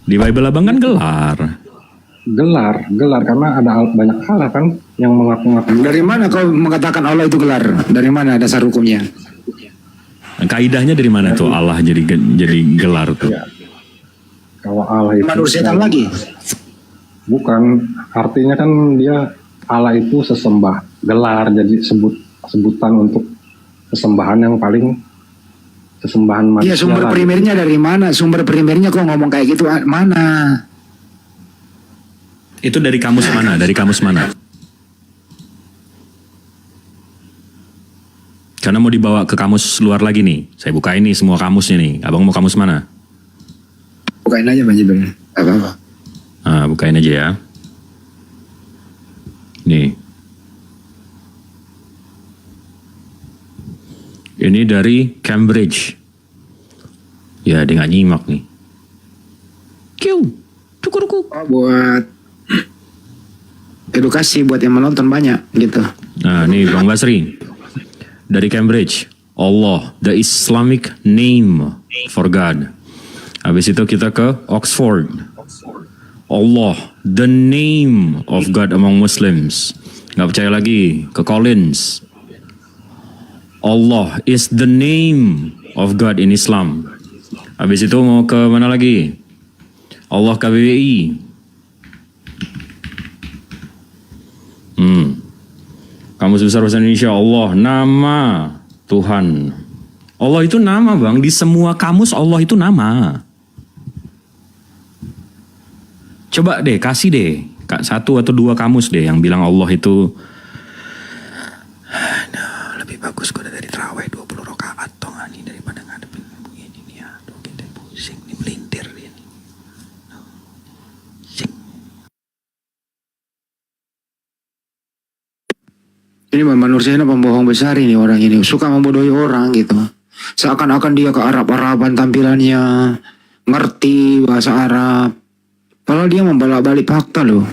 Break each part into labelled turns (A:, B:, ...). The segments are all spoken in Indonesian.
A: Di Bible abang kan gelar.
B: Gelar karena ada banyak Allah kan yang mengaku-ngaku.
C: Dari mana kau mengatakan Allah itu gelar? Dari mana dasar hukumnya?
A: Kaidahnya dari mana tuh Allah jadi gelar tuh?
B: Ya. Kalau Allah itu
C: Manusia setan lagi.
B: Bukan, artinya kan dia Allah itu sesembah, gelar jadi sebutan untuk sesembahan yang paling sesembahan manusia.
C: Iya, sumber primernya dari mana? Sumber primernya kok ngomong kayak gitu mana?
A: Itu dari kamus mana? Dari kamus mana? Karena mau dibawa ke kamus luar lagi nih. Saya buka ini semua kamusnya nih. Abang mau kamus mana?
C: Bukain aja Bang Jibril. Apa-apa.
A: Nah, bukain aja ya. Nih. Ini dari Cambridge. Ya, dia nggak nyimak nih. Kiu, cukuruku.
C: Oh, buat edukasi buat yang menonton banyak gitu.
A: Nah, nih Bang Basri. Dari Cambridge. Allah, the Islamic name for God. Habis itu kita ke Oxford. Allah, the name of God among Muslims. Nggak percaya lagi, ke Collins. Allah is the name of God in Islam. Habis itu mau ke mana lagi? Allah KBBI. Kamus Besar Bahasa Indonesia, Allah, nama Tuhan. Allah itu nama Bang, di semua kamus Allah itu nama. Coba deh, kasih deh, satu atau dua kamus deh yang bilang Allah itu. Nah, lebih bagus gue dari terawih 20 rakaat toh nih daripada ngadepin begini nih ya. Aduh, kita pusing nih, melintir dia nih.
C: Ini Bang Nursena pembohong besar ini orang ini. Suka membodohi orang gitu. Seakan-akan dia ke Arab-Araban tampilannya. Ngerti bahasa Arab. Padahal dia membolak-balik fakta loh.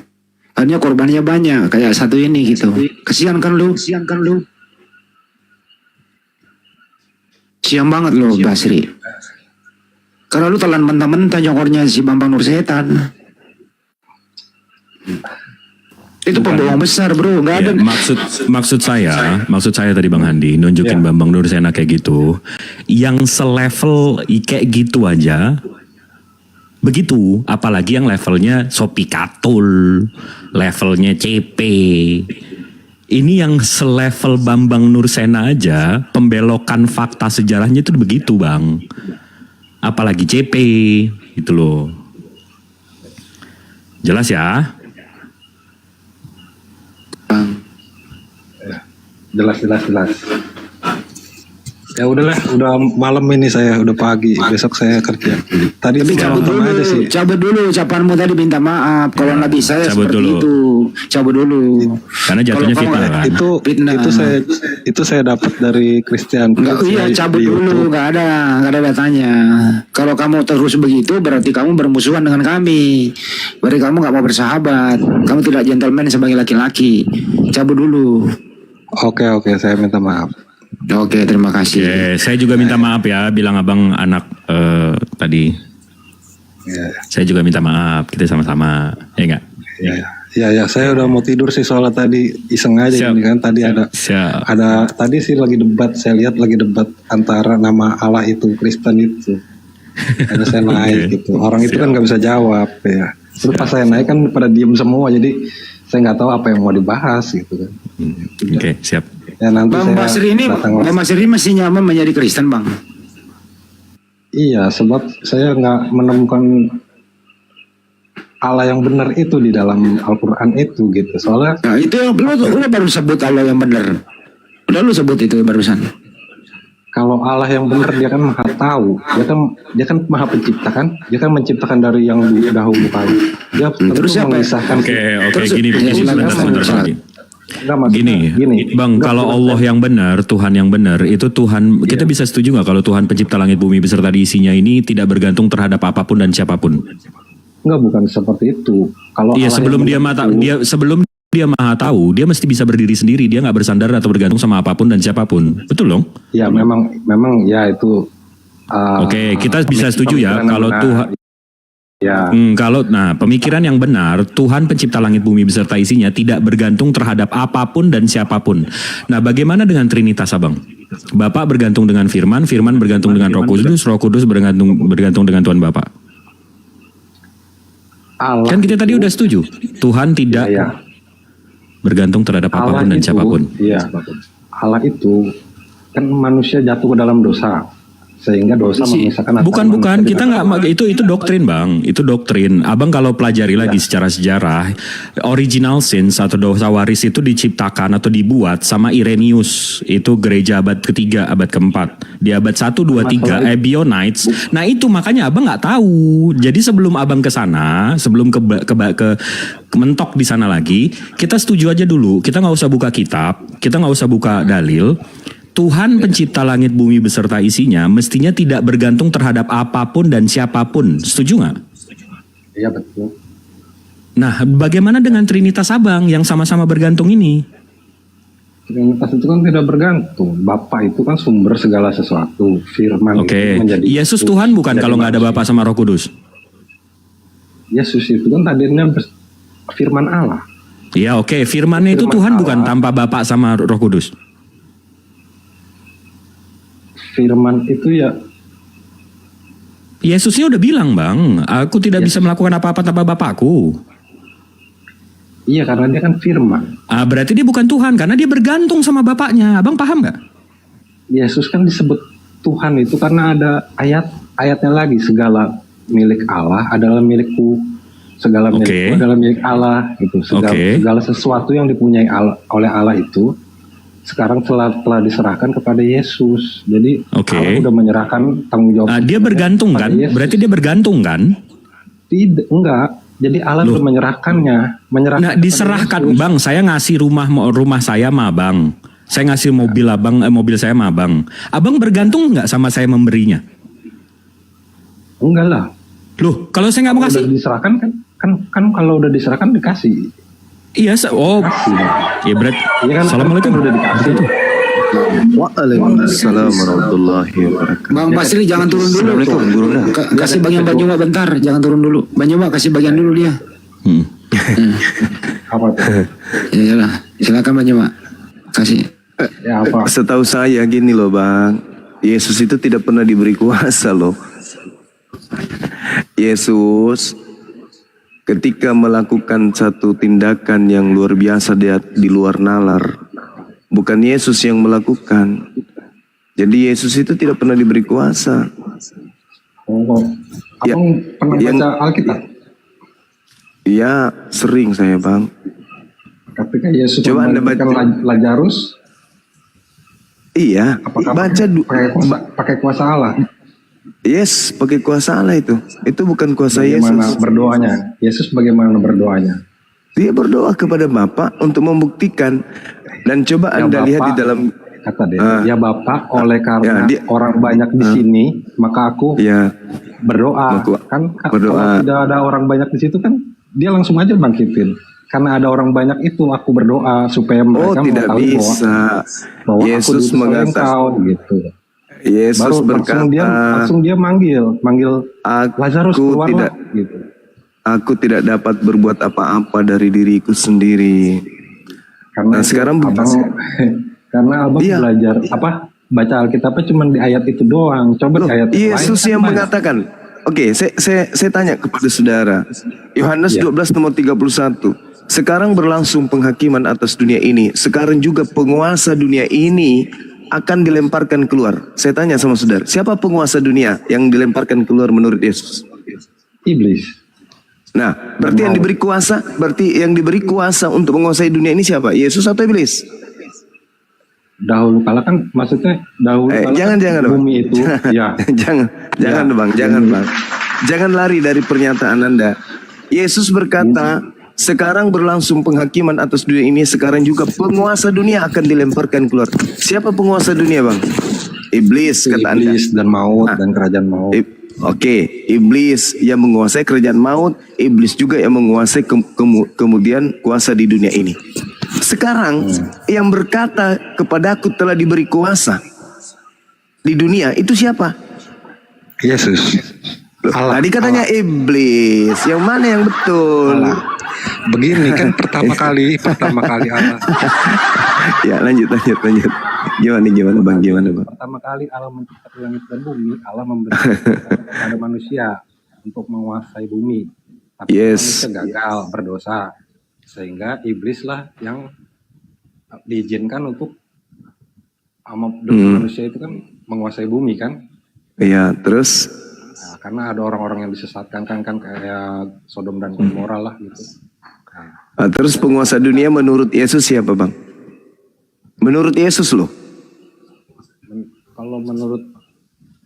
C: Akhirnya korbannya banyak. Kayak satu ini gitu. Kesian kan lu? Siang banget loh Basri. Karena lu telan mentah-mentah nyongornya si Bambang Nursetan. Itu pembohong besar bro, nggak ada.
A: Ya, maksud saya tadi Bang Handi nunjukin Bambang Nursena kayak gitu, yang selevel kayak gitu aja, begitu, apalagi yang levelnya Sopikatul, levelnya CP, ini yang selevel Bambang Nursena aja, pembelokan fakta sejarahnya itu begitu Bang, apalagi CP, gitu loh, jelas ya?
B: Jelas. Ya udahlah, udah malam ini saya, udah pagi, besok saya kerja. Tadi
C: Tapi cabut dulu ucapanmu tadi, minta maaf kalau nggak bisa ya
A: cabut
C: seperti
A: dulu.
C: itu. Cabut dulu.
A: Karena jatuhnya fitnah kan.
B: Itu saya dapat dari Christian.
C: Iya, cabut dulu, nggak ada datanya. Kalau kamu terus begitu berarti kamu bermusuhan dengan kami. Berarti kamu nggak mau bersahabat. Kamu tidak gentleman sebagai laki-laki. Cabut dulu.
B: Oke, saya minta maaf.
C: Oke, terima kasih.
A: Oke, saya juga minta maaf ya, bilang abang anak tadi. Saya juga minta maaf, kita sama-sama, ya enggak?
B: Ya, saya udah mau tidur sih soalnya tadi iseng aja ini kan, tadi ada tadi sih lagi debat, saya lihat lagi debat antara nama Allah itu Kristen itu. Ada saya naik gitu, orang itu kan nggak bisa jawab ya. Terus pas saya naik kan pada diem semua, jadi saya nggak tahu apa yang mau dibahas gitu kan.
A: Oke, siap.
B: Ya, nanti
C: Bang Basri ini masih nyaman menjadi Kristen Bang?
B: Iya, sebab saya nggak menemukan Allah yang benar itu di dalam Al-Quran itu gitu. Soalnya
C: nah, itu lu baru sebut Allah yang benar. Udah lu sebut itu barusan.
B: Kalau Allah yang benar dia kan maha tahu, dia kan maha pencipta kan, dia kan menciptakan dari yang dahulu kali. Dia
C: terus
B: mengisahkan.
A: Oke, gini sebentar. Gini, Bang,
B: Enggak,
A: kalau Allah yang benar, Tuhan yang benar, itu Tuhan, kita bisa setuju nggak kalau Tuhan pencipta langit bumi beserta isinya ini tidak bergantung terhadap apapun dan siapapun?
B: Enggak, bukan seperti itu. Kalau
A: iya, sebelum dia maha tahu, dia mesti bisa berdiri sendiri, dia nggak bersandar atau bergantung sama apapun dan siapapun, betul dong?
B: Ya memang ya itu.
A: Oke, kita bisa setuju ya kalau Tuhan.
B: Ya.
A: Kalau pemikiran yang benar, Tuhan pencipta langit bumi beserta isinya tidak bergantung terhadap apapun dan siapapun. Nah, bagaimana dengan Trinitas, Abang? Bapak bergantung dengan Firman, Firman bergantung dengan Roh Kudus, Roh Kudus bergantung dengan Tuhan Bapak.
B: Allah
A: Kan kita tadi udah setuju, Tuhan tidak bergantung terhadap apapun dan siapapun.
B: Iya, Allah itu kan manusia jatuh ke dalam dosa. Sehingga dosa memisahkan.
A: Bukan, kita nggak, itu doktrin, Bang, itu doktrin. Abang kalau pelajari lagi secara sejarah, original sins atau dosa waris itu diciptakan atau dibuat sama Irenaeus, itu gereja abad ketiga, abad keempat, di abad 1, 2, 3, Ebionites. Nah itu makanya Abang nggak tahu. Jadi sebelum Abang ke sana, sebelum ke mentok di sana lagi, kita setuju aja dulu. Kita nggak usah buka kitab, kita nggak usah buka dalil. Tuhan pencipta langit bumi beserta isinya mestinya tidak bergantung terhadap apapun dan siapapun. Setuju nggak?
B: Iya, betul.
A: Nah, bagaimana dengan Trinitas, Abang, yang sama-sama bergantung ini?
B: Trinitas itu kan tidak bergantung. Bapa itu kan sumber segala sesuatu. Firman itu menjadi
A: Yesus Tuhan bukan kalau nggak ada Bapa sama Roh Kudus?
B: Yesus itu kan tadinya firman Allah.
A: Iya, Firman-nya itu Tuhan Allah. Bukan tanpa Bapa sama Roh Kudus?
B: Firman itu ya,
A: Yesusnya udah bilang, Bang, aku tidak bisa melakukan apa-apa tanpa Bapakku.
B: Iya, karena dia kan firman.
A: Berarti dia bukan Tuhan karena dia bergantung sama Bapaknya. Abang paham nggak?
B: Yesus kan disebut Tuhan itu karena ada ayatnya lagi, segala milik Allah adalah milikku, segala milikku adalah milik Allah, gitu. Segala sesuatu yang dipunyai oleh Allah itu sekarang telah diserahkan kepada Yesus. Jadi Allah udah menyerahkan tanggung jawab.
A: Dia bergantung kan? Yesus. Berarti dia bergantung kan?
B: Tidak, enggak. Jadi Allah udah menyerahkannya. Nah,
A: diserahkan, Yesus. Bang, saya ngasih rumah saya sama Abang. Saya ngasih mobil Abang, mobil saya sama Abang. Abang bergantung nggak sama saya memberinya?
B: Enggak lah.
A: Loh, kalau saya nggak mau kasih?
B: Udah diserahkan kan kalau udah diserahkan dikasih.
A: Iya, ya berarti.
B: Iya kan,
A: Assalamualaikum.
B: Udah dikasih.
D: Waalaikumsalam warahmatullahi wabarakatuh.
C: Bang Pasri jangan turun dulu. Kasih bagian Banyuma bentar, jangan turun dulu. Banyuma kasih bagian dulu dia.
B: Apa tuh?
C: Ya, silakan Banyuma. Kasih.
B: Ya, apa?
D: Setahu saya gini loh, Bang. Yesus itu tidak pernah diberi kuasa loh. Yesus ketika melakukan satu tindakan yang luar biasa di luar nalar, bukan Yesus yang melakukan. Jadi Yesus itu tidak pernah diberi kuasa.
B: Abang pernah baca Alkitab?
D: Iya, sering saya, Bang.
B: Ketika Yesus
D: coba Anda baca
B: Lazarus.
D: Iya, baca
B: pakai kuasa Allah.
D: Yes, pakai kuasa Allah itu. Itu bukan kuasa
B: bagaimana
D: Yesus.
B: Berdoanya. Yesus bagaimana berdoanya?
D: Dia berdoa kepada Bapa untuk membuktikan. Dan coba Anda lihat di dalam
B: kata dia, ya Bapa, oleh karena orang banyak di sini, maka aku berdoa. Kan berdoa. Kalau tidak ada orang banyak di situ kan dia langsung aja bangkitin. Karena ada orang banyak itu aku berdoa supaya mereka mengetahui bahwa
D: Yesus
B: aku mengatakan gitu.
D: Yesus berkata,
B: langsung dia manggil Lazarus keluar gitu.
D: Aku tidak dapat berbuat apa-apa dari diriku sendiri.
B: Karena sekarang karena abang belajar baca Alkitabnya cuma di ayat itu doang. Coba di ayat
D: Yesus yang mengatakan. Oke, saya tanya kepada saudara. Yohanes 12 nomor 31. Sekarang berlangsung penghakiman atas dunia ini. Sekarang juga penguasa dunia ini akan dilemparkan keluar. Saya tanya sama saudara, siapa penguasa dunia yang dilemparkan keluar menurut Yesus?
B: Iblis.
D: Nah, berarti yang diberi kuasa untuk menguasai dunia ini siapa? Yesus atau iblis?
B: Dahulu kala kan, maksudnya dahulu kala
D: jangan
B: bumi itu
D: jangan Bang. Jangan lari dari pernyataan Anda. Yesus berkata, sekarang berlangsung penghakiman atas dunia ini, sekarang juga penguasa dunia akan dilemparkan keluar. Siapa penguasa dunia, Bang? Iblis, kata Anda.
B: Iblis dan maut dan kerajaan maut.
D: Iblis yang menguasai kerajaan maut, iblis juga yang menguasai kemudian kuasa di dunia ini. Sekarang yang berkata kepadaku telah diberi kuasa di dunia itu siapa?
B: Yesus.
D: Loh,
B: Allah,
D: tadi katanya iblis. Yang mana yang betul?
B: Allah. Begini kan pertama kali Allah.
D: Ya lanjut. Gimana bang?
B: Pertama kali Allah menciptakan langit dan bumi, Allah memberi kepada manusia untuk menguasai bumi. Tapi
D: Yes.
B: manusia gagal, berdosa. Sehingga iblis lah yang diizinkan untuk manusia itu kan menguasai bumi kan.
D: Iya, terus?
B: Nah, karena ada orang-orang yang disesatkan kan kayak Sodom dan Gomora lah gitu.
D: Nah, terus penguasa dunia menurut Yesus siapa bang? Menurut Yesus loh.
B: Kalau menurut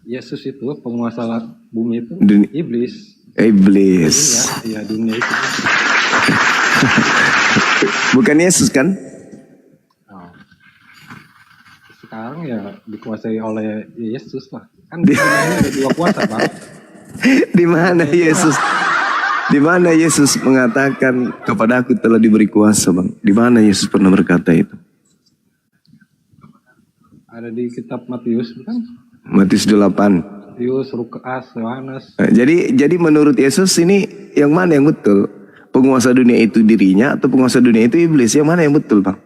B: Yesus itu penguasa bumi itu iblis.
D: Iblis.
B: Iya dunia itu.
D: Bukan Yesus kan?
B: Nah, sekarang ya dikuasai oleh Yesus lah. Kan di dunia ini ada dua kuasa Pak.
D: Di mana Yesus? Di mana Yesus mengatakan kepada aku telah diberi kuasa bang? Di mana Yesus pernah berkata itu?
B: Ada di kitab Matius bukan?
D: Matius 8.
B: Matius, Lukas, Yohanes.
D: Jadi menurut Yesus ini yang mana yang betul? Penguasa dunia itu dirinya atau penguasa dunia itu iblis? Yang mana yang betul bang?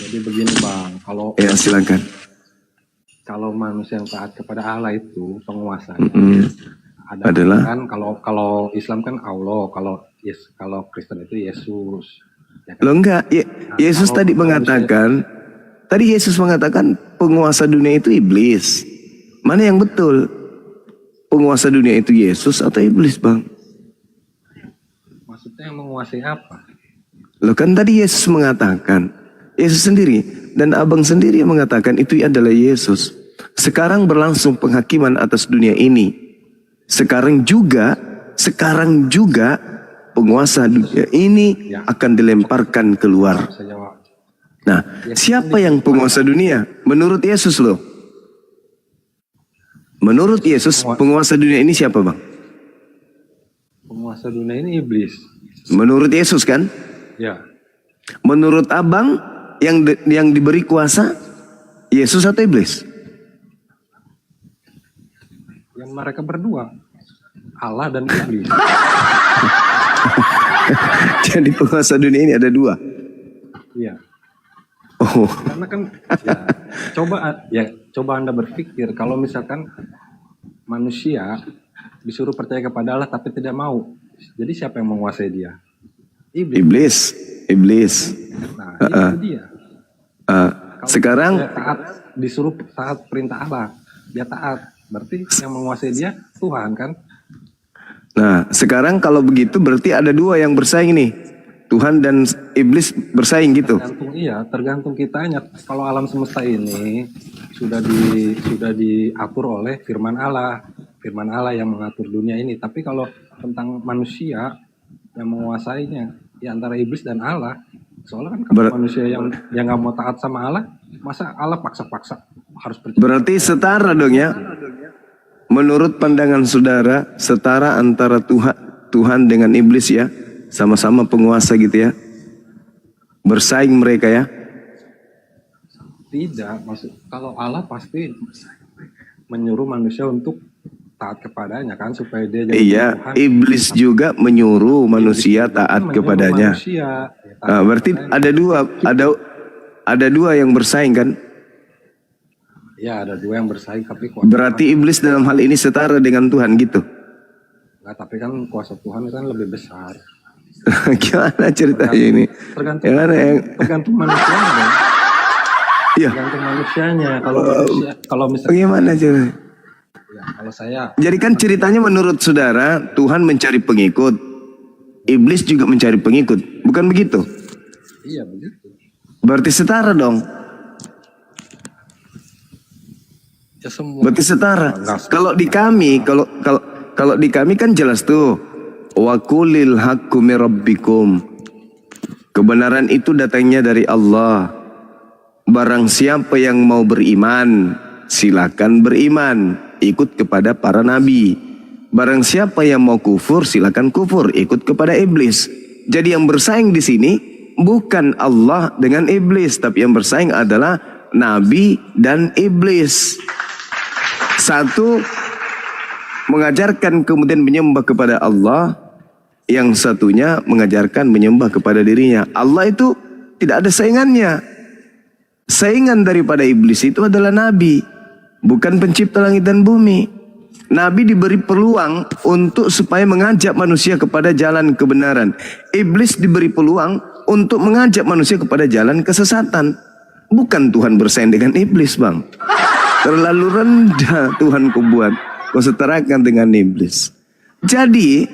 B: Jadi begini Bang, kalau
D: Ya silakan.
B: kalau manusia yang taat kepada Allah itu penguasa.
D: Adalah
B: Kan kalau Islam kan Allah, kalau Kristen itu Yesus. Ya kan?
D: lo enggak, Yesus
B: kalau
D: tadi mengatakan, Yesus mengatakan penguasa dunia itu iblis. Mana yang betul? Penguasa dunia itu Yesus atau iblis bang?
B: Maksudnya yang menguasai apa?
D: Lo kan tadi Yesus mengatakan, Yesus sendiri dan abang sendiri yang mengatakan itu adalah Yesus. Sekarang berlangsung penghakiman atas dunia ini. Sekarang juga penguasa dunia ini akan dilemparkan keluar.
B: Saya jawab.
D: Nah, siapa yang penguasa dunia? Menurut Yesus loh. Menurut Yesus, penguasa dunia ini siapa bang?
B: Penguasa dunia ini iblis.
D: Menurut Yesus kan?
B: Ya.
D: Menurut abang, yang diberi kuasa, Yesus atau iblis?
B: Yang mereka berdua, Allah dan iblis.
D: Jadi penguasa dunia ini ada dua.
B: Iya.
D: Oh,
B: Karena kan coba Anda berpikir kalau misalkan manusia disuruh percaya kepada Allah tapi tidak mau. Jadi siapa yang menguasai dia?
D: iblis.
B: Nah, itu dia. Kalau
D: Sekarang
B: dia disuruh taat perintah Allah, dia taat. Berarti yang menguasai dia Tuhan kan?
D: Nah, sekarang kalau begitu berarti ada dua yang bersaing nih. Tuhan dan iblis bersaing gitu.
B: Tergantung kitanya. Kalau alam semesta ini sudah diatur oleh firman Allah yang mengatur dunia ini. Tapi kalau tentang manusia yang menguasainya, ya antara iblis dan Allah. Soalnya kan kalau manusia yang nggak mau taat sama Allah, masa Allah paksa-paksa harus percaya.
D: Berarti setara dong ya. Menurut pandangan saudara, setara antara Tuhan dengan iblis ya. Sama-sama penguasa gitu ya. Bersaing mereka ya.
B: Tidak, kalau Allah pasti menyuruh manusia untuk taat kepadanya kan supaya dia jadi Tuhan.
D: Iblis juga menyuruh manusia taat kepadanya. Berarti ada dua yang bersaing kan?
B: Ya, ada dua yang bersaing tapi
D: berarti iblis dalam hal ini setara dengan Tuhan gitu.
B: Nah, tapi kan kuasa Tuhan kan lebih besar.
D: Gimana ceritanya ini?
B: Tergantung manusianya dong.
D: Iya.
B: Tergantung manusianya. Kalau misalnya
D: gimana ceritanya?
B: Ya, kalau saya.
D: Jadi kan ceritanya menurut saudara Tuhan mencari pengikut, iblis juga mencari pengikut, bukan begitu?
B: Iya begitu.
D: Berarti setara dong.
B: Ya, semua.
D: Berarti setara. Kalau di kami, kalau di kami kan jelas tuh. Wa qulil haqqu mir rabbikum. Kebenaran itu datangnya dari Allah. Barang siapa yang mau beriman, silakan beriman, ikut kepada para nabi. Barang siapa yang mau kufur, silakan kufur, ikut kepada iblis. Jadi yang bersaing di sini bukan Allah dengan iblis, tapi yang bersaing adalah nabi dan iblis. mengajarkan kemudian menyembah kepada Allah, yang satunya mengajarkan menyembah kepada dirinya. Allah itu tidak ada saingannya. Saingan daripada iblis itu adalah Nabi, bukan pencipta langit dan bumi. Nabi diberi peluang untuk supaya mengajak manusia kepada jalan kebenaran. Iblis diberi peluang untuk mengajak manusia kepada jalan kesesatan. Bukan Tuhan bersaing dengan iblis, Bang. Terlalu rendah Tuhan kau buat, kau setarakan dengan iblis. Jadi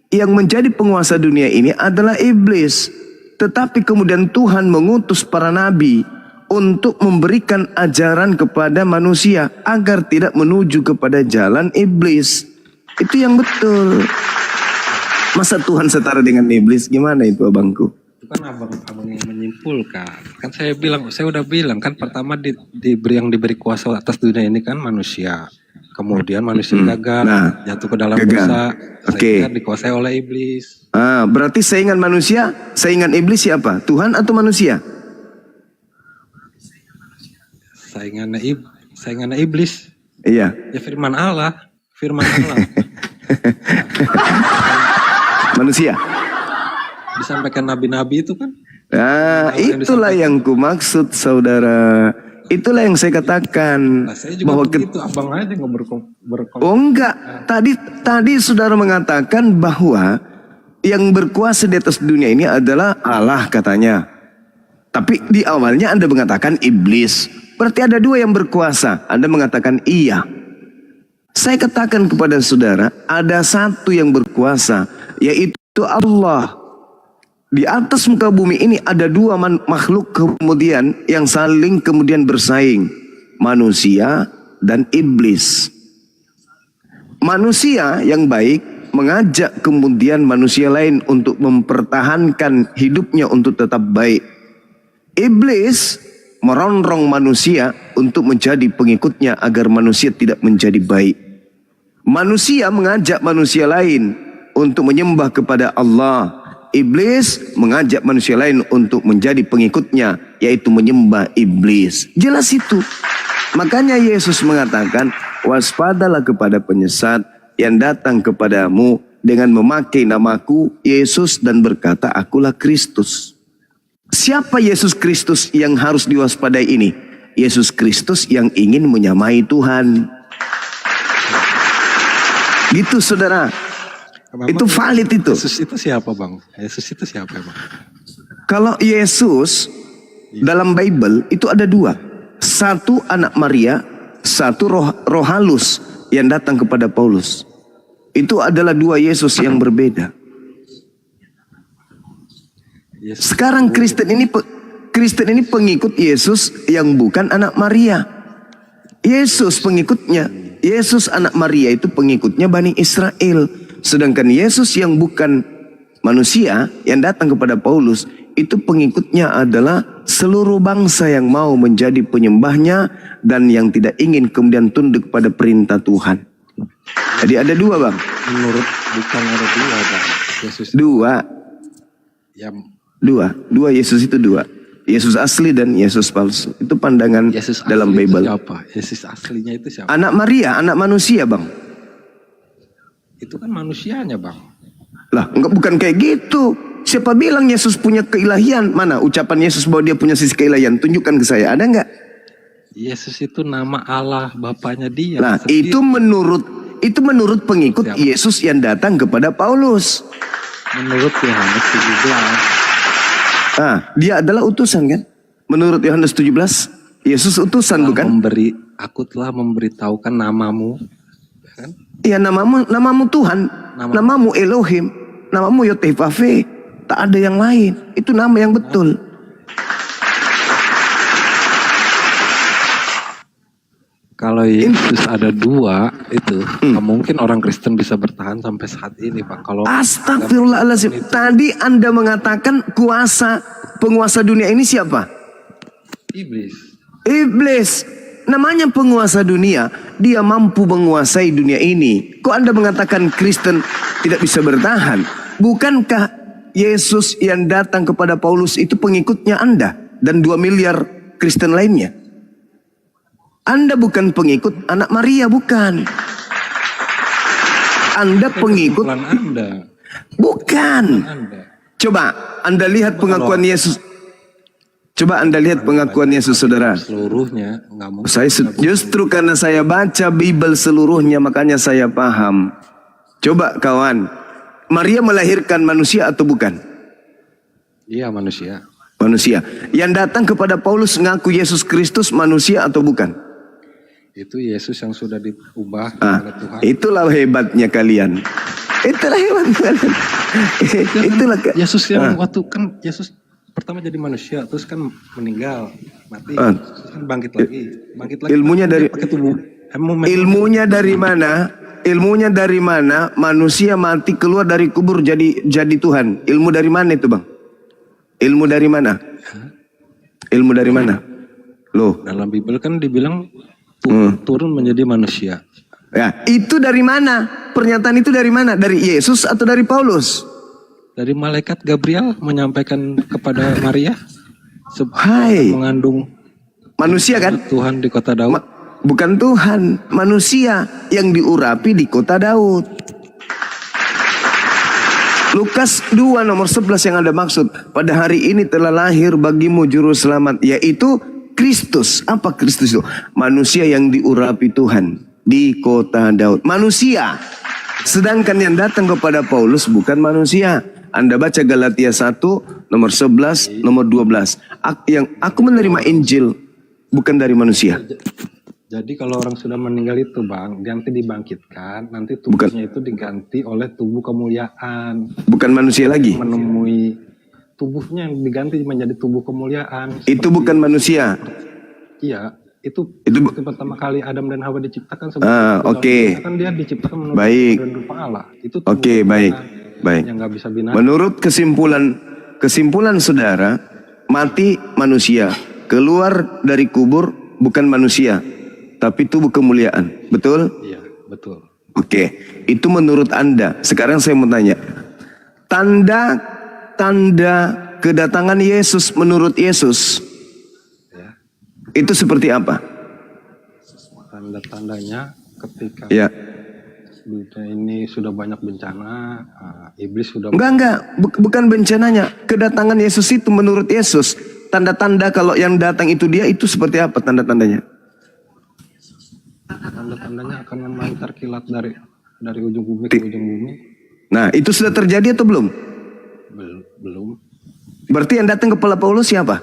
D: yang menjadi penguasa dunia ini adalah iblis. Tetapi kemudian Tuhan mengutus para nabi untuk memberikan ajaran kepada manusia agar tidak menuju kepada jalan iblis. Itu yang betul. Masa Tuhan setara dengan iblis? Gimana itu, abangku?
B: Itu kan abang yang menyimpulkan. Kan saya udah bilang kan, pertama yang diberi kuasa atas dunia ini kan manusia. Kemudian manusia gagal, jatuh ke dalam dosa, sehingga dikuasai oleh iblis.
D: Berarti saingan manusia, saingan iblis siapa? Tuhan atau manusia?
B: Saingannya iblis.
D: Iya.
B: Ya firman Allah.
D: Manusia.
B: Disampaikan nabi-nabi itu kan.
D: Itulah yang ku maksud, saudara. Itulah yang saya katakan.
B: Nah, saya juga bahwa begitu, abang aja nggak
D: Oh enggak. Tadi saudara mengatakan bahwa yang berkuasa di atas dunia ini adalah Allah katanya. Tapi di awalnya Anda mengatakan iblis. Berarti ada dua yang berkuasa. Anda mengatakan iya. Saya katakan kepada saudara, ada satu yang berkuasa, yaitu Allah. Di atas muka bumi ini ada dua makhluk kemudian yang saling kemudian bersaing. Manusia dan iblis. Manusia yang baik mengajak kemudian manusia lain untuk mempertahankan hidupnya untuk tetap baik. Iblis merongrong manusia untuk menjadi pengikutnya agar manusia tidak menjadi baik. Manusia mengajak manusia lain untuk menyembah kepada Allah. Iblis mengajak manusia lain untuk menjadi pengikutnya, yaitu menyembah iblis. Jelas itu. Makanya Yesus mengatakan, waspadalah kepada penyesat yang datang kepadamu dengan memakai namaku Yesus dan berkata, akulah Kristus. Siapa Yesus Kristus yang harus diwaspadai ini? Yesus Kristus yang ingin menyamai Tuhan. Gitu saudara. Itu valid itu.
B: Yesus itu siapa, Bang? Yesus itu siapa, Bang?
D: Kalau Yesus dalam Bible itu ada dua. Satu anak Maria, satu roh halus yang datang kepada Paulus. Itu adalah dua Yesus yang berbeda. Sekarang Kristen ini pengikut Yesus yang bukan anak Maria. Yesus pengikutnya. Yesus anak Maria itu pengikutnya Bani Israel. Sedangkan Yesus yang bukan manusia yang datang kepada Paulus itu pengikutnya adalah seluruh bangsa yang mau menjadi penyembahnya dan yang tidak ingin kemudian tunduk pada perintah Tuhan. Jadi ada dua, Bang.
B: Menurut bukan ada dua, Bang. Yesus
D: dua.
B: Yang
D: Dua Yesus itu dua. Yesus asli dan Yesus palsu. Itu pandangan
B: Yesus
D: dalam Bible.
B: Siapa? Yesus aslinya itu siapa?
D: Anak Maria, anak manusia, Bang.
B: Itu kan manusianya, Bang.
D: Lah, enggak, bukan kayak gitu. Siapa bilang Yesus punya keilahian? Mana ucapan Yesus bahwa dia punya sisi keilahian? Tunjukkan ke saya, ada enggak?
B: Yesus itu nama Allah, Bapaknya dia.
D: Nah, itu menurut pengikut siapa? Yesus yang datang kepada Paulus.
B: Menurut Yohanes 17.
D: Dia adalah utusan kan? Menurut Yohanes 17, Yesus utusan bukan?
B: Aku telah memberitahukan namamu, kan?
D: Iya, namamu Tuhan, namamu Elohim, namamu Yotevave, tak ada yang lain. Itu nama yang betul.
B: Kalau Yesus ada dua itu, mungkin orang Kristen bisa bertahan sampai saat ini, Pak. Kalau
D: Astagfirullahaladzim. Tadi Anda mengatakan penguasa dunia ini siapa? Iblis. Namanya penguasa dunia, dia mampu menguasai dunia ini. Kok Anda mengatakan Kristen tidak bisa bertahan? Bukankah Yesus yang datang kepada Paulus itu pengikutnya Anda dan 2 miliar Kristen lainnya? Anda bukan pengikut anak Maria, bukan. Anda pengikut.
B: Kesimpulan Anda.
D: Bukan.
B: Anda.
D: Coba Anda lihat pengakuan Yesus. Coba Anda lihat pengakuan Yesus, saudara.
B: Seluruhnya nggak mungkin.
D: Saya justru karena saya baca Bible seluruhnya makanya saya paham. Coba kawan, Maria melahirkan manusia atau bukan?
B: Iya, manusia.
D: Manusia. Yang datang kepada Paulus ngaku Yesus Kristus manusia atau bukan?
B: Itu Yesus yang sudah diubah oleh Tuhan.
D: Itulah hebatnya kalian. Itulah hebatnya kalian. Itulah
B: Yesus yang waktu kan Yesus pertama jadi manusia, terus kan meninggal, mati, terus kan bangkit lagi.
D: Ilmunya dari
B: pakai tubuh.
D: Ilmunya dari mana? Ilmunya dari mana? Manusia mati keluar dari kubur jadi Tuhan. Ilmu dari mana itu, Bang? Ilmu dari mana? Ilmu dari mana? Loh,
B: dalam Bible kan dibilang turun menjadi manusia.
D: Ya, itu dari mana? Pernyataan itu dari mana? Dari Yesus atau dari Paulus?
B: Dari malaikat Gabriel menyampaikan kepada Maria
D: Hai,
B: mengandung
D: manusia kan?
B: Tuhan di kota Daud.
D: Bukan Tuhan, manusia yang diurapi di kota Daud. Lukas 2 nomor 11 yang Anda maksud. Pada hari ini telah lahir bagimu juru selamat, yaitu Kristus. Apa Kristus itu? Manusia yang diurapi Tuhan di kota Daud. Manusia. Sedangkan yang datang kepada Paulus bukan manusia. Anda baca Galatia 1 nomor 11 nomor 12. Aku menerima Injil bukan dari manusia.
B: Jadi kalau orang sudah meninggal itu, Bang, nanti dibangkitkan, nanti tubuhnya itu diganti oleh tubuh kemuliaan.
D: Bukan manusia lagi.
B: Menemui tubuhnya yang diganti menjadi tubuh kemuliaan.
D: Itu bukan manusia.
B: Iya, itu pertama kali Adam dan Hawa diciptakan.
D: Oke.
B: Kan dia diciptakan menurut
D: baik.
B: rupa Allah. Itu
D: Oke, baik. Baik.
B: Yang nggak bisa binatang.
D: Menurut kesimpulan saudara, mati manusia, keluar dari kubur bukan manusia, tapi tubuh kemuliaan. Betul?
B: Iya, betul.
D: Oke, itu menurut Anda. Sekarang saya mau tanya, tanda kedatangan Yesus menurut Yesus
B: Ya.
D: itu seperti apa?
B: Tanda-tandanya ketika
D: Ya.
B: dunia ini sudah banyak bencana, iblis sudah.
D: Bukan bencananya. Kedatangan Yesus itu menurut Yesus, tanda-tanda kalau yang datang itu dia, itu seperti apa tanda-tandanya?
B: Tanda-tandanya akan memancar kilat dari ujung bumi ke ujung bumi.
D: Nah, itu sudah terjadi atau belum?
B: Belum.
D: Berarti yang datang kepala Paulus siapa?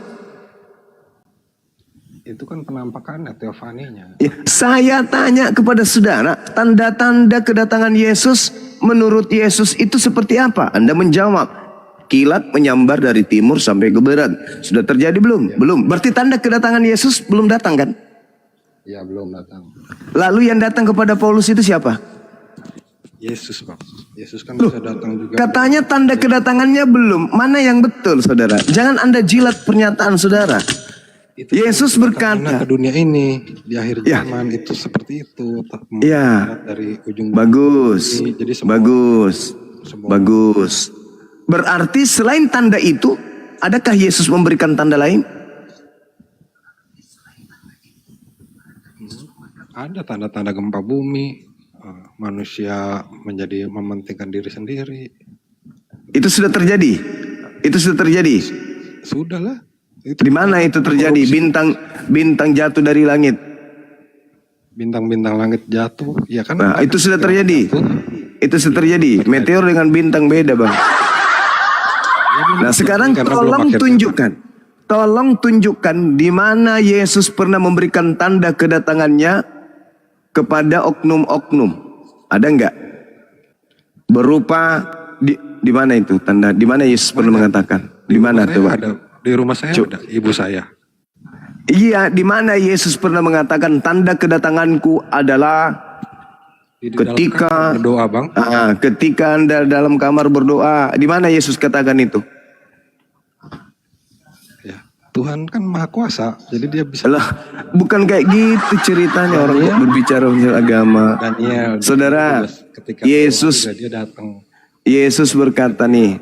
B: Itu kan penampakannya, teofaninya.
D: Ya, saya tanya kepada saudara, tanda-tanda kedatangan Yesus menurut Yesus itu seperti apa? Anda menjawab, kilat menyambar dari timur sampai ke barat. Sudah terjadi belum? Ya. Belum. Berarti tanda kedatangan Yesus belum datang kan?
B: Ya, belum datang.
D: Lalu yang datang kepada Paulus itu siapa?
B: Yesus, Bang. Yesus kan bisa datang juga.
D: Katanya tanda kedatangannya belum. Mana yang betul, saudara? Jangan Anda jilat pernyataan saudara.
B: Itu
D: Yesus berkata
B: ke dunia ini di akhir zaman itu seperti itu.
D: Ya.
B: Dari ujung
D: bagus.
B: Bumi. Jadi
D: Bagus. Berarti selain tanda itu, adakah Yesus memberikan tanda lain?
B: Ada tanda-tanda gempa bumi, manusia menjadi mementingkan diri sendiri.
D: Itu sudah terjadi.
B: Sudahlah.
D: Di mana itu terjadi? Bintang jatuh dari langit.
B: Bintang-bintang langit jatuh, ya kan?
D: Nah, itu sudah terjadi. Itu sudah terjadi. Meteor dengan bintang beda, Bang. Nah, sekarang tolong tunjukkan di mana Yesus pernah memberikan tanda kedatangannya kepada oknum-oknum. Ada enggak? Berupa di mana itu tanda? Di mana Yesus pernah mengatakan? Di mana tuh, Bang?
B: Di rumah saya ada ibu saya.
D: Iya, di mana Yesus pernah mengatakan tanda kedatanganku adalah ketika
B: berdoa, Bang.
D: Ketika Anda dalam kamar berdoa. Di mana Yesus katakan itu?
B: Ya, Tuhan kan Maha Kuasa, jadi dia bisa.
D: Lah, bukan kayak gitu ceritanya orang berbicara tentang agama.
B: Daniel,
D: saudara,
B: ketika
D: Yesus
B: dia datang.
D: Yesus berkata nih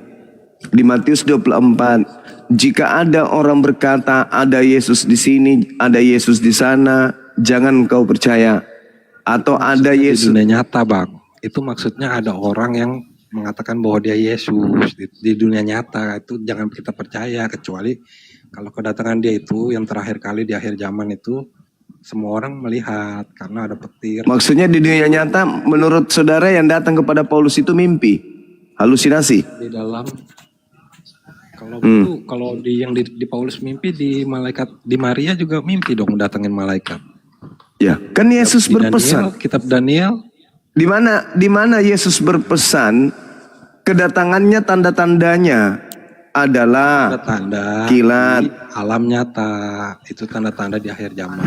D: di Matius 24, jika ada orang berkata ada Yesus di sini, ada Yesus di sana, jangan kau percaya. Atau ada Yesus
B: di dunia nyata, Bang. itu maksudnya ada orang yang mengatakan bahwa dia Yesus di dunia nyata. Itu jangan kita percaya, kecuali kalau kedatangan dia itu yang terakhir kali di akhir zaman itu semua orang melihat karena ada petir.
D: Maksudnya di dunia nyata menurut saudara yang datang kepada Paulus itu mimpi, halusinasi.
B: Di dalam kalau di Paulus mimpi, di malaikat di Maria juga mimpi dong datangin malaikat.
D: Ya, kan Yesus
B: Di
D: berpesan.
B: Daniel, kitab Daniel
D: Di mana Yesus berpesan kedatangannya tanda-tandanya adalah
B: tanda
D: kilat.
B: di alam nyata, itu tanda-tanda di akhir zaman.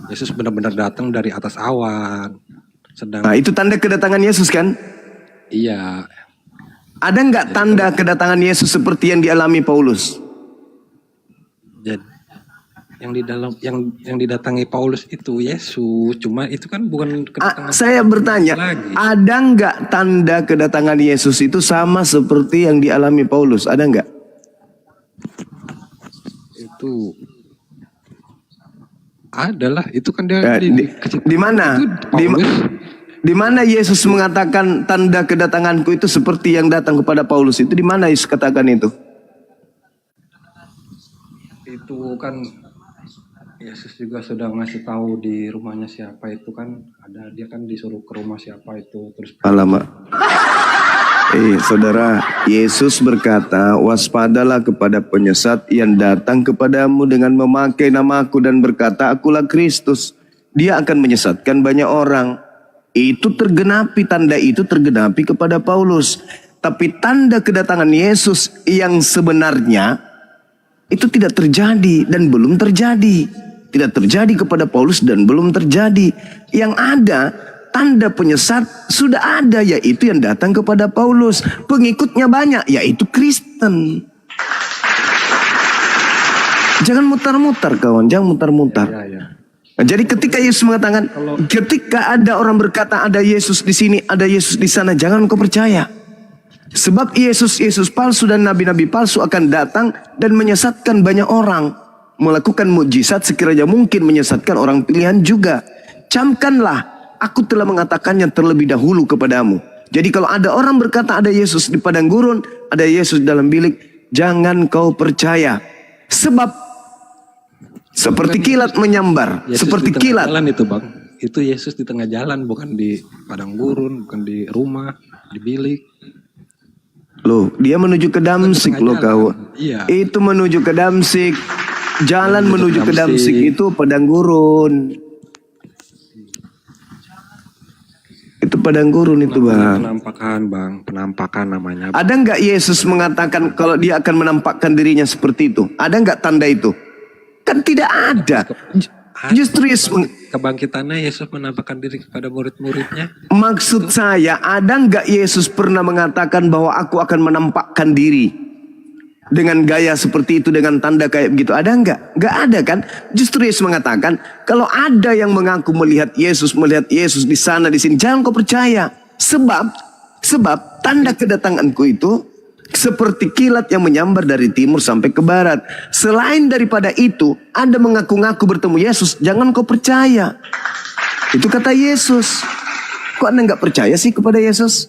B: Yesus benar-benar datang dari atas awan.
D: Nah, itu tanda kedatangan Yesus kan?
B: Iya,
D: Ada nggak tanda kedatangan Yesus seperti yang dialami Paulus?
B: jadi yang di dalam yang didatangi Paulus itu Yesus, cuma itu kan bukan kedatangan
D: Saya bertanya,
B: lagi.
D: ada nggak tanda kedatangan Yesus itu sama seperti yang dialami Paulus? Ada nggak?
B: Itu adalah itu kan dia
D: Di mana? Di mana Yesus mengatakan tanda kedatanganku itu seperti yang datang kepada Paulus itu? Di mana Yesus katakan itu?
B: itu kan Yesus juga sudah ngasih tahu di rumahnya siapa itu kan, ada dia kan disuruh ke rumah siapa itu terus.
D: Alamak. Saudara, Yesus berkata, waspadalah kepada penyesat yang datang kepadamu dengan memakai namaku dan berkata, akulah Kristus. Dia akan menyesatkan banyak orang. Itu tergenapi, tanda itu tergenapi kepada Paulus. Tapi tanda kedatangan Yesus yang sebenarnya itu tidak terjadi dan belum terjadi. Tidak terjadi kepada Paulus dan belum terjadi. Yang ada tanda penyesat sudah ada, yaitu yang datang kepada Paulus. Pengikutnya banyak, yaitu Kristen. Jangan mutar-mutar kawan, jangan mutar-mutar. Nah, jadi ketika Yesus mengatakan, ketika ada orang berkata ada Yesus di sini, ada Yesus di sana, jangan kau percaya. Sebab Yesus palsu dan nabi-nabi palsu akan datang dan menyesatkan banyak orang. Melakukan mukjizat sekiranya mungkin menyesatkan orang pilihan juga. Camkanlah, aku telah mengatakannya terlebih dahulu kepadamu. Jadi kalau ada orang berkata ada Yesus di padang gurun, ada Yesus dalam bilik, jangan kau percaya. Sebab seperti kilat menyambar,
B: Yesus
D: seperti
B: di tengah
D: kilat.
B: jalan itu bang, itu Yesus di tengah jalan, bukan di padang gurun, bukan di rumah, di bilik.
D: Loh, dia menuju ke Damsik loh kau.
B: Iya.
D: Itu menuju ke Damsik. Jalan menuju ke Damsik itu padang gurun. Itu padang gurun itu bang.
B: Penampakan bang, penampakan namanya.
D: Ada nggak Yesus mengatakan kalau dia akan menampakkan dirinya seperti itu? Ada nggak tanda itu? Kan tidak ada. Justru Yesus
B: Kebangkitannya Yesus menampakkan diri kepada murid-muridnya.
D: maksud saya, ada nggak Yesus pernah mengatakan bahwa aku akan menampakkan diri dengan gaya seperti itu, dengan tanda kayak begitu? Ada nggak? Nggak ada kan? Justru Yesus mengatakan kalau ada yang mengaku melihat Yesus di sana di sini, jangan kau percaya. Sebab tanda kedatanganku itu seperti kilat yang menyambar dari timur sampai ke barat. Selain daripada itu, Anda mengaku-ngaku bertemu Yesus, jangan kau percaya. Itu kata Yesus. Kok Anda nggak percaya sih kepada Yesus?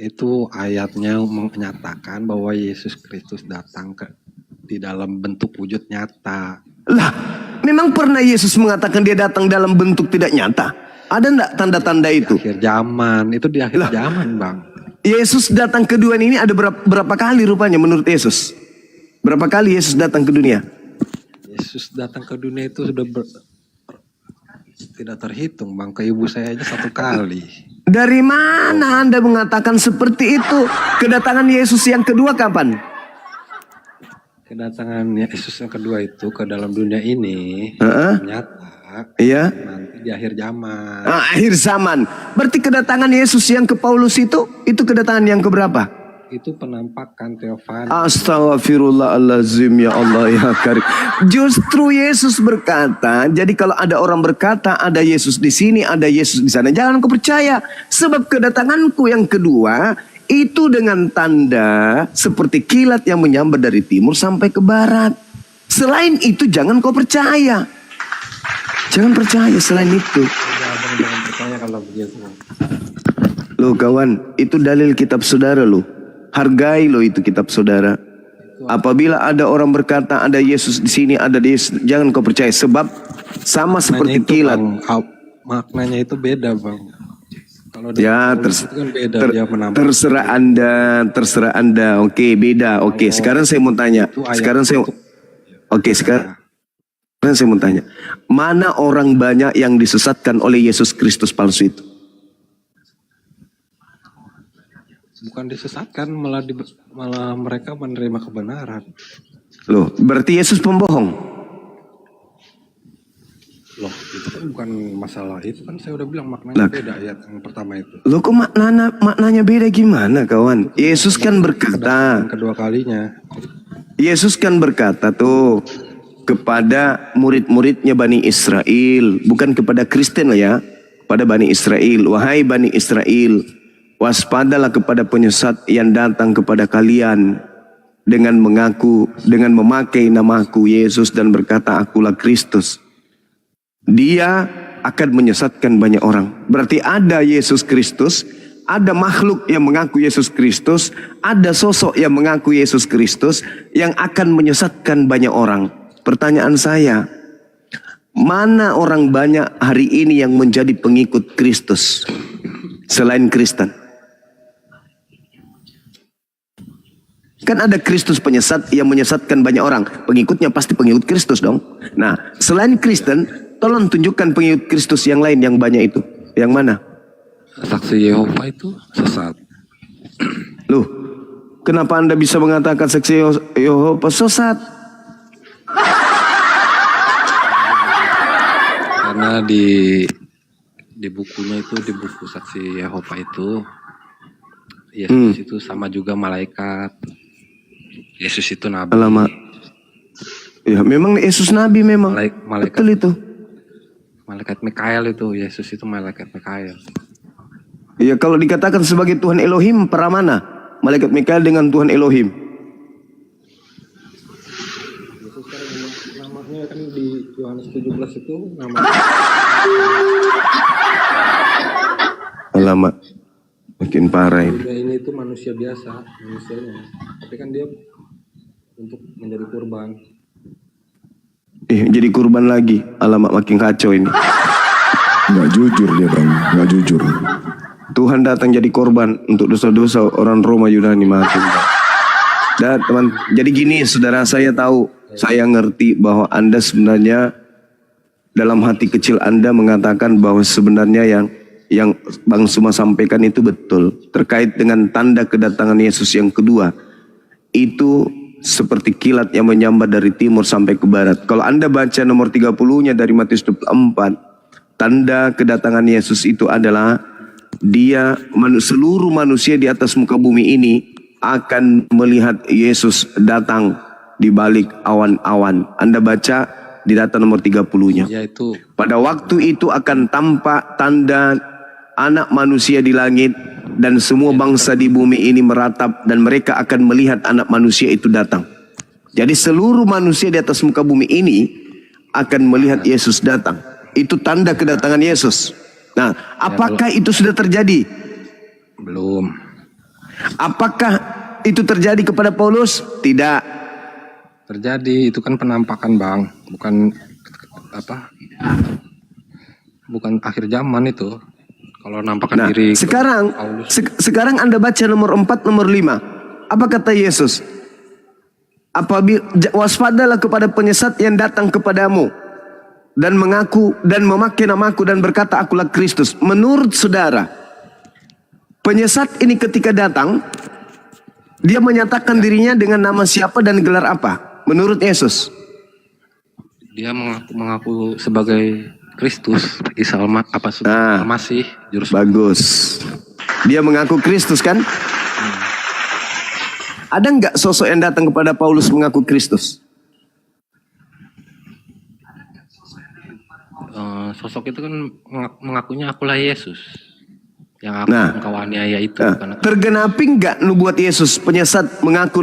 B: Itu ayatnya menyatakan bahwa Yesus Kristus datang di dalam bentuk wujud nyata.
D: Lah, memang pernah Yesus mengatakan dia datang dalam bentuk tidak nyata? Ada enggak tanda-tanda itu?
B: Akhir zaman, itu di akhir zaman bang.
D: Yesus datang ke dunia ini ada berapa kali rupanya menurut Yesus? Berapa kali Yesus datang ke dunia?
B: Yesus datang ke dunia itu sudah tidak terhitung bang. Ke ibu saya aja 1 kali.
D: Dari mana Anda mengatakan seperti itu? Kedatangan Yesus yang kedua kapan?
B: Kedatangan Yesus yang kedua itu ke dalam dunia ini nyata.
D: Iya.
B: Nanti di akhir zaman.
D: Akhir zaman. Berarti kedatangan Yesus yang ke Paulus itu kedatangan yang keberapa?
B: Itu penampakan teofani.
D: Astaghfirullahaladzim, ya Allah ya Karim. Justru Yesus berkata, jadi kalau ada orang berkata ada Yesus di sini, ada Yesus di sana, jangan kau percaya. Sebab kedatanganku yang kedua itu dengan tanda seperti kilat yang menyambar dari timur sampai ke barat. Selain itu jangan kau percaya. Jangan percaya selain itu.
B: Jangan percaya kalau begitu.
D: Loh kawan, itu dalil kitab saudara loh. Hargai loh itu kitab saudara. Apabila ada orang berkata ada Yesus di sini, ada Yesus, jangan kau percaya, sebab sama seperti kilat.
B: Maknanya itu beda, Bang. Kalau
D: Ya,
B: itu kan beda, dia menambah.
D: terserah Anda. Oke, beda. Oke, sekarang saya mau tanya. Sekarang saya mau tanya. Mana orang banyak yang disesatkan oleh Yesus Kristus palsu itu?
B: Bukan disesatkan, malah mereka menerima kebenaran.
D: Loh, berarti Yesus pembohong.
B: Loh, itu kan bukan masalah. Itu kan saya udah bilang maknanya beda ayat yang pertama itu.
D: Loh, kok maknanya beda gimana, kawan? Yesus kan berkata,
B: Kedua kalinya.
D: Yesus kan berkata tuh kepada murid-muridnya Bani Israel, bukan kepada Kristen lah ya, pada Bani Israel. Wahai Bani Israel, waspadalah kepada penyesat yang datang kepada kalian dengan memakai namaku Yesus dan berkata akulah Kristus. Dia akan menyesatkan banyak orang. Berarti ada Yesus Kristus, ada makhluk yang mengaku Yesus Kristus, ada sosok yang mengaku Yesus Kristus yang akan menyesatkan banyak orang. Pertanyaan saya, mana orang banyak hari ini yang menjadi pengikut Kristus selain Kristen? Kan ada Kristus penyesat yang menyesatkan banyak orang. Pengikutnya pasti pengikut Kristus dong. Nah, selain Kristen, tolong tunjukkan pengikut Kristus yang lain yang banyak itu. Yang mana?
B: Saksi Yehova itu sesat.
D: Loh, kenapa Anda bisa mengatakan saksi Yehova sesat?
B: Karena di bukunya itu, di buku saksi Yehova itu, Yesus itu sama juga malaikat. Yesus itu nabi.
D: Alamak. Ya, memang Yesus nabi memang.
B: Malaikat
D: Betul itu.
B: Malaikat Mikael itu, Yesus itu malaikat Mikael.
D: Ya, kalau dikatakan sebagai Tuhan Elohim, para mana? Malaikat Mikael dengan Tuhan Elohim.
B: Yesus kan namanya kan di Yohanes 17 itu nama.
D: Alamak. Makin parah ini.
B: Ini itu manusia biasa, manusianya. Tapi kan dia untuk menjadi kurban.
D: Jadi kurban lagi. Alamak, makin kacau ini.
E: Nggak jujur dia bang, nggak jujur.
D: Tuhan datang jadi korban untuk dosa-dosa orang Roma Yunani mati. Dan teman, jadi gini saudara, saya tahu, saya ngerti bahwa Anda sebenarnya dalam hati kecil Anda mengatakan bahwa sebenarnya yang Bang Suma sampaikan itu betul terkait dengan tanda kedatangan Yesus yang kedua. Itu seperti kilat yang menyambar dari timur sampai ke barat. Kalau Anda baca nomor 30-nya dari Matius 24, tanda kedatangan Yesus itu adalah seluruh manusia di atas muka bumi ini akan melihat Yesus datang di balik awan-awan. Anda baca di data nomor 30-nya.
B: Yaitu
D: Pada waktu itu akan tampak tanda anak manusia di langit, dan semua bangsa di bumi ini meratap dan mereka akan melihat anak manusia itu datang. Jadi seluruh manusia di atas muka bumi ini akan melihat Yesus datang. Itu tanda kedatangan Yesus. Nah, apakah itu sudah terjadi?
B: belum.
D: Apakah itu terjadi kepada Paulus? Tidak.
B: Terjadi, itu kan penampakan Bang, bukan bukan akhir zaman itu. Kalau nampakkan diri
D: sekarang sekarang Anda baca nomor 4, nomor 5. Apa kata Yesus? Apabila waspadalah kepada penyesat yang datang kepadamu dan mengaku dan memakai namaku dan berkata akulah Kristus. Menurut saudara, penyesat ini ketika datang, dia menyatakan dirinya dengan nama siapa dan gelar apa? Menurut Yesus,
B: dia mengaku sebagai Kristus, Isa Masih, juru selamat.
D: bagus. Dia mengaku Kristus kan? Ada nggak sosok yang datang kepada Paulus mengaku Kristus?
B: Sosok itu kan mengakunya akulah Yesus. Yang engkau aniaya itu.
D: Tergenapi nggak nubuat Yesus? Penyesat mengaku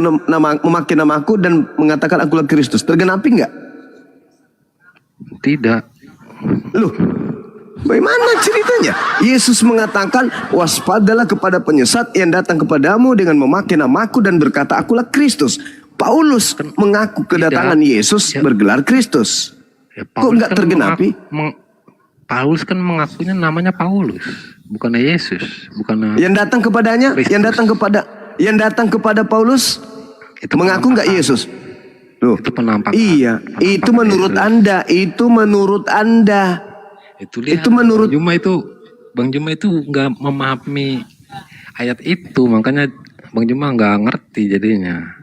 D: memakai namaku dan mengatakan akulah Kristus. Tergenapi nggak?
B: Tidak.
D: Loh, Bagaimana ceritanya? Yesus mengatakan, waspadalah kepada penyesat yang datang kepadamu dengan memakai namaku dan berkata, akulah Kristus. Paulus mengaku kedatangan Yesus bergelar Kristus.
F: Ya,
D: Kok nggak tergenapi?
F: Paulus kan mengakunya namanya Paulus, bukan Yesus, bukan
D: Yang datang kepadanya,
F: Kristus.
D: yang datang kepada Paulus
F: Itu
D: mengaku nggak
F: penampakan.
D: Yesus? Loh,
F: Itu penampakan.
D: iya, itu menurut
F: Yesus.
D: Anda, itu menurut Anda.
F: Itu
D: menurut
F: Bang Juma itu nggak memahami ayat itu, makanya Bang Juma nggak ngerti jadinya.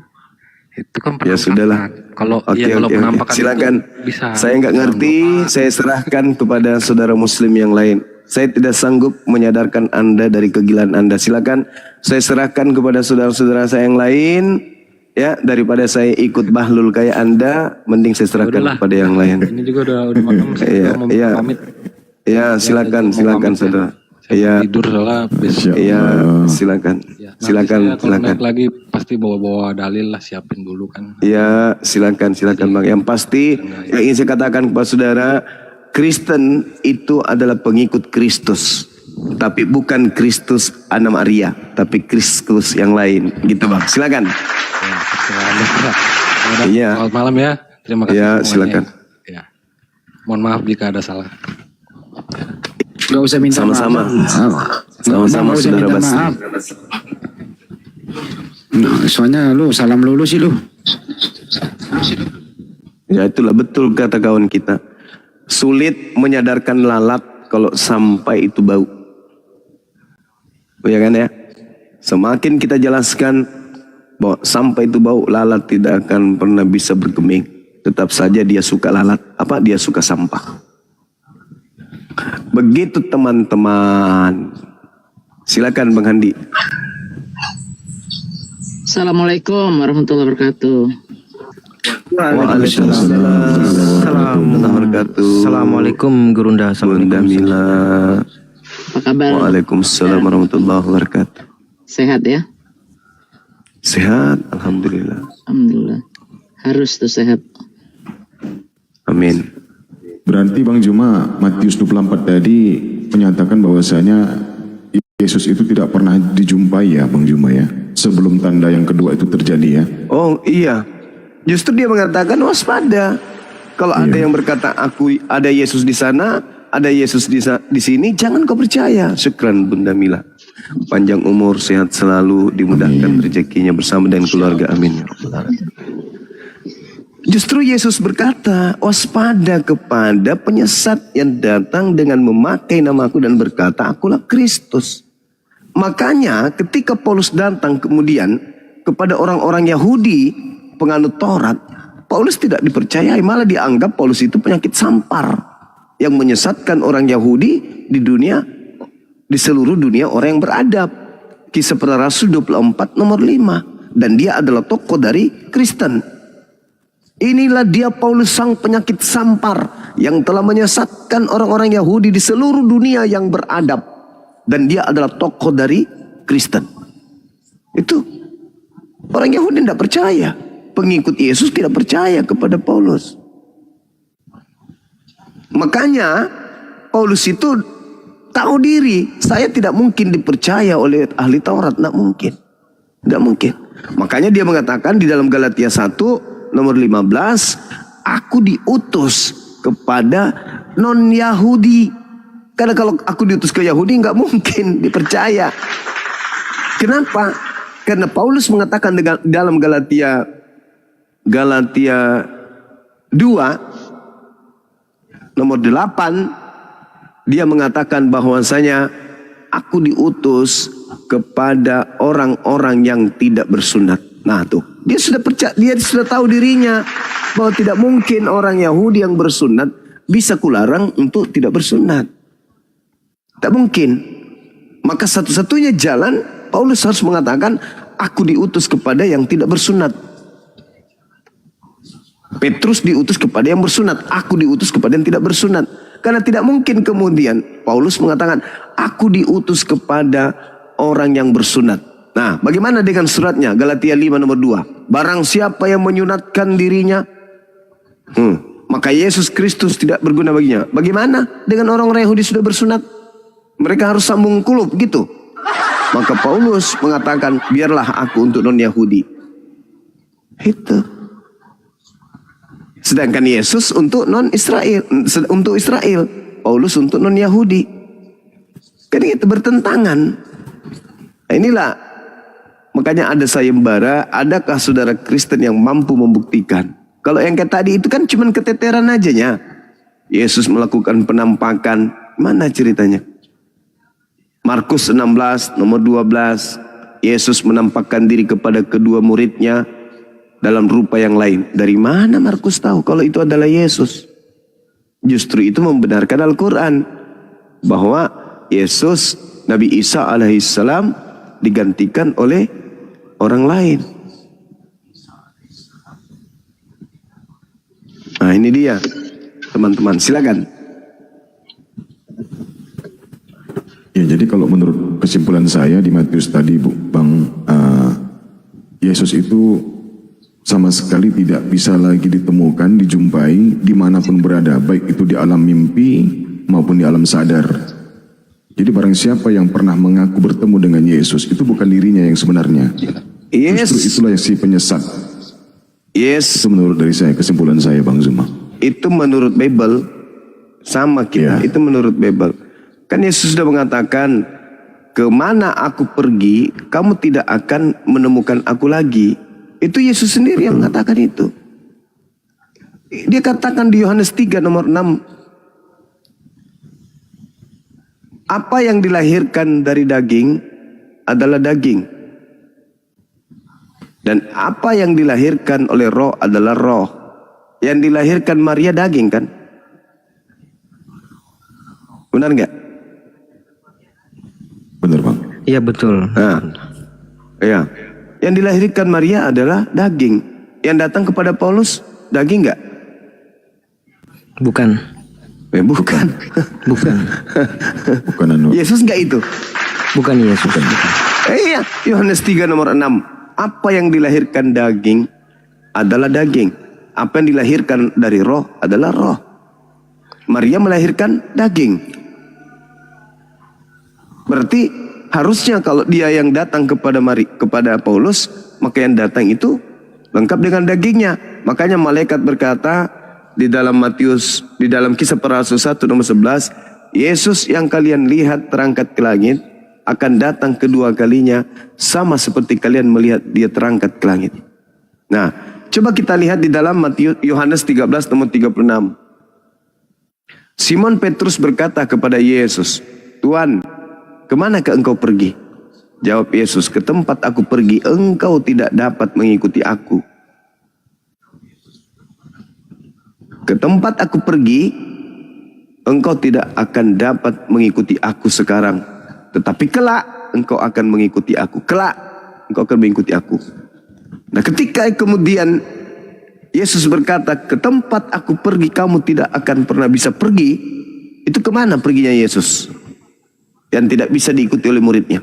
F: Itu kan
D: Ya
F: penampakan.
D: sudahlah.
F: Kalau
D: Oke,
F: kalau
D: oke.
F: penampakan
D: Silakan.
F: itu bisa.
D: Saya nggak ngerti, saya serahkan kepada saudara muslim yang lain. Saya tidak sanggup menyadarkan Anda dari kegilaan Anda. Silakan saya serahkan kepada saudara-saudara saya yang lain. Ya, daripada saya ikut bahlul kayak Anda, mending saya serahkan
F: Udahlah.
D: kepada yang lain.
F: Ini juga udah malam.
D: Iya, iya.
F: Pamit.
D: Ya, silakan,
F: Mau
D: silakan
F: pamit ya.
D: saudara.
F: Saya
D: Iya,
F: mau tidur soalnya besok.
D: iya, silakan,
F: Ya, nanti
D: silakan,
F: saya kalau
D: silakan.
F: naik lagi pasti bawa-bawa dalil lah, siapin dulu kan.
D: Ya, silakan Bang. Yang pasti yang ingin saya katakan kepada saudara, Kristen itu adalah pengikut Kristus, tapi bukan Kristus Anna Maria, tapi Kristus yang lain, gitu Bang. Silakan.
F: Ya, terserah.
D: Iya.
F: Selamat malam ya. Terima kasih.
D: Ya,
F: semuanya.
D: silakan.
F: Ya. Mohon maaf jika ada salah.
C: Gak usah minta
D: Sama-sama.
C: maaf.
D: Sama-sama,
C: Nggak usah
D: saudara
C: minta
D: Basri.
C: maaf. Nah, soalnya lu salam lulu sih lu.
D: Ya, itulah betul kata kawan kita. Sulit menyadarkan lalat kalau sampai itu bau. Ya kan ya? Semakin kita jelaskan bahwa sampai itu bau, lalat tidak akan pernah bisa bergeming. Tetap saja dia suka lalat. Apa? Dia suka sampah. Begitu teman-teman. Silakan Bang Handi.
G: Assalamualaikum warahmatullahi wabarakatuh.
D: Waalaikumsalam warahmatullahi wabarakatuh.
H: Assalamualaikum Gurunda.
D: Bunda Mila.
G: Apa kabar?
D: Waalaikumsalam warahmatullahi wabarakatuh.
G: Sehat ya?
D: Sehat, alhamdulillah.
G: Alhamdulillah. Harus tuh sehat.
D: Amin.
E: Berarti Bang Juma, Matius 24 tadi menyatakan bahwasanya Yesus itu tidak pernah dijumpai ya Bang Juma ya, sebelum tanda yang kedua itu terjadi ya.
D: Oh iya, justru dia mengatakan waspada. Kalau ada yang berkata aku ada Yesus di sana, ada Yesus di sini, jangan kau percaya. Syukran Bunda Mila. Panjang umur, sehat selalu, dimudahkan rezekinya bersama dengan keluarga. Amin. Justru Yesus berkata, waspada kepada penyesat yang datang dengan memakai namaku dan berkata, akulah Kristus. Makanya ketika Paulus datang kemudian kepada orang-orang Yahudi penganut Taurat, Paulus tidak dipercayai, malah dianggap Paulus itu penyakit sampar yang menyesatkan orang Yahudi di dunia, di seluruh dunia orang yang beradab. Kisah Para Rasul 24 nomor 5. Dan dia adalah tokoh dari Kristen. Inilah dia Paulus sang penyakit sampar yang telah menyesatkan orang-orang Yahudi di seluruh dunia yang beradab. Dan dia adalah tokoh dari Kristen. Itu orang Yahudi tidak percaya. Pengikut Yesus tidak percaya kepada Paulus. Makanya Paulus itu tahu diri, saya tidak mungkin dipercaya oleh ahli Taurat, tidak mungkin. Tidak mungkin. Makanya dia mengatakan di dalam Galatia 1 nomor 15, aku diutus kepada non-Yahudi. Karena kalau aku diutus ke Yahudi nggak mungkin dipercaya. Kenapa? Karena Paulus mengatakan dalam Galatia 2 nomor 8, dia mengatakan bahwasanya aku diutus kepada orang-orang yang tidak bersunat. Nah tuh, dia sudah percaya, dia sudah tahu dirinya bahwa tidak mungkin orang Yahudi yang bersunat bisa kularang untuk tidak bersunat. Tak mungkin. Maka satu-satunya jalan Paulus harus mengatakan aku diutus kepada yang tidak bersunat. Petrus diutus kepada yang bersunat, aku diutus kepada yang tidak bersunat. Karena tidak mungkin kemudian Paulus mengatakan aku diutus kepada orang yang bersunat. Nah, bagaimana dengan suratnya? Galatia 5 nomor 2. Barang siapa yang menyunatkan dirinya, maka Yesus Kristus tidak berguna baginya. Bagaimana dengan orang-orang Yahudi sudah bersunat? Mereka harus sambung kulub gitu. Maka Paulus mengatakan, biarlah aku untuk non-Yahudi. Itu. Sedangkan Yesus untuk non-Israel, untuk Israel. Paulus untuk non-Yahudi. Kan itu bertentangan. Nah, inilah makanya ada sayembara. Adakah saudara Kristen yang mampu membuktikan? Kalau yang kayak tadi itu kan cuma keteteran aja nya. Yesus melakukan penampakan. Mana ceritanya? Markus 16 nomor 12. Yesus menampakkan diri kepada kedua muridnya dalam rupa yang lain. Dari mana Markus tahu kalau itu adalah Yesus? Justru itu membenarkan Al-Quran. Bahwa Yesus, Nabi Isa alaihissalam digantikan oleh orang lain. Nah ini dia teman-teman, silakan.
E: Ya, jadi kalau menurut kesimpulan saya di Matius tadi, Bang, Yesus itu sama sekali tidak bisa lagi ditemukan, dijumpai dimanapun berada, baik itu di alam mimpi maupun di alam sadar. Jadi barang siapa yang pernah mengaku bertemu dengan Yesus, itu bukan dirinya yang sebenarnya.
D: Yes.
E: Justru itulah si penyesat.
D: Yes.
E: Itu menurut dari saya, kesimpulan saya, Bang Zuma.
D: Itu menurut Bible. Sama kita, itu menurut Bible. Kan Yesus sudah mengatakan, kemana aku pergi, kamu tidak akan menemukan aku lagi. Itu Yesus sendiri yang mengatakan itu. Dia katakan di Yohanes 3 nomor 6. Apa yang dilahirkan dari daging adalah daging. Dan apa yang dilahirkan oleh roh adalah roh. Yang dilahirkan Maria daging kan? Benar nggak?
E: Benar, Bang.
H: Iya betul.
D: Nah, ya. Yang dilahirkan Maria adalah daging. Yang datang kepada Paulus daging nggak?
H: Bukan.
D: Bukan.
H: Bukan.
E: Bukan anu.
D: Yesus nggak itu?
H: Bukan Yesus.
D: Iya. Yohanes 3 nomor 6. Apa yang dilahirkan daging adalah daging. Apa yang dilahirkan dari roh adalah roh. Maria melahirkan daging. Berarti harusnya kalau dia yang datang kepada Paulus, maka yang datang itu lengkap dengan dagingnya. Makanya malaikat berkata di dalam Matius, di dalam Kisah Para Rasul 1 nomor 11, Yesus yang kalian lihat terangkat ke langit akan datang kedua kalinya, sama seperti kalian melihat dia terangkat ke langit. Nah, coba kita lihat di dalam Yohanes 13 nomor 36. Simon Petrus berkata kepada Yesus, Tuhan, kemanakah engkau pergi? Jawab Yesus, ke tempat aku pergi, engkau tidak dapat mengikuti aku. Ke tempat aku pergi, engkau tidak akan dapat mengikuti aku sekarang. Tetapi kelak, engkau akan mengikuti aku. Kelak, engkau akan mengikuti aku. Nah ketika kemudian Yesus berkata, ke tempat aku pergi, kamu tidak akan pernah bisa pergi. Itu kemana perginya Yesus? Yang tidak bisa diikuti oleh muridnya.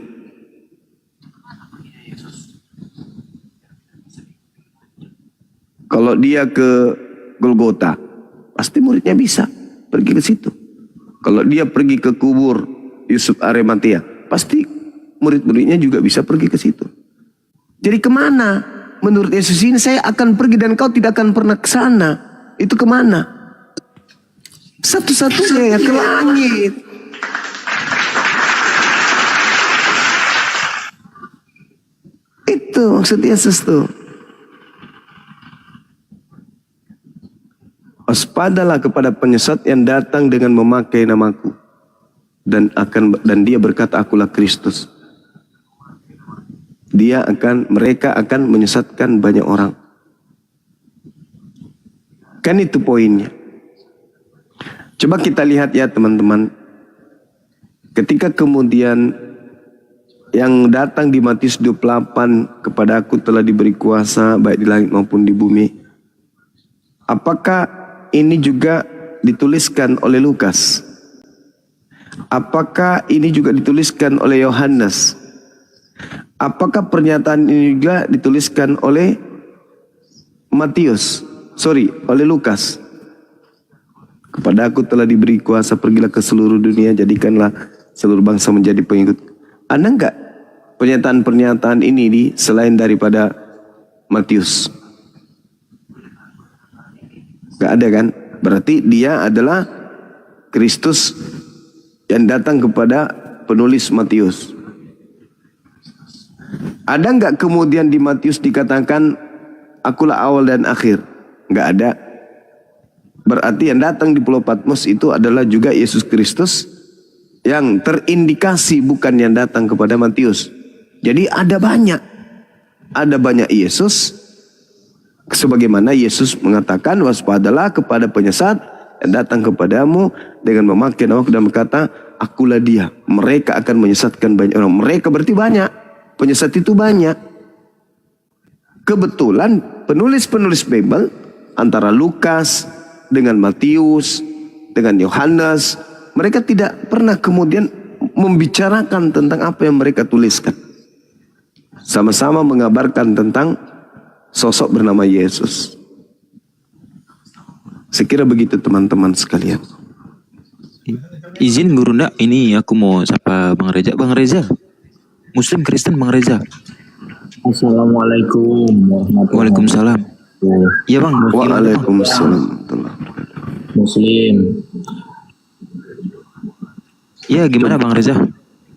D: Kalau dia ke Golgota, pasti muridnya bisa pergi ke situ. Kalau dia pergi ke kubur Yusuf Arimatea, pasti murid-muridnya juga bisa pergi ke situ. Jadi kemana? Menurut Yesus ini saya akan pergi dan kau tidak akan pernah ke sana. Itu kemana? Satu-satunya ya ke langit. Itu maksud Yesus tuh. Waspadalah kepada penyesat yang datang dengan memakai namaku. Dan dia berkata, akulah Kristus. Mereka akan menyesatkan banyak orang. Kan itu poinnya. Coba kita lihat ya teman-teman. Ketika kemudian yang datang di Matius 28, kepada aku telah diberi kuasa baik di langit maupun di bumi. Apakah ini juga dituliskan oleh Lukas? Apakah ini juga dituliskan oleh Yohanes? Apakah pernyataan ini juga dituliskan oleh oleh Lukas? Kepada aku telah diberi kuasa, pergilah ke seluruh dunia, jadikanlah seluruh bangsa menjadi pengikut. Ada enggak pernyataan-pernyataan ini selain daripada Matius? Enggak ada kan? Berarti dia adalah Kristus yang datang kepada penulis Matius. Ada enggak kemudian di Matius dikatakan akulah awal dan akhir? Enggak ada. Berarti yang datang di Pulau Patmos itu adalah juga Yesus Kristus yang terindikasi, bukan yang datang kepada Matius. Jadi ada banyak Yesus, sebagaimana Yesus mengatakan, waspadalah kepada penyesat yang datang kepadamu dengan memakai namaku dan berkata, akulah dia. Mereka akan menyesatkan banyak orang. Mereka berarti banyak. Penyesat itu banyak. Kebetulan penulis-penulis Bible antara Lukas dengan Matius, dengan Yohanes, mereka tidak pernah kemudian membicarakan tentang apa yang mereka tuliskan. Sama-sama mengabarkan tentang sosok bernama Yesus. Saya kira begitu teman-teman sekalian.
I: Izin Gurunda, ini aku mau sapa Bang Reza. Bang Reza, Muslim Kristen Bang Reza.
J: Assalamualaikum warahmatullahi
I: Waalaikumsalam. Iya Bang.
D: Waalaikumsalam.
J: Muslim.
I: Iya gimana Bang Reza?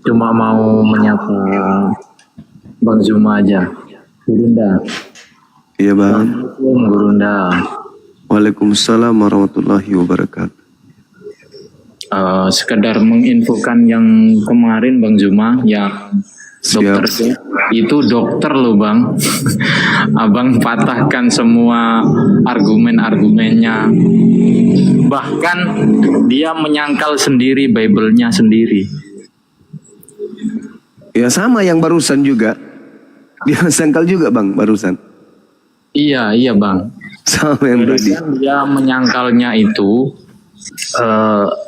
J: Cuma mau menyapa Bang Zuma aja. Gurunda.
D: Iya Bang.
J: Assalamualaikum Gurunda.
D: Waalaikumsalam warahmatullahi wabarakatuh.
J: Sekedar menginfokan yang kemarin Bang Zuma yang dokter itu dokter loh Bang. Abang patahkan semua argumen-argumennya. Bahkan dia menyangkal sendiri Bible-nya sendiri.
D: Ya sama yang barusan juga. Dia sangkal juga Bang barusan.
J: Iya Bang.
D: Sama yang tadi.
J: Dia menyangkalnya itu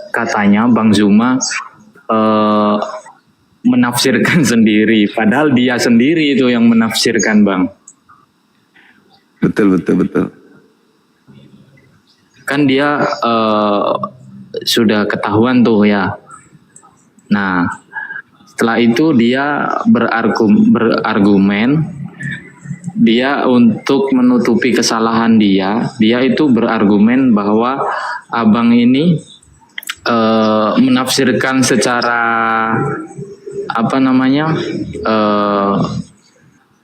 J: katanya Bang Zuma menafsirkan sendiri, padahal dia sendiri itu yang menafsirkan Bang.
D: Betul.
J: Kan dia sudah ketahuan tuh ya. Nah, setelah itu dia berargumen, dia untuk menutupi kesalahan dia itu berargumen bahwa abang ini menafsirkan secara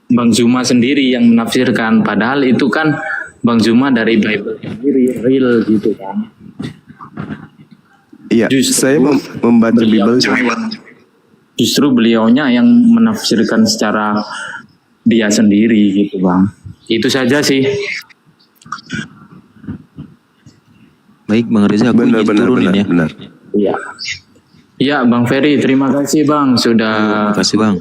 J: Bang Zuma sendiri yang menafsirkan, padahal itu kan Bang Zuma dari Bible sendiri real gitu kan.
D: Iya, saya membaca Bible.
J: Justru beliaunya yang menafsirkan secara dia sendiri gitu Bang. Itu saja sih.
I: Baik Bang Reza, aku ingin turunin ya.
D: Benar.
J: Iya. Iya Bang Ferry, terima kasih Bang sudah.
I: Terima kasih Bang.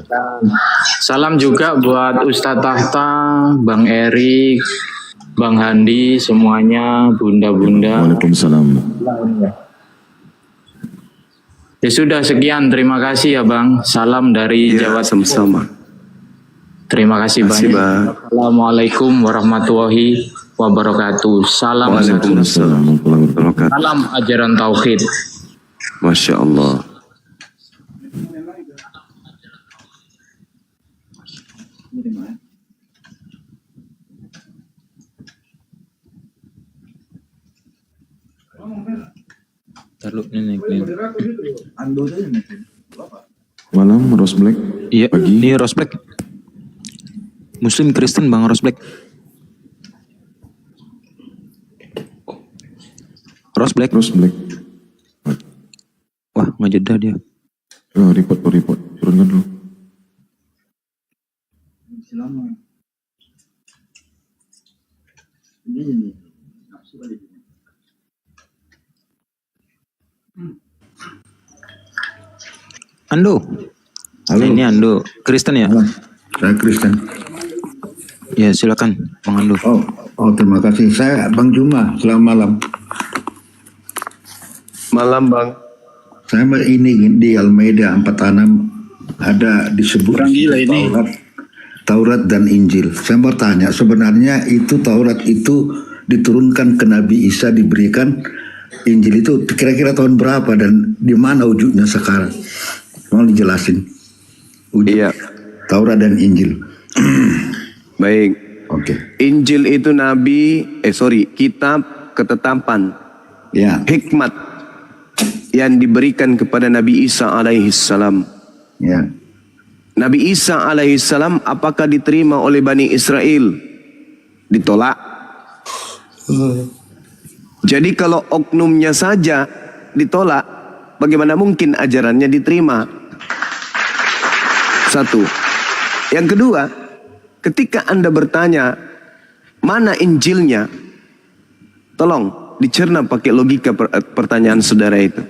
J: Salam juga buat Ustadz Tahta, Bang Erik, Bang Handi, semuanya, bunda-bunda.
E: Waalaikumsalam.
J: Ya sudah sekian, terima kasih ya Bang. Salam dari Jawa Timur.
D: Sama-sama.
J: Terima kasih banyak. Assalamualaikum warahmatullahi wabarakatuh. Salam.
D: Waalaikumsalam warahmatullahi wabarakatuh.
J: Salam ajaran tauhid.
D: Masya Allah.
E: Malam Rose Black.
I: Iya.
E: Pagi.
I: Ini Rose Black. Muslim Kristen Bang Rose Black. Rose Black. Wah, nggak jeda dia.
E: Report. Turunkan dulu.
I: Ando.
K: Halo.
I: Ini Ando. Kristen ya?
K: Saya Kristen.
I: Ya, silakan Bang Ando.
K: Oh, terima kasih. Saya Bang Juma. Selamat malam.
D: Malam Bang.
K: Saya ini di Almeida 46 ada disebut Taurat dan Injil. Saya mau tanya, sebenarnya itu Taurat itu diturunkan ke Nabi Isa, diberikan Injil itu kira-kira tahun berapa dan di mana wujudnya sekarang? Mau dijelasin? Wujud Taurat dan Injil.
D: Baik.
K: Oke.
D: Injil itu kitab ketetapan.
K: Ya.
D: Hikmat yang diberikan kepada Nabi Isa alaihissalam.
K: Ya.
D: Nabi Isa alaihissalam apakah diterima oleh Bani Israel? Ditolak. Jadi kalau oknumnya saja ditolak, bagaimana mungkin ajarannya diterima? Satu. Yang kedua, ketika Anda bertanya, mana Injilnya? Tolong dicerna pakai logika pertanyaan saudara itu.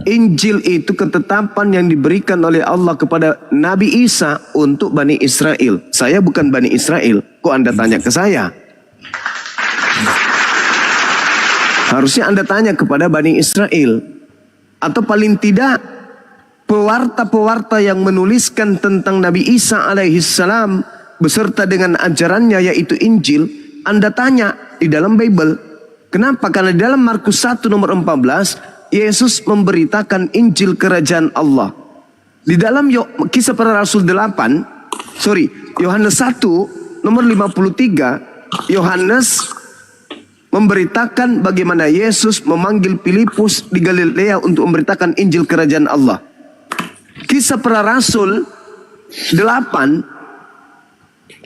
D: Injil itu ketetapan yang diberikan oleh Allah kepada Nabi Isa untuk Bani Israel. Saya bukan Bani Israel, kok Anda tanya ke saya? Harusnya Anda tanya kepada Bani Israel. Atau paling tidak pewarta-pewarta yang menuliskan tentang Nabi Isa alaihissalam beserta dengan ajarannya yaitu Injil. Anda tanya di dalam Bible. Kenapa? Karena di dalam Markus 1 nomor 14 Yesus memberitakan Injil kerajaan Allah. Di dalam Kisah Para Rasul 8 Yohanes 1 nomor 53 Yohanes memberitakan bagaimana Yesus memanggil Filipus di Galilea untuk memberitakan Injil kerajaan Allah. Kisah Para Rasul 8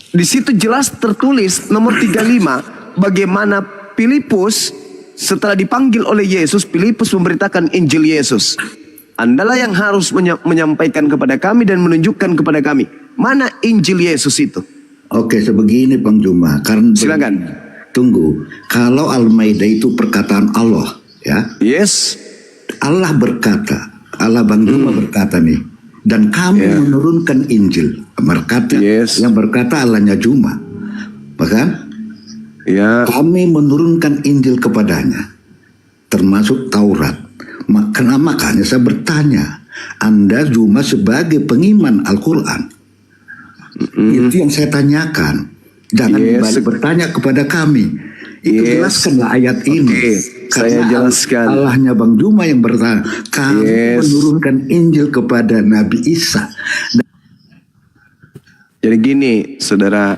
D: di situ jelas tertulis nomor 35 bagaimana Filipus setelah dipanggil oleh Yesus, Filipus memberitakan Injil Yesus. Andalah yang harus menyampaikan kepada kami dan menunjukkan kepada kami mana Injil Yesus itu.
K: Oke, sebegini Bang Juma. Karena
D: silakan.
K: Tunggu, kalau Al-Maidah itu perkataan Allah, ya?
D: Yes.
K: Allah berkata, Allah Bang Juma berkata nih, dan kami menurunkan Injil. Berkata, yang berkata Allahnya Juma, bahkan kami menurunkan Injil kepadanya, termasuk Taurat. Makanya saya bertanya, Anda Juma sebagai pengiman Al-Quran, itu yang saya tanyakan. Jangan kembali bertanya kepada kami. Itu jelaskanlah ayat ini.
D: Saya jelaskan.
K: Allahnya Bang Juma yang bertanya, kami menurunkan Injil kepada Nabi Isa.
D: Jadi gini, saudara.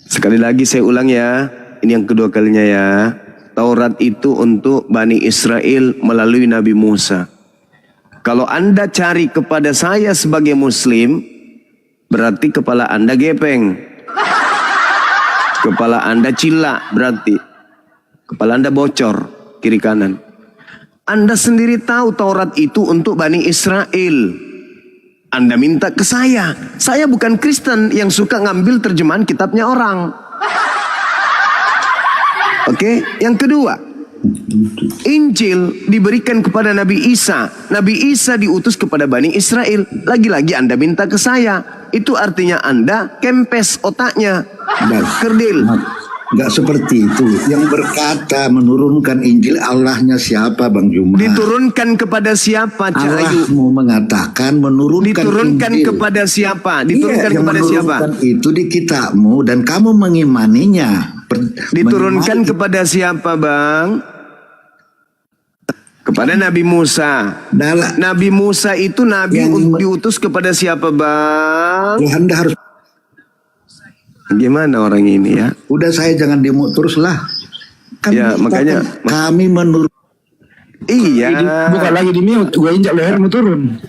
D: Sekali lagi saya ulang ya. Ini yang kedua kalinya ya. Taurat itu untuk Bani Israel melalui Nabi Musa. Kalau Anda cari kepada saya sebagai Muslim, berarti kepala Anda gepeng. Kepala Anda cilak berarti. Kepala Anda bocor kiri kanan. Anda sendiri tahu Taurat itu untuk Bani Israel. Anda minta ke saya. Saya bukan Kristen yang suka ngambil terjemahan kitabnya orang. Oke, yang kedua. Injil diberikan kepada Nabi Isa. Nabi Isa diutus kepada Bani Israel. Lagi-lagi Anda minta ke saya. Itu artinya Anda kempes otaknya. Kerdil.
K: Enggak seperti itu. Yang berkata menurunkan Injil Allahnya siapa Bang Juma?
D: Diturunkan kepada siapa?
K: Allahmu mengatakan menurunkan
D: diturunkan
K: Injil
D: kepada siapa? Diturunkan kepada siapa?
K: Itu di kitabmu dan kamu mengimaninya.
D: Diturunkan kepada siapa Bang? Kepada Nabi Musa. Nabi Musa itu Nabi diutus kepada siapa Bang?
K: Anda harus.
D: Gimana orang ini ya?
K: Udah saya jangan demo terus lah.
D: Ya makanya
K: kami menurut.
C: Iya. Bukan lagi di mute, gue injak leher mau turun.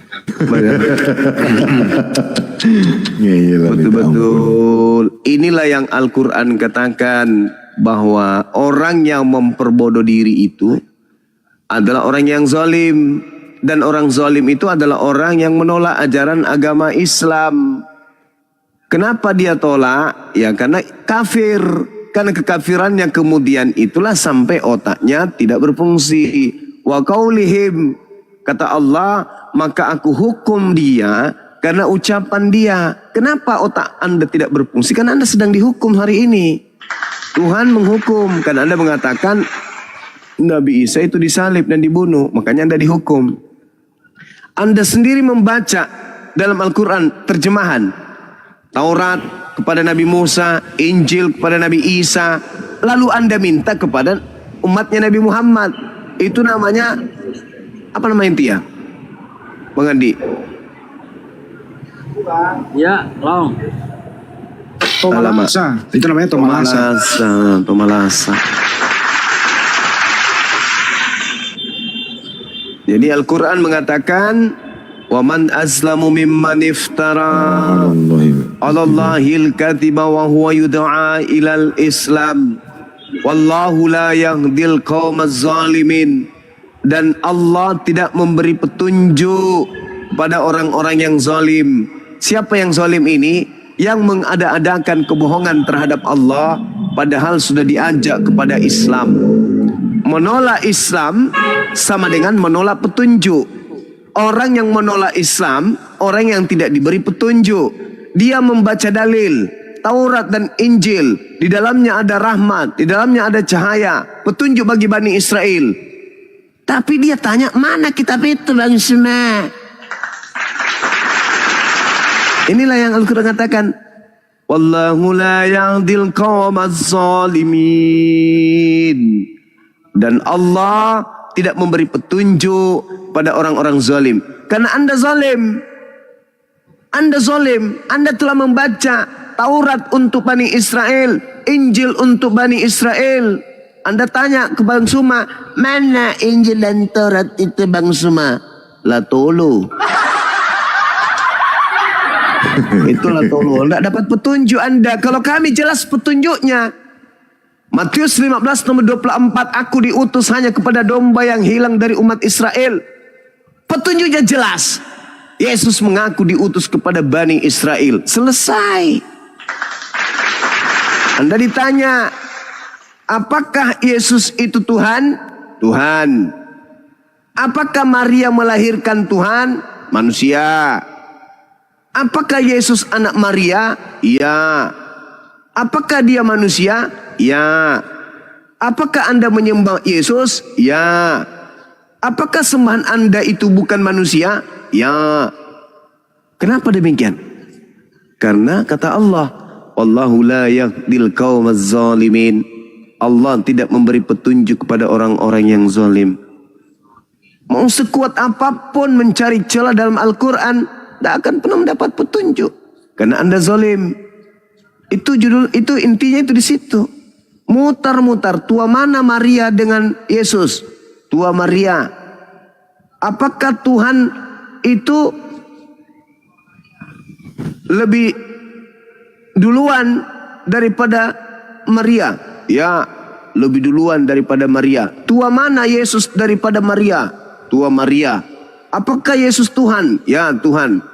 D: Betul-betul. Inilah yang Al-Quran katakan bahwa orang yang memperbodoh diri itu adalah orang yang zalim. Dan orang zalim itu adalah orang yang menolak ajaran agama Islam. Kenapa dia tolak? Ya karena kafir. Karena kekafirannya kemudian itulah sampai otaknya tidak berfungsi. Wa qaulihim, kata Allah, maka aku hukum dia karena ucapan dia. Kenapa otak Anda tidak berfungsi? Karena Anda sedang dihukum hari ini. Tuhan menghukum. Karena Anda mengatakan Nabi Isa itu disalib dan dibunuh. Makanya Anda dihukum. Anda sendiri membaca dalam Al-Quran terjemahan Taurat kepada Nabi Musa, Injil kepada Nabi Isa. Lalu Anda minta kepada umatnya Nabi Muhammad. Itu namanya apa namanya inti ya? Bang Andi.
J: Ya, Long.
C: Tomalasa. Itu namanya tomalasa.
D: Tomalasa. Jadi Al-Quran mengatakan, وَمَنْ أَزْلَمُ مِمَّنِ افْتَرَى عَلَى اللَّهِ الْكَذِبَ وَهُوَ يُدْعَى إِلَى الْإِسْلَامِ وَاللَّهُ لَا يَهْدِي الْقَوْمَ الظَّالِمِينَ. Dan Allah tidak memberi petunjuk pada orang-orang yang zalim. Siapa yang zalim ini? Yang mengada-adakan kebohongan terhadap Allah padahal sudah diajak kepada Islam. Menolak Islam sama dengan menolak petunjuk. Orang yang menolak Islam, orang yang tidak diberi petunjuk. Dia membaca dalil, Taurat dan Injil. Di dalamnya ada rahmat, di dalamnya ada cahaya, petunjuk bagi Bani Israel. Tapi dia tanya, mana kitab itu Bang Suma? Inilah yang Al-Quran katakan, Wallahu la yahdil qawmaz zalimin. Dan Allah tidak memberi petunjuk pada orang-orang zalim. Karena Anda zalim. Anda zalim. Anda telah membaca Taurat untuk Bani Israel, Injil untuk Bani Israel. Anda tanya ke Bang Suma, mana Injil dan Taurat itu Bang Suma? Lah tolo. Itulah tolo. Tidak dapat petunjuk Anda. Kalau kami jelas petunjuknya. Matius 15 nomor 24, aku diutus hanya kepada domba yang hilang dari umat Israel. Petunjuknya jelas. Yesus mengaku diutus kepada Bani Israel. Selesai. Anda ditanya, apakah Yesus itu Tuhan? Tuhan. Apakah Maria melahirkan Tuhan? Manusia. Apakah Yesus anak Maria? Iya. Apakah dia manusia? Ya. Apakah Anda menyembah Yesus? Ya. Apakah sembahan Anda itu bukan manusia? Ya. Kenapa demikian? Karena kata Allah, Wallahu la yahdil qawmaz zalimin. Allah tidak memberi petunjuk kepada orang-orang yang zalim. Mau sekuat apapun mencari celah dalam Al-Quran, tidak akan pernah mendapat petunjuk. Karena Anda zalim. Itu intinya itu di situ. Mutar-mutar, tua mana Maria dengan Yesus? Tua Maria. Apakah Tuhan itu lebih duluan daripada Maria? Ya, lebih duluan daripada Maria. Tua mana Yesus daripada Maria? Tua Maria. Apakah Yesus Tuhan? Ya, Tuhan.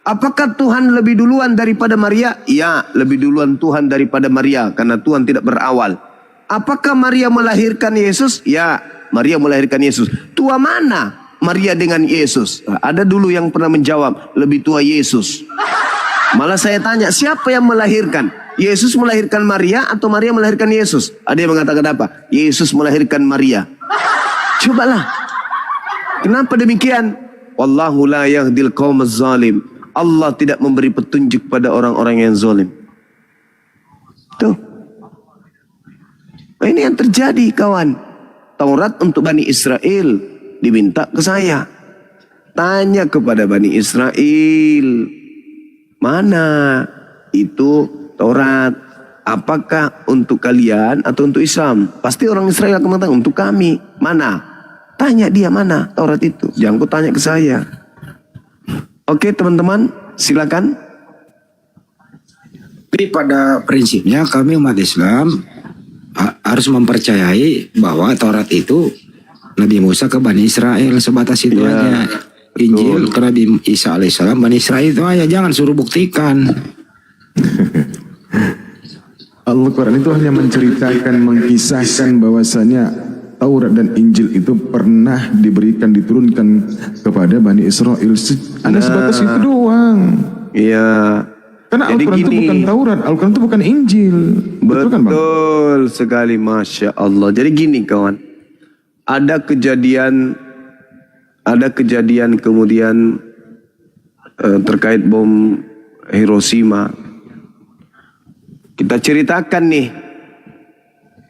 D: Apakah Tuhan lebih duluan daripada Maria? Ya, lebih duluan Tuhan daripada Maria. Karena Tuhan tidak berawal. Apakah Maria melahirkan Yesus? Ya, Maria melahirkan Yesus. Tua mana Maria dengan Yesus? Ada dulu yang pernah menjawab, lebih tua Yesus. Malah saya tanya, siapa yang melahirkan? Yesus melahirkan Maria atau Maria melahirkan Yesus? Ada yang mengatakan apa? Yesus melahirkan Maria. Cobalah. Kenapa demikian? Wallahu la yahdil qawmaz zalim. Allah tidak memberi petunjuk pada orang-orang yang zalim. Tuh. Nah, ini yang terjadi kawan. Taurat untuk Bani Israel diminta ke saya. Tanya kepada Bani Israel. Mana itu Taurat? Apakah untuk kalian atau untuk Islam? Pasti orang Israel akan mengatakan untuk kami. Mana? Tanya dia mana Taurat itu. Jangan kau tanya ke saya. Oke teman-teman, silakan.
C: Tapi pada prinsipnya kami umat Islam harus mempercayai bahwa Taurat itu Nabi Musa ke Bani Israel, sebatas itu aja. Injil ke Nabi Isa alaihissalam, Bani Israel itu aja, jangan suruh buktikan.
E: Al-Quran itu hanya menceritakan, mengkisahkan bahwasanya Taurat dan Injil itu pernah diberikan, diturunkan kepada Bani Israel. Hanya sebatas itu doang.
D: Iya.
E: Karena Al-Quran itu bukan Taurat, Al-Quran itu bukan Injil. Betul kan Bang?
D: Betul sekali, Masya Allah. Jadi gini kawan, ada kejadian kemudian terkait bom Hiroshima. Kita ceritakan nih,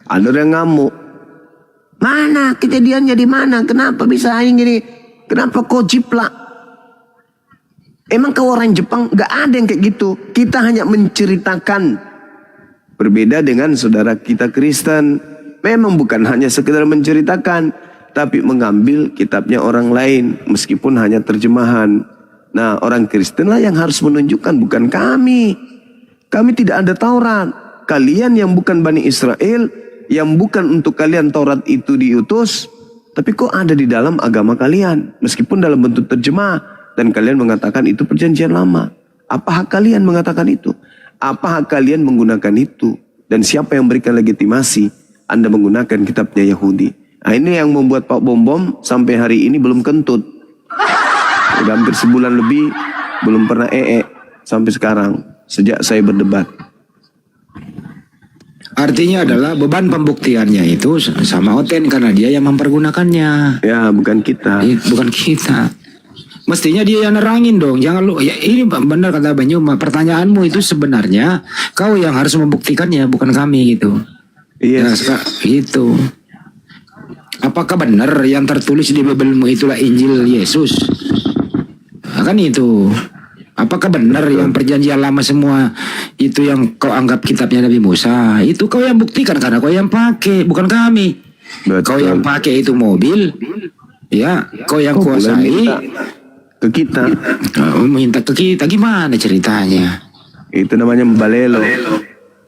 D: ada yang ngamuk. Mana kejadiannya di mana? Kenapa bisa ini? Kenapa kau jiplak? Emang kau orang Jepang? Gak ada yang kayak gitu. Kita hanya menceritakan. Berbeda dengan saudara kita Kristen. Memang bukan hanya sekedar menceritakan, tapi mengambil kitabnya orang lain, meskipun hanya terjemahan. Nah, orang Kristen lah yang harus menunjukkan, bukan kami. Kami tidak ada Taurat. Kalian yang bukan Bani Israel, yang bukan untuk kalian Taurat itu diutus, tapi kok ada di dalam agama kalian, meskipun dalam bentuk terjemah, dan kalian mengatakan itu perjanjian lama. Apa hak kalian mengatakan itu? Apa hak kalian menggunakan itu? Dan siapa yang memberikan legitimasi Anda menggunakan kitabnya Yahudi? Nah, ini yang membuat Pak Bom sampai hari ini belum kentut. Udah hampir sebulan lebih belum pernah sampai sekarang, sejak saya berdebat.
C: Artinya adalah beban pembuktiannya itu sama Oten karena dia yang mempergunakannya.
D: Ya, bukan kita.
C: Bukan kita. Mestinya dia yang nerangin dong. Jangan lu, ya ini benar kata Banyuma. Pertanyaanmu itu sebenarnya kau yang harus membuktikannya, bukan kami gitu.
D: Iya.
C: Nah, gitu. Apakah benar yang tertulis di Bibelmu itulah Injil Yesus? Nah, kan itu. Apakah benar yang perjanjian lama semua itu yang kau anggap kitabnya Nabi Musa? Itu kau yang buktikan karena kau yang pakai, bukan kami.
D: Betul.
C: Kau yang pakai itu mobil, ya, kau yang kuasai.
D: Ke kita.
C: Kau minta ke kita, gimana ceritanya?
D: Itu namanya balelo.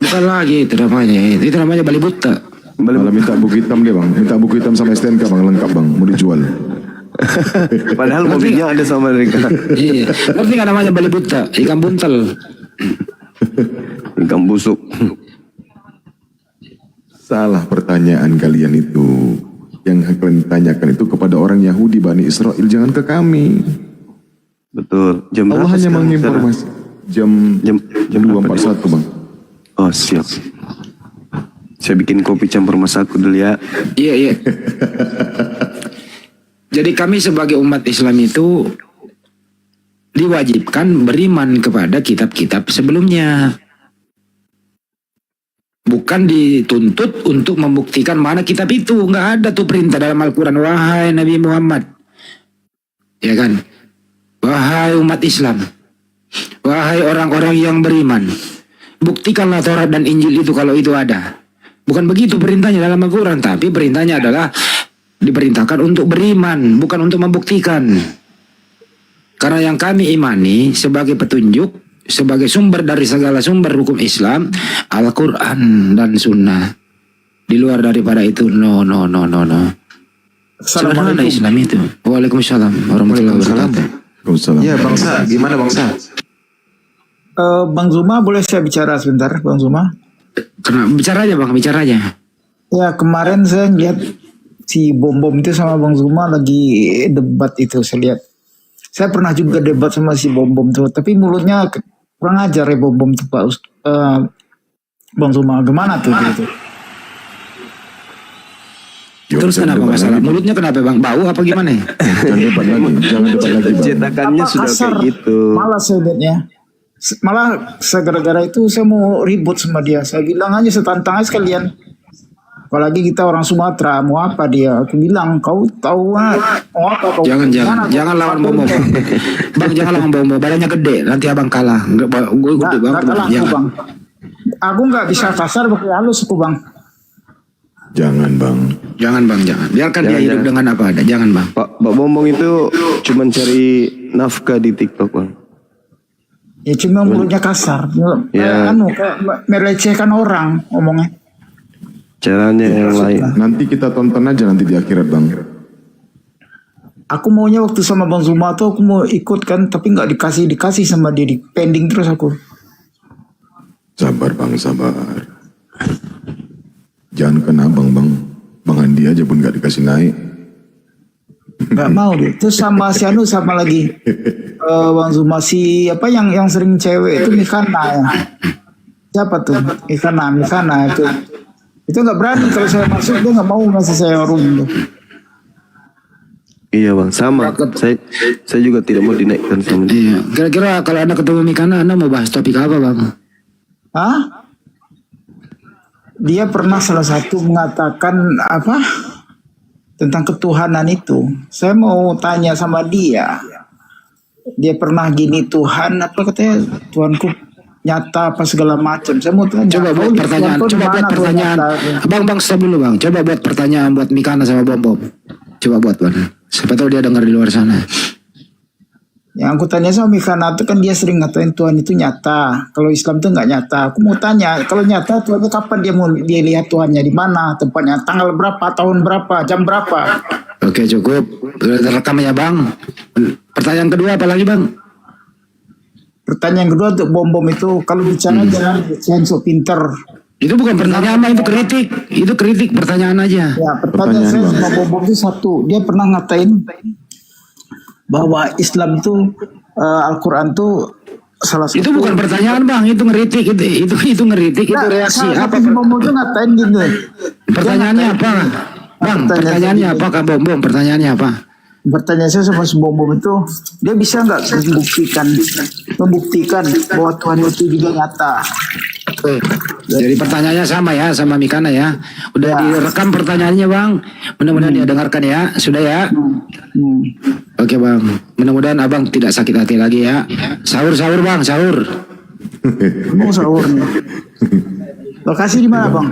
C: Bukan lagi itu namanya Bali Buta.
E: Malah minta buku hitam dia bang, minta buku hitam sama STNK bang, lengkap bang, mau dijual.
D: Padahal mobilnya ada sama mereka.
C: Iya, ngerti kan namanya Bali Buta, ikan buntel.
D: Ikan busuk.
E: Salah pertanyaan kalian itu. Yang kalian tanyakan itu kepada orang Yahudi Bani Israel, jangan ke kami.
D: Betul. Jam
E: Allah hanya menginformasi. Jam 2.41 bang.
D: Oh siap. Saya bikin kopi campur masaku dulu ya.
C: Iya. Jadi kami sebagai umat Islam itu diwajibkan beriman kepada kitab-kitab sebelumnya. Bukan dituntut untuk membuktikan mana kitab itu. Nggak ada tuh perintah dalam Al-Quran. Wahai Nabi Muhammad. Ya kan? Wahai umat Islam. Wahai orang-orang yang beriman. Buktikanlah Taurat dan Injil itu kalau itu ada. Bukan begitu perintahnya dalam Al-Quran. Tapi perintahnya adalah diperintahkan untuk beriman. Bukan untuk membuktikan. Karena yang kami imani sebagai petunjuk, sebagai sumber dari segala sumber hukum Islam, Al-Quran dan Sunnah. Di luar daripada itu, no. Sederhana Islam itu. Waalaikumsalam warahmatullahi wabarakatuh.
L: Ya Bang Sa, gimana Bang Sa? Bang Zuma, boleh saya bicara sebentar Bang Zuma?
C: Bicara aja Bang, bicara aja.
L: Ya kemarin saya lihat si Bom itu sama Bang Zuma lagi debat itu, saya lihat. Saya pernah juga debat sama si Bom tuh, tapi mulutnya kurang ajar ya Bom tuh Pak Bang Zuma. Gimana tuh gitu?
C: Terus kenapa masalah? Mulutnya kenapa Bang? Bau apa gimana?
E: Jangan debat lagi.
D: Cetakannya sudah
L: kasar,
D: kayak gitu.
L: Malah saya lihatnya. Malah gara-gara itu saya mau ribut sama dia. Saya bilang aja, setantang aja sekalian. Apalagi kita orang Sumatera, mau apa dia? Aku bilang, kau tahu mau apa?
C: Jangan lawan Bomo. Bang, jangan lawan Bomo. Badannya gede, nanti abang kalah. Gue gede Bang.
L: Bang. Aku nggak bisa kasar pakai halus aku Bang.
E: Jangan Bang.
C: Jangan. Biarkan dia hidup dengan apa ada. Jangan Bang.
D: Pak Bombong itu cuma cari nafkah di TikTok Bang.
L: Ya cuma mulutnya kasar.
D: Ya.
L: Kayak melecehkan orang ngomongnya.
D: Caranya yang lain.
E: Nanti kita tonton aja nanti di akhirat Bang.
L: Aku maunya waktu sama Bang Zuma tuh aku mau ikut kan, tapi nggak dikasih sama dia, di pending terus aku.
E: Sabar Bang, sabar. Jangan kena Bang Andi aja pun gak dikasih naik.
L: Gak mau dia. Terus sama si Anu sama lagi Bang Zuma si apa yang sering cewek itu Mikana ya. Siapa tuh? Mikana itu. Itu nggak berani kalau saya masuk, dia nggak mau ngasih saya room tuh.
D: Iya Bang, sama. Saya juga tidak mau dinaikkan sama dia.
C: Kira-kira kalau Anda ketemu Mikana, Anda mau bahas topik apa Bang?
L: Hah? Dia pernah salah satu mengatakan apa? tentang ketuhanan itu. Saya mau tanya sama dia. Dia pernah gini, Tuhan apa katanya, Tuhanku nyata apa segala macam. Saya mau tanya.
C: Coba buat pertanyaan, Bang, stop dulu Bang. Coba buat pertanyaan buat Mikana sama Bom. Coba buat Bang. Siapa tahu dia dengar di luar sana.
L: Yang aku tanya sama Mikana itu kan dia sering ngatain Tuhan itu nyata. Kalau Islam itu nggak nyata. Aku mau tanya, kalau nyata Tuhan itu kapan dia lihat Tuhannya, di mana tempatnya, tanggal berapa, tahun berapa, jam berapa?
C: Oke, cukup. Sudah terekam ya Bang. Pertanyaan kedua apa lagi Bang?
L: Pertanyaan kedua untuk Bom itu, kalau bicara jangan sok pinter.
C: Itu bukan pertanyaan Bang, itu kritik. Itu kritik, pertanyaan aja.
L: Ya, pertanyaan saya sama Bom itu satu. Dia pernah ngatain bahwa Islam itu Al-Quran itu salah satu.
C: Itu bukan pertanyaan Bang, itu ngeritik. Itu ngeritik, itu reaksi. Apa
L: Bom itu ngatain gitu.
C: Pertanyaannya apa? Bang, pertanyaannya apa Kak Bom? Pertanyaannya apa?
L: Pertanyaan saya sama si Bom itu, dia bisa nggak membuktikan bahwa Tuhan itu juga nyata?
C: Jadi pertanyaannya sama ya, sama Mikana ya. Udah direkam pertanyaannya Bang. Mudah-mudahan dia dengarkan ya. Sudah ya. Oke Bang. Mudah-mudahan Abang tidak sakit hati lagi ya. Sahur Bang, sahur.
L: Mau sahur nih. Lokasi di mana Bang?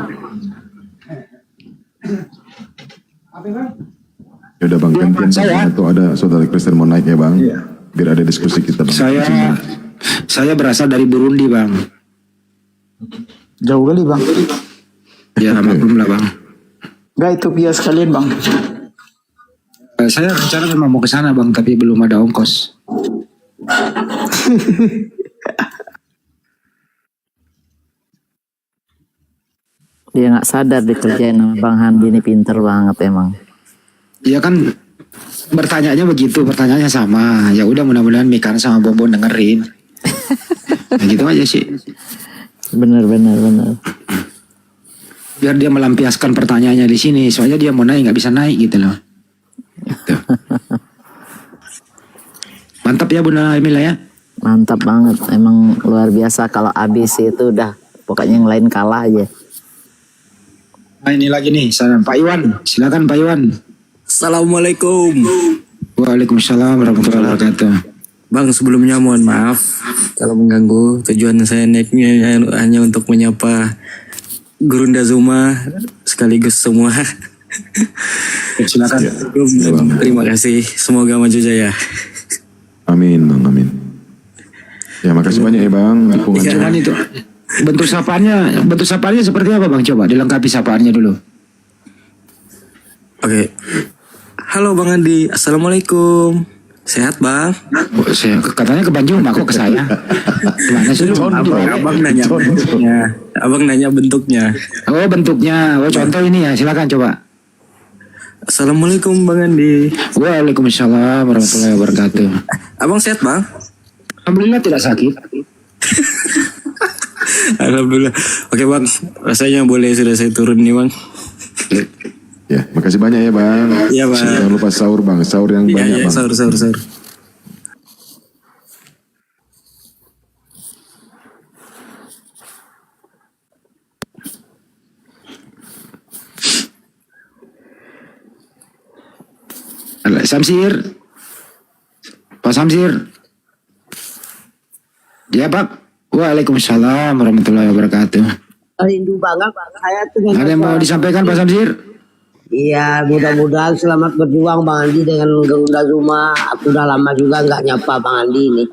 E: Ya udah Bang, gantian atau ada saudara Kristen mau naik ya Bang? Biar ada diskusi kita Bang.
C: Saya berasal dari Burundi Bang.
L: Jauh kali Bang.
C: Ya maklum lah Bang.
L: Gak itu biasa sekalian Bang.
C: Saya rencana memang mau ke sana Bang, tapi belum ada ongkos.
G: Dia nggak sadar dikerjain sama Bang Handi, ini pinter banget emang.
C: Iya kan, bertanyanya begitu, pertanyaannya sama. Ya udah, mudah-mudahan Mikana sama Bom dengerin. Nah, gitu aja sih.
G: Bener.
C: Biar dia melampiaskan pertanyaannya di sini. Soalnya dia mau naik nggak bisa naik gitu loh. Gitu. Mantap ya Bunda Emila ya.
G: Mantap banget, emang luar biasa. Kalau abis itu udah pokoknya yang lain kalah aja.
C: Nah ini lagi nih, salam Pak Iwan. Silakan Pak Iwan.
M: Assalamualaikum.
C: Waalaikumsalam warahmatullahi wabarakatuh.
M: Bang, sebelumnya mohon maaf kalau mengganggu. Tujuan saya naiknya hanya untuk menyapa Gurunda Zuma sekaligus semua.
C: Silakan.
M: Terima kasih. Semoga maju jaya.
E: Amin Bang, amin. Ya makasih banyak ya Bang.
C: Jangan itu. Bentuk sapaannya seperti apa Bang? Coba dilengkapi sapaannya dulu.
M: Oke. Halo Bang Andi, Assalamualaikum. Sehat Bang?
C: Katanya ke Bandung, kok ke saya? Gimana sih?
M: Abang nanya bentuknya. Abang nanya bentuknya.
C: Oh bentuknya, contoh ini ya, silakan coba.
M: Assalamualaikum Bang Andi.
C: Waalaikumsalam warahmatullahi wabarakatuh.
M: Abang sehat Bang?
C: Alhamdulillah tidak sakit.
M: Alhamdulillah. Oke Bang, rasanya boleh sudah saya turun nih Bang.
E: Ya, makasih banyak ya Bang.
M: Iya Bang.
E: Jangan lupa sahur Bang, sahur yang banyak Bang.
M: Sahur.
C: Samsir. Pak Samsir. Ya Pak. Waalaikumsalam warahmatullahi wabarakatuh.
N: Rindu banget saya tuh.
C: Ada yang mau disampaikan Pak Samsir?
N: Iya, mudah-mudahan selamat berjuang Bang Andi dengan Gurunda Zuma. Aku udah lama juga nggak nyapa Bang Andi ini.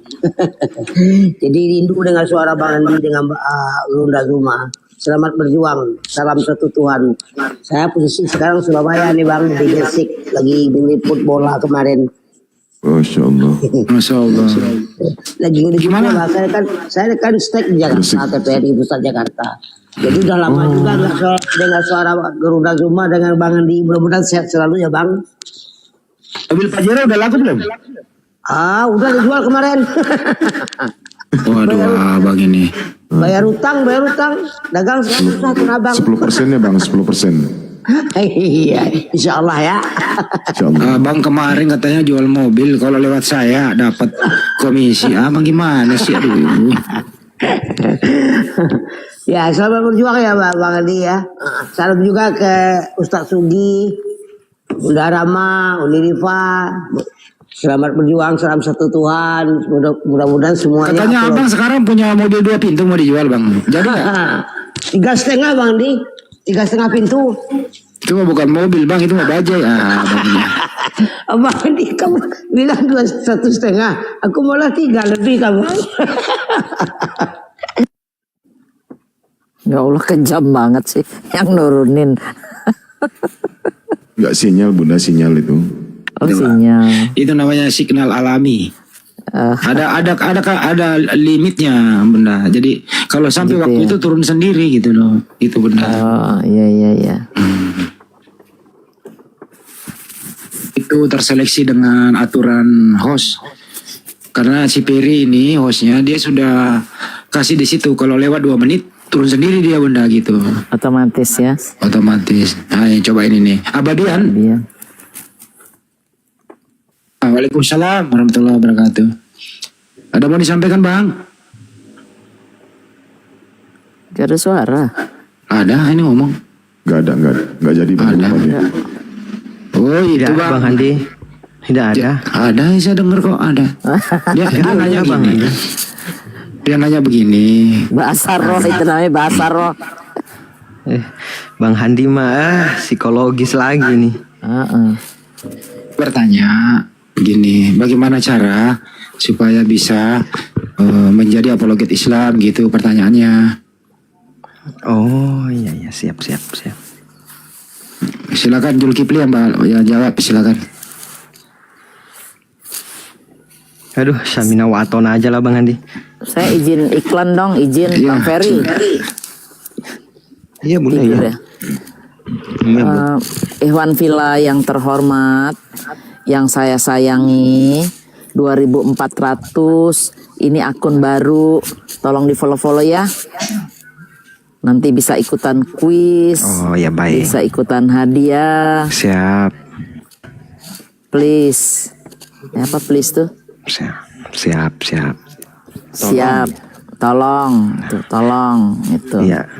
N: Jadi rindu dengan suara Bang Andi dengan Gurunda Zuma. Selamat berjuang, salam satu Tuhan. Saya posisi sekarang Surabaya nih Bang, di Gresik, lagi meliput bola kemarin.
E: Masya Allah.
C: Masya Allah.
N: Lagi meliput bola, saya kan stay di Jakarta, TPRI Pusat Jakarta. Jadi udah lama juga dengan suara Gurunda Zuma dengan Bang Andi. Mudah-mudahan sehat selalu ya Bang.
C: Mobil Pajero udah laku belum?
N: Udah dijual kemarin.
C: Waduh Abang ini.
N: Bayar utang, dagang susah tuh Abang.
E: 10% ya Bang, 10%.
N: Iya, insya Allah ya.
C: Abang kemarin katanya jual mobil, kalau lewat saya dapat komisi. Abang gimana sih? Aduh.
N: Ya, selamat berjuang ya Bang Andi ya. Salam juga ke Ustaz Sugi, Bunda Rama, Uni Rifa, selamat berjuang, salam satu Tuhan. Mudah-mudahan semuanya.
C: Katanya abang sekarang punya mobil 2 pintu mau dijual bang. Jadi nggak?
N: 3,5 bang di, 3,5 pintu.
C: Itu mah bukan mobil bang, itu mah bajai.
N: Abang di kamu bilang 1,5, aku malah 3 lebih kamu.
G: Ya Allah kejam banget sih yang nurunin.
E: Nggak sinyal Bunda, sinyal itu.
G: Oh sinyal.
C: Itu namanya signal alami. Ada limitnya Bunda. Jadi kalau sampai
G: Gitu
C: waktu
G: ya.
C: itu turun sendiri gitu loh. Itu Bunda.
G: Oh iya.
C: Itu terseleksi dengan aturan host. Karena si Peri ini hostnya dia sudah kasih di situ kalau lewat 2 menit turun sendiri dia Bunda gitu.
G: Otomatis ya.
C: Otomatis. Nah, yang coba ini nih. Abadian.
G: Iya.
C: Waalaikumsalam warahmatullahi wabarakatuh. Ada mau disampaikan bang?
G: Gak ada suara.
C: Ada, ini ngomong.
E: Nggak jadi Bang.
C: Ada. Oh itu
H: Tidak, Bang Handi. Tidak ada.
C: Ada, saya dengar kok ada. Dia nanya begini. Dia nanya begini.
G: Bahasa roh itu namanya bahasa roh.
H: Bang Handi mah psikologis lagi nih.
C: Bertanya begini, bagaimana cara supaya bisa menjadi apologet Islam gitu pertanyaannya.
H: Oh iya siap.
C: Silakan Zulkifli yang jawab, silakan.
H: Aduh, Samina Waton aja lah Bang Handi.
G: Saya izin iklan dong, izin Bang Ferry.
H: Iya Bunda
G: Tidur
H: ya.
G: ya. Ikhwan Villa yang terhormat, yang saya sayangi, 2400 ini akun baru, tolong di follow ya. Nanti bisa ikutan kuis.
H: Oh ya baik.
G: Bisa ikutan hadiah.
H: Siap.
G: Please. Apa please tuh?
H: Siap.
G: Siap. Tolong itu.
H: Iya.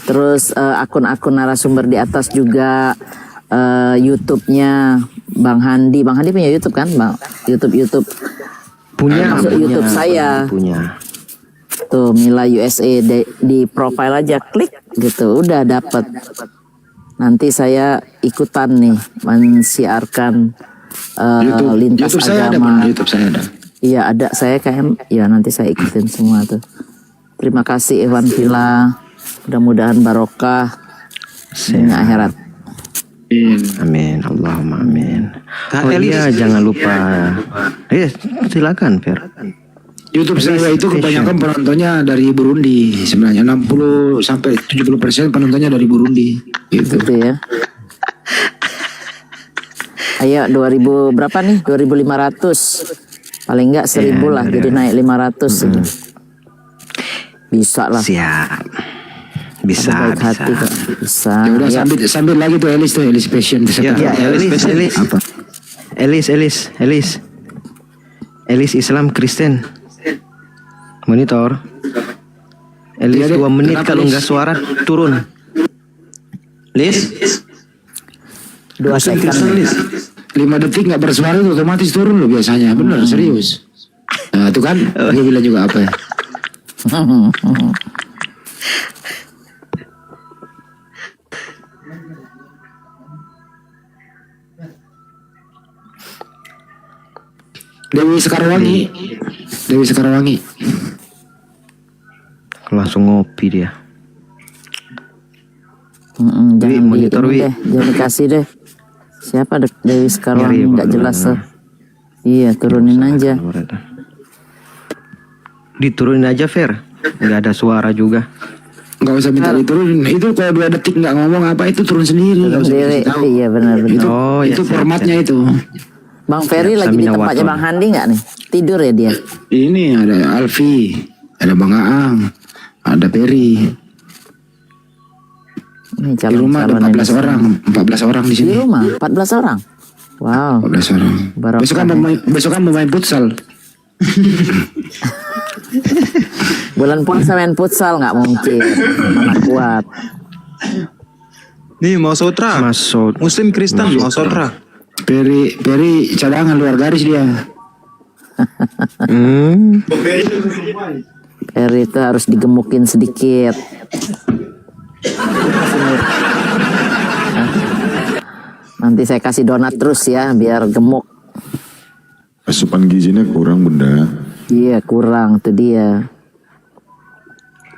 G: Terus akun-akun narasumber di atas juga YouTube-nya Bang Handi. Bang Handi punya YouTube kan, Bang? YouTube.
H: Punya.
G: Masuk YouTube saya.
H: Punya.
G: Tuh Mila USA di profile aja, klik gitu, udah dapet. Nanti saya ikutan nih mensiarkan lintas
C: YouTube saya
G: agama.
C: ada, YouTube saya ada.
G: Iya ada, saya kayak ya nanti saya ikutin semua tuh. Terima kasih Ikhwan Villa, mudah-mudahan barokah dunia akhirat.
H: Amin, Allahumma amin. Iya, jangan lupa. Silakan Fer.
C: YouTube saya itu kebanyakan penontonnya dari Burundi sebenarnya 60 sampai 70% penontonnya dari Burundi.
G: Gitu ya. Ayo 2000 berapa nih? 2500. Paling enggak 1000 lah, jadi naik 500 ini. Bisa lah.
H: Siap. Bisa.
G: Baik hati kok. Bisa.
C: Ya udah sambil lagi tuh Elis Passion.
H: Ya, Elis.
C: Apa?
H: Elis Islam Kristen. Monitor. Elis 2 menit kalau nggak suara turun. Lis.
G: 2 second.
C: 5 detik nggak bersuara itu otomatis turun loh biasanya. Bener serius. Nah itu kan gue bilang juga apa ya. Dewi Sekarwangi.
H: Langsung ngopi dia.
G: Jangan
H: monitor
G: deh, jangan dikasih deh. Siapa Dewi Sekarwangi nggak jelas tuh. Iya turunin aja.
H: Diturunin aja Fer. Nggak ada suara juga.
C: Nggak usah minta diturunin. Itu kalau 2 detik nggak ngomong apa itu turun sendiri.
G: Iya benar.
C: Itu formatnya itu.
G: Bang Ferry lagi di tempatnya Bang Handi nggak nih? Tidur ya dia?
C: Ini ada Alfi, ada Bang Aang, ada Peri.
G: Ini
C: Di rumah ada 14 orang di sini.
G: Di rumah 14 orang. Wow.
C: 14 orang. Besok kan main futsal.
G: Bulan puasa main futsal nggak mungkin. Mana kuat.
I: Nih mau sotra. Muslim Kristen mau sotra.
C: Peri cadangan luar garis dia.
G: Peri itu harus digemukin sedikit. Nanti saya kasih donat terus ya biar gemuk.
E: Asupan gizinya kurang bunda.
G: Iya kurang tuh dia.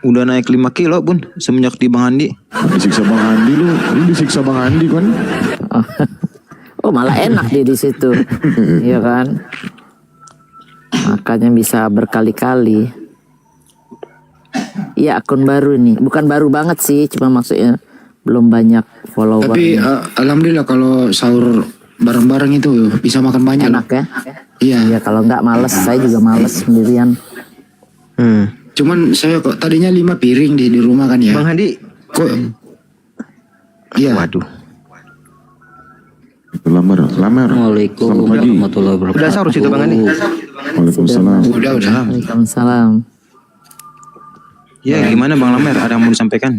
I: Udah naik 5 kilo bun semenjak di Bang Andi.
E: Disiksa Bang Andi lu disiksa Bang Andi kan?
G: Oh malah enak dia di situ, iya kan? Makanya bisa berkali-kali. Iya akun baru nih, bukan baru banget sih, cuma maksudnya belum banyak follower.
C: Tapi alhamdulillah kalau sahur bareng-bareng itu bisa makan banyak.
G: Enak ya?
C: Iya.
G: Iya kalau nggak males, saya juga males sendirian.
C: Cuman saya kok tadinya 5 piring di rumah kan ya.
H: Bang Handi.
C: Kok? Iya.
H: Waduh.
E: Itu lamar.
M: Assalamualaikum warahmatullahi wabarakatuh.
H: Udah sahur situ Bang Handi.
E: Waalaikumsalam.
C: Udah.
G: Waalaikumsalam.
I: Ya gimana Bang Lamer, ada yang mau disampaikan?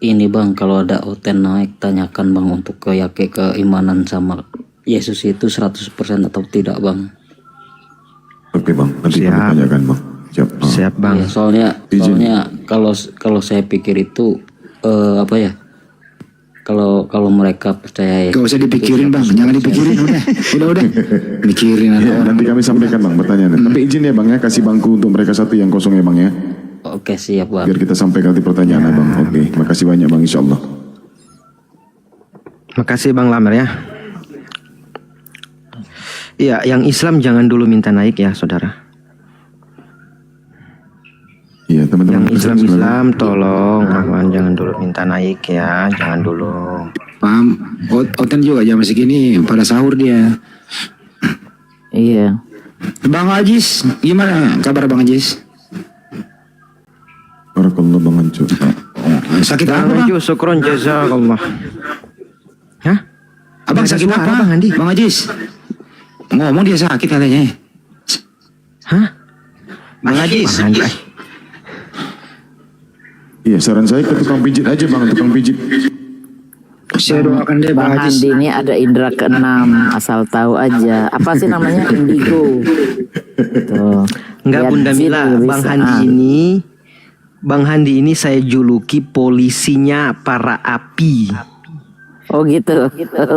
M: Ini Bang, kalau ada Oten naik tanyakan Bang untuk keimanan sama Yesus itu 100% atau tidak Bang.
E: Oke Bang, nanti kami tanyakan Bang.
H: Siap Bang.
M: Ya, soalnya kalau saya pikir itu apa ya? Kalau mereka percaya
C: Gak usah dipikirin Bang, jangan dipikirin udah. Mikirin
E: Ya, nanti kami sampaikan Bang pertanyaannya. Tapi izin ya Bang ya, kasih bangku untuk mereka satu yang kosong ya Bang ya.
M: Oke siap Bang.
E: Biar kita sampaikan nanti pertanyaannya Bang. Oke, makasih banyak Bang insyaallah.
H: Makasih Bang Lamer ya. Iya, yang Islam jangan dulu minta naik ya, saudara.
E: Iya, teman-teman.
H: Yang Islam tolong, jangan dulu minta naik ya, jangan dulu.
C: Paham? Oten juga jam segini pada sahur dia.
G: Iya.
C: Bang Ajis, gimana kabar Bang Ajis?
E: Barakallah Bang Hancur.
C: Sakit apa Bang?
H: Syukron jazakallah. Hah?
C: Abang sakit apa?
H: Bang Andi?
C: Bang Ajis. Ngomong dia sakit katanya.
H: Hah?
C: Bang Ajis.
E: Iya, saran saya ke tukang pijit aja Bang, tukang pijit.
C: Saya doakan deh
G: Bang Andi ini ada indera keenam, asal tahu aja. Apa sih namanya? Indigo. Tuh.
H: Enggak
G: Lihat
H: Bunda
G: sini,
H: Mila,
G: bisa.
H: Bang Handi ini saya juluki polisinya para api.
G: Oh gitu.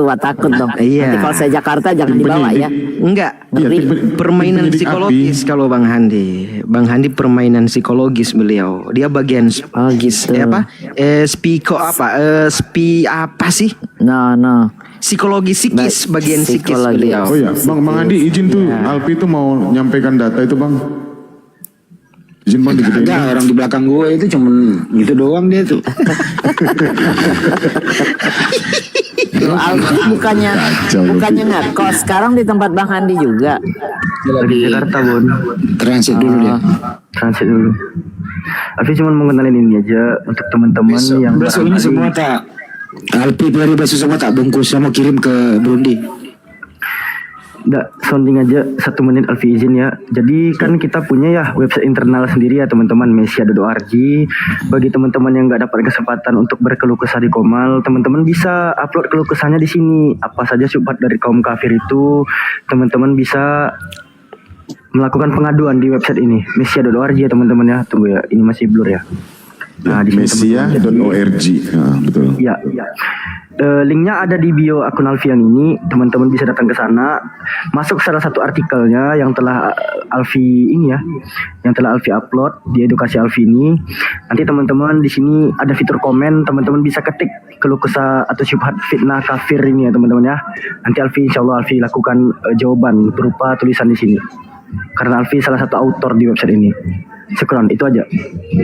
G: Wah takut dong.
H: Iya.
G: Nanti kalau saya Jakarta jangan dibawa ya.
H: Enggak,
G: Ngeri.
H: permainan psikologis kalau Bang Handi. Bang Handi permainan psikologis beliau. Dia bagian
G: gitu.
H: apa sih?
G: No.
H: Psikologi psikis, bagian psikis beliau.
E: Oh iya, Bang Andi izin tuh, Alpi tuh mau nyampaikan data itu Bang. Izin Bang digedein.
C: Enggak, orang di belakang gue itu cuman gitu doang dia tuh.
G: Alfi bukannya ngekos, sekarang di tempat Bang Handi juga.
H: Di Jakarta Bun.
C: Transit dulu dia.
H: Transit dulu. Alfi cuma mau kenalin ini aja untuk teman-teman yang
C: besok ini semua tak Alpi dari besok semua tak bungkus sama kirim ke Burundi.
H: Nggak, sounding aja 1 menit Alfi izin ya. Jadi kan kita punya ya website internal sendiri ya teman-teman, mesia.org. Bagi teman-teman yang nggak dapat kesempatan untuk berkeluh kesah di Komal, teman-teman bisa upload keluh kesahnya di sini. Apa saja syubhat dari kaum kafir itu, teman-teman bisa melakukan pengaduan di website ini, mesia.org ya teman-teman ya. Tunggu ya, ini masih blur ya. Nah, di
E: mesia.org. Nah, betul.
H: Ya. Linknya ada di bio akun Alfi yang ini. Teman-teman bisa datang ke sana, masuk salah satu artikelnya yang telah Alfi ini ya, yang telah Alfi upload di edukasi Alfi ini. Nanti teman-teman di sini ada fitur komen, teman-teman bisa ketik keluh kesah atau syubhat fitnah kafir ini ya teman-teman ya. Nanti Alfi insyaallah Alfi lakukan jawaban berupa tulisan di sini. Karena Alfi salah satu autor di website ini. Syukran, itu aja.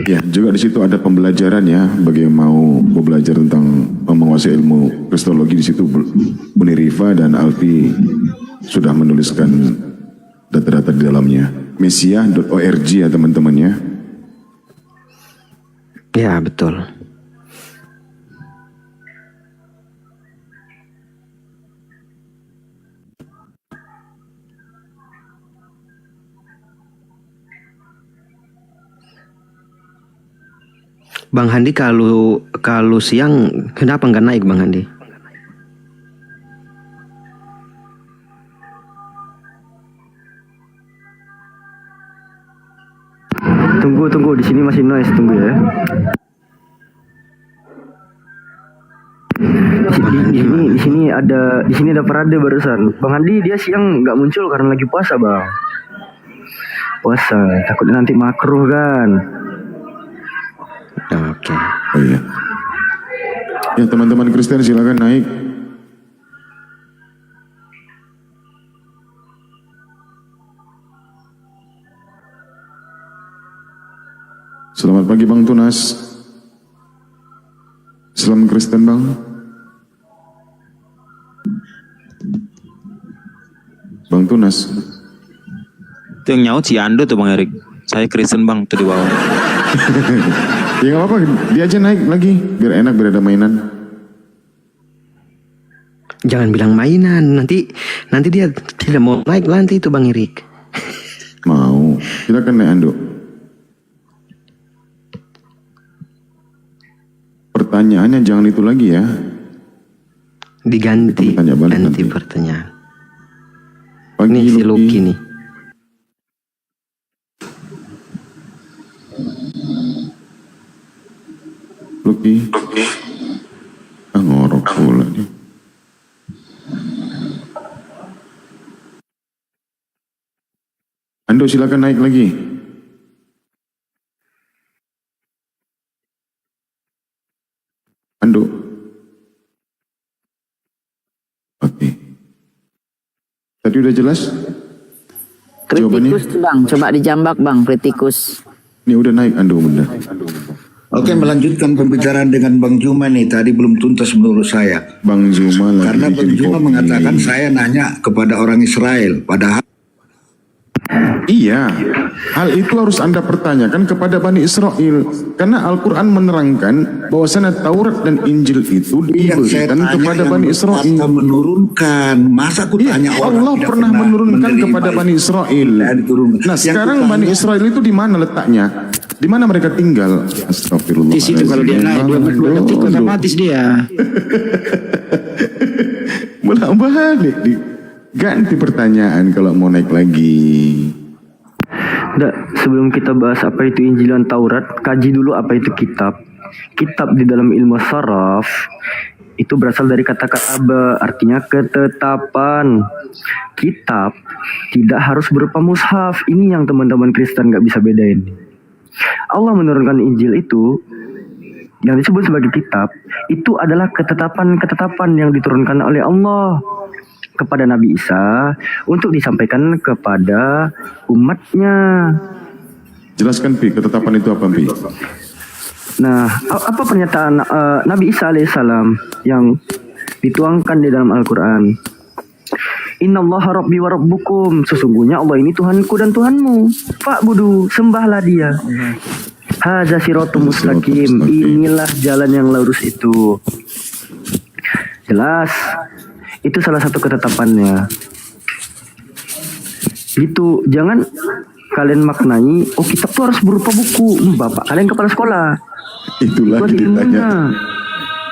E: Ya, juga di situ ada pembelajaran ya bagi yang mau belajar tentang menguasai ilmu kristologi. Di situ Buni Rifa dan Alfi sudah menuliskan data-data di dalamnya. Mesia.org ya teman-teman ya.
H: Ya, betul.
O: Bang Handi kalau siang kenapa nggak naik Bang Handi?
H: Tunggu di sini masih noise, tunggu ya. Di sini ada parade barusan. Bang Handi dia siang nggak muncul karena lagi puasa bang. Puasa, takutnya nanti makruh kan.
O: Oke.
E: Oh iya. Ya teman-teman Kristen silakan naik. Selamat pagi Bang Tunas. Islam Kristen Bang. Bang Tunas.
I: Itu yang nyaut si Ando tuh Bang Erik. Saya Kristen Bang tuh di bawah.
E: Ya nggak apa-apa, dia aja naik lagi biar enak, biar ada mainan.
O: Jangan bilang mainan, nanti dia tidak mau naik nanti itu Bang Erik.
E: Mau, silakan naik Ando. Pertanyaannya jangan itu lagi ya.
O: Diganti, ganti pertanyaan. Ini si Lucky nih.
E: Lucky. Ngorok pula nih. Ando silakan naik lagi. Ando. Oke. Tadi udah jelas?
G: Kritikus tuh bang, coba dijambak bang, kritikus.
E: Ini udah naik Ando bener.
K: Oke, melanjutkan pembicaraan dengan Bang Juma nih. Tadi belum tuntas menurut saya.
E: Bang Juma lagi.
K: Karena Bang Juma mengatakan saya nanya kepada orang Israel, padahal
E: iya, hal itu harus Anda pertanyakan kepada Bani Israel. Karena Al-Quran menerangkan bahwasanya Taurat dan Injil itu diberikan kepada Bani Israel.
K: Menurunkan, masa aku tanya orang
E: Allah pernah menurunkan kepada Bani Israel. Nah sekarang Bani Israel itu di mana letaknya? Di mana mereka tinggal? Astagfirullah.
C: Di situ kalau dia naik 2 detik otomatis dia.
E: Bolak-balik. Ganti pertanyaan kalau mau naik lagi.
H: Sebelum kita bahas apa itu Injil dan Taurat, kaji dulu apa itu kitab. Kitab di dalam ilmu saraf itu berasal dari kata-kata artinya ketetapan. Kitab tidak harus berupa mushaf. Ini yang teman-teman Kristen nggak bisa bedain. Allah menurunkan Injil itu yang disebut sebagai kitab, itu adalah ketetapan-ketetapan yang diturunkan oleh Allah kepada Nabi Isa untuk disampaikan kepada umatnya.
E: Jelaskan Pi, ketetapan itu apa Pi?
H: Nah, apa pernyataan Nabi Isa alaihissalam yang dituangkan di dalam Al-Quran? Innallaha rabbi wa rabbukum, sesungguhnya Allah ini Tuhanku dan Tuhanmu. Fa'budu, sembahlah dia. Hadza siratum mustaqim, inilah jalan yang lurus itu. Jelas. Itu salah satu ketetapannya. Gitu, jangan kalian maknai, oh kitab tuh harus berupa buku. Bapak kalian kepala sekolah.
E: Itulah ditanya.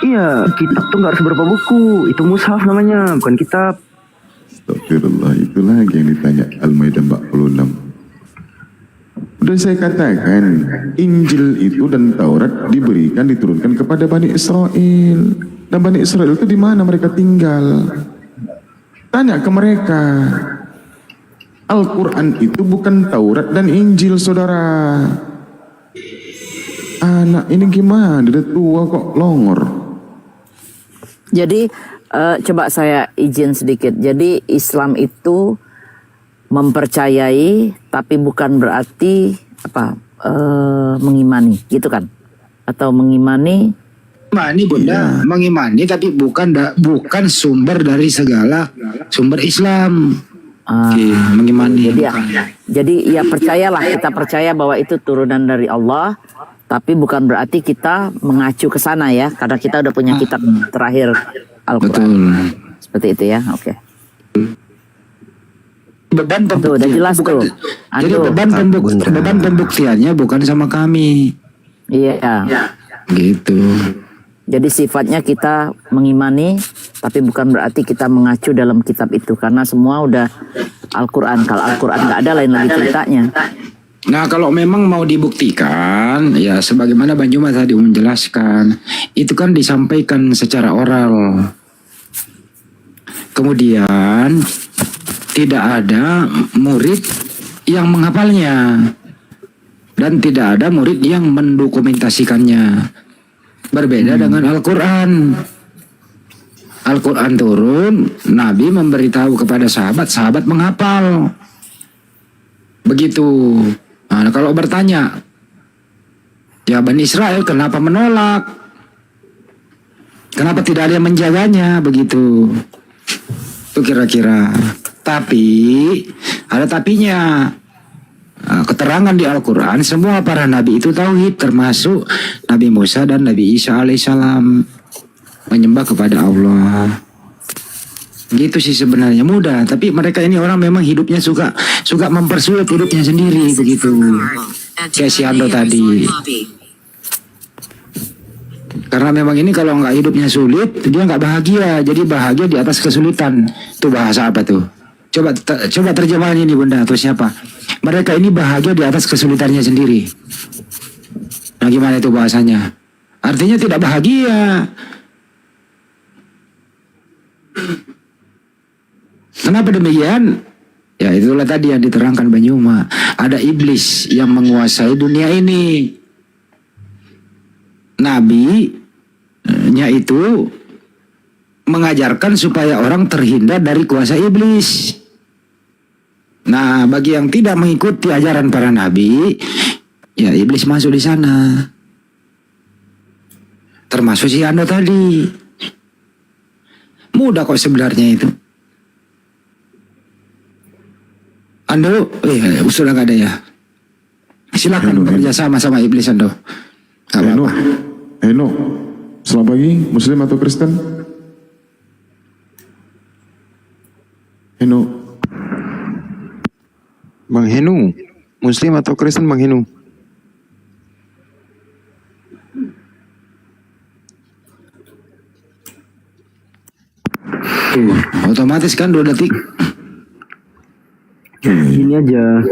H: Iya, kitab tuh nggak harus berupa buku. Itu mushaf namanya, bukan kitab.
E: Astagfirullah, itulah yang ditanya Al-Maidah 46. Udah saya katakan, Injil itu dan Taurat diturunkan kepada Bani Israel. Dan Bani Israel itu di mana mereka tinggal? Tanya ke mereka. Al-Quran itu bukan Taurat dan Injil, saudara. Anak ini gimana? Dia tua kok longor.
G: Jadi coba saya izin sedikit. Jadi Islam itu mempercayai, tapi bukan berarti mengimani, gitu kan? Atau mengimani?
C: Mengimani Bunda, mengimani tapi bukan sumber dari segala sumber Islam. Mengimani.
G: Jadi ya percayalah, kita percaya bahwa itu turunan dari Allah, tapi bukan berarti kita mengacu ke sana ya, karena kita udah punya kitab terakhir Al-Quran. Seperti itu ya, oke.
C: Beban
G: tuh udah jelas tuh.
C: Jadi beban pembuktiannya bukan sama kami.
G: Iya.
C: Gitu.
G: Jadi sifatnya kita mengimani, tapi bukan berarti kita mengacu dalam kitab itu, karena semua udah Al-Quran. Kalau Al-Quran nggak ada, lain lagi ceritanya.
C: Nah, kalau memang mau dibuktikan, ya sebagaimana Bang Juma tadi menjelaskan, itu kan disampaikan secara oral. Kemudian tidak ada murid yang menghafalnya dan tidak ada murid yang mendokumentasikannya. Berbeda dengan Al-Quran. Al-Quran turun, Nabi memberitahu kepada sahabat, sahabat menghafal. Begitu. Nah, kalau bertanya, ya Bani Israel kenapa menolak? Kenapa tidak ada yang menjaganya? Begitu. Itu kira-kira. Tapi, ada tapinya. Keterangan di Al-Quran, semua para nabi itu tauhid, termasuk Nabi Musa dan Nabi Isa alaihissalam, menyembah kepada Allah. Gitu sih sebenarnya, mudah. Tapi mereka ini orang memang hidupnya suka mempersulit hidupnya sendiri, begitu. Kayak si Ando tadi. Karena memang ini kalau nggak hidupnya sulit, dia nggak bahagia. Jadi bahagia di atas kesulitan. Itu bahasa apa tuh? Coba terjemahan ini Bunda atau siapa? Mereka ini bahagia di atas kesulitannya sendiri. Nah, gimana itu bahasanya? Artinya tidak bahagia. Kenapa demikian? Ya itulah tadi yang diterangkan Banyuma. Ada iblis yang menguasai dunia ini. Nabi-nya itu mengajarkan supaya orang terhindar dari kuasa iblis. Nah, bagi yang tidak mengikuti ajaran para nabi, ya iblis masuk di sana. Termasuk si Anda tadi. Mudah kok sebenarnya itu. Ando, sudah nggak ada ya. Silakan bekerja sama iblis Ando.
E: Heno, selamat pagi, Muslim atau Kristen? Heno.
I: Bang Henu, Muslim atau Kristen Bang Henu?
C: Otomatis kan 2 detik.
H: Ini aja.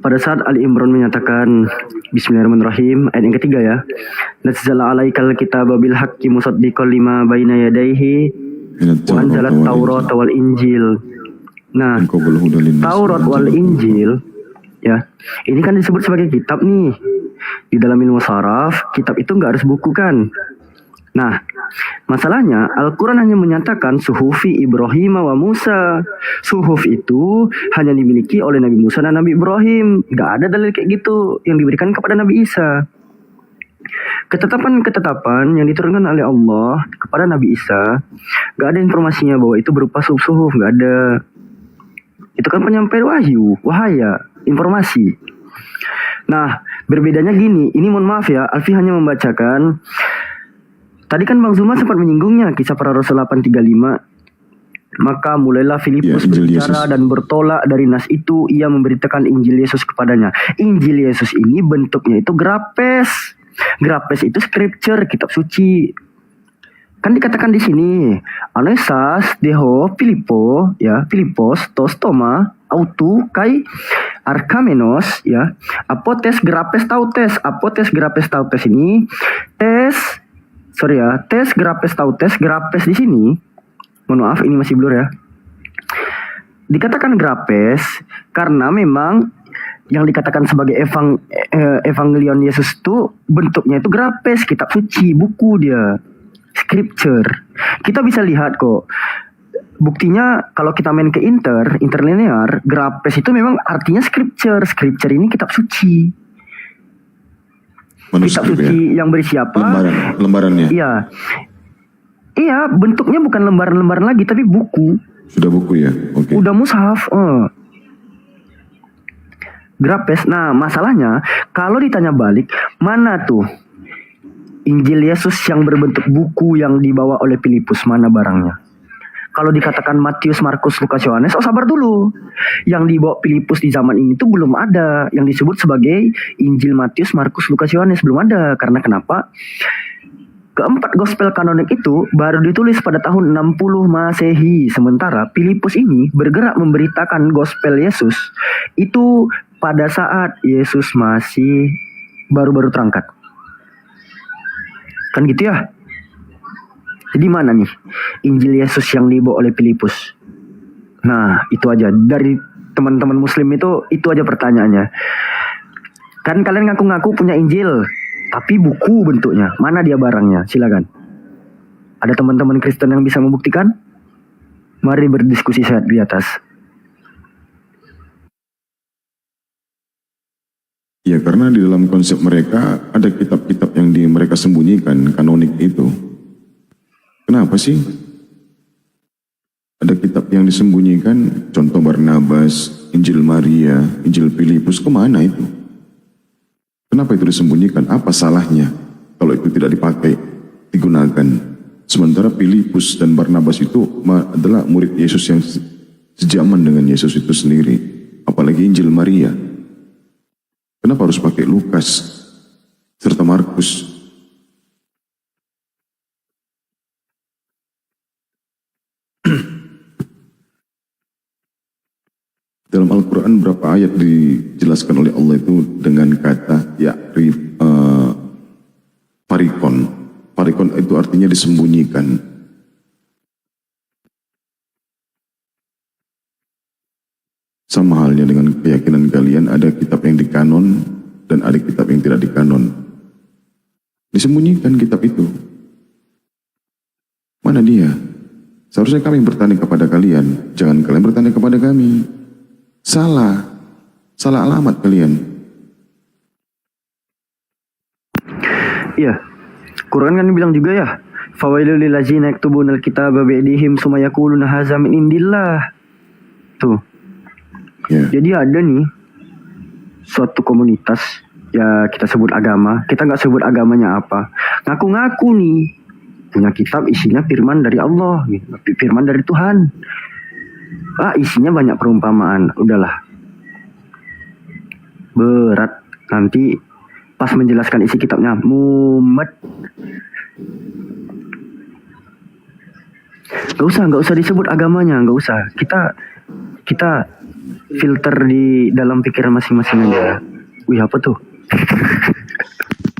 H: Pada saat Ali Imran menyatakan Bismillahirrahmanirrahim, ayat yang ketiga ya. Nazzala alaikal kitaba bil haqqi musaddiqan lima baina yadayhi wa anzalat Taurat wal Injil. Nah, Taurat wal Injil ya, ini kan disebut sebagai kitab nih. Di dalam ilmu saraf, kitab itu nggak harus buku kan. Nah, masalahnya Al-Quran hanya menyatakan suhufi Ibrahim wa Musa. Suhuf itu hanya dimiliki oleh Nabi Musa dan Nabi Ibrahim. Nggak ada dalil kayak gitu yang diberikan kepada Nabi Isa. Ketetapan-ketetapan yang diturunkan oleh Allah kepada Nabi Isa, nggak ada informasinya bahwa itu berupa suhuf, nggak ada. Itu kan penyampaian wahyu, wahaya, informasi. Nah, berbedanya gini, ini mohon maaf ya, Alfi hanya membacakan. Tadi kan Bang Zuma sempat menyinggungnya, kisah para Rasul 835. Maka mulailah Filipus berbicara dan bertolak dari nas itu, ia memberitakan Injil Yesus kepadanya. Injil Yesus ini bentuknya itu grapes. Grapes itu scripture, kitab suci. Kan dikatakan di sini, Anesas, Deho, Filipos, Tos, Toma, Autu, Kai, Arkamenos, ya, Apotes, Grapes, Tautes. Apotes, Grapes, Tautes ini, tes, Grapes, Tautes, Grapes di sini, mohon maaf ini masih blur ya. Dikatakan Grapes karena memang yang dikatakan sebagai Evangelion Yesus itu bentuknya itu Grapes, kitab suci, buku dia. Scripture. Kita bisa lihat kok. Buktinya kalau kita main ke interlinear, Grapes itu memang artinya scripture. Scripture ini kitab suci. Kitab suci yang berisi apa?
E: Lembarannya.
H: Iya. Iya, bentuknya bukan lembaran-lembaran lagi tapi buku.
E: Sudah buku ya. Oke.
H: Udah mushaf. Grapes. Nah, masalahnya kalau ditanya balik, mana tuh Injil Yesus yang berbentuk buku yang dibawa oleh Filipus, mana barangnya? Kalau dikatakan Matius, Markus, Lukas, Yohanes, oh sabar dulu. Yang dibawa Filipus di zaman ini tuh belum ada. Yang disebut sebagai Injil Matius, Markus, Lukas, Yohanes. Belum ada. Karena kenapa? Keempat gospel kanonik itu baru ditulis pada tahun 60 Masehi. Sementara Filipus ini bergerak memberitakan gospel Yesus itu pada saat Yesus masih baru-baru terangkat. Kan gitu ya? Jadi mana nih Injil Yesus yang dibawa oleh Filipus? Nah, itu aja. Dari teman-teman muslim itu aja pertanyaannya. Kan kalian ngaku-ngaku punya Injil, tapi buku bentuknya. Mana dia barangnya? Silakan. Ada teman-teman Kristen yang bisa membuktikan? Mari berdiskusi saat di atas.
E: Ya, karena di dalam konsep mereka ada kitab-kitab yang mereka sembunyikan, kanonik itu. Kenapa sih? Ada kitab yang disembunyikan, contoh Barnabas, Injil Maria, Injil Filipus, kemana itu? Kenapa itu disembunyikan? Apa salahnya kalau itu tidak dipakai, digunakan? Sementara Filipus dan Barnabas itu adalah murid Yesus yang sejaman dengan Yesus itu sendiri. Apalagi Injil Maria. Kenapa harus pakai Lukas serta Markus? Dalam Al-Quran berapa ayat dijelaskan oleh Allah itu dengan kata parikon. Parikon itu artinya disembunyikan. Sama halnya dengan keyakinan kalian, ada kitab yang dikanon dan ada kitab yang tidak dikanon. Disembunyikan kitab itu. Mana dia? Seharusnya kami bertanya kepada kalian, jangan kalian bertanya kepada kami. Salah alamat kalian.
H: Iya, Quran kan bilang juga ya, fawailul lil ladzina yaktubunal kitaba bi'aydihim summa yaquluna hadza min indillah. Tuh.
E: Yeah.
H: Jadi ada nih suatu komunitas, ya kita sebut agama, kita nggak sebut agamanya apa. Ngaku-ngaku nih punya kitab isinya firman dari Allah, gitu. Firman dari Tuhan. Isinya banyak perumpamaan. Udahlah, berat nanti pas menjelaskan isi kitabnya mumet. Gak usah disebut agamanya, gak usah. Kita filter di dalam pikiran masing-masing aja. Wih, apa tuh?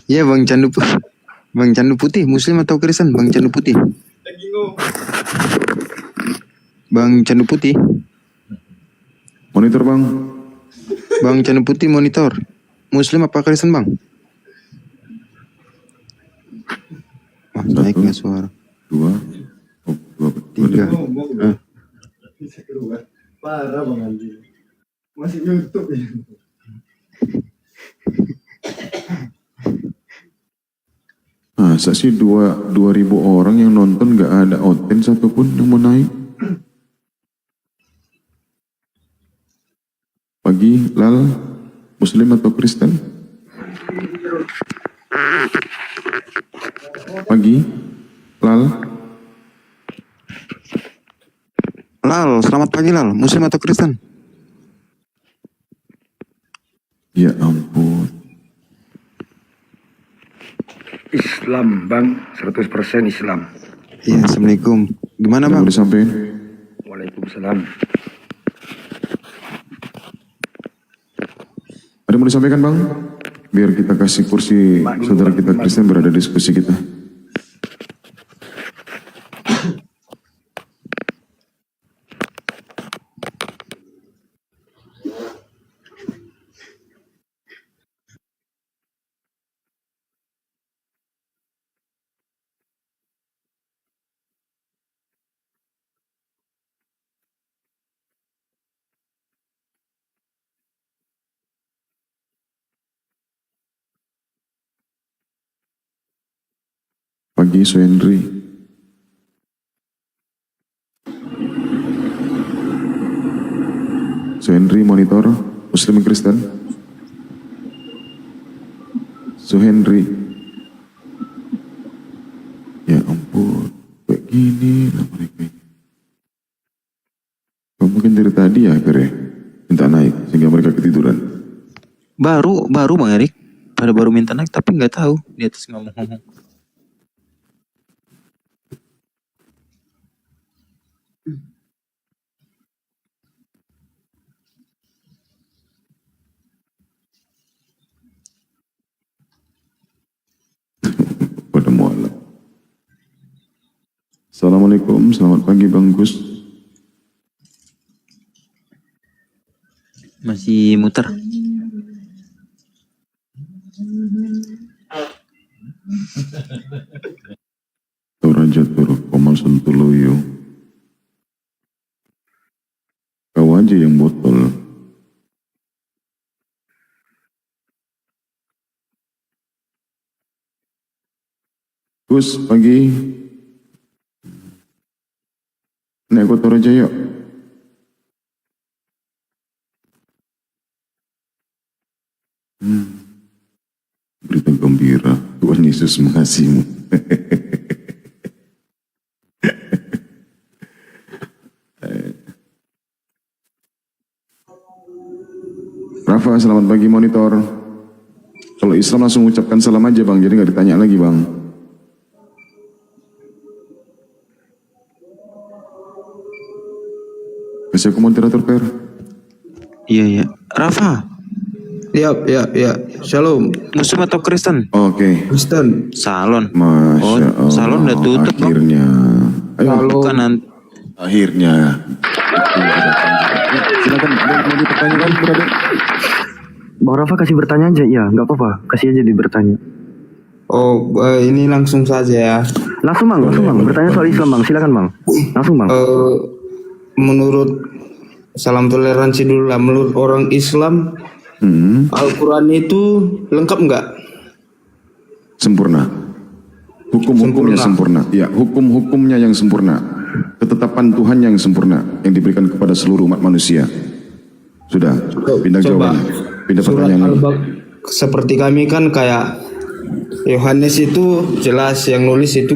P: Ya, Bang Candu Putih, Muslim atau Kristen? Bang Candu Putih. Bang Candu Putih.
E: Monitor, Bang.
P: Bang Candu Putih monitor. Muslim apa Kristen, Bang? Naik nggak suara?
E: 2, 3.
L: Parah Bang Andi. Masih YouTube ya.
E: Masa sih 2.000 orang yang nonton gak ada oten satupun yang mau naik? Pagi, Lal, Muslim atau Kristen? Pagi, Lal.
P: Lal, selamat pagi Lal, Muslim atau Kristen?
E: Ya ampun.
Q: Islam Bang, 100% Islam.
P: Iya, Assalamualaikum. Gimana Bang?
E: Boleh sampai?
Q: Waalaikumsalam.
E: Ada yang mau disampaikan Bang? Biar kita kasih kursi saudara kita Kristen berada di diskusi kita. Pagi, Suhendri. Suhendri monitor, Muslim Kristen. Suhendri. Ya ampun, kayak gini lah mereka. Mungkin dari tadi ya Kere minta naik sehingga mereka ketiduran.
I: Baru Bang Erik. Pada baru minta naik tapi nggak tahu di atas ngomong-ngomong.
E: Pada mualaf. Assalamualaikum, selamat pagi Bang Gus.
I: Masih muter.
E: Toraja Turu Komal Sentuluyo. Kau aja yang botol. Gus, pagi. Naik ke Toraja yuk. Berita gembira, Tuhan Yesus mengasihimu. Rafa, selamat pagi monitor. Kalau Islam langsung ucapkan salam aja Bang, jadi nggak ditanya lagi Bang. Kasih aku moderator Per.
I: Iya. Rafa.
P: Ya. Shalom.
I: Muslim atau Kristen?
E: Oke.
P: Kristen.
I: Salon.
E: Masya Allah.
I: Salon udah tutup.
E: Akhirnya. Ayo.
I: Bukan nanti.
E: Akhirnya. Silakan. Mau dipertanyakan berada?
H: Bang Rafa kasih bertanya aja, ya nggak apa-apa, kasih aja dia bertanya.
P: Oh, ini langsung saja ya.
H: Langsung bang, bertanya soal Islam Bang, silakan Bang. Langsung Bang.
P: Menurut salam toleransi dulu lah, menurut orang Islam Al-Quran itu lengkap nggak?
E: Sempurna. Hukum-hukumnya sempurna. Ya, hukum-hukumnya yang sempurna. Ketetapan Tuhan yang sempurna yang diberikan kepada seluruh umat manusia. Sudah, pindah jawaban. Pindah pertanyaan.
P: Seperti kami kan kayak Yohanes itu jelas yang nulis itu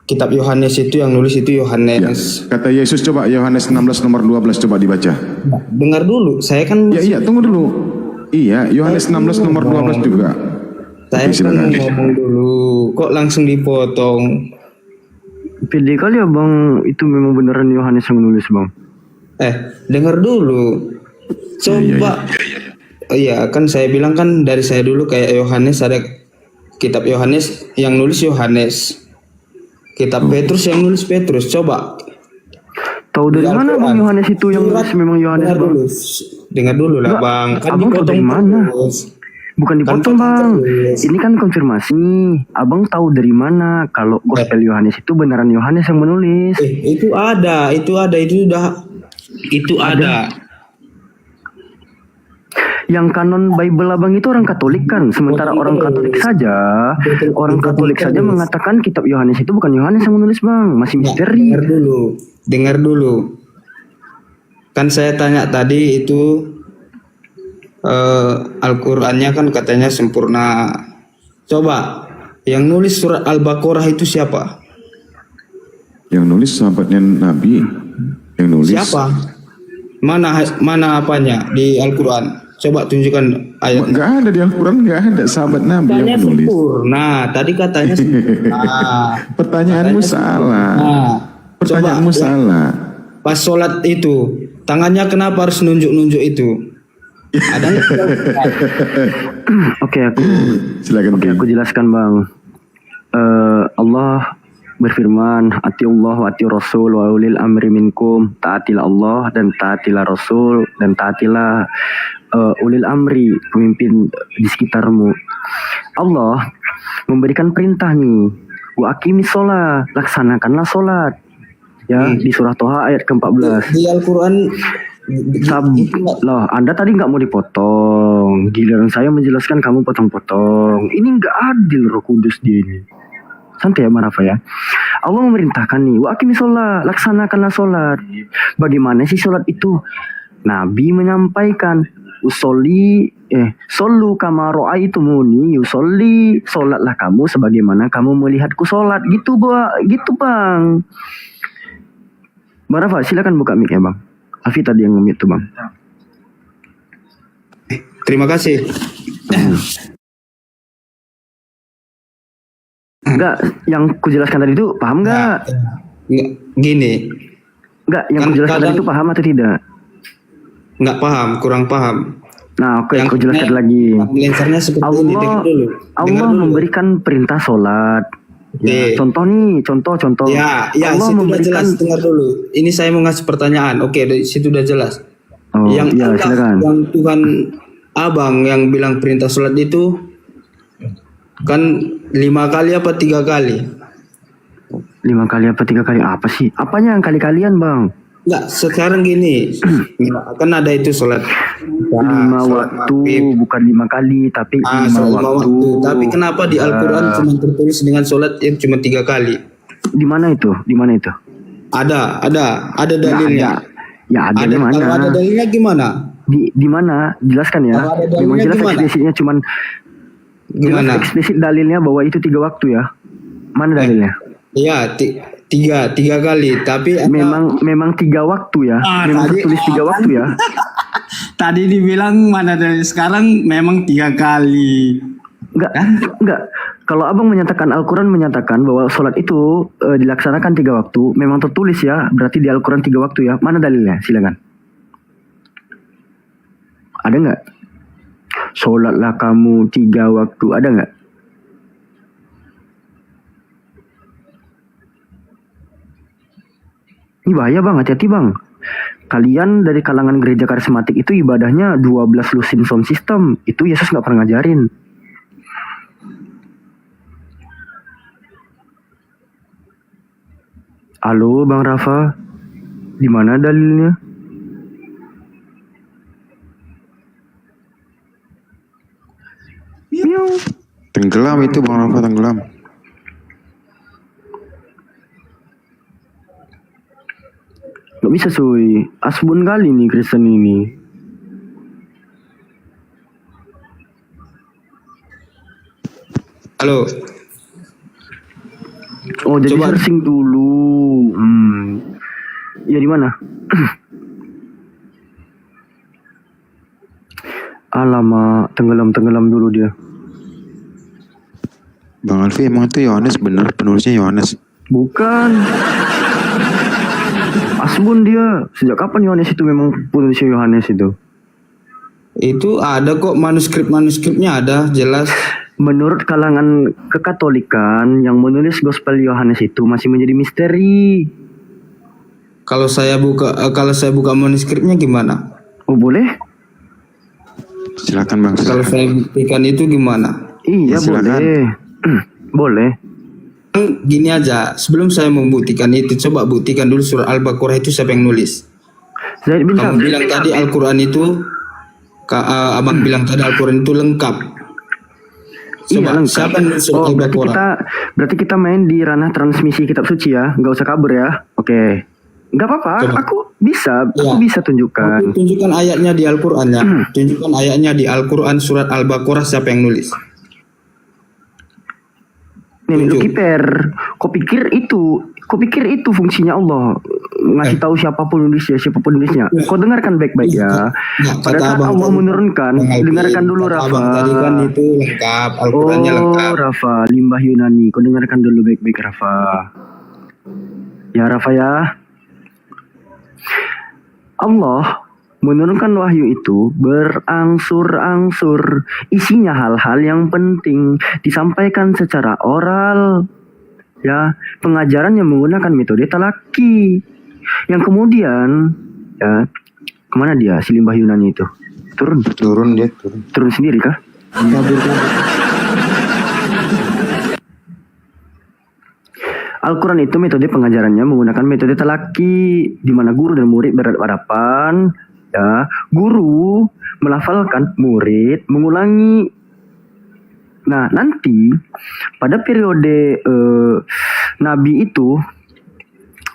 P: kitab Yohanes itu yang nulis itu Yohanes.
E: Ya, kata Yesus coba Yohanes 16 nomor 12 coba dibaca.
P: Dengar dulu, saya kan
E: Iya, tunggu dulu. Iya, Yohanes 16 nomor 12 juga.
P: Saya kan ngomong dulu, kok langsung dipotong.
H: Pede kali ya Bang, itu memang beneran Yohanes yang nulis Bang.
P: Dengar dulu. Coba. Iya, kan saya bilang kan dari saya dulu kayak Yohanes ada kitab Yohanes yang nulis Yohanes. Kitab Petrus yang nulis Petrus. Coba.
H: Tahu dari mana Bang Yohanes itu yang nulis memang Yohanes Bang?
P: Dengar dulu lah Bang. Kan
H: Abang tahu dari mana? Bukan dipotong Bang. Ini kan konfirmasi. Abang tahu dari mana kalau gospel Yohanes itu beneran Yohanes yang menulis?
P: Itu ada. Itu ada.
H: Yang kanon Bible Abang itu orang Katolik kan, sementara orang Katolik saja mengatakan kitab Yohanes itu bukan Yohanes yang menulis Bang, masih misteri.
P: Dengar dulu. Kan saya tanya tadi itu Al-Qur'annya kan katanya sempurna. Coba yang nulis surat Al-Baqarah itu siapa?
E: Yang nulis sahabatnya Nabi. Yang nulis
P: siapa? Mana apanya di Al-Qur'an? Coba tunjukkan ayat.
E: Enggak ada di Al-Quran, enggak ada sahabat Nabi yang menulis.
P: Nah, tadi katanya
E: pertanyaanmu salah. Pertanyaanmu salah.
P: Pas sholat itu, tangannya kenapa harus nunjuk-nunjuk itu? Ada nggak?
H: Oke,
E: silakan.
H: Aku jelaskan Bang. Allah berfirman, atiullah wa ati rasul wa ulil amri minkum, taatilah Allah dan taatilah Rasul dan taatilah ulil amri, pemimpin di sekitarmu. Allah memberikan perintah nih, wa aqimis sholat, laksanakanlah sholat. Ya, di surah Toha ayat ke-14.
P: Di Al-Quran
H: loh, Anda tadi nggak mau dipotong. Giliran saya menjelaskan kamu potong-potong. Ini nggak adil Roh Kudus dia ini. Santai ya Marafa ya. Allah memerintahkan nih, wa aqimis sholat, laksanakanlah sholat. Bagaimana sih sholat itu? Nabi menyampaikan, solu kama ro'aitumuni yusolli, sholatlah kamu sebagaimana kamu melihatku sholat. Gitu Bang. Marafa, silakan buka mic ya Bang. Alfi tadi yang nge-mute tuh bang.
P: Terima kasih.
H: Enggak, yang kujelaskan tadi itu paham nggak?
P: Gini.
H: Enggak, yang kujelaskan tadi itu paham atau tidak?
P: Nggak paham, kurang paham.
H: Nah, oke, aku jelaskan lagi. Allah memberikan perintah sholat. Ya, contoh nih, contoh.
P: Ya,
H: Allah
P: situ udah
H: memberikan.
P: jelas. Dengar dulu. Ini saya mau ngasih pertanyaan. Oke, dari situ udah jelas.
H: Oh,
P: yang
H: ya, silakan.
P: yang Tuhan Abang yang bilang perintah sholat itu kan 5 kali apa 3 kali?
H: 5 kali apa 3 kali? Apa sih? Apanya yang kali-kalian bang?
P: Enggak, sekarang gini, kan ada itu sholat
H: 5 waktu, bukan 5 kali, tapi 5 waktu.
P: Tapi kenapa di Al-Quran cuma tertulis dengan sholat yang cuma 3 kali?
H: Di mana itu? Di mana itu?
P: Ada dalilnya.
H: Ya ada di mana?
P: Kalau ada dalilnya gimana?
H: Di mana? Jelaskan ya.
P: Kalau ada dalilnya
H: Memang jelas
P: gimana?
H: eksplisitnya cuman
P: Gimana?
H: jelas eksplisit dalilnya bahwa itu 3 waktu ya. Mana dalilnya?
P: Iya, tiga kali. Tapi
H: memang 3 waktu ya. Memang tertulis 3 waktu ya.
R: Tadi dibilang mana dari sekarang memang 3 kali.
H: Enggak. Kalau abang menyatakan Al-Quran menyatakan bahwa sholat itu dilaksanakan 3 waktu, memang tertulis ya. Berarti di Al-Quran 3 waktu ya. Mana dalilnya? Silakan. Ada nggak? Sholatlah kamu 3 waktu. Ada nggak? Ini bahaya bang, hati-hati bang. Kalian dari kalangan gereja karismatik itu ibadahnya 12 lusin sound system. Itu Yesus nggak pernah ngajarin. Halo Bang Rafa, di mana dalilnya?
I: Tenggelam itu Bang Rafa, tenggelam.
H: Gak bisa cuy, asbun kali nih Kristen ini.
P: Halo.
H: Oh jadi searching dulu. Ya di mana? Alamak, tenggelam dulu dia.
I: Bang Alfi, emang itu Yohanes bener penulisnya Yohanes?
H: Bukan. Asbun dia. Sejak kapan Yohanes itu memang penulisnya Yohanes itu?
P: Itu ada kok manuskripnya ada jelas.
H: Menurut kalangan kekatolikan yang menulis Gospel Yohanes itu masih menjadi misteri.
P: Kalau saya buka manuskripnya gimana?
H: Oh boleh?
I: Silakan Bang.
P: Kalau saya buktikan itu gimana?
H: Iya boleh. Boleh.
P: Gini aja, sebelum saya membuktikan itu, coba buktikan dulu surat Al-Baqarah itu siapa yang nulis?
H: Zaid bin
P: Kamu bilang tadi Al-Quran itu, abang bilang tadi Al-Quran itu lengkap. Coba,
H: lengkap.
P: siapa yang nulis surat Al-Baqarah?
H: Berarti kita main di ranah transmisi kitab suci ya, nggak usah kabur ya. Oke. Nggak apa-apa, aku bisa tunjukkan.
P: Tunjukkan ayatnya di Al-Quran ya. Tunjukkan ayatnya di Al-Quran surat Al-Baqarah siapa yang nulis?
H: Nenek lu kiper. Kau pikir itu fungsinya Allah ngasih tahu siapa penulisnya. Kau dengarkan baik-baik ya. Pada saat Allah menurunkan, dengarkan dulu Rafa.
P: Tadi kan itu lengkap, Al-Qurannya lengkap.
H: Oh Rafa, limbah Yunani. Kau dengarkan dulu baik-baik Rafa. Ya Rafa ya. Allah menurunkan wahyu itu berangsur-angsur, isinya hal-hal yang penting, disampaikan secara oral, ya, pengajarannya menggunakan metode talaki, yang kemudian, ya, kemana dia si limbah Yunani itu? Turun sendiri kah? Al-Quran itu metode pengajarannya menggunakan metode talaki, di mana guru dan murid berhadapan. Ya, guru melafalkan, murid mengulangi. Nah, nanti pada periode Nabi itu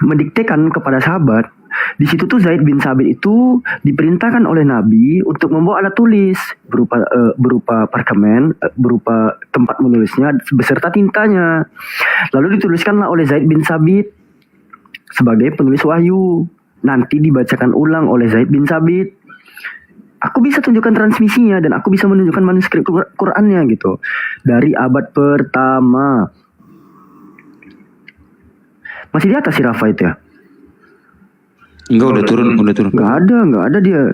H: mendiktekan kepada sahabat. Di situ tuh Zaid bin Sabit itu diperintahkan oleh Nabi untuk membawa alat tulis berupa perkamen, berupa tempat menulisnya beserta tintanya. Lalu dituliskanlah oleh Zaid bin Sabit sebagai penulis wahyu. nanti dibacakan ulang oleh Zaid bin Sabit. Aku bisa tunjukkan transmisinya dan aku bisa menunjukkan manuskrip Qurannya gitu. Dari abad pertama. Masih di atas si Rafa itu ya?
I: Enggak, udah turun.
H: Nggak ada dia.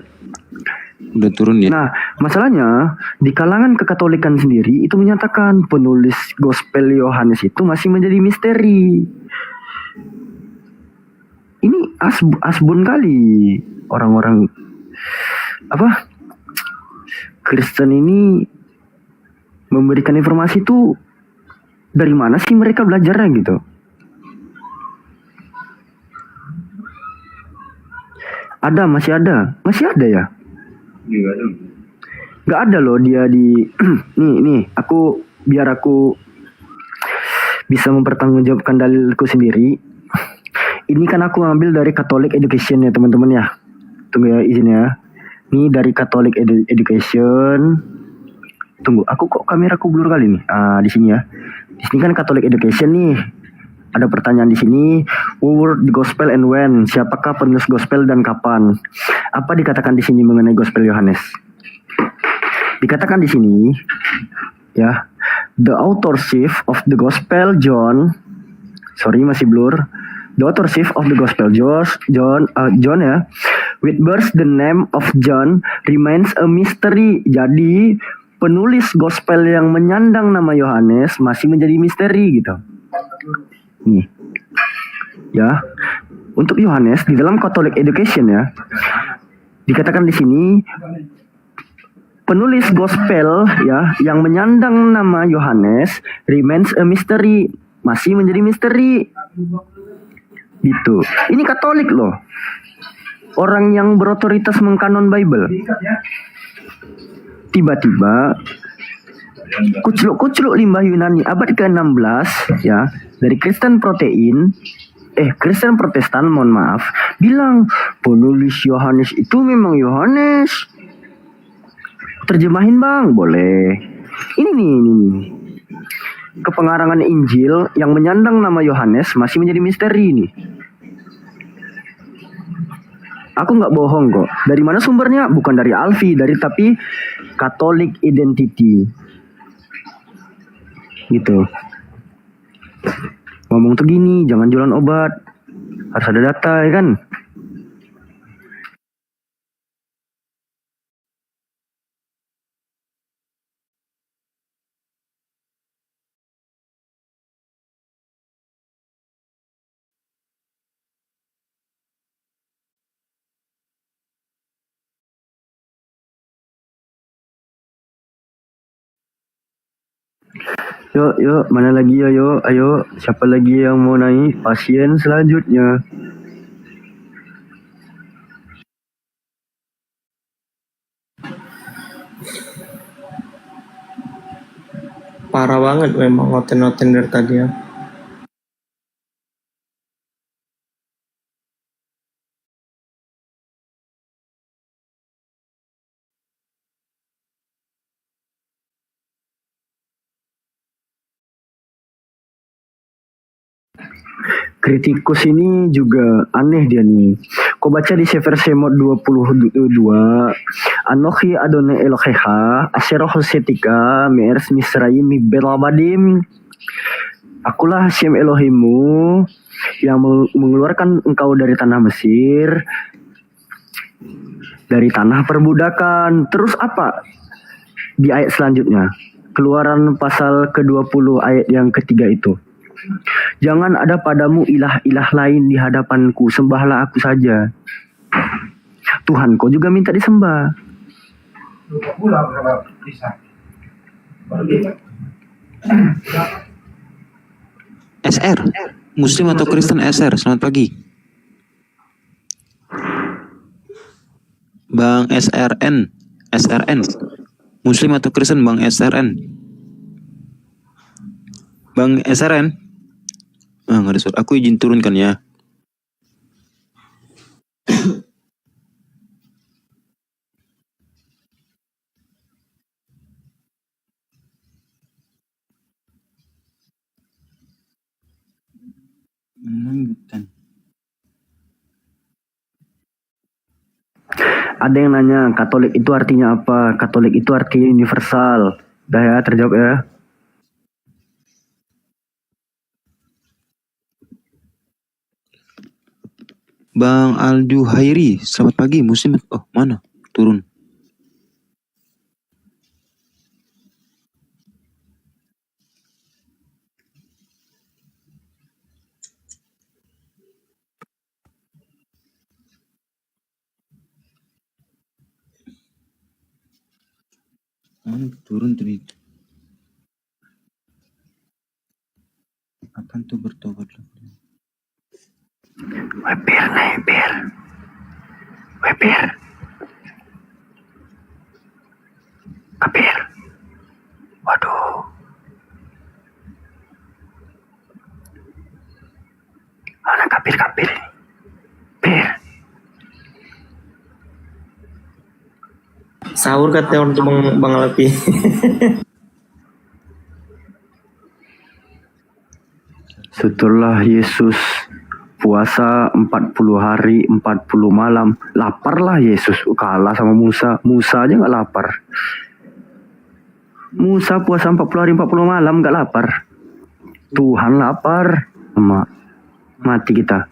I: Udah turun ya.
H: Nah, masalahnya di kalangan kekatolikan sendiri itu menyatakan penulis Gospel Yohanes itu masih menjadi misteri. Ini asbun kali orang-orang Kristen ini memberikan informasi itu dari mana sih mereka belajarnya gitu. Masih ada ya? Nggak ada loh dia di nih biar aku bisa mempertanggungjawabkan dalilku sendiri. Ini kan aku ngambil dari Catholic Education ya teman-teman ya. Tunggu ya izinnya. Ini dari Catholic Education. Tunggu, aku kok kameraku blur kali nih. Di sini ya. Di sini kan Catholic Education nih. Ada pertanyaan di sini, who wrote the gospel and when? Siapakah penulis gospel dan kapan? Apa dikatakan di sini mengenai gospel Yohanes? Dikatakan di sini, ya, the authorship of the gospel John, masih blur. The authorship of the gospel John ya, with birth the name of John remains a mystery. Jadi penulis gospel yang menyandang nama Yohanes masih menjadi misteri gitu. Nih, ya, untuk Yohanes di dalam Catholic Education ya, dikatakan di sini penulis gospel ya yang menyandang nama Yohanes remains a mystery, masih menjadi misteri, gitu. Ini Katolik loh, orang yang berotoritas mengkanon Bible, tiba-tiba kucluk limbah Yunani abad ke-16 ya dari Kristen Protestan mohon maaf bilang penulis Yohanes itu memang Yohanes. Terjemahin bang, boleh. Ini nih. Kepengarangan Injil yang menyandang nama Yohanes masih menjadi misteri nih. Aku nggak bohong kok. Dari mana sumbernya? Bukan dari Alfi, tapi Catholic Identity. Gitu. Ngomong tuh gini, jangan jualan obat. Harus ada data ya kan? Yuk, mana lagi ya, ayo, siapa lagi yang mau naik? Pasien selanjutnya.
S: Parah banget memang noten-noten dari tadi ya.
H: Kritikus ini juga aneh dia nih. Kau baca di Sefer Shemot 22, Anochi Adonai Elohecha, Asheroh Setika, Me'eretz Misraim Belabadim. Akulah Hashem Elohimu yang mengeluarkan engkau dari tanah Mesir, dari tanah perbudakan. Terus apa? Di ayat selanjutnya, Keluaran pasal ke-20 ayat yang ketiga itu. Jangan ada padamu ilah-ilah lain di hadapanku, sembahlah aku saja. Tuhan kau juga minta disembah.
I: SR, Muslim atau Kristen SR, selamat pagi. Bang SRN, Muslim atau Kristen Bang SRN? Bang SRN? Nggak ada suara. Aku izin turunkan ya.
H: Ada yang nanya Katolik itu artinya apa? Katolik itu artinya universal. Udah ya, terjawab ya.
I: Bang Aldu Hairi, selamat pagi. Muslim, oh mana? Turun. Mana turun tuh itu? Akan tuh bertobat loh.
H: Webir nih, Bir. Webir. Kapir. Waduh. Mana kapir-kapir ini? Bir.
S: Sahur kata orang tuh Bang Alfi.
H: Setelah Yesus puasa 40 hari 40 malam, laparlah Yesus. Kalah sama Musa. Musa aja gak lapar. Musa puasa 40 hari 40 malam gak lapar. Tuhan lapar. Mati kita.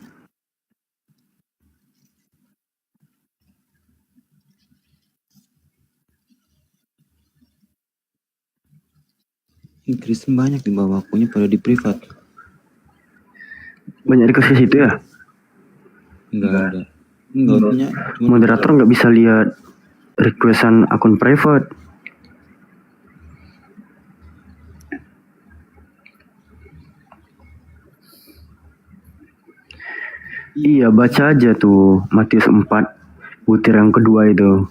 I: Kristen banyak di bawah akunya pada di privat.
H: Banyak dikasih situ ya?
I: Enggak ada. Enggak punya.
H: Moderator nggak bisa lihat requestan akun private. Iya, baca aja tuh Matius 4 butir yang kedua itu.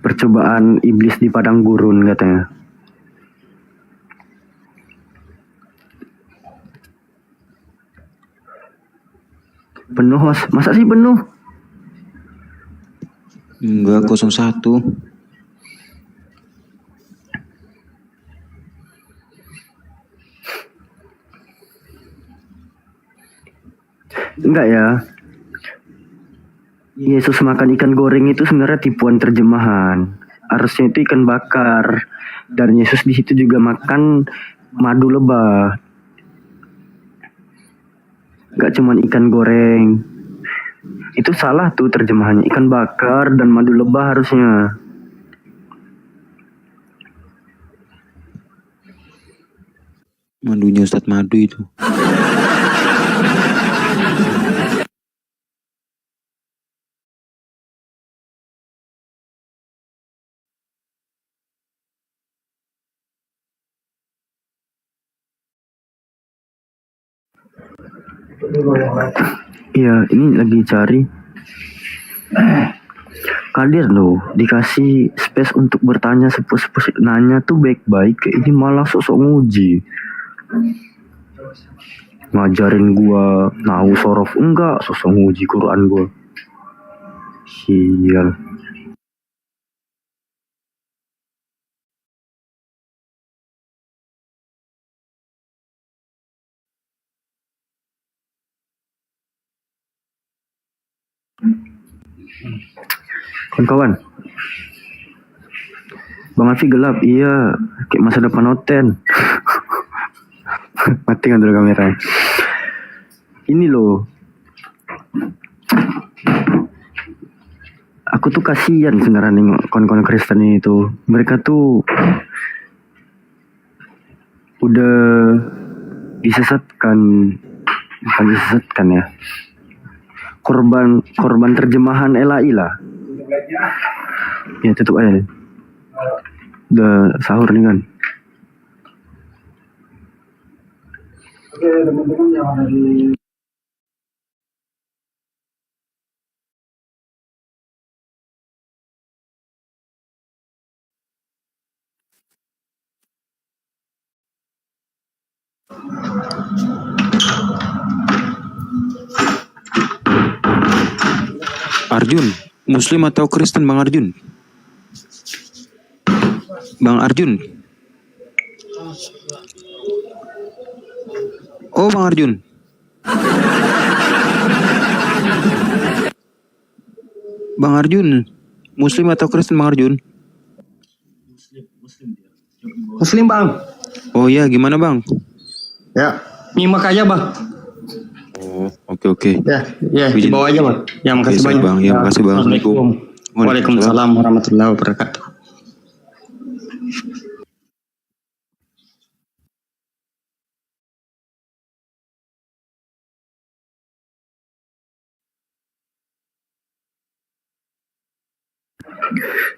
H: Percobaan iblis di padang gurun katanya. Penuh, Mas. Masa sih penuh?
I: Enggak, 01.
H: Enggak ya. Yesus makan ikan goreng itu sebenarnya tipuan terjemahan. Harusnya itu ikan bakar. Dan Yesus di situ juga makan madu lebah. Gak cuman ikan goreng. Itu salah tuh terjemahannya. Ikan bakar dan madu lebah harusnya.
I: Madunya Ustadz Madu itu.
H: Iya, ini lagi cari. Kadir loh, dikasih space untuk bertanya, nanya tuh baik-baik. Ini malah sosok nguji. Ngajarin gua nahu sorof enggak, sosok nguji Quran gua. Sial. Kawan-kawan, Bang Alfi gelap, iya, kayak masa depan Oten. Mati kan dulu kameranya. Ini loh, aku tuh kasihan sebenarnya nengok kawan-kawan Kristen itu. Mereka tuh udah disesatkan, bukan disesatkan ya. Korban terjemahan Ela Ila. Ya tutup aja nih. Udah sahur nih kan. Oke teman-teman yang ada di
I: Arjun, Muslim atau Kristen Bang Arjun? Bang Arjun. Oh Bang Arjun. Bang Arjun, Muslim atau Kristen Bang Arjun?
R: Muslim bang.
I: Oh iya, gimana Bang?
R: Ya, nyimak aja bang.
I: Oh, oke.
R: Ya, dibawa aja bang. Ya, makasih
I: Oke, siap,
R: banyak.
I: Bang. Ya, makasih, Bang.
R: Assalamualaikum. Waalaikumsalam warahmatullahi wabarakatuh.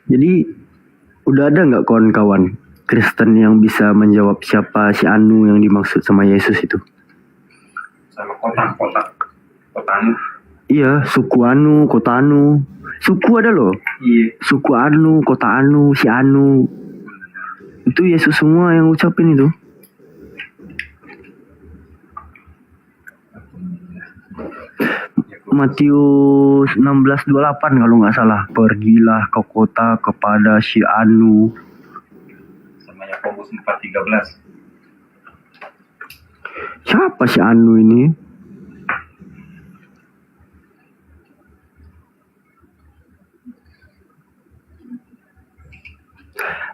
H: Jadi udah ada nggak kawan-kawan Kristen yang bisa menjawab siapa si Anu yang dimaksud sama Yesus itu?
J: Sama kota Anu.
H: Iya, suku Anu, kota Anu. Suku ada loh.
J: Iya.
H: Suku Anu, kota Anu, si Anu. Itu Yesus semua yang ucapin itu. Matius 16:28 kalau nggak salah. Pergilah ke kota kepada si Anu.
J: Sama Yakobus 4:13.
H: Siapa si Anu ini?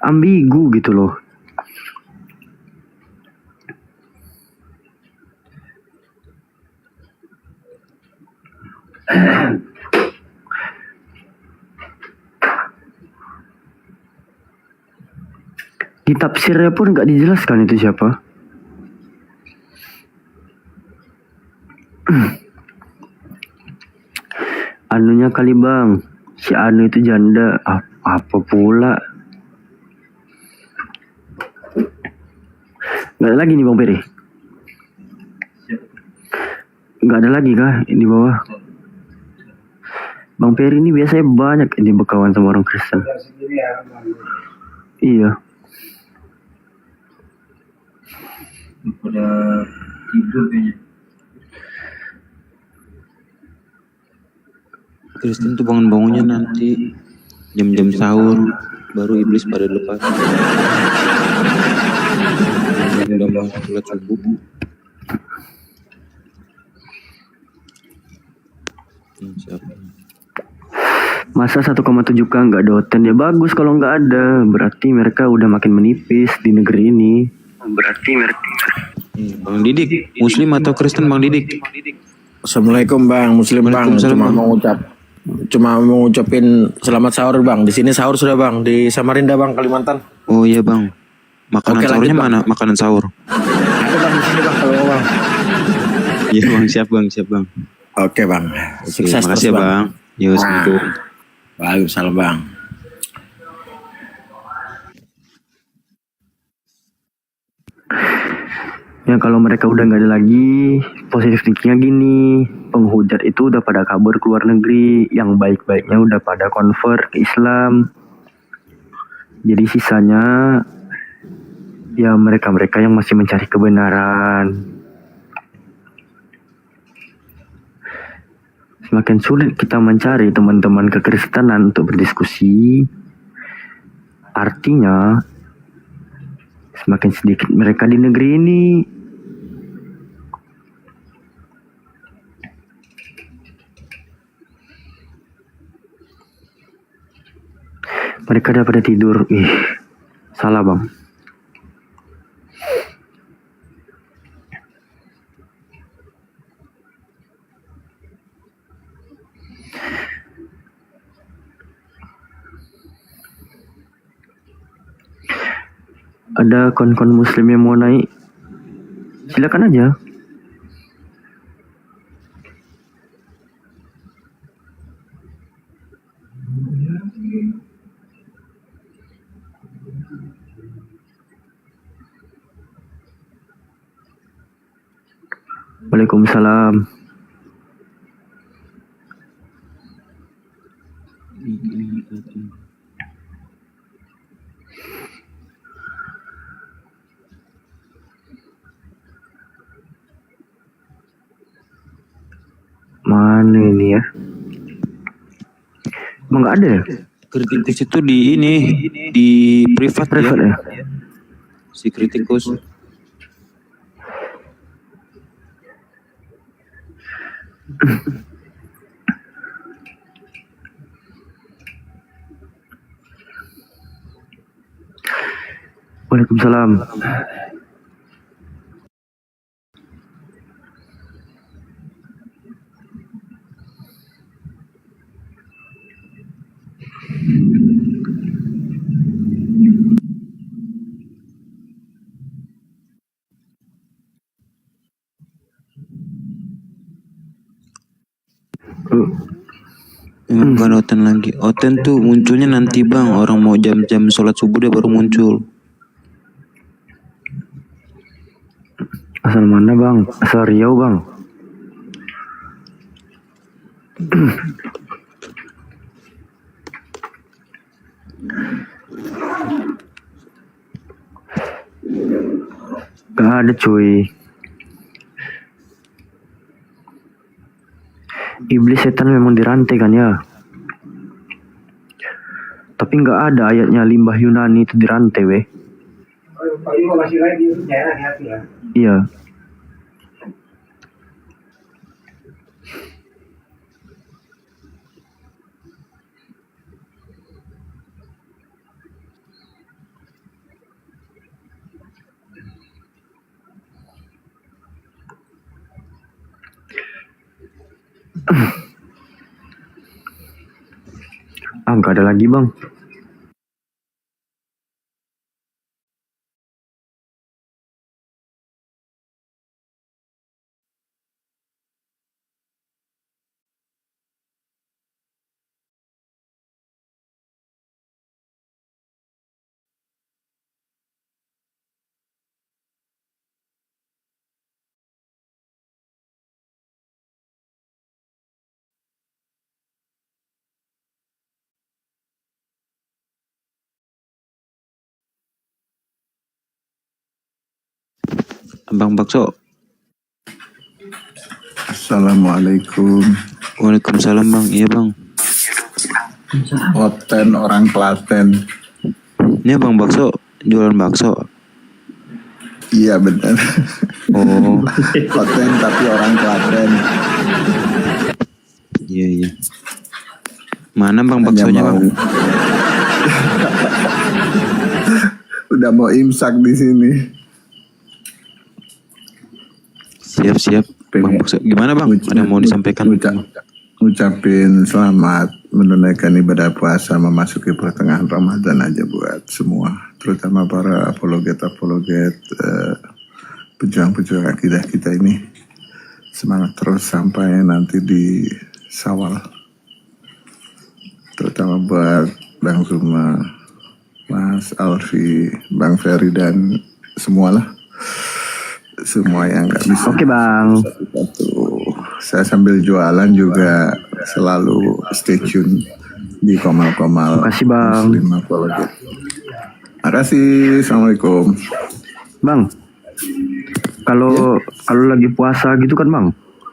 H: Ambigu gitu loh. Di tafsirnya pun nggak dijelaskan itu siapa. Anunya kali bang, si Anu itu janda. Apa pula? Nggak ada lagi nih Bang Peri? Nggak ada lagi kah di bawah? Bang Peri ini biasanya banyak ini berkawan sama orang Kristen. Iya.
J: Udah tidur kayaknya.
I: Kristen tuh bangun-bangunnya nanti jam-jam sahur, baru iblis pada lepas. Udah mau sholat subuh.
H: Masa 1,7K nggak doten ya bagus kalau nggak ada. Berarti mereka udah makin menipis di negeri ini.
I: Bang Didik, Muslim atau Kristen Bang Didik?
T: Assalamualaikum Bang, Muslim Bang. Cuma mau ngucapin selamat sahur Bang. Di sini sahur sudah Bang, di Samarinda Bang, Kalimantan.
I: Oh iya Bang. Makanan sahurnya mana? Makanan sahur.
T: Ada Bang di sini Bang kalau mau Bang.
I: Iya Bang, siap Bang.
T: Oke Bang. Sukses
I: makasih
T: terus,
I: ya Bang. Yo, assalamualaikum.
T: Waalaikumsalam Bang.
H: Ya kalau mereka udah nggak ada lagi, positif thinkingnya gini, penghujat itu udah pada kabur ke luar negeri, yang baik-baiknya udah pada convert ke Islam. Jadi sisanya ya mereka-mereka yang masih mencari kebenaran. Semakin sulit kita mencari teman-teman kekristenan untuk berdiskusi, artinya semakin sedikit mereka di negeri ini. Mereka udah pada tidur. Salah Bang. Ada kon-kon muslim yang mau naik, silakan aja. Waalaikumsalam. Mana ini ya? Emang nggak ada ya?
I: Kritikus itu di ini, di privat ya? Si kritikus.
H: Waalaikumsalam.
I: Ini bukan Oten lagi. Oten tuh munculnya nanti bang. Orang mau jam-jam sholat subuh dia baru muncul.
H: Asal mana bang? Asal Riau bang. Gak ada cuy. Iblis setan memang dirantai kan ya. Tapi nggak ada ayatnya limbah Yunani itu dirantai weh. Iya. Nggak ada lagi bang.
I: Bang Bakso.
E: Assalamualaikum.
I: Waalaikumsalam bang. Iya bang.
E: Oten orang Klaten.
I: Ini Bang Bakso jualan bakso.
E: Iya benar.
I: Oh.
E: Oten tapi orang Klaten.
I: Iya iya. Mana bang baksonya bang?
E: Udah mau imsak di sini.
I: Siap-siap Bang Bakso. Gimana bang? Ada mau disampaikan?
E: Ngucapin selamat menunaikan ibadah puasa memasuki pertengahan Ramadan aja buat semua, terutama para apologet pejuang-pejuang akidah kita ini. Semangat terus sampai nanti di Syawal. Terutama buat Bang Zuma, Mas Alfi, Bang Ferry dan semualah. Semua yang nggak bisa.
H: Oke bang.
E: Saya sambil jualan juga selalu stay tune di Komal-Komal.
H: Makasih bang.
E: Muslim Apologet. Makasih. Assalamualaikum.
H: Bang, kalau lagi puasa gitu kan bang,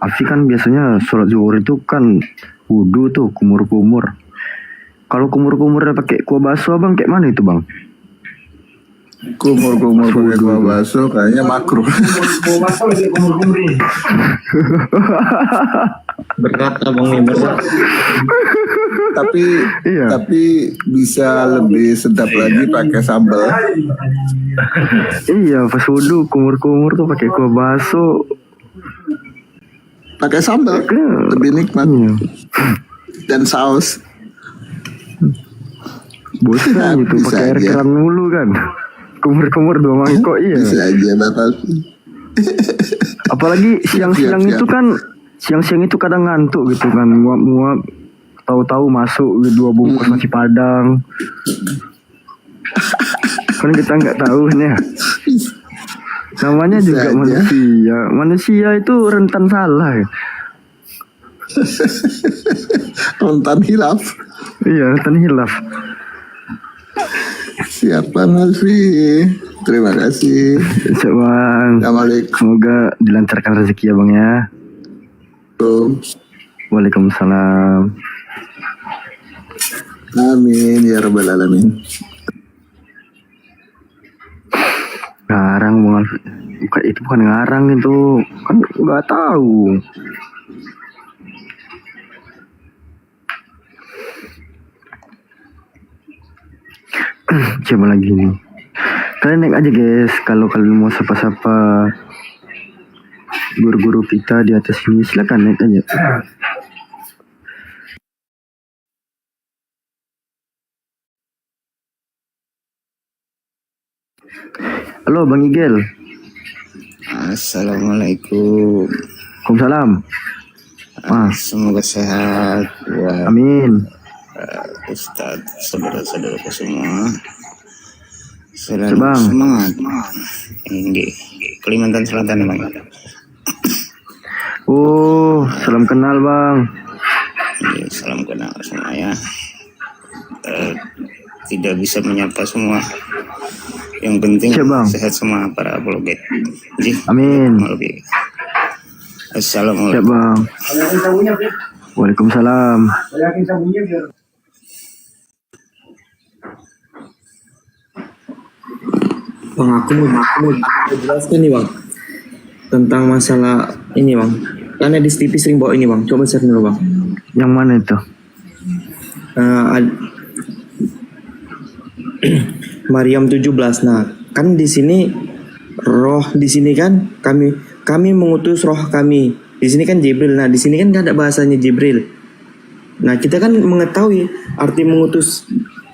H: Afi kan biasanya sholat zuhur itu kan wudu tuh kumur-kumur. Kalau kumur-kumurnya pakai kuah bakso bang, kayak mana itu bang?
E: Kumur-kumur pakai kuah bakso kayaknya makruh.
I: Berat abang nih berat.
E: Tapi bisa lebih sedap lagi pakai sambal.
H: Iya pas wudu kumur-kumur tuh pakai kuah bakso.
E: Pakai sambal lebih nikmat. Dan saus.
H: Bosan gitu pakai air keran mulu kan. Kumur-kumur 2 mangkok iya.
E: Bisa aja batal.
H: Apalagi siang-siang itu kan, siang-siang itu kadang ngantuk gitu kan, muap-muap, tahu-tahu masuk 2 bungkus nasi Padang. Kan kita nggak tahu nih. Namanya juga manusia. Manusia itu rentan salah.
E: Rentan hilaf.
H: Iya, rentan hilaf.
E: Siap Bang Alfi. Terima kasih.
H: Siap Bang. Semoga dilancarkan rezeki ya Bang ya. Waalaikumsalam.
E: Amin ya rabbal alamin.
H: Ngarang Bang Alfi. Itu bukan ngarang itu. Kan nggak tahu. Siapa lagi nih? Kalian naik aja guys, kalau kalian mau sapa-sapa guru-guru kita di atas sini, silakan naik aja. Halo Bang Igel.
U: Assalamualaikum.
H: Waalaikumsalam.
U: Semoga sehat. Ya.
H: Amin.
U: Ustadz, saudara-saudaraku semua. Selalu
H: Bang.
U: semangat. Ini di Kalimantan Selatan Bang.
H: Oh, salam kenal Bang.
U: Salam kenal semua ya. Tidak bisa menyapa semua. Yang penting sehat semua para apologet.
H: Amin.
U: Assalamualaikum.
H: Siap Bang. Waalaikumsalam.
S: Bang, aku mau jelaskan nih Bang tentang masalah ini Bang. Karena di TV sering bawa ini Bang. Coba share dulu Bang.
H: Yang mana itu?
S: Maryam 17. Nah, kan di sini roh di sini kan kami mengutus roh kami. Di sini kan Jibril. Nah, di sini kan gak ada bahasanya Jibril. Nah, kita kan mengetahui arti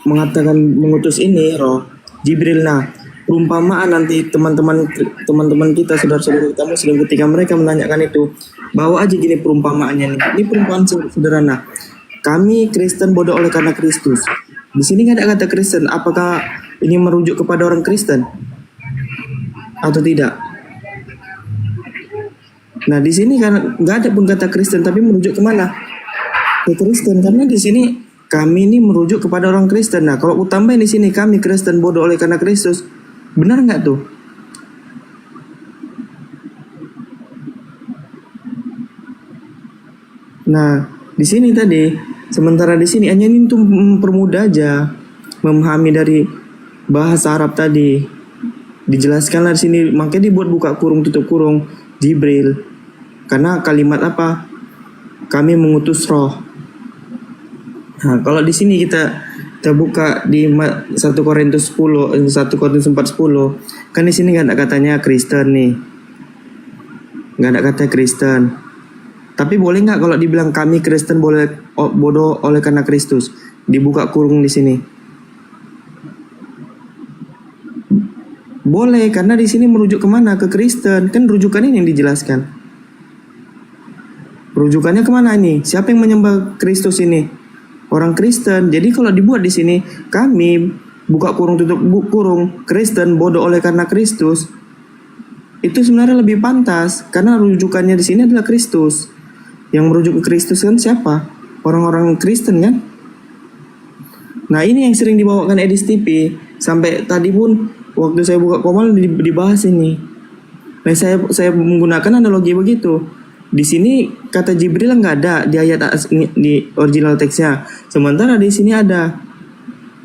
S: mengatakan mengutus ini roh Jibril. Nah, perumpamaan nanti teman-teman kita, saudara-saudara kita muslim, ketika mereka menanyakan itu, bawa aja gini perumpamaannya nih. Ini perumpamaan sederhana. Kami Kristen bodoh oleh karena Kristus. Di sini nggak ada kata Kristen. Apakah ini merujuk kepada orang Kristen atau tidak? Nah, di sini kan nggak ada pun kata Kristen, tapi merujuk kemana? Ke Kristen, karena di sini kami ini merujuk kepada orang Kristen. Nah, kalau utambain di sini kami Kristen bodoh oleh karena Kristus, benar nggak tuh? Nah, di sini tadi, sementara di sini hanya ini untuk mempermudah aja memahami dari bahasa Arab tadi. Dijelaskanlah di sini, makanya dibuat buka kurung tutup kurung Jibril. Karena kalimat apa? Kami mengutus roh. Nah, kalau di sini kita buka di 1 Korintus 10, 1 Korintus 4:10, kan di sini nggak ada katanya Kristen nih, nggak ada kata Kristen. Tapi boleh nggak kalau dibilang kami Kristen bodoh oleh karena Kristus? Dibuka kurung di sini. Boleh, karena di sini merujuk kemana? Ke Kristen. Kan rujukan ini yang dijelaskan. Rujukannya kemana ini? Siapa yang menyembah Kristus ini? Orang Kristen. Jadi kalau dibuat di sini, kami buka kurung tutup kurung Kristen bodoh oleh karena Kristus, itu sebenarnya lebih pantas karena rujukannya di sini adalah Kristus. Yang merujuk ke Kristus kan siapa? Orang-orang Kristen kan? Nah, ini yang sering dibawakan Edis TV. Sampai tadi pun waktu saya buka komal dibahas ini. Nah, saya menggunakan analogi begitu. Di sini kata Jibril nggak ada di ayat di original teksnya. Sementara di sini ada.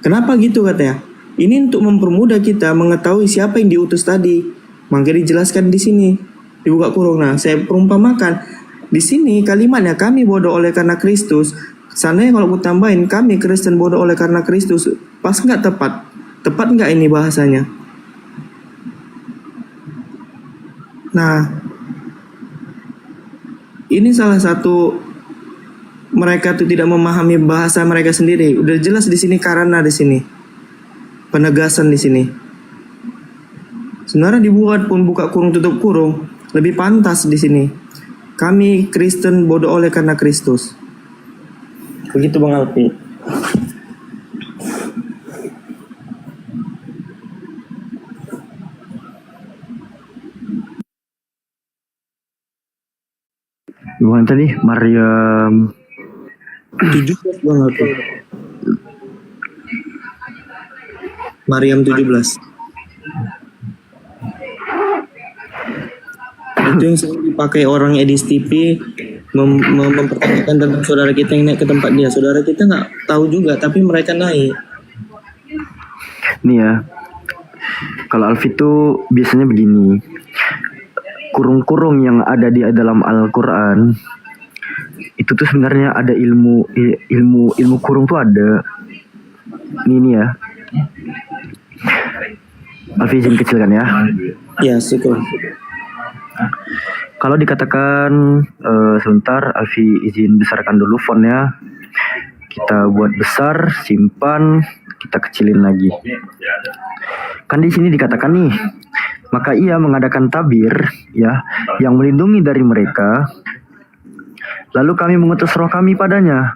S: Kenapa gitu katanya? Ini untuk mempermudah kita mengetahui siapa yang diutus tadi. Makanya dijelaskan di sini. Dibuka kurung. Nah, saya perumpamakan. Di sini kalimatnya kami bodoh oleh karena Kristus. Seandainya kalau aku tambahin kami Kristen bodoh oleh karena Kristus, pas nggak tepat? Tepat nggak ini bahasanya? Nah, ini salah satu mereka tuh tidak memahami bahasa mereka sendiri. Udah jelas di sini karena di sini penegasan di sini. Sebenarnya dibuat pun buka kurung tutup kurung lebih pantas di sini. Kami Kristen bodoh oleh karena Kristus. Begitu Bang Alfi.
H: Gimana tadi? Maryam
S: 17 Bang Alfi. Maryam 17. Itu yang sering dipakai orang Edis TV mempertanyakan tentang saudara kita yang naik ke tempat dia. Saudara kita nggak tahu juga, tapi mereka naik.
H: Nih ya, kalau Alfi itu biasanya begini, kurung-kurung yang ada di dalam Al-Quran itu tuh sebenarnya ada ilmu kurung tuh ada. Ini ya. Alfi izin kecilkan ya.
S: Ya, syukur.
H: Kalau dikatakan sebentar, Alfi izin besarkan dulu fontnya. Kita buat besar, simpan, kita kecilin lagi. Kan di sini dikatakan nih, maka ia mengadakan tabir ya yang melindungi dari mereka. Lalu kami mengutus roh kami padanya,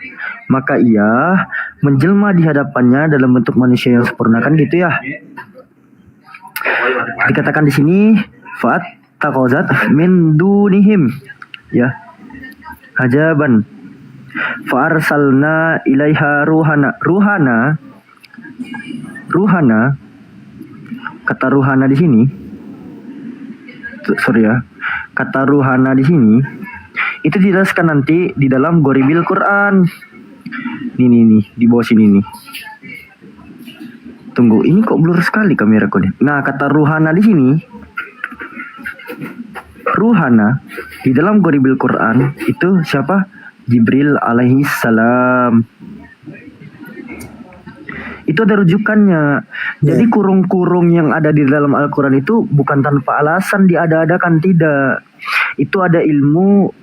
H: maka ia menjelma di hadapannya dalam bentuk manusia yang sempurna, kan gitu ya. Dikatakan di sini fat taqazat min dunihim ya hajaban fa arsalna ilaiha ruhana kata ruhana di sini kata ruhana di sini itu dijelaskan nanti di dalam Ghoribil Quran. Nih di bawah sini nih. Tunggu, ini kok blur sekali kameraku nih. Nah, kata ruhana di sini, ruhana di dalam Ghoribil Quran itu siapa? Jibril alaihi salam. Itu ada rujukannya. Jadi kurung-kurung yang ada di dalam Al-Quran itu bukan tanpa alasan diada-adakan, tidak. Itu ada ilmu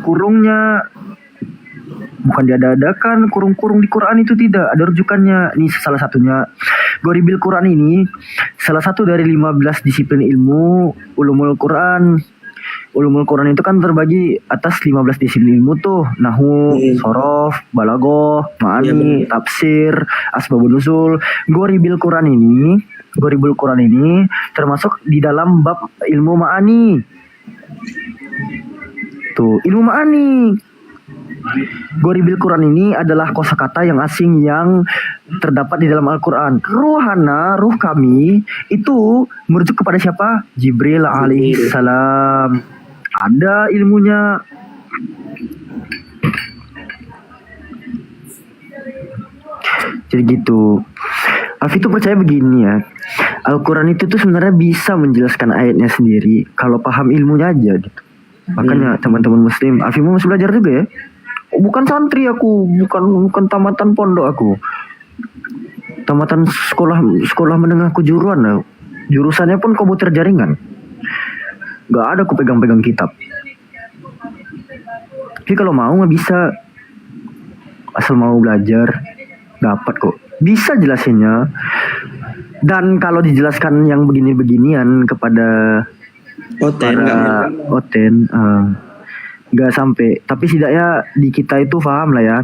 H: kurungnya, bukan diada-adakan. Kurung-kurung di Quran itu tidak ada rujukannya. Ini salah satunya. Ghoribil Quran ini salah satu dari 15 disiplin ilmu ulumul Quran. Ulumul Quran itu kan terbagi atas 15 disiplin ilmu tuh. Nahwu, sorof, balaghah, ma'ani, tafsir, asbabun nuzul. Ghoribil Quran ini termasuk di dalam bab ilmu ma'ani. Tuh, ilmu ma'ani. Ghoribil Quran ini adalah kosakata yang asing yang terdapat di dalam Al-Quran. Ruhana, ruh kami, itu merujuk kepada siapa? Jibril alaihi salam. Ada ilmunya. Jadi gitu. Alfi itu percaya begini ya. Al-Quran itu tuh sebenarnya bisa menjelaskan ayatnya sendiri kalau paham ilmunya aja gitu. Makanya teman-teman muslim, Alfi mau masih belajar juga ya. Bukan santri aku, bukan tamatan pondok aku. Tamatan sekolah menengah kejuruan ya. Jurusannya pun komputer jaringan. Gak ada aku pegang-pegang kitab. Tapi kalau mau nggak bisa. Asal mau belajar, dapat kok. Bisa jelasinnya. Dan kalau dijelaskan yang begini-beginian kepada Oten, nggak sampai. Tapi setidaknya di kita itu paham lah ya,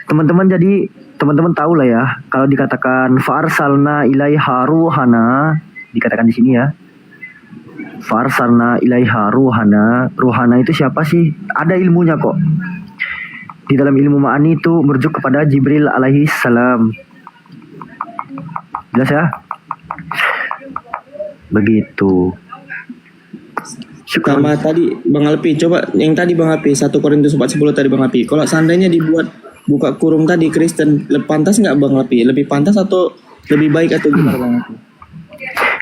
H: teman-teman. Jadi teman-teman tahu lah ya, kalau dikatakan farsalna ilaiha ruhana, dikatakan di sini ya, farsalna ilaiha ruhana. Ruhana itu siapa sih? Ada ilmunya kok. Di dalam ilmu ma'ani itu merujuk kepada Jibril alaihi salam. Jelas ya? Begitu.
S: Sama tadi Bang Alpi, coba yang tadi Bang Alpi 1 Korintus 4:10 tadi Bang Alpi. Kalau seandainya dibuat buka kurung tadi Kristen, pantas nggak Bang Alpi? Lebih pantas atau lebih baik atau gimana Bang Alpi?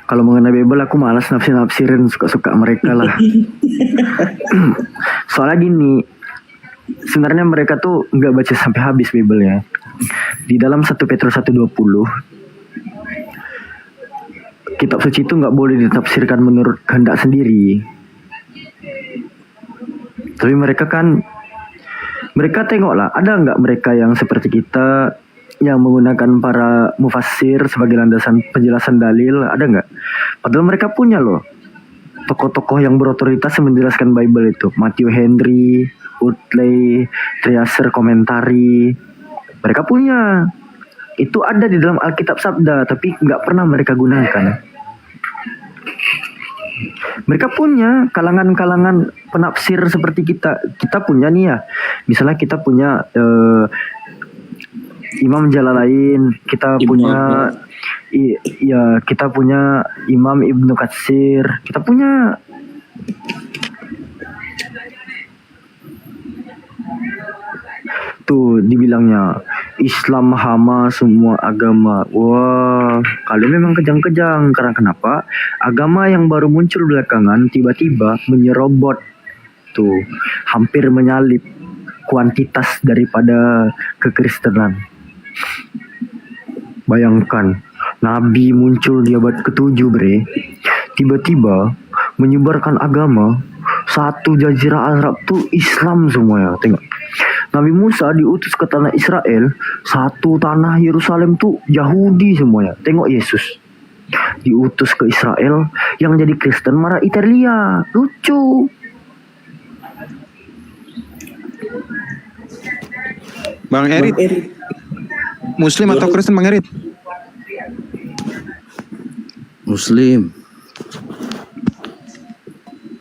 H: Kalau mengenai Bible aku malas nafsirin, suka-suka mereka lah. Soalnya gini, sebenarnya mereka tuh nggak baca sampai habis Bible ya. Di dalam 1 Petrus 1:20, kitab suci itu nggak boleh ditafsirkan menurut kehendak sendiri. Tapi mereka tengoklah, ada nggak mereka yang seperti kita yang menggunakan para mufassir sebagai landasan penjelasan dalil, ada nggak? Padahal mereka punya loh tokoh-tokoh yang berotoritas yang menjelaskan Bible itu. Matthew Henry, Utley, Triaser Komentari, mereka punya. Itu ada di dalam Alkitab Sabda, tapi nggak pernah mereka gunakan. Mereka punya kalangan-kalangan penafsir seperti kita. Kita punya nih ya, misalnya kita punya Imam Jalalain, kita punya kita punya Imam Ibnu Katsir, kita punya. Tuh dibilangnya Islam hama semua agama. Wah, kalian memang kejang-kejang. Karena kenapa? Agama yang baru muncul belakangan tiba-tiba menyerobot, tuh hampir menyalip kuantitas daripada kekristenan. Bayangkan Nabi muncul di abad ke-7 bre. Tiba-tiba menyebarkan agama. Satu jazirah Arab tuh Islam semuanya. Tengok. Nabi Musa diutus ke tanah Israel. Satu tanah Yerusalem tuh Yahudi semuanya. Tengok Yesus diutus ke Israel, yang jadi Kristen marah Italia. Lucu.
A: Bang Erit, Muslim atau Kristen Bang Erit?
T: Muslim.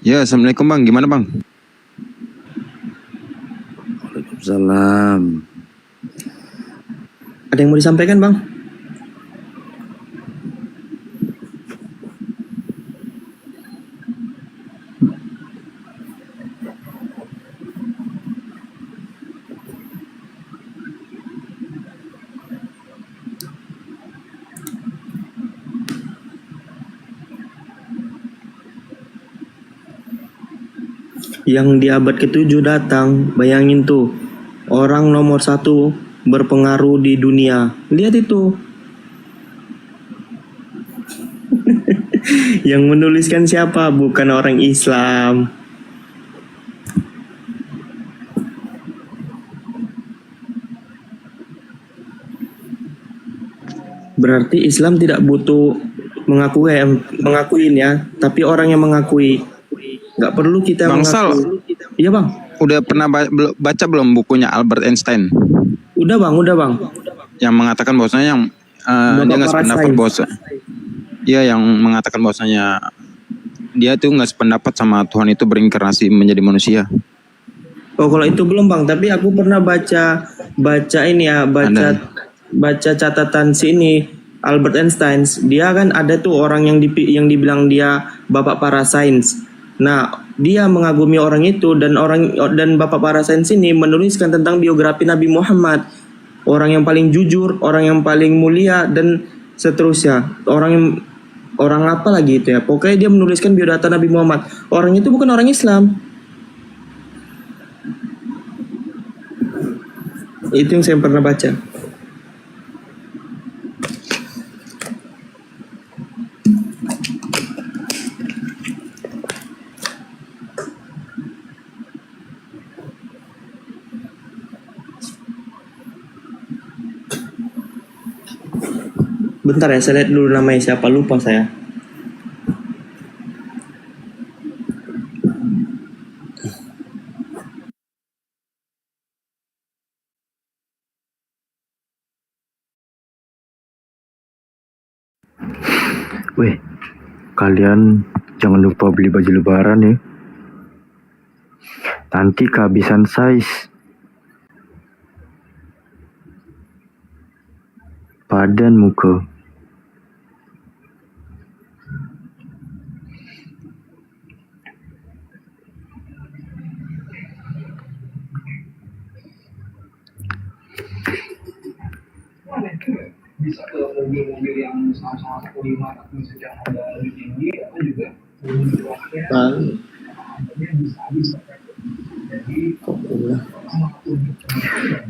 A: Ya, Assalamualaikum Bang, gimana Bang?
T: Waalaikumsalam.
S: Ada yang mau disampaikan Bang? Yang di abad ke-7 datang, bayangin tuh, orang nomor 1 berpengaruh di dunia. Lihat itu. Yang menuliskan siapa? Bukan orang Islam. Berarti Islam tidak butuh mengakuin ya, tapi orang yang mengakui. Nggak perlu kita
A: Bang Sal,
S: iya Bang.
A: Udah pernah baca belum bukunya Albert Einstein?
S: Udah Bang.
A: Yang mengatakan bahwasanya dia nggak sependapat yang mengatakan bahwasanya dia tuh nggak sependapat sama Tuhan itu berinkarnasi menjadi manusia.
S: Oh kalau itu belum Bang, tapi aku pernah baca ini ya, baca catatan sini Albert Einstein. Dia kan ada tuh orang yang dibilang dia bapak para sains. Nah, dia mengagumi orang itu dan bapak para sains ini menuliskan tentang biografi Nabi Muhammad. Orang yang paling jujur, orang yang paling mulia dan seterusnya. Orang apa lagi itu ya? Pokoknya dia menuliskan biodata Nabi Muhammad. Orang itu bukan orang Islam. Itu yang saya pernah baca. Bentar ya, saya lihat dulu namanya siapa, lupa saya. Weh, kalian jangan lupa beli baju lebaran ya. Nanti kehabisan size. Badan muka.
V: Bisa ke mobil-mobil yang sama-sama 1.5 tapi sejak ada lebih tinggi atau juga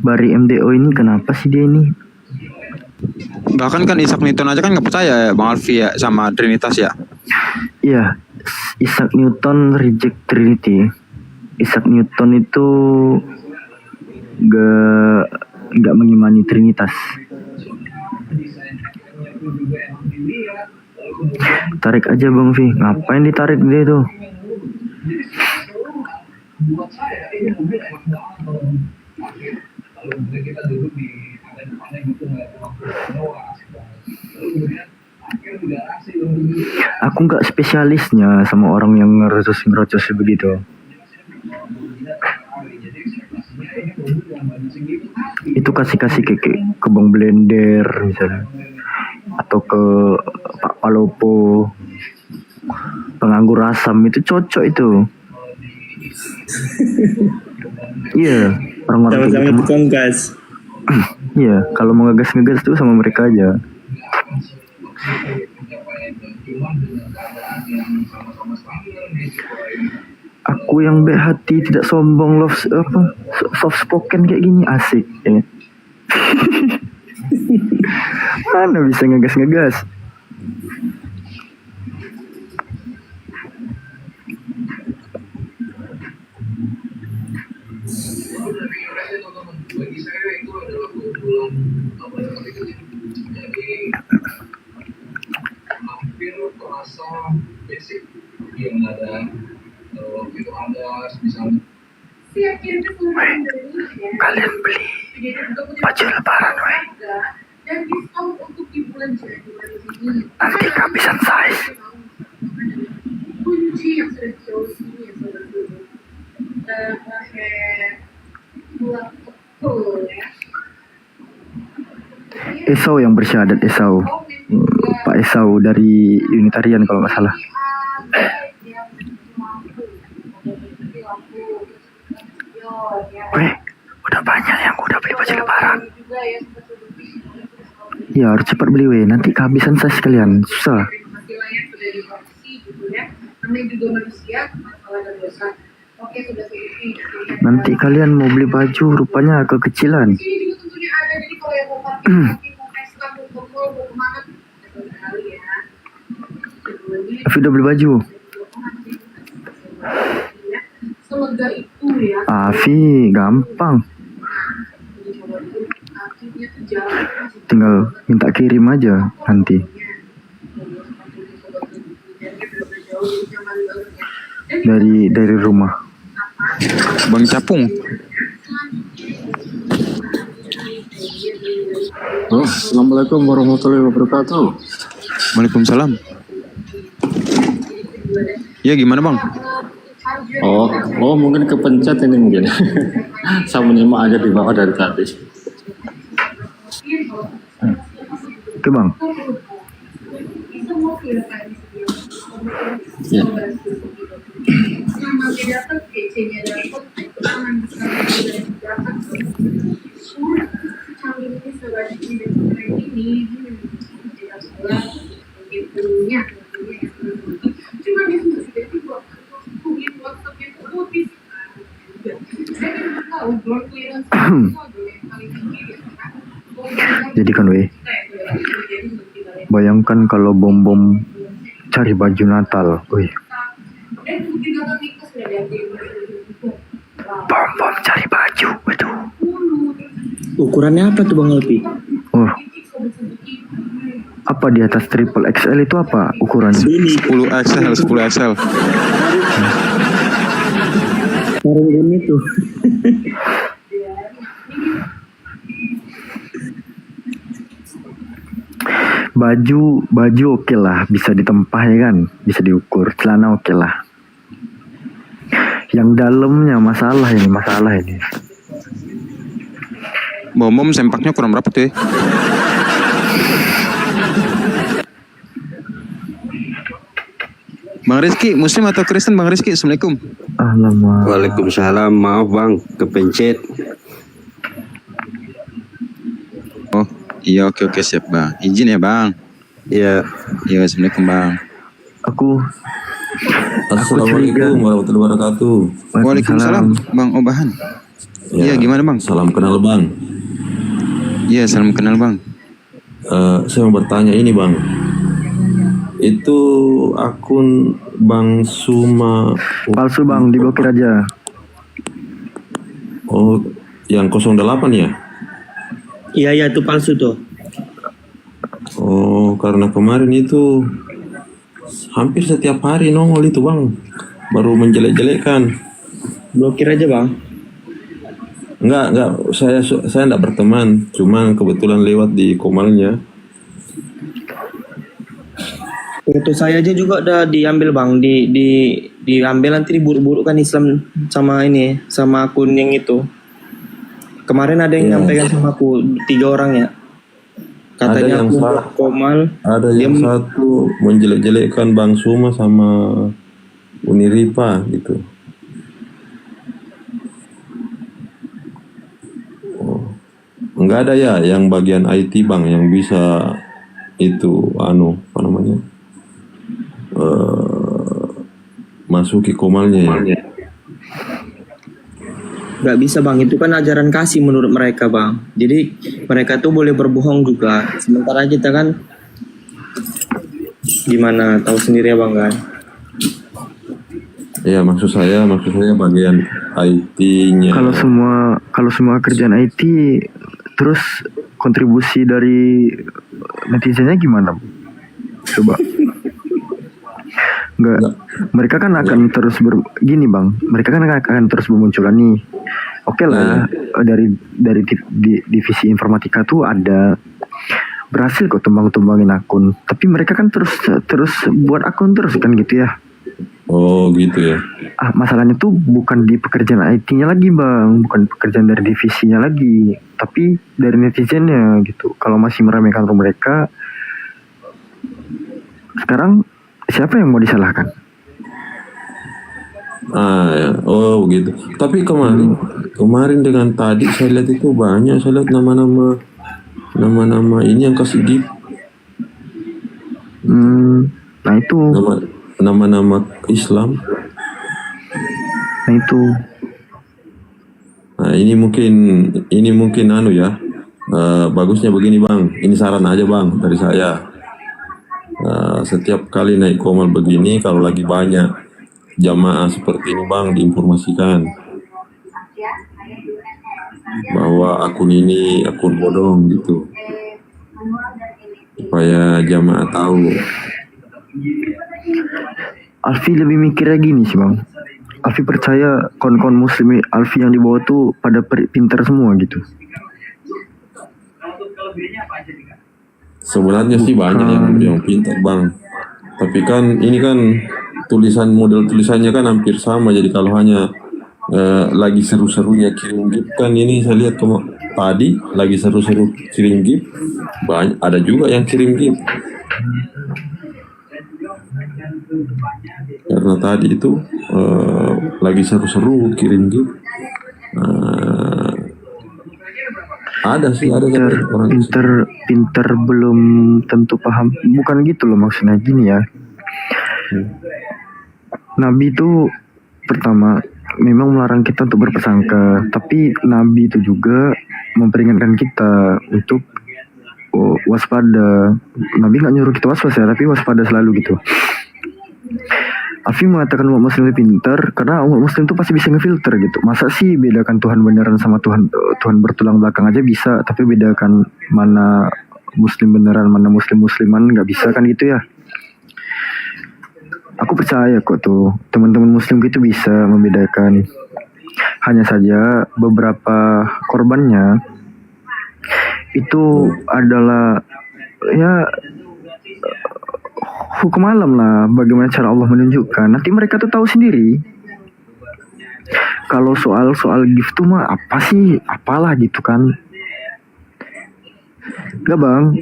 H: Bari MDO ini kenapa sih dia ini?
A: Bahkan kan Isaac Newton aja kan nggak percaya ya Bang Alfi ya sama Trinitas ya.
H: Iya, Isaac Newton reject Trinity. Isaac Newton itu nggak mengimani Trinitas. Tarik aja Bang Vi, ngapain ditarik dia tuh? Aku nggak spesialisnya sama orang yang ngerocos begitu. Itu kasih ke Bang Blender misalnya, atau ke Pak Palopo, penganggur asam itu cocok itu. Iya, orang-orang
S: sama-sama
H: gitu.
S: tukang gas.
H: Iya, kalau mau ngegas tuh sama mereka aja. Aku yang baik hati, tidak sombong, soft spoken kayak gini asik ya. Mana bisa ngegas-ngegas?
V: Bagi saya itu adalah keunggulan jadi hampir terasa basic yang ada waktu itu ada misalnya
H: Kalian beli baju lebaran, weh. Nanti kehabisan size.
V: Kunci yang sudah jauh sini ya saudara-saudara.
H: Esau yang bersyahadat, Esau. Pak Esau dari Unitarian kalau nggak salah. Weh, udah banyak yang udah beli baju lebaran. Ya harus cepat beli, weh. Nanti kehabisan size kalian, susah. Nanti kalian mau beli baju rupanya kekecilan. Afi udah beli baju. Afi gampang. Tinggal minta kirim aja nanti. Dari rumah.
A: Bang Capung.
B: Assalamualaikum warahmatullahi wabarakatuh.
A: Waalaikumsalam. Ya gimana bang?
B: Oh mungkin kepencet ini mungkin. Saya menyimak aja di bawah dari tadi.
H: Oke bang.
B: Ya.
H: Jadi kan weh, bayangkan kalau bom-bom cari baju Natal, wih. Bom-bom cari baju, waduh.
S: Ukurannya apa tuh Bang Alpi?
H: Oh, apa di atas triple XL itu apa ukurannya?
A: 10 XL.
S: Karung itu.
H: Baju oke lah, bisa ditempah ya kan, bisa diukur. Celana oke lah. Yang dalamnya masalah ini.
A: Bom sempaknya kurang berapa tuh? Bang Rizky, Muslim atau Kristen Bang Rizky? Assalamualaikum.
H: Alamak.
F: Waalaikumsalam, maaf bang, kepencet.
A: Oh, iya oke siap bang. Izin ya bang.
F: Iya.
A: Iya, assalamualaikum bang.
B: Assalamualaikum warahmatullahi wabarakatuh.
A: Waalaikumsalam Bang Obahan. Iya gimana bang?
B: Salam kenal bang.
A: Iya salam kenal bang.
B: Saya mau bertanya ini bang. Itu akun Bang Suma
H: palsu bang, diblokir aja.
B: Oh, yang 08 ya?
S: Iya itu palsu tuh.
B: Oh, karena kemarin itu hampir setiap hari nongol itu bang, baru menjelek-jelekkan.
S: Blokir aja bang.
B: Enggak, saya enggak berteman, cuma kebetulan lewat di komalnya.
S: Foto saya aja juga udah diambil bang, diambil nanti diburu-burukan Islam sama ini, sama akun yang itu. Kemarin ada yang nyampaikan sama aku 3 orang ya. Katanya
B: ada yang
S: aku
B: salah
S: komal.
B: Ada yang satu menjelek-jelekkan Bang Suma sama Uniripa gitu. Oh. Enggak ada ya yang bagian IT bang yang bisa itu apa namanya masuki komalnya ya.
S: Gak bisa bang, itu kan ajaran kasih menurut mereka bang. Jadi mereka tuh boleh berbohong juga. Sementara kita kan gimana, tahu sendiri ya bang kan.
B: Ya maksud saya bagian IT-nya.
H: Kalau semua kerjaan IT terus kontribusi dari netizennya gimana? Coba. Enggak. Mereka kan akan terus gini bang. Mereka kan akan terus bermunculan nih. Oke lah, dari divisi informatika tuh ada berhasil kok tumbangin akun. Tapi mereka kan terus buat akun terus kan gitu ya.
B: Oh gitu ya.
H: Masalahnya tuh bukan di pekerjaan IT-nya lagi bang, bukan pekerjaan dari divisinya lagi, tapi dari netizennya gitu. Kalau masih meremehkan mereka, sekarang siapa yang mau disalahkan?
B: Ya. Oh begitu. Tapi kemarin dengan tadi saya lihat itu banyak, saya lihat nama-nama ini yang kasih gift.
H: Nah itu.
B: Nama-nama Islam.
H: Nah itu.
B: Nah ini mungkin ya. Bagusnya begini bang. Ini saran aja bang dari saya. Setiap kali naik komal begini, kalau lagi banyak jamaah seperti ini bang, diinformasikan bahwa akun ini akun bodong gitu, supaya jamaah tahu.
H: Alfi lebih mikirnya gini sih bang. Alfi percaya kawan-kawan muslim Alfi yang di bawah tuh pada pintar semua gitu.
B: Sebenarnya sih banyak yang pintar bang. Tapi kan ini kan model tulisannya kan hampir sama. Jadi kalau hanya lagi seru-serunya kirim gift kan, ini saya lihat tadi lagi seru-seru kirim gift, banyak ada juga yang kirim gift. Karena tadi itu lagi seru-seru kirim gift. Ada orang
H: pinter belum tentu paham. Bukan gitu loh maksudnya, gini ya. Nabi itu pertama memang melarang kita untuk berprasangka, tapi Nabi itu juga memperingatkan kita untuk waspada. Nabi nggak nyuruh kita waspada, tapi waspada selalu gitu. Alfi mengatakan umat muslim itu pintar karena umat muslim itu pasti bisa ngefilter gitu. Masa sih bedakan Tuhan beneran sama Tuhan bertulang belakang aja bisa, tapi bedakan mana muslim beneran mana musliman nggak bisa kan gitu ya. Aku percaya kok tuh teman-teman muslim gitu bisa membedakan. Hanya saja beberapa korbannya itu adalah ya hukum alam lah, bagaimana cara Allah menunjukkan. Nanti mereka tuh tahu sendiri. Kalau soal gift tuh mah apa sih, apalah gitu kan. Gak bang,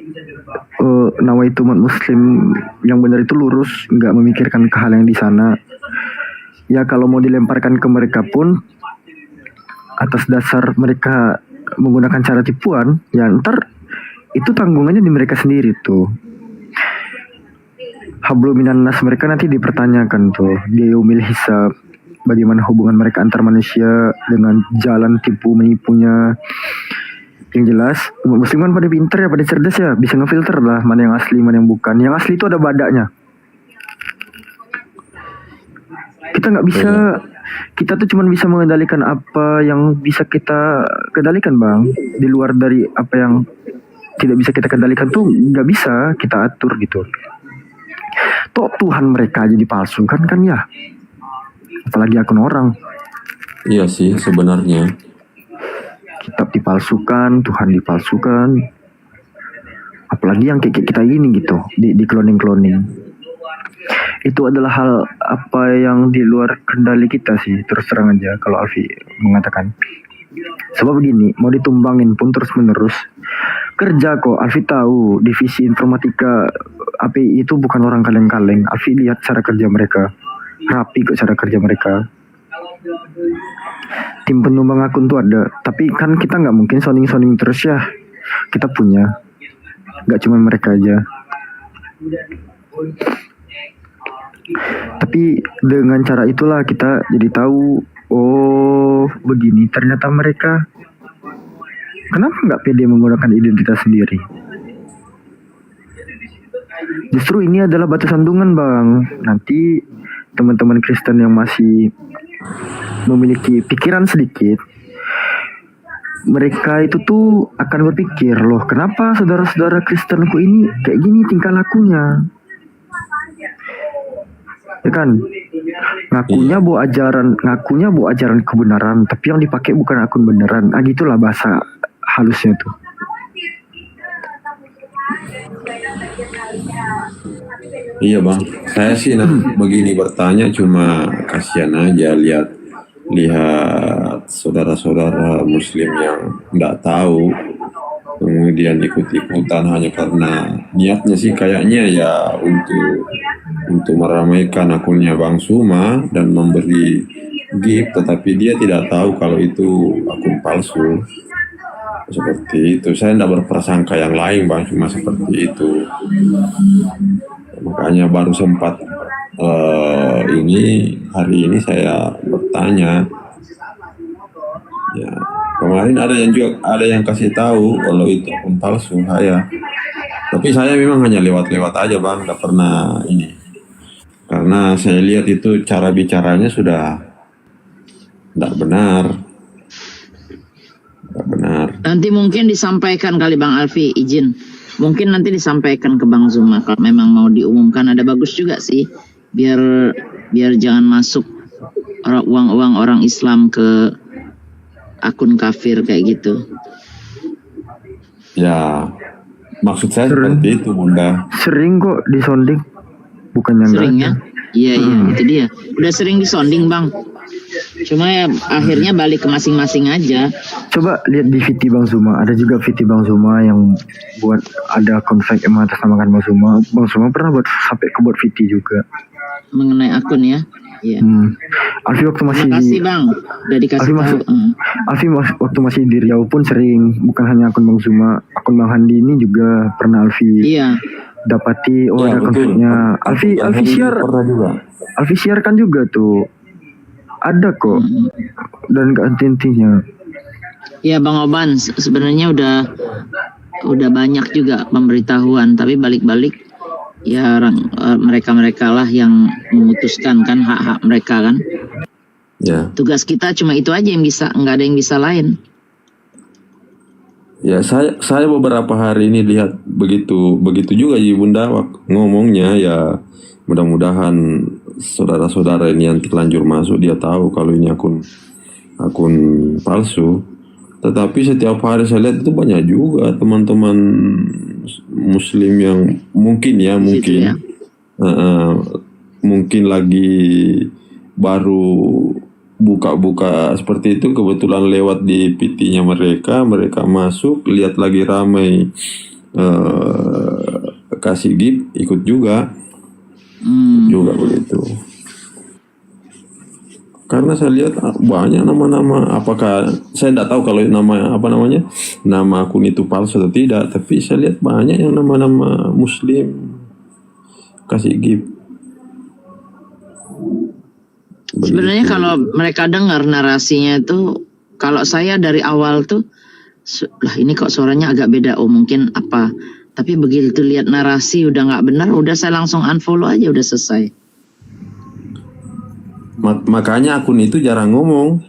H: nawa itu umat muslim yang benar itu lurus, nggak memikirkan ke hal yang di sana. Ya kalau mau dilemparkan ke mereka pun atas dasar mereka menggunakan cara tipuan, ya ntar itu tanggungannya di mereka sendiri tuh. Hablum minan nas, mereka nanti dipertanyakan tuh di yaumil hisab, bagaimana hubungan mereka antar manusia dengan jalan tipu menipunya. Yang jelas umat muslim kan pada pinter ya, pada cerdas ya, bisa ngefilter lah mana yang asli mana yang bukan. Yang asli itu ada badaknya. Kita nggak bisa, kita tuh cuma bisa mengendalikan apa yang bisa kita kendalikan bang. Di luar dari apa yang tidak bisa kita kendalikan tuh nggak bisa kita atur gitu. Toh Tuhan mereka aja dipalsukan kan ya, apalagi akun orang.
B: Iya sih sebenarnya.
H: Kitab dipalsukan, Tuhan dipalsukan, apalagi yang kayak kita ini gitu, di cloning. Itu adalah hal apa yang di luar kendali kita sih, terus terang aja kalau Alfi mengatakan. Sebab begini, mau ditumbangin pun terus menerus kerja kok. Alfi tahu divisi informatika API itu bukan orang kaleng-kaleng. Alfi lihat cara kerja mereka, rapi kok cara kerja mereka. Tim penumbang akun tuh ada, tapi kan kita nggak mungkin sounding terus ya. Kita punya, nggak cuma mereka aja. Tapi dengan cara itulah kita jadi tahu, oh begini, ternyata mereka kenapa nggak pede menggunakan identitas sendiri? Justru ini adalah batu sandungan, Bang. Nanti teman-teman Kristen yang masih memiliki pikiran sedikit, mereka itu tuh akan berpikir, loh kenapa saudara-saudara Kristenku ini kayak gini tingkah lakunya? Ya kan? Ngakunya bawa ajaran kebenaran, tapi yang dipakai bukan akun beneran. Gitulah bahasa halusnya tuh.
B: Iya bang, saya sih begini bertanya cuma kasihan aja lihat saudara-saudara Muslim yang nggak tahu kemudian ikut-ikutan hanya karena niatnya sih kayaknya ya untuk meramaikan akunnya Bang Suma dan memberi gift, tetapi dia tidak tahu kalau itu akun palsu. Seperti itu, saya tidak berprasangka yang lain Bang, cuma seperti itu. Makanya baru sempat hari ini saya bertanya. Ya, kemarin ada yang kasih tahu kalau itu akun palsu saya. Tapi saya memang hanya lewat-lewat aja Bang, nggak pernah ini. Karena saya lihat itu cara bicaranya sudah tidak benar.
G: Nanti mungkin disampaikan kali Bang Alfi, izin. Mungkin nanti disampaikan ke Bang Zuma kalau memang mau diumumkan. Ada bagus juga sih, biar jangan masuk uang orang Islam ke akun kafir kayak gitu.
B: Ya, maksud saya seperti itu Bunda.
H: Sering kok disonding, bukannya
G: sering ya? Iya itu dia. Udah sering disonding Bang. Cuma ya akhirnya balik ke masing-masing aja.
H: Coba lihat di VT Bang Zuma, ada juga VT Bang Zuma yang buat ada konflik yang mengatasnamakan Bang Zuma. Bang Zuma pernah sampai ke buat VT juga.
G: Mengenai akun ya. Iya.
H: Alfi waktu masih
G: Terima kasih Bang, udah dikasih tahu.
H: Alfi waktu masih di Riau pun sering, bukan hanya akun Bang Zuma, akun Bang Handi ini juga pernah Alfi dapati ada konfliknya. Alfi share
B: pernah juga.
H: Alfi sharekan juga tuh. Ada kok, dan gak henti-hentinya.
G: Ya Bang Oban, sebenarnya udah banyak juga pemberitahuan, tapi balik-balik ya mereka lah yang memutuskan kan hak-hak mereka kan.
B: Ya.
G: Tugas kita cuma itu aja yang bisa, nggak ada yang bisa lain.
B: Ya saya beberapa hari ini lihat begitu juga ya Bunda ngomongnya ya. Mudah-mudahan saudara-saudara ini yang terlanjur masuk dia tahu kalau ini akun palsu. Tetapi setiap hari saya lihat itu banyak juga teman-teman Muslim yang mungkin mungkin lagi baru buka-buka seperti itu, kebetulan lewat di PT-nya mereka masuk lihat lagi ramai kasih gift ikut juga. Juga begitu. Karena saya lihat banyak nama-nama, apakah saya tidak tahu kalau nama akun itu palsu atau tidak, tapi saya lihat banyak yang nama-nama Muslim kasih gift.
G: Sebenarnya kalau mereka dengar narasinya itu, kalau saya dari awal tuh, lah ini kok suaranya agak beda, mungkin apa. Tapi begitu lihat narasi udah nggak benar, udah saya langsung unfollow aja, udah selesai.
B: Makanya akun itu jarang ngomong.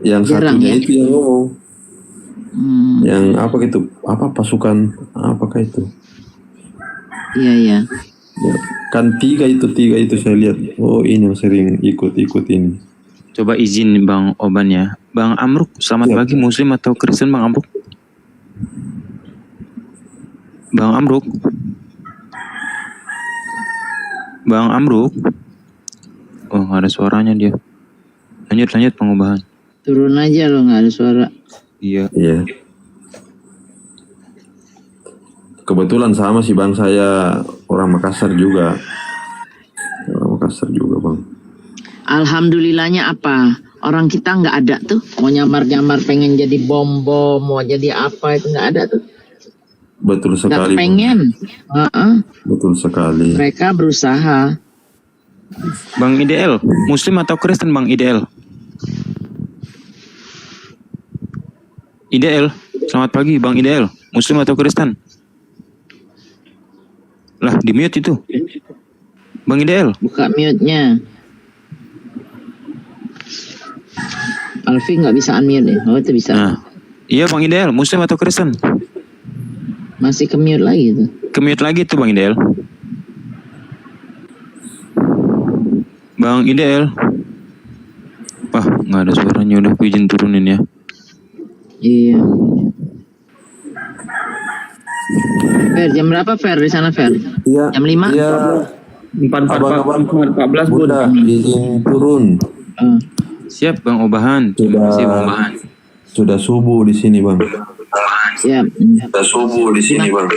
B: Yang satunya itu yang ngomong. Yang apa gitu? Apa pasukan? Apakah itu?
G: Iya. Ya,
B: kan tiga itu saya lihat. Oh ini yang sering ikut ini.
A: Coba izin Bang Oban ya. Bang Amruk, selamat pagi. Muslim atau Kristen Bang Amruk? Bang Amruk. Oh, nggak ada suaranya dia. Lanjut pengubahan.
G: Turun aja loh, nggak ada suara.
B: Iya. Kebetulan sama sih Bang, saya orang Makassar juga. Bang.
G: Alhamdulillahnya apa? Orang kita nggak ada tuh. Mau nyamar-nyamar pengen jadi bom, mau jadi apa itu nggak ada tuh.
B: Betul sekali.
G: Nggak pengen.
B: Betul sekali.
G: Mereka berusaha.
A: Bang IDL, Muslim atau Kristen Bang IDL? IDL, selamat pagi Bang IDL. Muslim atau Kristen? Lah, di mute itu. Bang IDL.
G: Buka mute-nya. Alfi nggak bisa unmute ya? Oh itu bisa.
A: Nah, iya Bang IDL, Muslim atau Kristen?
G: Masih ke mute lagi tuh.
A: Ke mute lagi tuh Bang IDL. Bang IDL. Wah, nggak ada suaranya, udah aku izin turunin ya.
G: Iya. Fer, jam berapa Fer di sana Fer?
B: Iya.
G: Jam 5?
B: Iya.
P: 14
B: Udah izin turun.
A: Siap Bang Obahan. Terima kasih Bang Obahan.
B: Sudah subuh di sini Bang.
G: Siap.
B: Sudah subuh di sini Bang.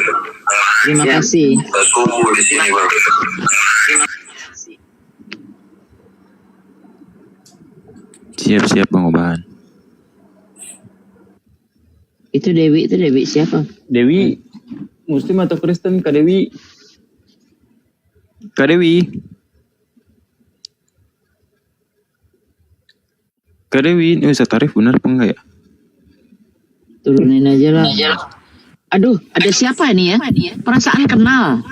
G: Terima kasih.
B: Sudah subuh di sini Bang.
A: Siap Bang Obahan.
G: Itu Dewi siapa?
J: Dewi Muslim atau Kristen Kak Dewi?
A: Kak Dewi. Kak Dewi, ini Ustaz Arif benar apa enggak ya?
G: Turunin aja lah. Aduh, ada siapa ini ya? Perasaan kenal.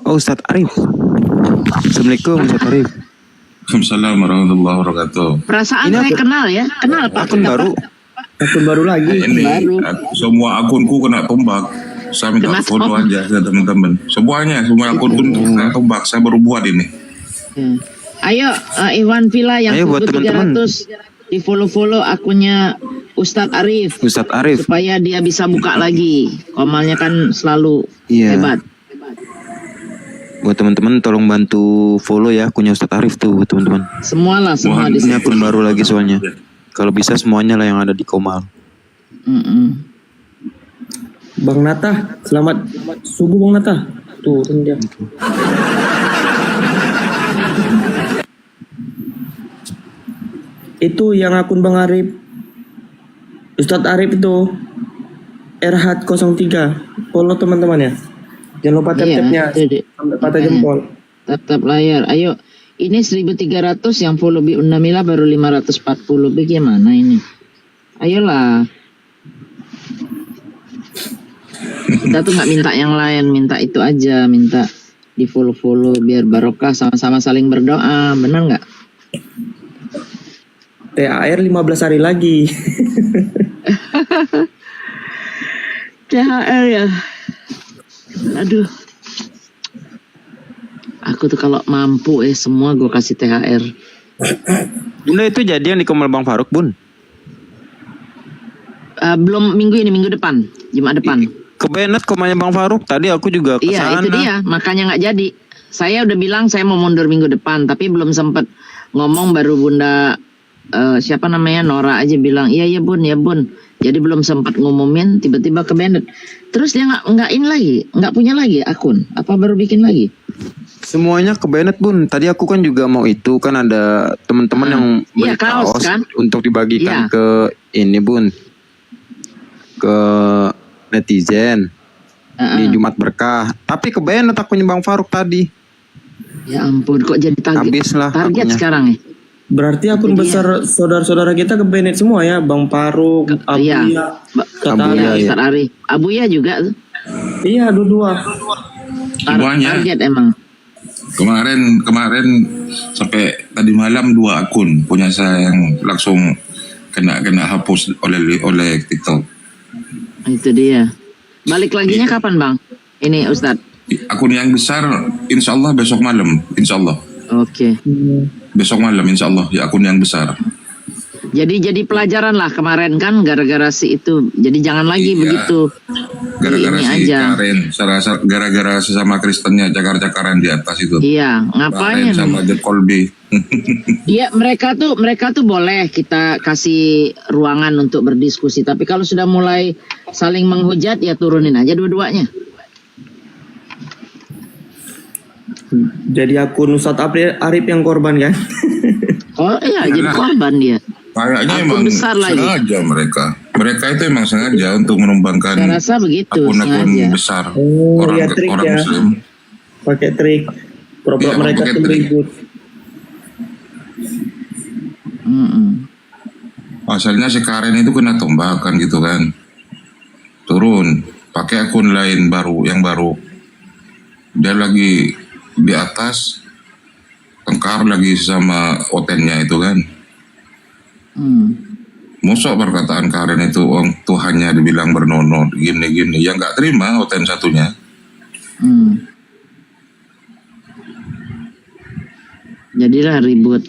A: Oh, Ustaz Arif. Assalamualaikum Ustaz Arif.
D: Waalaikumsalam warahmatullahi wabarakatuh.
G: Perasaan saya kenal ya. Kenal Pak.
A: Akun baru.
P: Akun baru lagi.
D: Ini semua akunku kena tombak. Saya minta foto aja ke teman-teman. Semua akunku kena tombak. Saya baru buat ini.
G: Ayo Iwan Villa yang
A: Ayo buat
G: 300 di follow akunnya Ustadz Arif.
A: Ustadz Arif.
G: Supaya dia bisa buka lagi. Komalnya kan selalu hebat.
A: Buat teman-teman tolong bantu follow ya akunnya Ustadz Arif tuh buat teman-teman.
G: Semua di
A: ini akun baru lagi soalnya. Kalau bisa semuanya lah yang ada di Komal.
S: Bang Nata, selamat subuh Bang Nata. Tuh dia. Itu yang akun Bang Arif, Ustadz Arif itu RH03. Follow teman-teman ya. Jangan lupa tap-tapnya sampai patah jempol.
G: Tap layar. Ayo. Ini 1300 yang follow Bi Unamila baru 540. Bagaimana ini? Ayolah. Kita tuh nggak minta yang lain, minta itu aja, minta di follow biar barokah, sama-sama saling berdoa, benar nggak?
S: THR 15 hari lagi.
G: THR ya. Aduh. Aku tuh kalau mampu semua gue kasih THR.
A: Bunda itu jadi yang di Komal Bang Faruk Bun?
G: Belum minggu ini, minggu depan, Jumat depan.
A: Kebenet komalnya Bang Faruk. Tadi aku juga kesana.
G: Iya itu dia, makanya nggak jadi. Saya udah bilang saya mau mundur minggu depan, tapi belum sempat ngomong. Baru Bunda siapa namanya Nora aja bilang iya bun. Jadi belum sempat ngumumin, tiba-tiba kebenet. Terus dia nggak ini lagi, nggak punya lagi akun. Apa baru bikin lagi?
A: Semuanya kebenet Bun. Tadi aku kan juga mau itu, kan ada teman-teman yang beli kaos kan? Untuk dibagikan ke ini Bun, ke netizen di Jumat Berkah. Tapi kebenet akunnya Bang Faruk tadi.
G: Ya ampun, kok jadi target
A: akunnya
G: sekarang ya?
S: Berarti akun besar saudara-saudara kita kebenet semua ya, Bang Faruk, Abuya,
G: Ustadz Arif, Abuya juga.
S: Iya, dua-dua.
D: Semuanya.
G: Target emang.
D: Kemarin sampai tadi malam 2 akun punya saya yang langsung kena hapus oleh TikTok.
G: Itu dia. Balik laginya kapan Bang? Ini Ustadz.
D: Akun yang besar insya Allah besok malam, insya Allah.
G: Oke.
D: Besok malam insya Allah ya akun yang besar.
G: Jadi pelajaran lah kemarin kan gara-gara si itu. Jadi jangan lagi begitu.
D: Gara-gara si Karen, gara-gara sesama Kristennya cakar-cakaran di atas itu.
G: Iya, ngapain?
D: Karen sama The Colby.
G: Iya, mereka tuh boleh kita kasih ruangan untuk berdiskusi. Tapi kalau sudah mulai saling menghujat ya turunin aja dua-duanya.
S: Jadi akun Ustadz Arif yang korban kan?
G: Oh iya, jadi korban dia.
D: Kayaknya emang sengaja mereka itu emang sengaja untuk menumbangkan akun-akun besar orang Muslim.
S: Pakai trik, pura-pura mereka tuh ribut.
D: Masalahnya si Karen itu kena tombakan gitu kan. Turun, pakai akun lain yang baru. Dia lagi di atas, tengkar lagi sama Otennya itu kan. Mosok perkataan Karen itu Tuhannya dibilang bernono gini-gini. Yang nggak terima Oten satunya.
G: Jadilah ribut.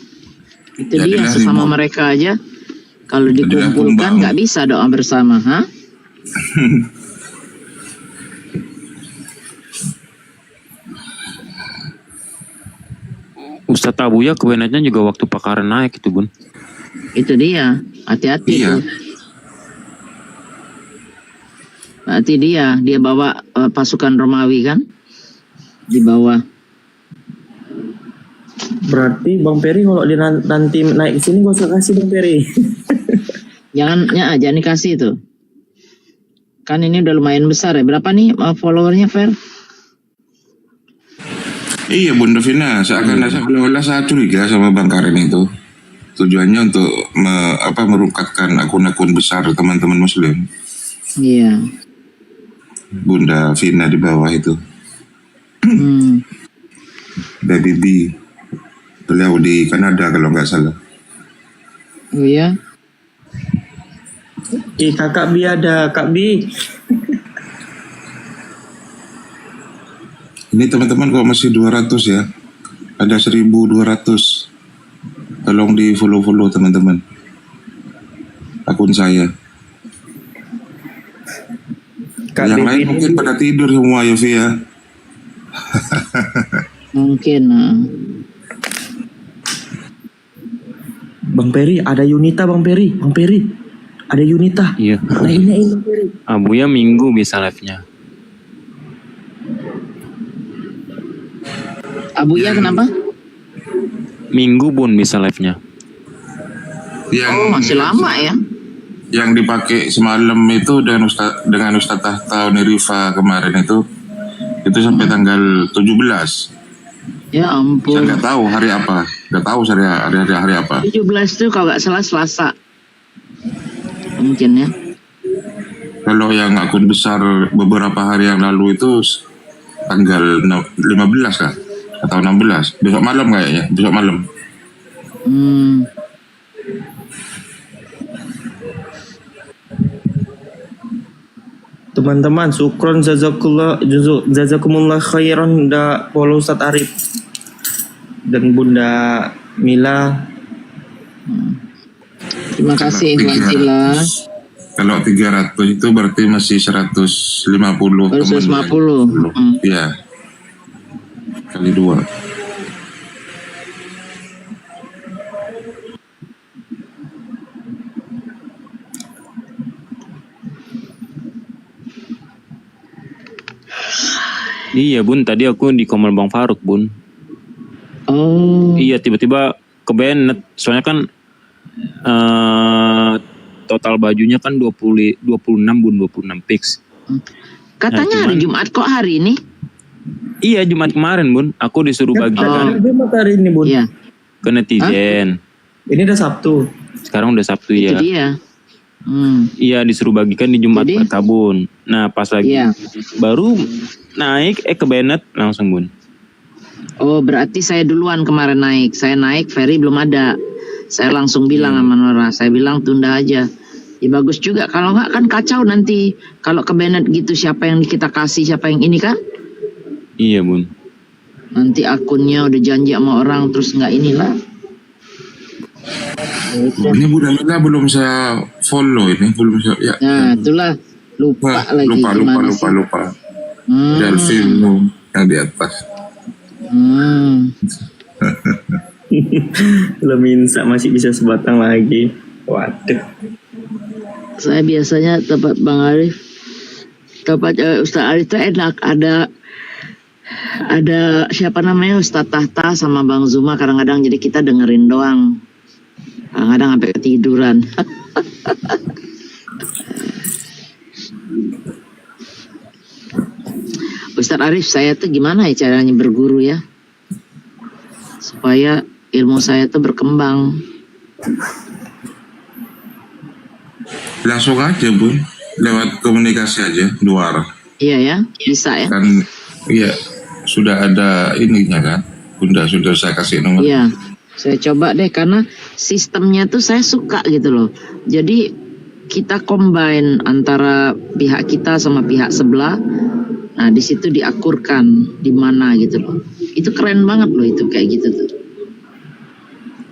G: Itu dia sesama mereka aja. Kalau dikumpulkan nggak bisa doa bersama, ha?
M: Ustadz Abuya kebenarnya juga waktu Pak Karen naik itu bun.
G: Itu dia, hati-hati tuh. Berarti dia bawa pasukan Romawi kan di bawah.
S: Berarti Bang Peri kalau dia nanti naik ke sini gak usah kasih Bang Peri.
G: Jangan dikasih itu. Kan ini udah lumayan besar ya. Berapa nih followernya, Fer?
D: Iya Bunda Vina, seakan-akan saya curiga sama Bang Karen itu. Tujuannya untuk merungkatkan akun-akun besar teman-teman Muslim.
G: Iya.
D: Bunda Vina di bawah itu. Baby B. Beliau di Kanada kalau nggak salah.
G: Oh iya?
S: Kakak Bi ada, Kak Bi.
D: Ini teman-teman kok masih 200 ya. Ada 1.200. Tolong di follow teman-teman. Akun saya. Yang lain mungkin pada tidur semua ya Vi ya.
G: Mungkin.
S: Bang Peri, ada Yunita Bang Peri. Ada Yunita.
M: Iya.
S: Nah ini Bang Peri.
M: Abuya Minggu bisa live-nya.
G: Abuya kenapa?
M: Minggu bun bisa live-nya.
G: Masih lama ya.
D: Yang dipakai semalam itu dengan Ustadz Tahta Nirifa kemarin itu sampai tanggal 17.
G: Ya ampun.
D: Saya nggak tahu hari apa. Nggak tahu hari apa.
G: 17 itu kalau nggak salah Selasa. Mungkin ya.
D: Kalau yang akun besar beberapa hari yang lalu itu tanggal 15 kah? Atau 16. Besok malam kayaknya. Besok malam.
S: Teman-teman, syukron jazakumullah khairan udah follow Ustadz Arif dan Bunda Mila.
G: Terima kasih Ibu Sila.
D: Kalau 300 itu berarti masih 150.
G: 150.
D: Iya. Kali 2.
M: Iya bun, tadi aku di komen Bang Faruk bun. Iya tiba-tiba ke Bennett. Soalnya kan total bajunya kan 26 bun, 26 pix.
G: Katanya hari Jumat kok hari ini?
M: Iya Jumat kemarin bun, aku disuruh bagikan
S: Jumat hari ini Bun.
G: Iya.
M: ke netizen.
S: Ini udah Sabtu.
M: Sekarang udah Sabtu
G: Itu
M: ya.
G: dia.
M: Iya disuruh bagikan di Jumat Perkabun. Nah pas lagi baru naik ke Bennett langsung bun.
G: Oh berarti saya duluan kemarin naik. Saya naik, Ferry belum ada. Saya langsung bilang sama Nora, saya bilang tunda aja. Ya bagus juga, kalau nggak kan kacau nanti. Kalau ke Bennett gitu siapa yang kita kasih, siapa yang ini kan?
M: Iya bun.
G: Nanti akunnya udah janji sama orang terus nggak inilah.
D: Ini Bunda Mila belum saya follow ini, belum saya. Ya.
G: Nah itulah lupa lagi.
D: Lupa. Delvin yang di atas.
S: Belum insya masih bisa sebatang lagi. Waduh.
G: Saya biasanya tempat Bang Arif, tempat Ustaz Arif itu enak. Ada siapa namanya Ustaz Tahta sama Bang Zuma kadang-kadang, jadi kita dengerin doang. Kadang-kadang sampai ketiduran. Ustaz Arif, saya tuh gimana ya caranya berguru ya? Supaya ilmu saya tuh berkembang.
D: Langsung aja Bun, lewat komunikasi aja dua arah.
G: Iya ya, bisa ya.
D: Kan iya sudah ada ininya kan, Bunda sudah saya kasih nomor.
G: Iya, saya coba deh karena sistemnya tuh saya suka gitu loh. Jadi kita combine antara pihak kita sama pihak sebelah. Nah di situ diakurkan di mana gitu loh. Itu keren banget loh itu kayak gitu tuh.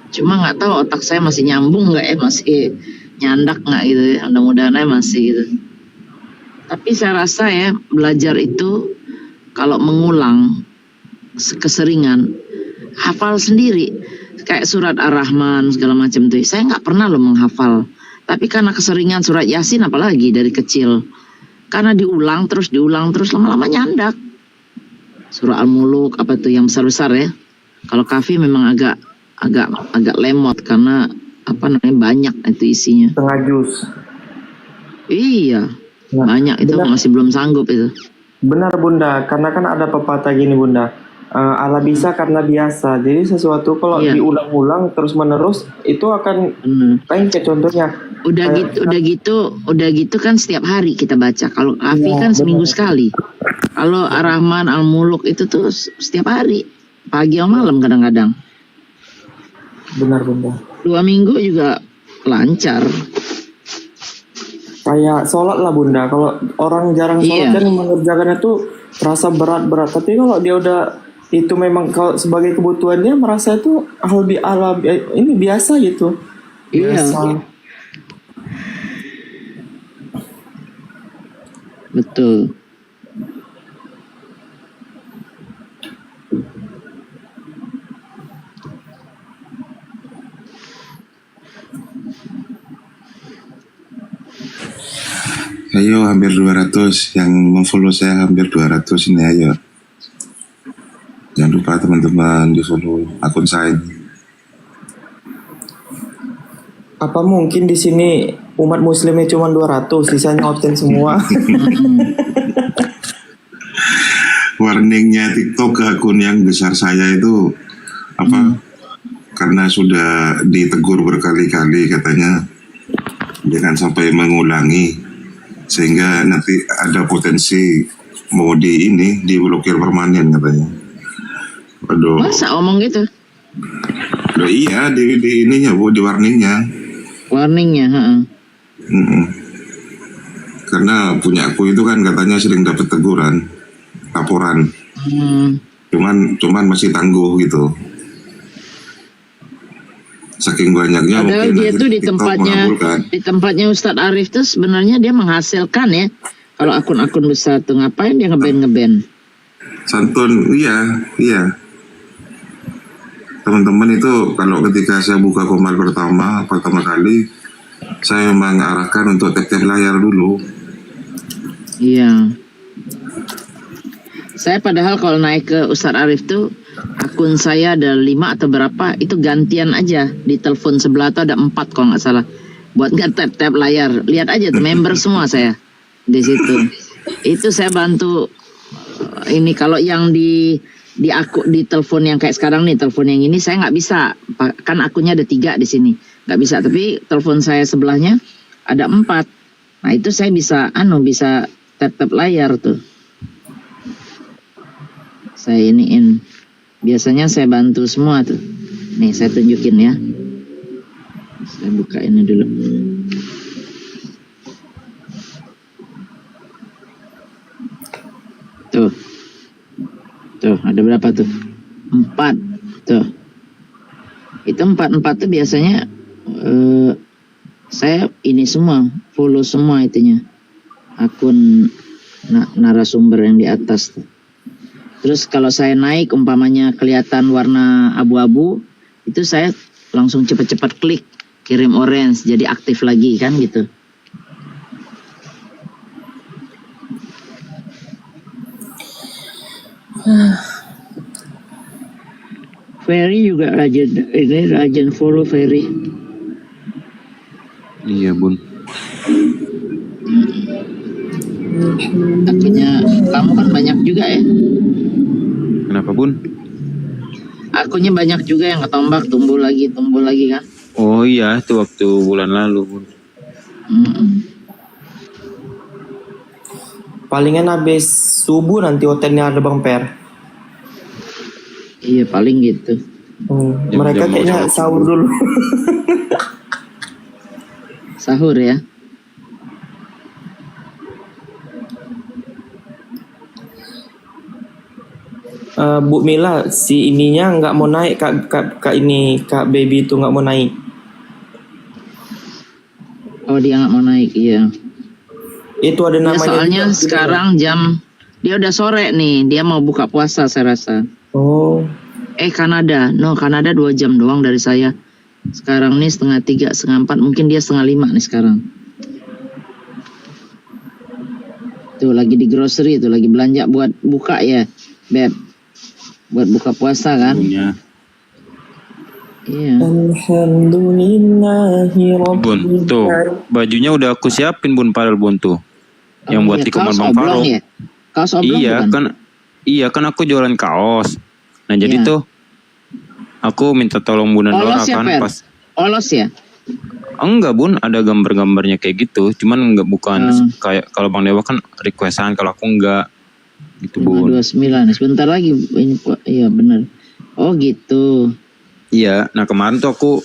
G: Cuma nggak tahu otak saya masih nyambung nggak ya, masih nyandak nggak gitu ya. Mudah-mudahan aja masih gitu. Tapi saya rasa ya belajar itu kalau mengulang keseringan, hafal sendiri kayak surat Ar-Rahman segala macam tuh. Saya nggak pernah loh menghafal. Tapi karena keseringan surat Yasin apalagi dari kecil. Karena diulang terus lama-lama nyandak. Surah Al-Muluk apa tuh yang besar-besar ya. Kalau Kahfi memang agak lemot karena apa namanya banyak itu isinya.
S: Setengah juz.
G: Iya. Banyak itu
S: benar.
G: masih belum sanggup itu.
S: Benar Bunda, karena kan ada pepatah gini Bunda. Allah bisa karena biasa. Jadi sesuatu kalau diulang-ulang terus menerus itu akan kayak contohnya.
G: Udah gitu kan setiap hari kita baca. Kalau Kahfi kan seminggu sekali. Kalau Ar-Rahman, Al-Muluk itu tuh setiap hari, pagi sama malam kadang-kadang.
S: Benar Bunda.
G: 2 minggu juga lancar.
S: Kayak sholat lah Bunda. Kalau orang jarang sholat kan mengerjakannya tuh terasa berat-berat. Tapi kalau dia udah itu memang kalau sebagai kebutuhan dia merasa itu hal ini biasa gitu. Biasa.
G: Betul.
D: Ayo hampir 200 yang memfollow saya hampir 200 ini ayo. Jangan lupa teman-teman di follow akun saya.
S: Apa mungkin di sini umat muslimnya cuma 200, sisanya oten semua?
D: Warningnya TikTok ke akun yang besar saya itu apa? Karena sudah ditegur berkali-kali katanya jangan sampai mengulangi sehingga nanti ada potensi mau diblokir permanen katanya. Aduh.
G: Masa omong gitu?
D: Loh iya di ininya Bu, di warningnya.
G: Warningnya,
D: Karena punya aku itu kan katanya sering dapat teguran, laporan. Cuman masih tangguh gitu. Saking banyaknya
G: padahal
D: mungkin
G: dia tuh di tempatnya Ustadz Arif tuh sebenarnya dia menghasilkan ya. Kalau akun-akun besar tuh ngapain dia ngeband.
D: Santun, iya. Teman-teman itu kalau ketika saya buka komal pertama kali, saya memang arahkan untuk tap-tap layar dulu.
G: Iya. Saya padahal kalau naik ke Ustadz Arif tuh akun saya ada 5 atau berapa itu gantian aja di telepon sebelah tuh ada 4 kalau nggak salah buat nggak tap layar. Lihat aja tuh member semua saya di situ. Itu saya bantu ini kalau yang di telepon yang kayak sekarang nih, telepon yang ini saya nggak bisa kan akunnya ada 3 di sini nggak bisa, tapi telepon saya sebelahnya ada 4. Nah itu saya bisa tap layar tuh. Saya iniin. Biasanya saya bantu semua tuh. Nih saya tunjukin ya. Saya buka ini dulu. Tuh ada berapa tuh? 4. Tuh. Itu 4 tuh biasanya saya ini semua, follow semua itunya. Akun narasumber yang di atas tuh. Terus kalau saya naik umpamanya kelihatan warna abu-abu, itu saya langsung cepat-cepat klik kirim orange jadi aktif lagi kan gitu. Ferry juga rajin follow Ferry.
A: Iya Bun.
G: Akhirnya kamu kan banyak juga ya.
A: Kenapa Bun?
G: Akunnya banyak juga yang ketombak tumbuh lagi kan.
A: Oh iya itu waktu bulan lalu Bun.
S: Palingan habis subuh nanti hotelnya ada Bang Per.
G: Iya paling gitu.
S: Mereka kayaknya sahur dulu.
G: Sahur ya.
S: Bu Mila, si ininya nggak mau naik, kak baby itu nggak mau naik.
G: Oh dia nggak mau naik, iya.
S: Itu ada namanya.
G: Soalnya sekarang dia udah sore nih, dia mau buka puasa saya rasa.
S: Oh.
G: Kanada, Kanada 2 jam doang dari saya. Sekarang nih 2:30, 4:30, mungkin dia 4:30 nih sekarang. Tuh lagi di grocery, tuh lagi belanja buat buka ya, Beb. Buat buka puasa kan? Iya.
M: Bun, tuh bajunya udah aku siapin Bun, padahal Bun tuh. Yang buat di kamar Bang Faro.
G: Ya? Kaos oblong bukan?
M: Kan aku jualan kaos. Nah jadi tuh aku minta tolong Bunda Nora kan pas.
G: Olos ya?
M: Enggak Bun, ada gambar-gambarnya kayak gitu. Cuman bukan kayak kalau Bang Dewa kan requestan, kalau aku enggak. Gitu Bun.
G: 29, sebentar lagi ini. Iya benar. Oh gitu.
M: Iya, nah kemarin tuh aku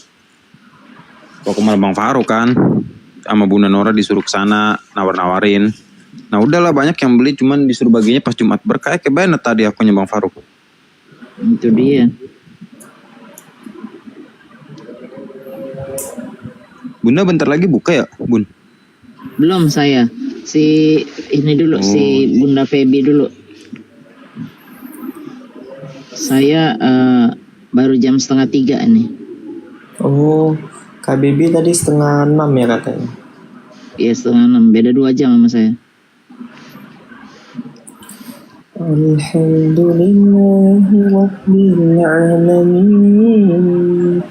M: ke rumah Bang Faro kan, sama Bunda Nora disuruh ke sana nawar-nawarin. Nah udahlah banyak yang beli, cuman disuruh baginya pas Jumat Berkah kayak banget tadi akunya Bang Faro.
G: Itu dia.
M: Bunda bentar lagi buka ya, Bun?
G: Belum saya. Si ini dulu, si Bunda Feby dulu. Saya baru jam 2:30 nih.
S: Oh, Kak Bibi tadi 5:30 ya katanya.
G: Iya 5:30, beda 2 jam sama saya.
S: Alhamdulillahi Rabbil Alamin.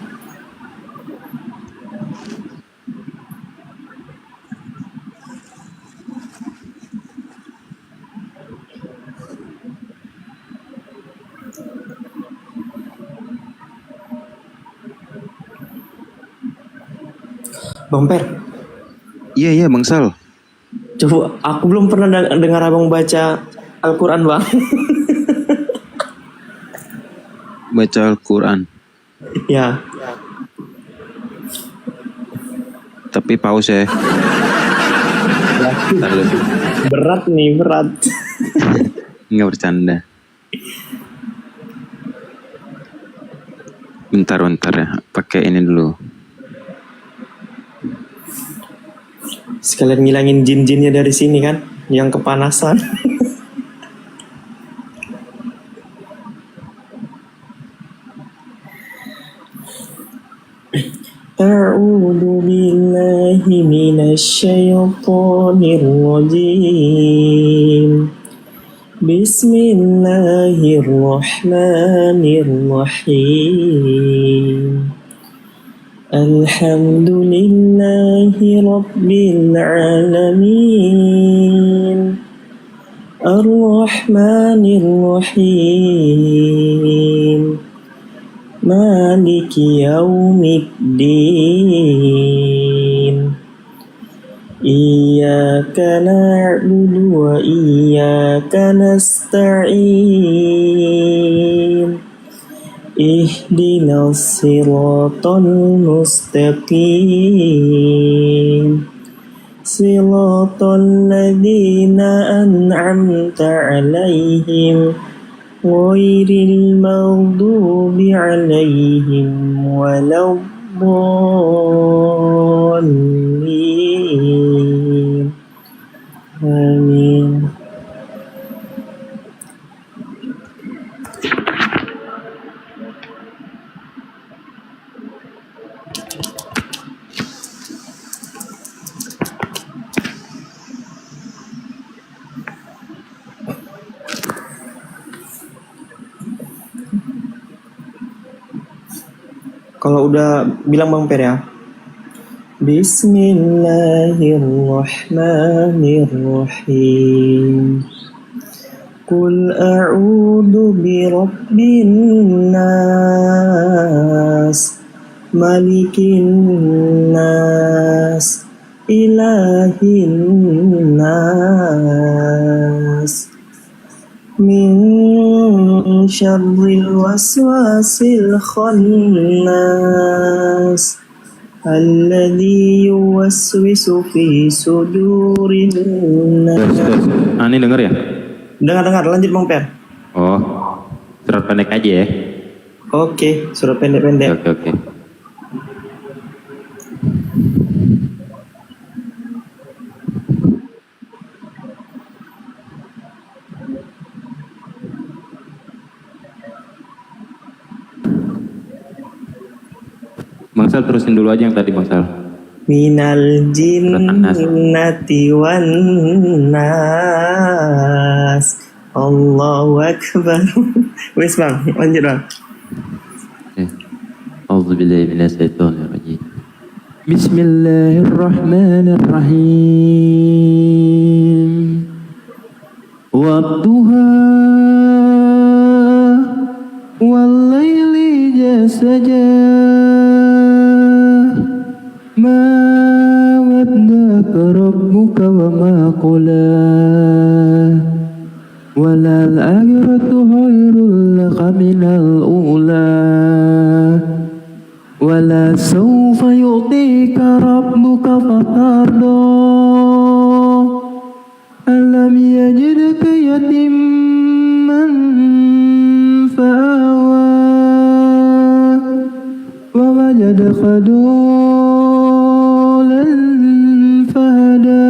S: Bang Per.
M: Iya Bang Sal.
S: Coba aku belum pernah dengar abang baca Al-Quran Bang.
M: Baca Al-Quran.
S: Ya.
M: Tapi pause ya.
S: Berat nih, berat.
M: Enggak bercanda. Bentar ya, pakai ini dulu.
S: Sekalian ngilangin jin-jinnya dari sini kan, yang kepanasan. A'udzu billahi minasy syaithanir rajim. Bismillahirrahmanirrahim. Alhamdulillahi Rabbil Alamin. Ar-Rahmanir Rahim. Maliki Yaumiddin. Iyyaka na'budu wa iyyaka nasta'in. Ihdinas siratal mustaqim. Siratal ladzina an'amta 'alaihim ghairil maghdubi 'alaihim waladdallin. Amin. Kalau udah bilang Bang Per ya. Bismillahirrahmanirrahim. Qul a'udzu birabbin nas, malikin nas, ilahin nas min syarril waswasil khannas alladzi yuwaswisu fi sudurin nas.
M: Ini denger ya?
S: Dengar, lanjut Bang Per.
M: Oh, surat pendek aja ya?
S: Oke, surat pendek-pendek.
M: Oke. Bang Sal terusin dulu aja yang tadi Bang Sal.
S: Minal jinnati wan nas. Allahu akbar. Wes Bang, lanjut Bang.
M: A'udzubillahi minasyaitonirrajim. Bismillahirrahmanirrahim. Wadduha wal laili jasaja. Ma waddaka rabbuka wa ma qala. Walal akhiratu khairul laka minal ula. Wala sawfa yu'tika rabbuka fatarda. Alam yajidka yatimman fa'awa. Wa wajadaka dolan fahada.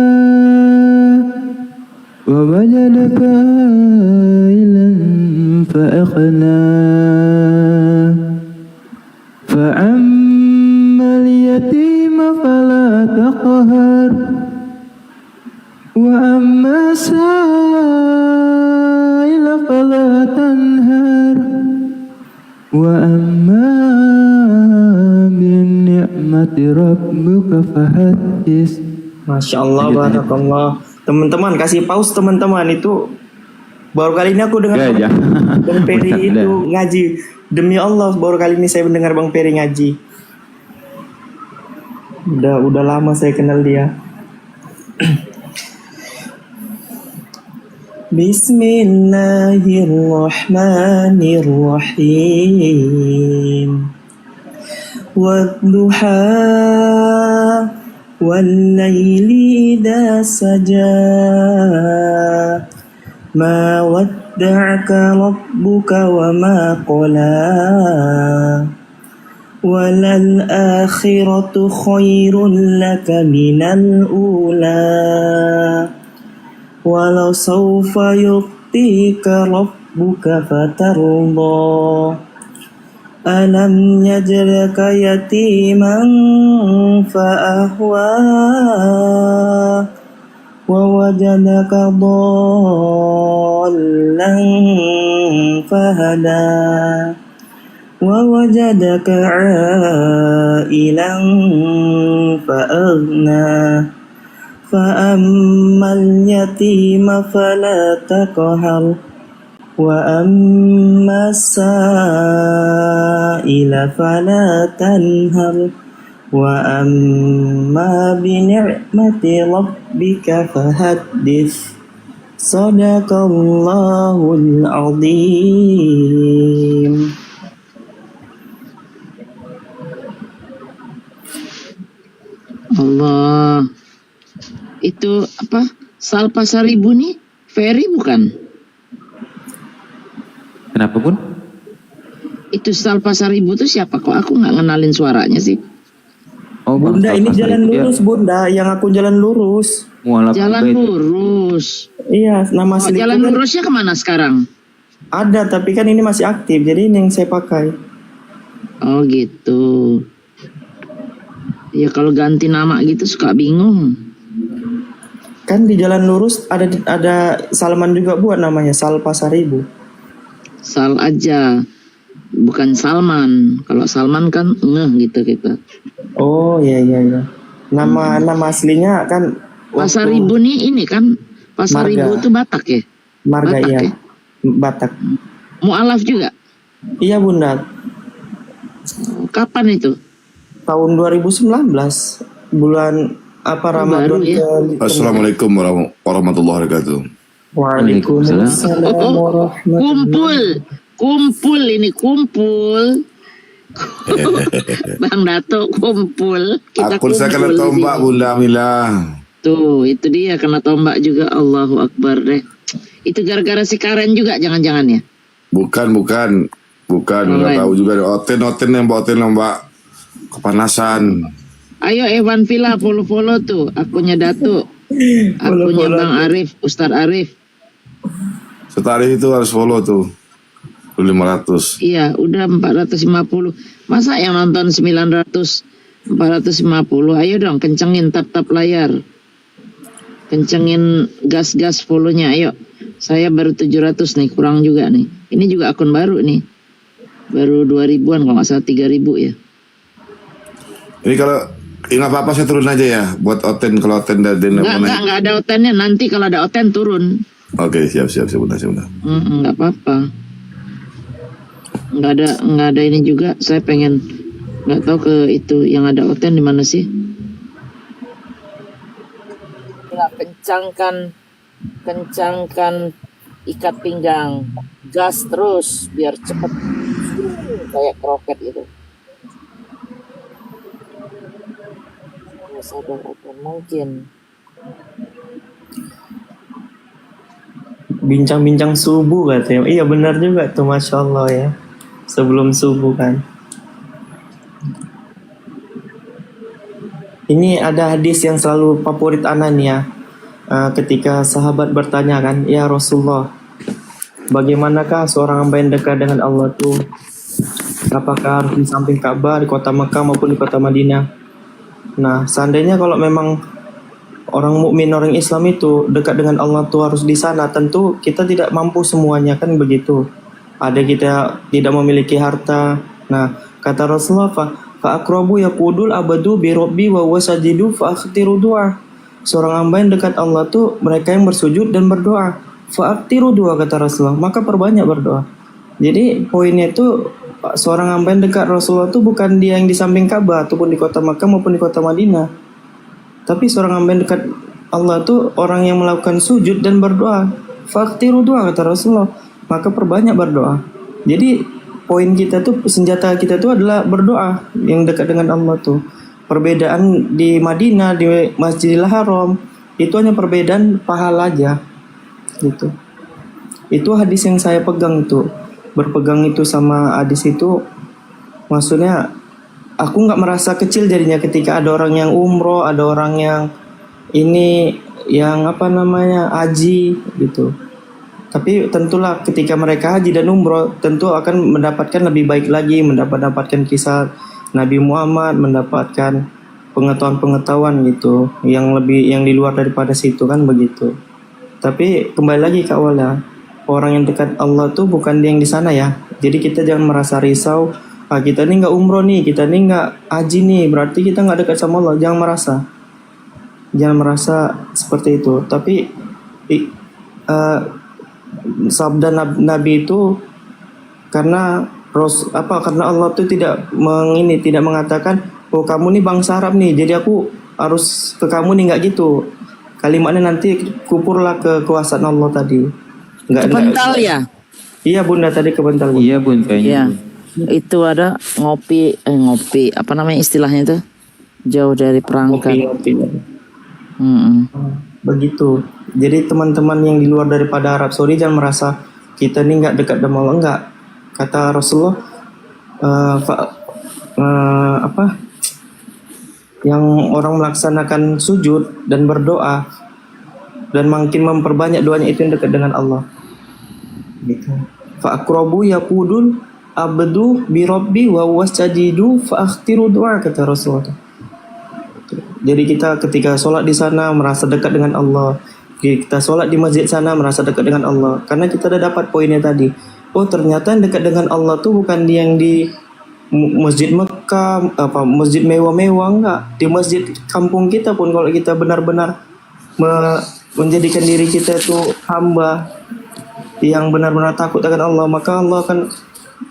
M: Wa wajadaka ilan fa'akhna. فأما اليتيم فلا تقهر وأما السائل فلا تنهر وأما بنعمة ربك فحدث.
S: Masya Allah, barakallah. Teman-teman kasih pause teman-teman, itu baru kali ini aku dengar Bang Peri itu ngaji. Demi Allah, baru kali ini saya mendengar Bang Peri ngaji. Udah lama saya kenal dia. Bismillahirrahmanirrahim. Wadduha wal laili idza saja. Ma wadda'aka rabbuka wa ma qala. Walal akhiratu khairun laka minal ula. Walau sawfa yu'tika rabbuka fatarda. Alam yaj'alka yatiman fa'ahwa. ووجدك ضالا فهدى ووجدك عائلا فأغنى فأما اليتيم فلا تقهر وأما السائل فلا تنهر وأما بنعمة ربك فحدث. Sadaqallahul azim.
G: Allah. Itu apa? Salpasaribu nih Ferry bukan?
M: Kenapa Bun?
G: Itu Salpasaribu tuh siapa? Kok aku nggak ngenalin suaranya sih?
M: Oh,
S: Bunda, ini jalan lurus Bunda, yang aku jalan lurus.
G: Jalan lurus.
S: Iya, nama asli.
G: Jalan lurusnya kemana sekarang?
S: Ada, tapi kan ini masih aktif, jadi ini yang saya pakai.
G: Oh gitu. Ya kalau ganti nama gitu suka bingung.
S: Kan di jalan lurus ada Salman juga buat namanya Salpasaribu.
G: Sal aja. Bukan Salman. Kalau Salman kan gitu kita.
S: Oh iya. Nama aslinya kan
G: Pasaribu nih ini kan Pasaribu itu Batak ya?
S: Marga
G: Batak,
S: iya.
G: ya?
S: Batak.
G: Mu'alaf juga?
S: Iya Bunda.
G: Kapan itu?
S: Tahun 2019 bulan apa Ramadan
G: ya.
N: Assalamualaikum warahmatullahi wabarakatuh.
S: Waalaikumsalam warahmatullahi
G: Kumpul. Bang Dato kumpul. Kita
N: Saya kena tombak Bunda Mila.
G: Tuh, itu dia kena tombak juga. Allahu Akbar deh. Itu gara-gara si Karen juga jangan-jangan ya?
N: Bukan. Nggak tahu juga. Oten yang Mbak kepanasan.
G: Ayo Evan Villa follow tuh akunnya Dato. Akunnya Bang Arif, Ustadz Arif.
N: Ustadz Arif itu harus follow tuh. 500.
G: Iya, udah 450. Masa yang nonton 900, 450. Ayo dong, kencengin tap layar. Kencengin gas follow-nya, ayo. Saya baru 700 nih, kurang juga nih. Ini juga akun baru nih. Baru 2000-an kalau nggak salah 3000 ya.
N: Ini kalau nggak apa-apa saya turun aja ya buat Oten, kalau Oten dan
G: Nggak ada Otennya, nanti kalau ada Oten turun.
N: Oke, siap Bunda.
G: Nggak apa-apa. Nggak ada ini juga. Saya pengen nggak tahu ke itu yang ada Oten di mana sih? Nah, kencangkan ikat pinggang, gas terus biar cepet kayak kroket gitu. Sadar Oten mungkin.
S: bincang-bincang subuh katanya. Iya benar juga tuh, Masya Allah ya. Sebelum subuh kan. Ini ada hadis yang selalu favorit Anania. Ketika sahabat bertanya kan, ya Rasulullah, bagaimanakah seorang hamba yang dekat dengan Allah tuh? Apakah harus di samping Ka'bah di kota Mekah maupun di kota Madinah? Nah, seandainya kalau memang orang mukmin, orang Islam itu dekat dengan Allah tuh harus di sana, tentu kita tidak mampu semuanya kan begitu. Ada kita tidak memiliki harta. Nah, kata Rasulullah, fa aqrabu yaqudul abadu bi rabbi wa wasajidu fa akhtiru du'a. Seorang hamba yang dekat Allah tuh mereka yang bersujud dan berdoa. Fa akhtiru du'a kata Rasulullah, maka perbanyak berdoa. Jadi poinnya itu seorang hamba yang dekat Rasulullah tuh bukan dia yang di samping Ka'bah ataupun di kota Makkah maupun di kota Madinah. Tapi seorang hamba yang dekat Allah tuh orang yang melakukan sujud dan berdoa. Fa akhtiru du'a kata Rasulullah, maka perbanyak berdoa. Jadi poin kita tuh, senjata kita tuh adalah berdoa yang dekat dengan Allah tuh. Perbedaan di Madinah, di Masjidil Haram itu hanya perbedaan pahala aja gitu. Itu hadis yang saya pegang tuh. Berpegang itu sama hadis itu, maksudnya aku nggak merasa kecil jadinya ketika ada orang yang umroh, ada orang yang ini yang haji gitu. Tapi tentulah ketika mereka haji dan umroh tentu akan mendapatkan lebih baik lagi, mendapatkan kisah Nabi Muhammad, mendapatkan pengetahuan gitu yang di luar daripada situ kan begitu. Tapi kembali lagi ke awalnya, orang yang dekat Allah tuh bukan dia yang di sana ya. Jadi kita jangan merasa risau, kita nih nggak umroh nih, kita nih nggak haji nih, berarti kita nggak dekat sama Allah. Jangan merasa seperti itu. Tapi sabda Nabi itu karena Allah tuh tidak mengatakan, oh kamu nih bangsa Arab nih, jadi aku harus ke kamu nih, nggak gitu. Kalimatnya nanti kupurlah kekuasaan Allah tadi.
G: Kebental ya?
S: Iya Bunda, tadi kebental.
G: Iya Bun kayaknya. Iya. Itu ada ngopi apa namanya istilahnya itu? Jauh dari perangkat.
S: Ngopi. Begitu. Jadi teman-teman yang di luar daripada Arab Saudi jangan merasa kita nih nggak dekat dengan Allah, enggak. Kata Rasulullah, yang orang melaksanakan sujud dan berdoa dan makin memperbanyak doanya itu yang dekat dengan Allah. Gitu. Fa aqrabu yaqudul abdu bi rabbi wa wasjajidu fa akhtiru du'a kata Rasulullah. Jadi kita ketika sholat di sana merasa dekat dengan Allah. Kita sholat di masjid sana merasa dekat dengan Allah. Karena kita udah dapat poinnya tadi. Oh ternyata yang dekat dengan Allah tuh bukan yang di masjid Mekah, masjid mewah-mewah, enggak. Di masjid kampung kita pun kalau kita benar-benar menjadikan diri kita itu hamba yang benar-benar takut akan Allah, maka Allah akan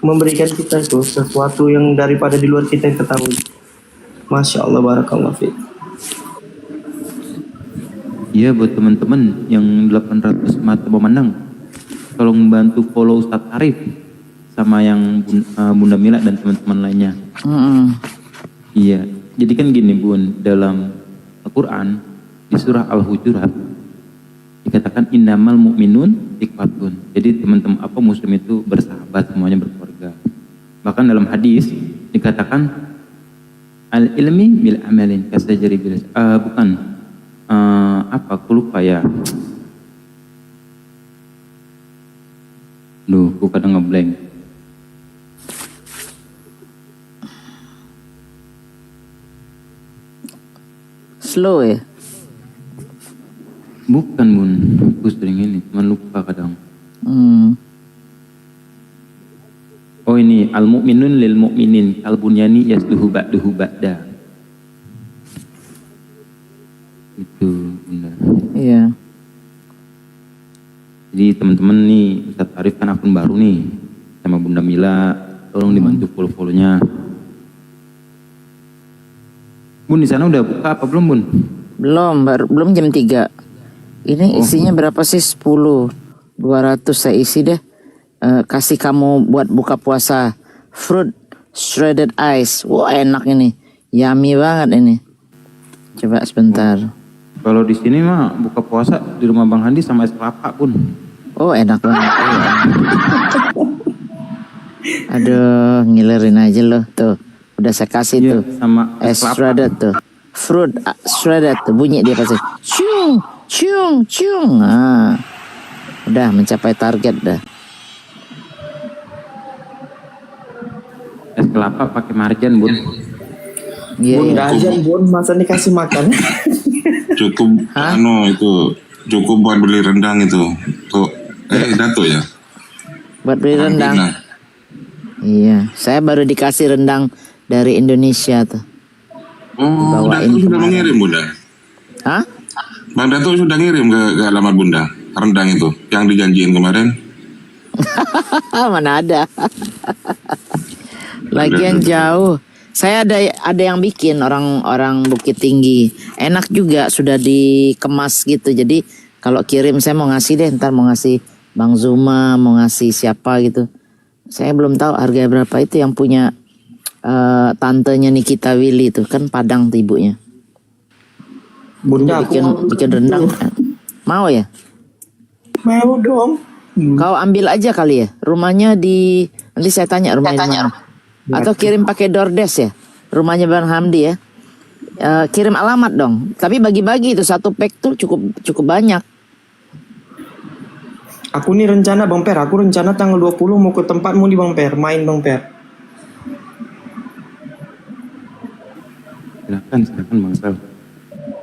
S: memberikan kita itu sesuatu yang daripada di luar kita yang ketahui. Masya Allah, barakallahu fiik.
M: Iya, buat teman-teman yang 800 mata memandang, tolong bantu follow Ustadz Arif sama yang Bunda Mila dan teman-teman lainnya. Iya, jadi kan gini Bun, dalam Al-Quran di surah Al-Hujurat dikatakan innamal mu'minun ikhwatun. Jadi teman-teman muslim itu bersahabat, semuanya berkeluarga. Bahkan dalam hadis dikatakan al ilmi bil amalin kasajari bil aku lupa ya. Aku kadang ngeblank.
G: Slow ya?
M: Bukan Bun, aku sering ini, cuma lupa kadang. Oh ini, al-mu'minun lil mu'minin, al-bunyani yasluhu ba'duhu ba'da. Itu Bunda.
G: Iya.
M: Jadi teman-teman nih, Ustadz Arif kan akun baru nih, sama Bunda Mila, tolong dibantu follow-follow-nya. Bun, di sana udah buka apa belum Bun?
G: Belum jam 3. Ini isinya berapa sih? 10. 200 saya isi deh. Kasih kamu buat buka puasa. Fruit shredded ice. Wah, enak ini. Yummy banget ini. Coba sebentar.
M: Kalau di sini mah buka puasa di rumah Bang Handi sama es kelapa Bun.
G: Oh, enak banget. Aduh, ngilerin aja loh. Tuh, udah saya kasih tuh.
M: Sama
G: es shredded tuh. Fruit shredded tuh. Bunyi dia pasti. Ciung, ciung, ciung. Nah, udah mencapai target dah.
M: Es kelapa pakai marjan Bun.
G: Iya.
S: Marjan Bun, masa dikasih makan?
D: Cukup itu cukup buat beli rendang itu. Tuh, Dato ya.
G: Buat beli rendang. Iya, saya baru dikasih rendang dari Indonesia tuh.
D: Oh, Dato sudah mengirim Bunda.
G: Hah?
D: Bang Dato sudah ngirim ke alamat Bunda rendang itu yang dijanjiin kemarin.
G: Mana ada. Lagian jauh. Saya ada yang bikin orang Bukit Tinggi. Enak juga, sudah dikemas gitu. Jadi kalau kirim saya mau ngasih deh, ntar mau ngasih Bang Zuma, mau ngasih siapa gitu. Saya belum tahu harga berapa. Itu yang punya tantenya Nikita Willy itu kan Padang tuh ibunya.
S: Bunda
G: bikin rendang. Mau ya?
S: Mau dong.
G: Kau ambil aja kali ya. Rumahnya nanti saya tanya rumahnya di mana. Atau kirim pakai DoorDash ya. Rumahnya Bang Hamdi ya. Kirim alamat dong. Tapi bagi-bagi itu satu pack tuh cukup banyak.
S: Aku nih rencana Bang Per, aku rencana tanggal 20 mau ke tempatmu di Bang Per, main Bang Per.
M: Silakan Bang Sal.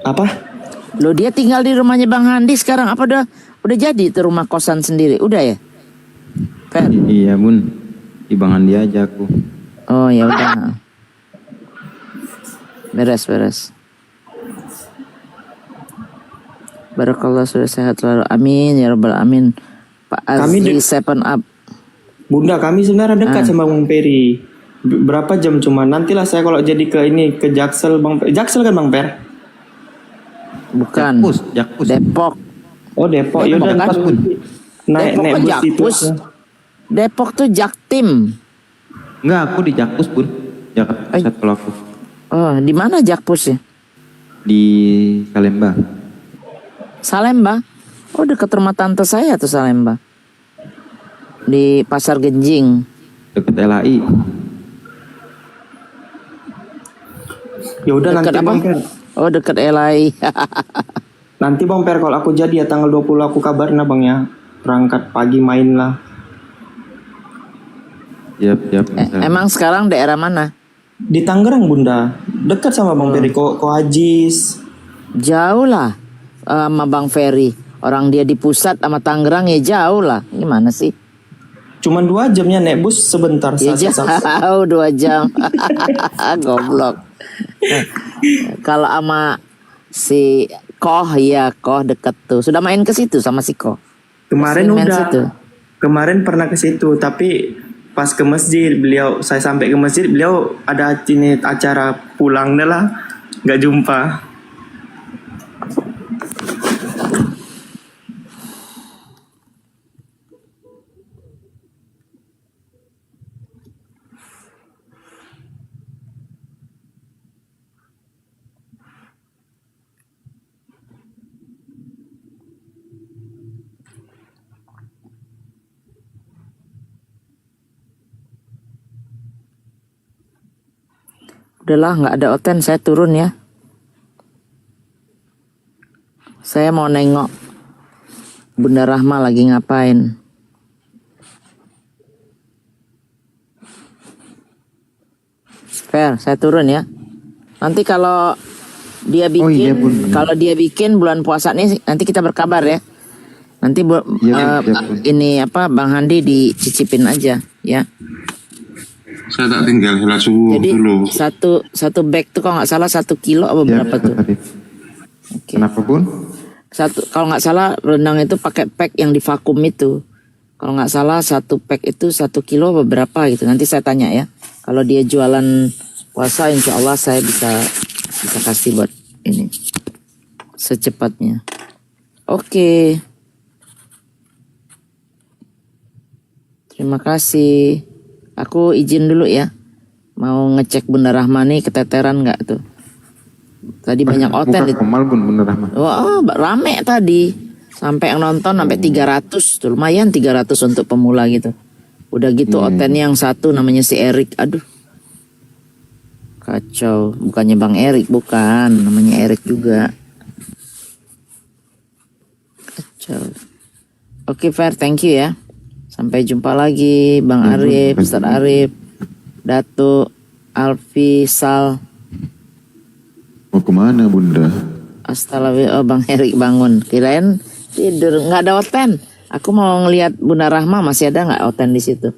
S: Apa?
G: Loh, dia tinggal di rumahnya Bang Handi sekarang. Apa udah jadi itu rumah kosan sendiri? Udah ya? Per?
M: Iya Bun, di Bang Handi aja aku.
G: Oh ya udah. Beres. Barakallah, sudah sehat selalu. Amin ya rabbal amin. Pak Azri 7 Up.
S: Bunda, kami sebenarnya dekat sama Bang Peri. Berapa jam cuma? Nantilah saya kalau jadi ke Jaksel Bang Per. Jaksel kan Bang Per?
G: Bukan.
M: Jakpus.
G: Depok.
S: Oh Depok. Ya udah naik bus itu.
G: Depok tuh Jaktim.
M: Enggak, aku di Jakpus Bun. Jakarta Pusat kalau aku.
G: Oh, di mana Jakpus ya?
M: Di Salemba.
G: Salemba? Oh, dekat rumah tante saya tuh Salemba. Di Pasar Genjing.
M: Dekat LAI.
S: Ya udah nanti Bang Per.
G: Oh, dekat LAI.
S: Nanti Bang Per kalau aku jadi ya tanggal 20 aku kabarnya Bang ya. Berangkat pagi main lah.
M: Siap.
G: Emang sekarang daerah mana?
S: Di Tangerang Bunda. Dekat sama Bang Ferry Ko Hajis.
G: Jauh lah sama Bang Ferry. Orang dia di pusat sama Tangerang ya jauh lah. Gimana sih?
S: Cuman 2 jamnya naik bus sebentar.
G: Ya jauh 2 jam. Goblok. Kalau sama si Koh deket tuh. Sudah main ke situ sama si Koh.
S: Kemarin
G: udah.
S: Situ. Kemarin pernah ke situ tapi pas ke masjid saya sampai ke masjid beliau ada acara pulang dah lah, nggak jumpa.
G: Udahlah, nggak ada Oten, saya turun ya. Saya mau nengok Bunda Rahma lagi ngapain. Fair, saya turun ya. Nanti kalau dia bikin, kalau dia bikin bulan puasa nih, nanti kita berkabar ya. Nanti ini apa, Bang Handi dicicipin aja ya.
D: Saya tak tinggal sholat subuh
G: Jadi
D: dulu.
G: satu bag tuh kalau nggak salah 1 kilo apa berapa tuh? Okay.
A: Kenapa Bun?
G: Kalau nggak salah rendang itu pakai pack yang divakum itu. Kalau nggak salah 1 pack itu 1 kilo apa berapa gitu. Nanti saya tanya ya. Kalau dia jualan puasa, insya Allah saya bisa kasih buat ini secepatnya. Oke. Terima kasih. Aku izin dulu ya. Mau ngecek Bunda Rahma nih keteteran nggak tuh? Tadi banyak Oten.
A: Kemal Bun Bunda Rahma.
G: Wah, rame tadi. Sampai yang nonton sampai 300. Tuh, lumayan 300 untuk pemula gitu. Udah gitu Oten yang satu namanya si Erik. Aduh. Kacau. Bukannya Bang Erik, bukan. Namanya Erik juga. Kacau. Oke, Fer, thank you ya. Sampai jumpa lagi Bang Arif, Ustaz Arif, Datuk, Alfi, Sal.
E: Mau kemana Bunda?
G: Astagfirullah, Bang Erik bangun. Kirain tidur, nggak ada Oten. Aku mau ngelihat Bunda Rahma, masih ada nggak Oten di situ?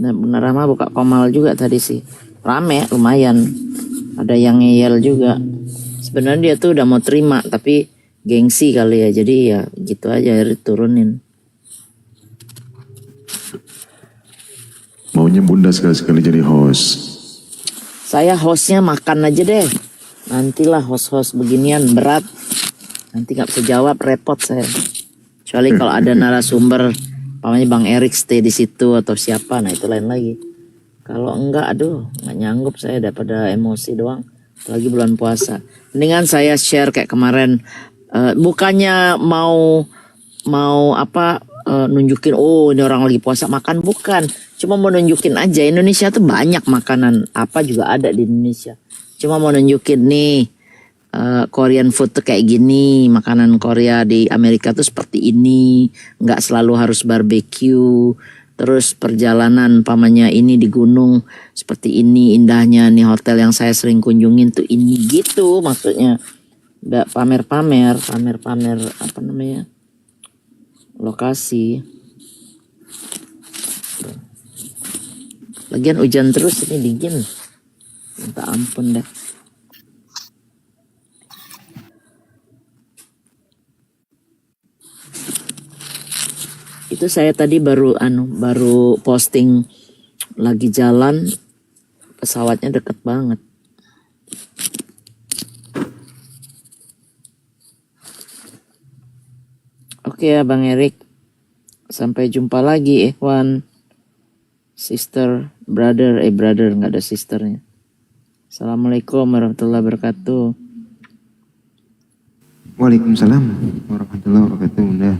G: Nah, Bunda Rahma buka komal juga tadi sih. Rame, lumayan. Ada yang ngeyel juga. Sebenarnya dia tuh udah mau terima, tapi gengsi kali ya. Jadi ya gitu aja, turunin.
E: Maunya Bunda sekali-sekali jadi host.
G: Saya hostnya makan aja deh. Nantilah host-host beginian berat. Nanti nggak bisa jawab, repot saya. Kecuali kalau ada narasumber, namanya Bang Erik stay di situ atau siapa, nah itu lain lagi. Kalau enggak, aduh, nggak nyanggup saya, daripada emosi doang. Lagi bulan puasa. Mendingan saya share kayak kemarin. Bukannya mau apa? Nunjukin ini orang lagi puasa makan, bukan, cuma mau nunjukin aja Indonesia tuh banyak makanan apa juga ada di Indonesia, cuma mau nunjukin nih Korean food tuh kayak gini, makanan Korea di Amerika tuh seperti ini, nggak selalu harus barbecue, terus perjalanan pamannya ini di gunung seperti ini indahnya, nih hotel yang saya sering kunjungin tuh ini, gitu maksudnya. Nggak pamer-pamer apa namanya, lokasi. Lagian hujan terus ini, dingin. Minta ampun dah. Itu saya tadi baru posting lagi jalan, pesawatnya deket banget. Oke ya Bang Erik. Sampai jumpa lagi Ikhwan. Sister, brother, nggak ada sisternya. Assalamualaikum warahmatullahi wabarakatuh.
A: Waalaikumsalam warahmatullahi wabarakatuh Bunda.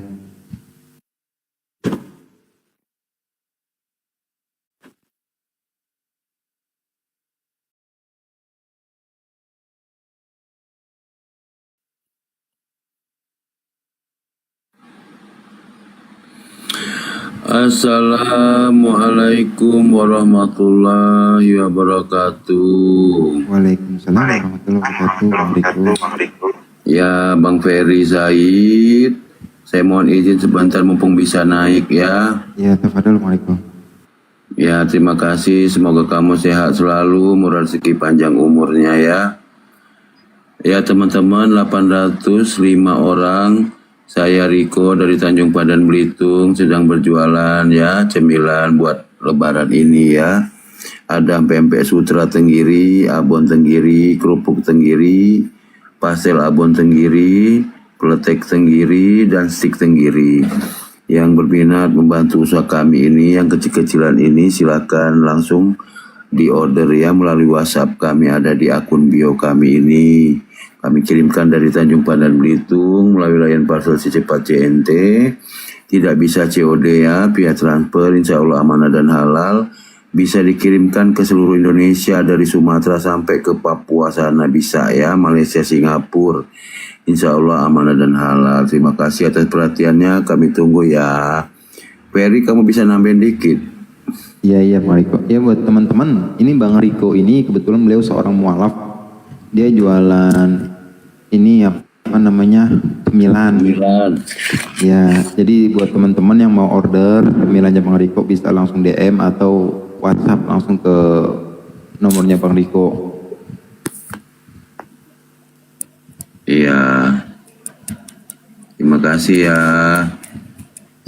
B: Assalamualaikum warahmatullahi wabarakatuh.
A: Waalaikumsalam warahmatullahi wabarakatuh.
B: Ya Bang Ferry Zaid, saya mohon izin sebentar mumpung bisa naik ya.
A: Ya, tafadhol. Waalaikumsalam.
B: Ya, terima kasih. Semoga kamu sehat selalu, murah rezeki, panjang umurnya ya. Ya teman-teman, 805 orang. Saya Riko dari Tanjung Padan Belitung sedang berjualan ya cemilan buat lebaran ini ya. Ada pempek sutra tenggiri, abon tenggiri, kerupuk tenggiri, pastel abon tenggiri, peletek tenggiri, dan stik tenggiri. Yang berminat membantu usaha kami ini, yang kecil-kecilan ini, silakan langsung di order ya melalui WhatsApp kami, ada di akun bio kami ini. Kami kirimkan dari Tanjung Padan Belitung melalui layanan parcel secepat CNT. Tidak bisa COD ya, via transfer, insya Allah amanah dan halal.
K: bisa dikirimkan ke seluruh Indonesia dari Sumatera sampai ke Papua sana bisa ya, Malaysia, Singapura. Insya Allah amanah dan halal. Terima kasih atas perhatiannya, kami tunggu ya. Ferry, kamu bisa nambahin dikit?
M: Iya Bang Riko. Ya buat teman-teman, ini Bang Riko ini kebetulan beliau seorang mualaf. Dia jualan ini apa namanya, cemilan. Ya, jadi buat teman-teman yang mau order cemilannya Bang Riko bisa langsung DM atau WhatsApp langsung ke nomornya Bang Riko.
K: Iya. Terima kasih ya.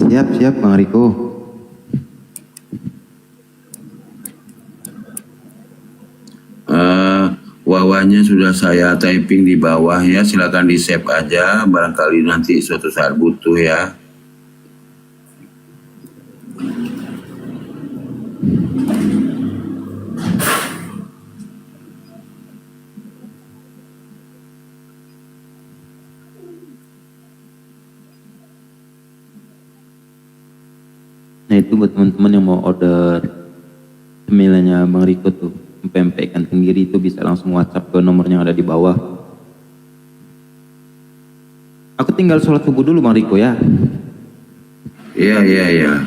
M: Siap Bang Riko.
K: Wawahnya sudah saya typing di bawah ya, silakan di save aja, barangkali nanti suatu saat butuh ya.
M: Nah itu buat teman-teman yang mau order cemilannya Bang Riko tuh, pempek ikan tenggiri, itu bisa langsung WhatsApp ke nomor yang ada di bawah. Aku tinggal sholat subuh dulu Bang Riko ya.
K: Iya.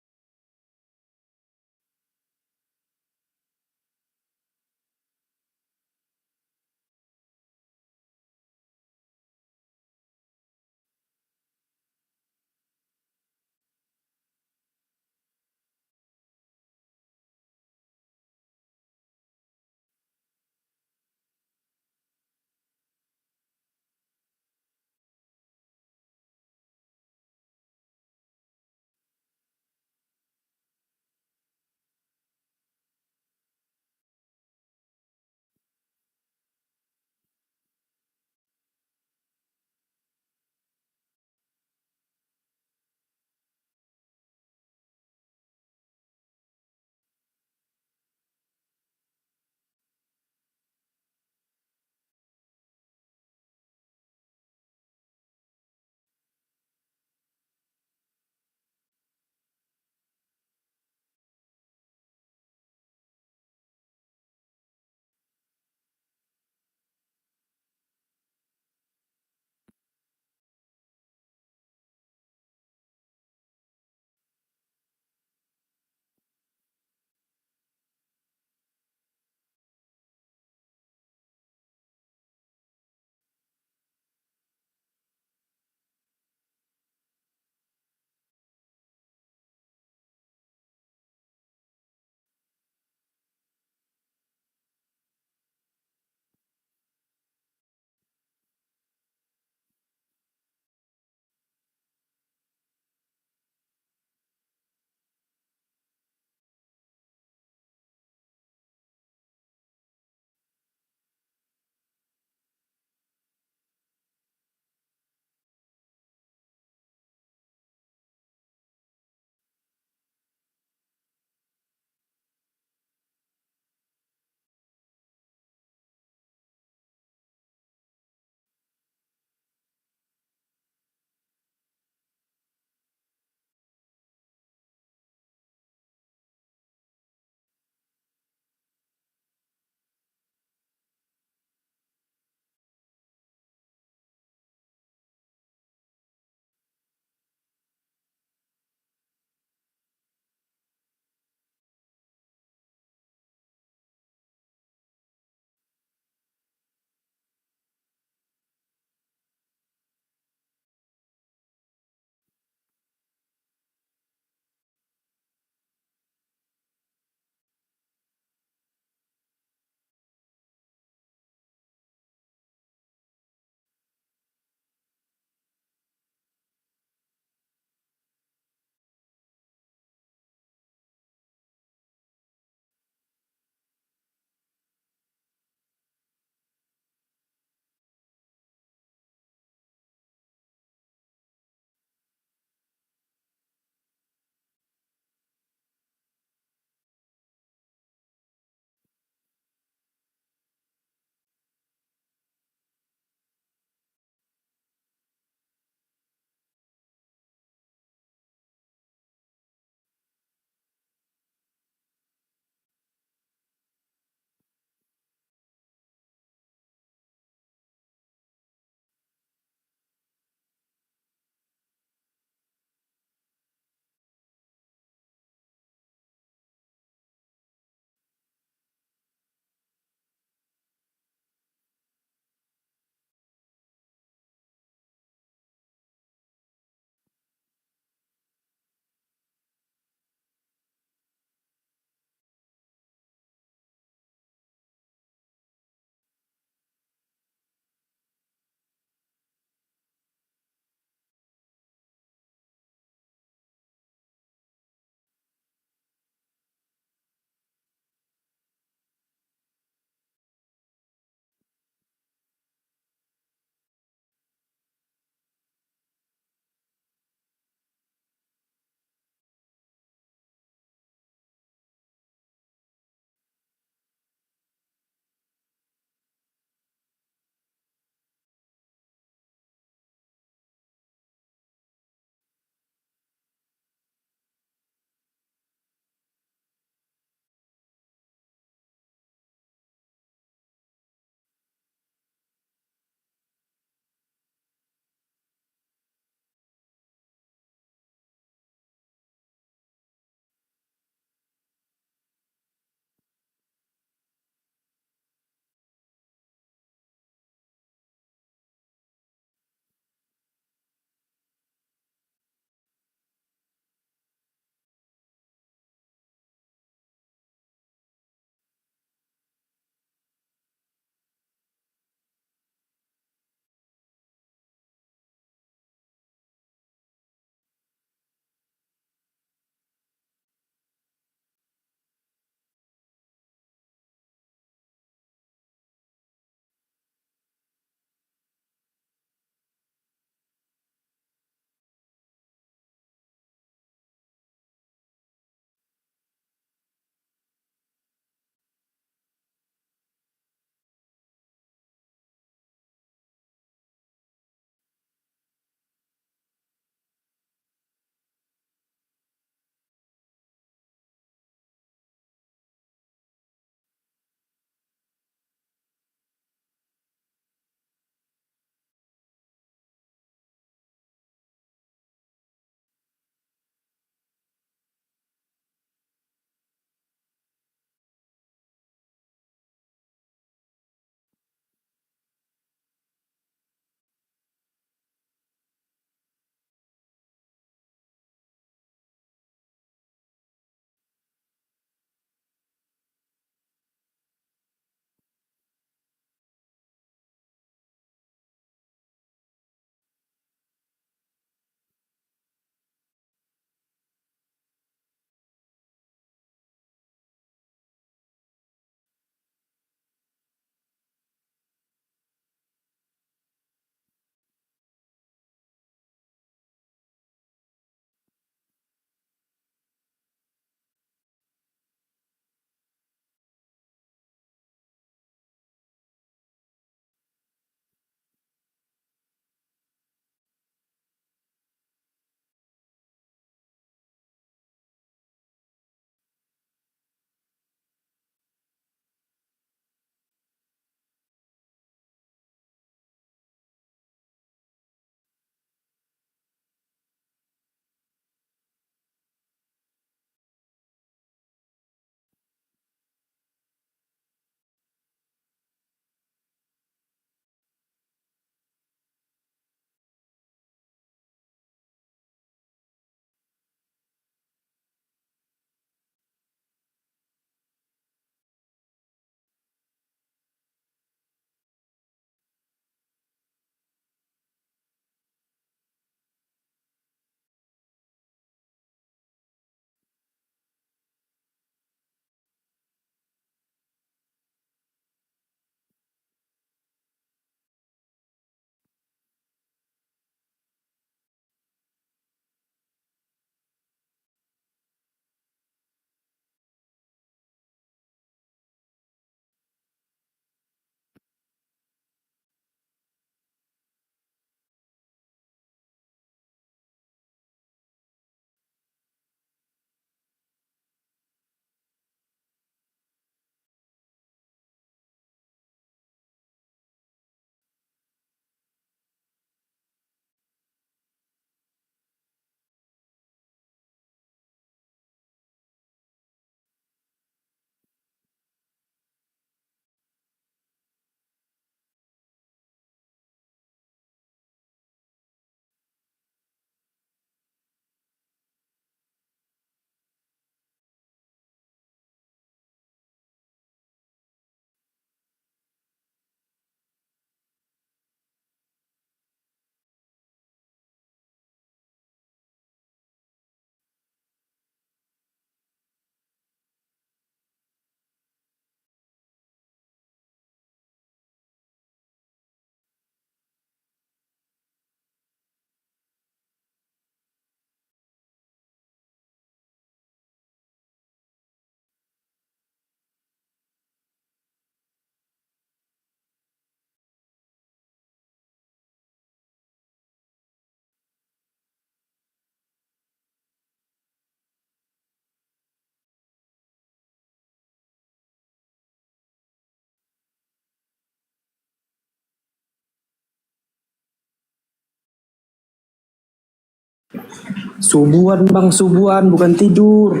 S: Subuhan bang, subuhan bukan tidur.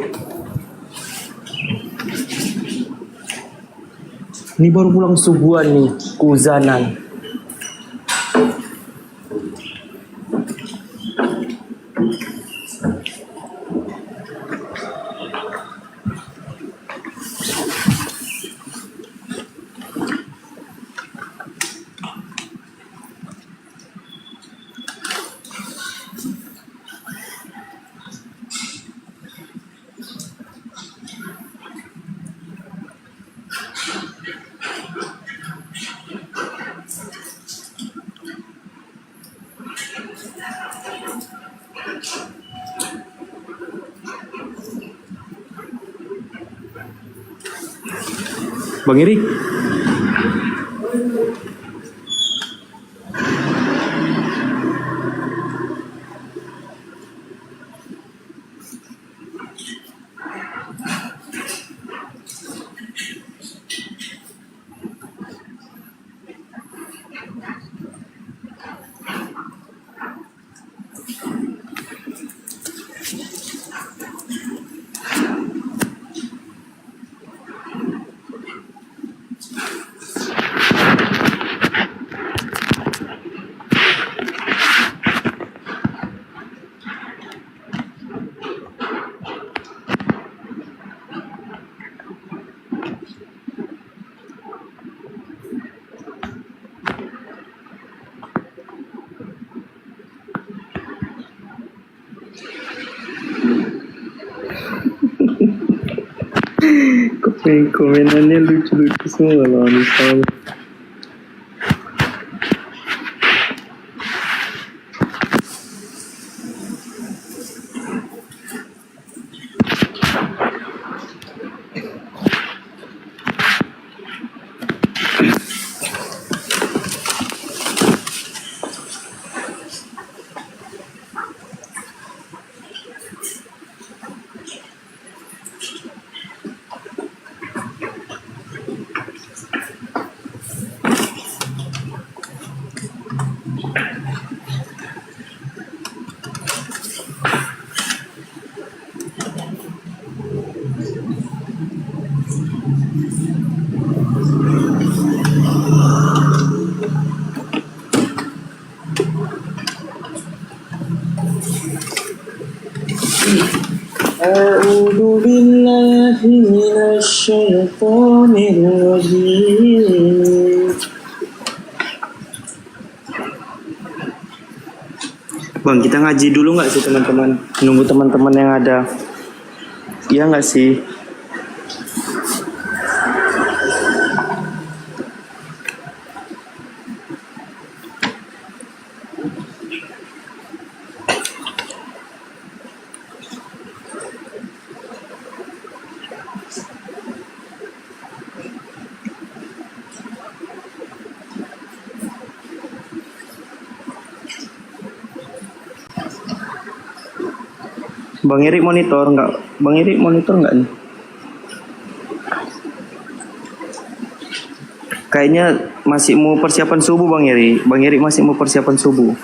S: Ini baru pulang subuhan nih, kuzanan. Bang Erik. Komenannya lucu-lucu semua loh misalnya. A'udzu billahi minasyaitonir rajim. Bang, kita ngaji dulu nggak sih teman-teman? Nunggu teman-teman yang ada. Iya nggak sih? Bang Erik monitor nggak? Bang Erik monitor nggak nih? Kayaknya masih mau persiapan subuh Bang Erik. Bang Erik masih mau persiapan subuh.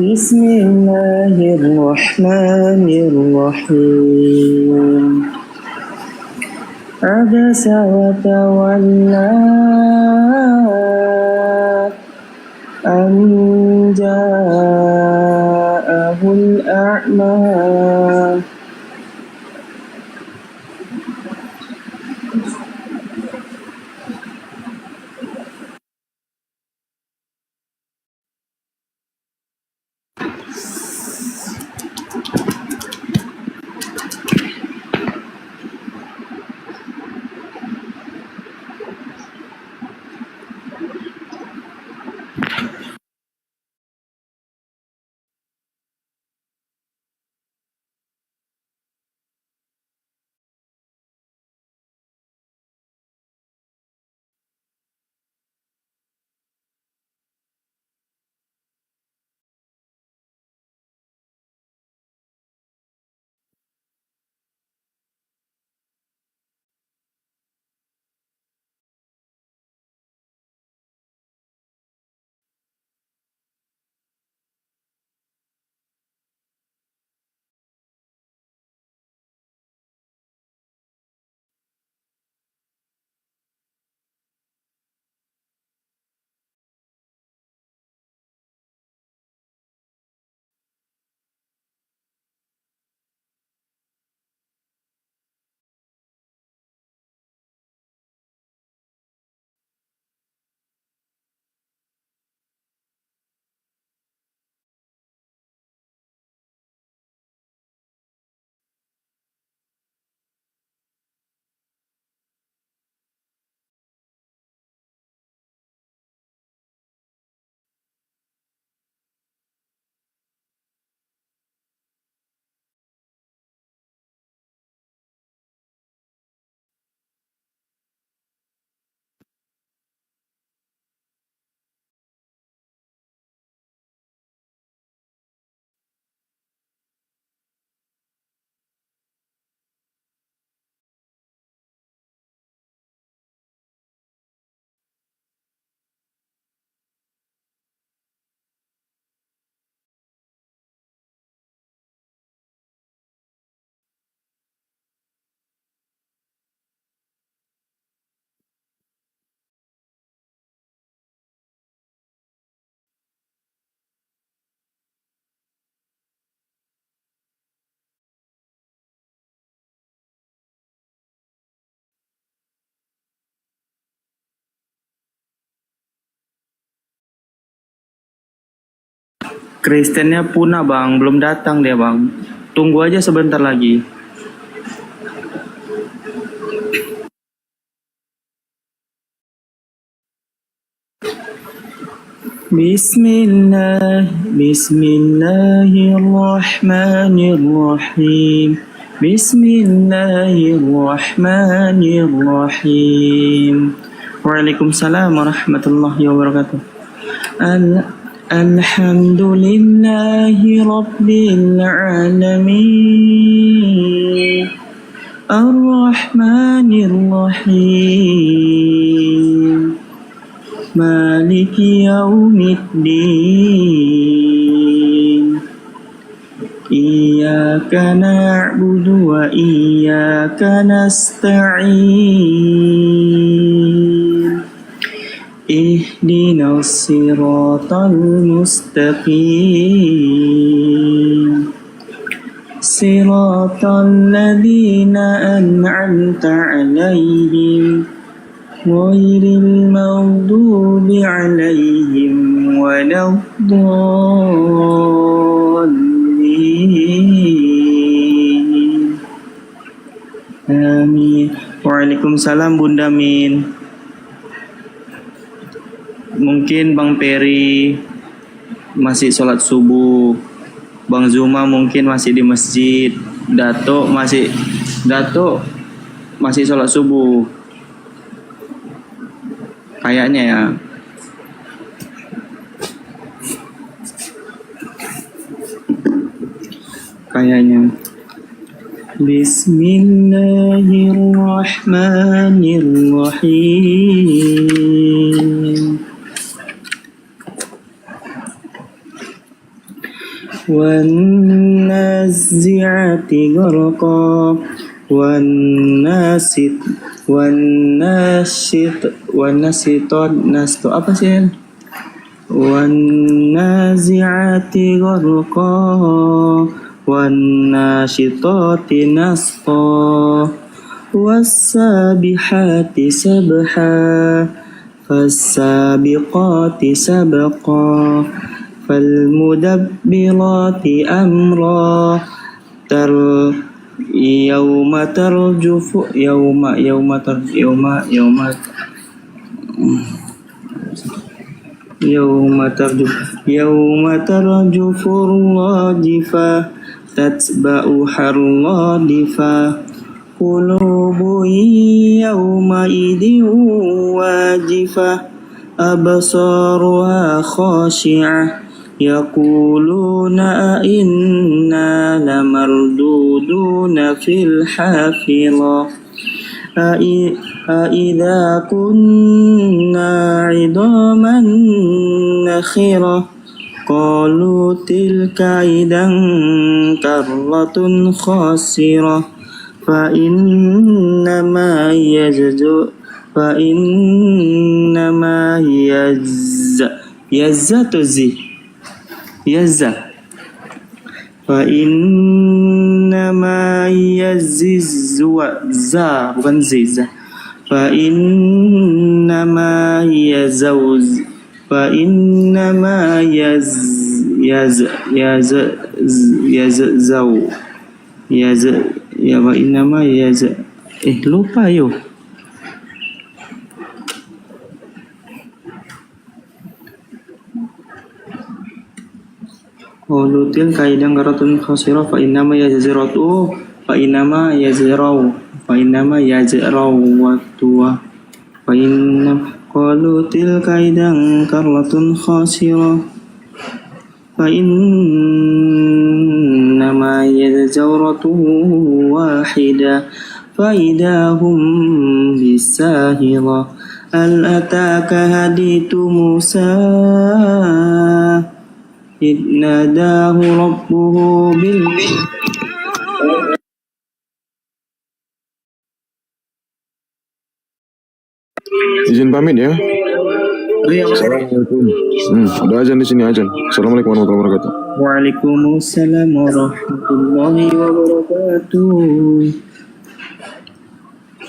S: Bismillahirrahmanirrahim. Abasa wa tawalla an ja'ahul a'ma.
P: Kristennya punah bang, belum datang dia bang. Tunggu aja sebentar lagi. Bismillahirrahmanirrahim. Bismillahirrahmanirrahim. Waalaikumsalam warahmatullahi wabarakatuh. Alhamdulillahi rabbil alamin. Ar-Rahmanir-Rahim. Maliki yaumiddin. Iyyaka na'budu wa iyyaka nasta'in. Ihdinas siratal mustaqim. Siratal ladzina an'amta 'alaihim ghairil maghdubi 'alaihim waladdallin. Amin. Waalaikumsalam Bunda Min. Mungkin Bang Peri masih sholat subuh, Bang Zuma mungkin masih di masjid, Dato masih sholat subuh kayaknya ya. Kayaknya. Bismillahirrahmanirrahim. Wan-nazi'ati gharqa wan-nasitot nasto apa sih? Wan-nazi'ati gharqa wan-nasitoti nasta was-sabihati sabha fas-sabiqati sabqa falmudabbirati amra yauma tarjufu rajifa tatba'u harradifa qulubu yauma idin wajifa absaruha khashi'ah yaquluna inna lamarduduna fil hafirah aidha kunna 'idhaman nakhirah qalu tilka idan karratun khasirah fa innama yazza fa innama yazizwa za bukan ziza fa innama yazawz fa innama lupa yo. Qalutil kaidang karatun khasirah fa innama yazratu fa innama yazrau wa tuwa fa inna qalutil kaidang karatun khasirah fa innama yazratu wahida fa idahum bisahira al ataka hadithu Musa idnadahu rabbuhu bil
E: Izin pamit ya. Assalamualaikum. Ada azan di sini azan. Assalamualaikum warahmatullahi wabarakatuh.
P: Waalaikumsalam warahmatullahi wabarakatuh.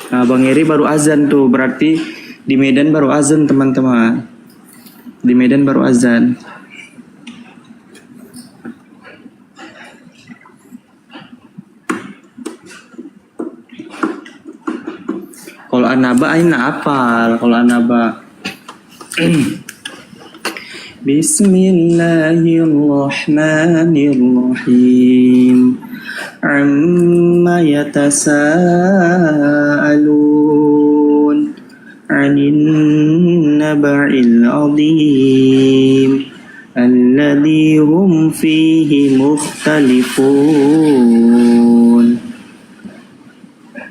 P: Nah, Bang Eri baru azan tuh, berarti di Medan baru azan teman-teman. Di Medan baru azan. Kalau anaba aina apal. Kalau anaba Bismillahirrahmanirrahim. Amma yatasaalun 'anil naba'il 'azim alladzi hum fihi mukhtalifun.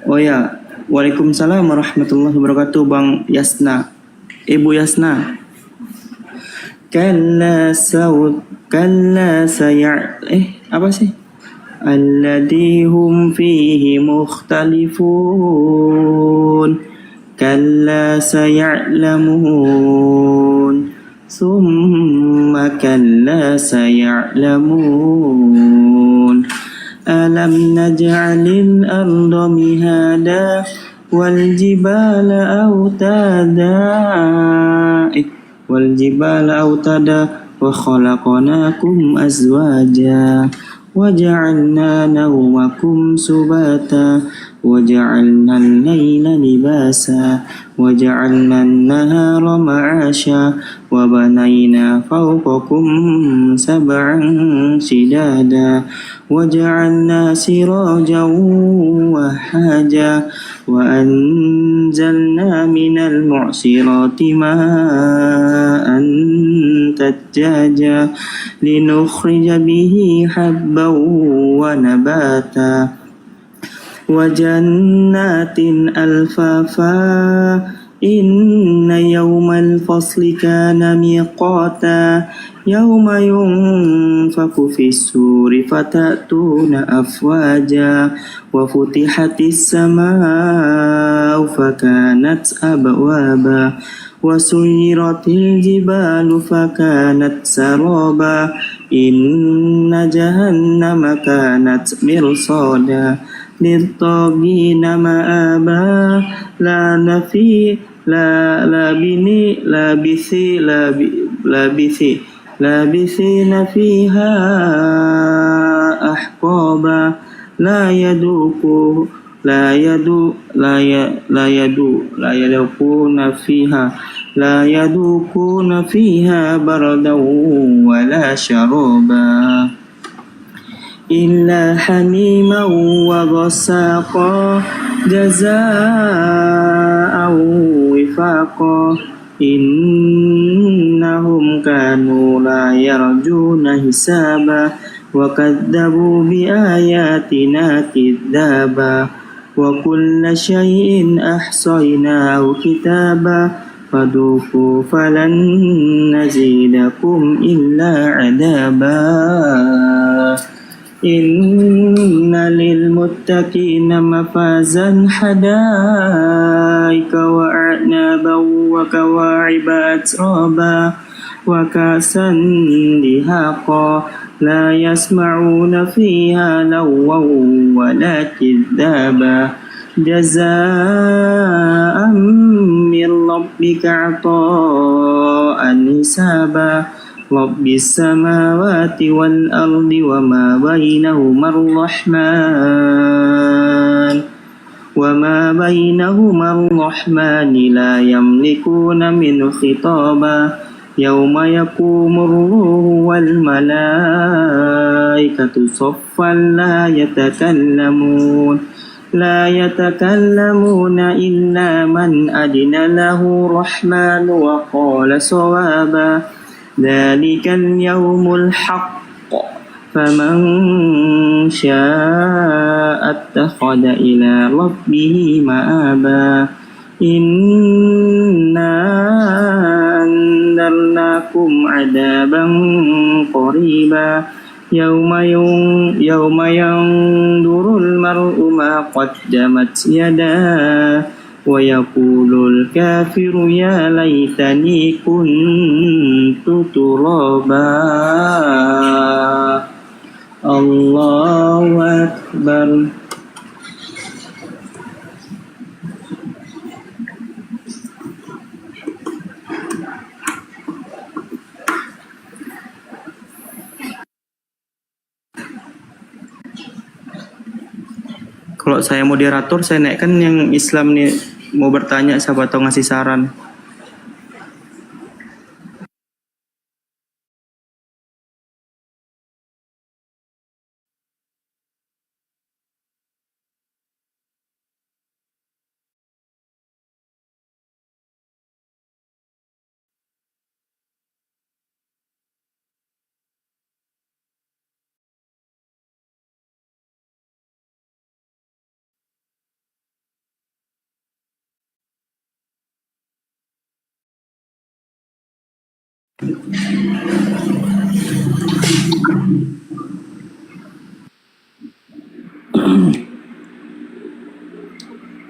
P: Oh ya, Waalaikumsalam warahmatullahi wabarakatuh, Bang Yasna. Ibu Yasna. Kalla apa sih? Alladzi hum fihi mukhtalifun. Kalla saya'lamun. Summa kalla saya'lamun. Alam naj'alil arda mihada wal jibala autada wa khalaqnakum azwaja wa ja'alna nawmakum subata wa ja'alna al-layla libasa wa ja'alna an-nahara ma'asha wa banayna fawqakum sab'an shidada wa ja'alna sirajan wahaja wa anzalna minal mu'sirati ma'an tajjaja linukhrija bihi habban wa nabata wa jannatin alfafa inna yawmal fasli kana miqata yawma yunfaku fis suri fatatuna afwaja wa futihatis samaa'u fakanat abwaba wa suyiratil jibalu fakanat saraba inna jahannama kanat mirsada lirtagina ma'aba la nafi la labini labisi labisina fiha ahqaba la yadukuna fiha bardan wala sharaba illa hamiman wa ghasaqa jazaa'an wifaqa innahum kanu la yarjuna hisaba wa kadzabu bi ayatina kidzaba wa kulla syai'in ahsaynahu kitaba faduku falan nazidakum illa adaba inna lil muttaqina mafazan hadaika wa a'naban wa kawa'iba atraba wa kasan dihaqa la yasma'una fiha lawwan wa la kidzaba jazaa'an min rabbika 'ata'an hisaba Rabbis samawati wal ardi wa ma bainahuma ar-rahman la yamlikuna minhu khitaba yawma yaqumur ruhu wal malaikatu saffan la yatakallamuna illa man adina lahu rahman wa qala sawaba ذلك اليوم الحق فمن شاء اتخذ إلى ربه مآبا إنا أنذرناكم عذابا قريبا يوم ينظر المرء ما قدمت يداه ويقول الكافر يا ليتني كنت ترابا الله أكبر. Kalau saya moderator, saya naikkan yang Islam nih mau bertanya, siapa tahu ngasih saran.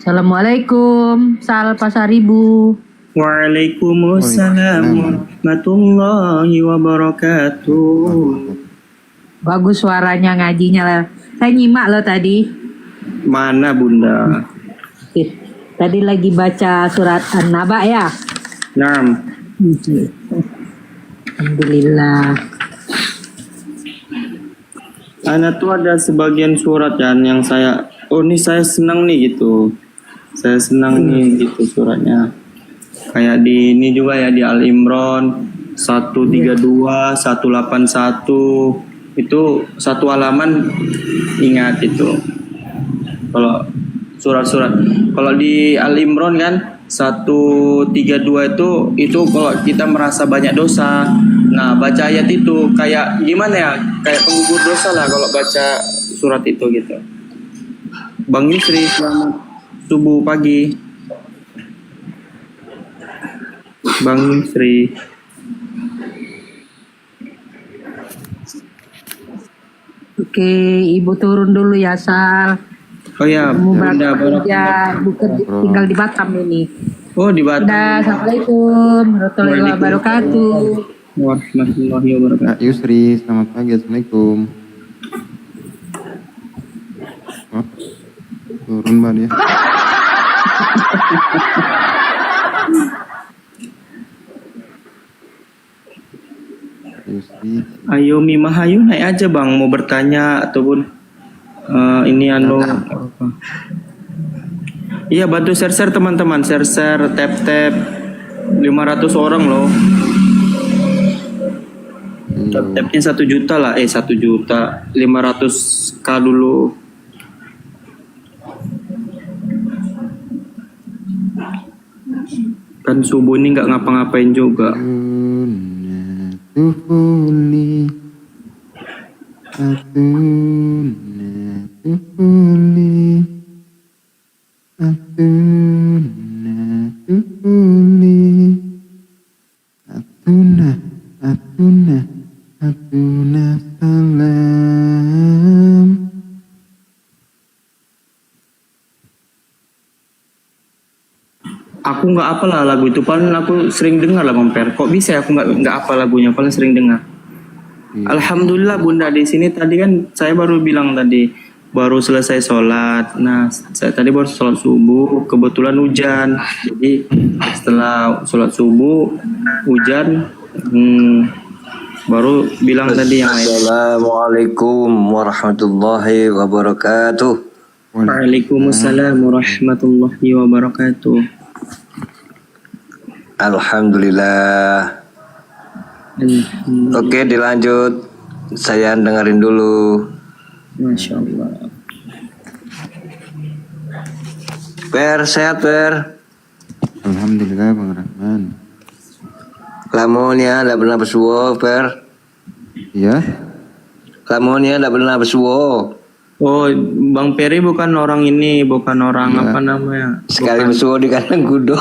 C: Assalamualaikum, Sal Pasaribu.
P: Waalaikumsalam warahmatullahi wabarakatuh.
C: Bagus suaranya ngajinya lah. Saya nyimak loh tadi.
P: Mana Bunda?
C: Tadi lagi baca surat An-Naba ya?
P: Naam.
C: Alhamdulillah.
P: Ana tuh ada sebagian surat kan yang saya, ini saya senang nih gitu. Saya senang nih gitu suratnya. Kayak di ini juga ya, di Al-Imran 132, 181. Itu satu halaman, ingat itu. Kalau surat-surat. Kalau di Al-Imran kan 132 itu kalau kita merasa banyak dosa. Nah, baca ayat itu kayak gimana ya? Kayak penggugur dosa lah kalau baca surat itu gitu. Bang Yusri, selamat subuh pagi. Bang Yusri.
C: Oke, Ibu turun dulu ya, Sal.
P: Oh ya, Bunda,
C: tinggal di Batam ini.
P: Oh, di Batam.
C: Assalamualaikum warahmatullahi wabarakatuh.
P: Warahmatullahi wabarakatuh.
M: Yusri, selamat pagi. Assalamualaikum. Oh, turun Mbak dia. Yusri.
P: Ayo Mima, ayo naik aja Bang, mau bertanya ataupun ini anu. Iya, bantu share-share teman-teman, share-share, tap-tap. 500 orang loh. Tap-tapnya 1 juta lah, 1 juta 500k dulu. Kan subuh ini nggak ngapa-ngapain juga.
M: Salam.
P: Aku nggak apa lah lagu itu, paling aku sering dengar lah Bang Per. Kok bisa ya aku nggak apa lagunya, paling sering dengar. Alhamdulillah Bunda, di sini tadi kan saya baru bilang tadi baru selesai sholat. Nah, saya tadi baru sholat subuh, kebetulan hujan. Jadi setelah sholat subuh hujan, baru bilang tadi yang lain.
O: Assalamualaikum warahmatullahi wabarakatuh.
P: Waalaikumsalam warahmatullahi wabarakatuh.
O: Alhamdulillah. Oke, dilanjut. Saya dengerin dulu.
P: Masya Allah.
O: Per, sehat Per?
M: Alhamdulillah Bang Rahman.
O: Lamun ya, tidak pernah bersuwo Per?
M: Iya.
O: Lamun ya, tidak pernah bersuwo.
P: Oh, Bang Peri bukan orang ini, bukan orang apa namanya?
O: Sekali bersuwo di kandang kudo.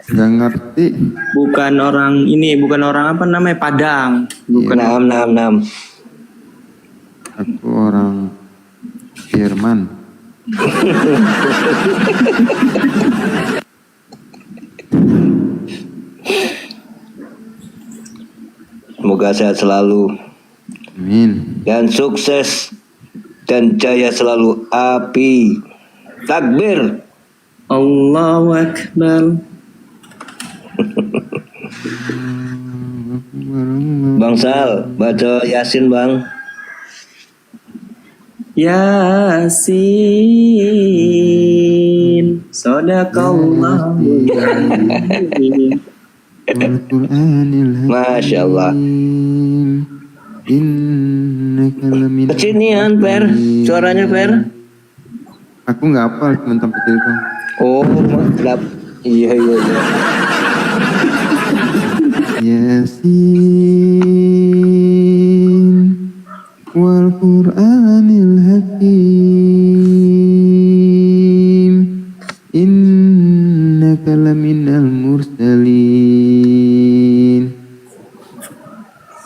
M: Gak ngerti.
P: Bukan orang ini, bukan orang apa namanya, Padang. Bukan.
O: Nam.
M: Aku orang Jerman.
O: Semoga sehat selalu.
M: Amin.
O: Dan sukses dan jaya selalu. Api. Takbir.
P: Allahu Akbar.
O: Bang Sal, baca Yasin Bang.
P: Yasin.
S: Sadaqallahul azim.
O: Masya Allah. Kecinian Per, suaranya Per.
A: Aku nggak hafal, cuma sampai itu.
O: Oh, maaf. Iya.
A: Yasin wal Qur'anil Hakim innaka laminal mursalin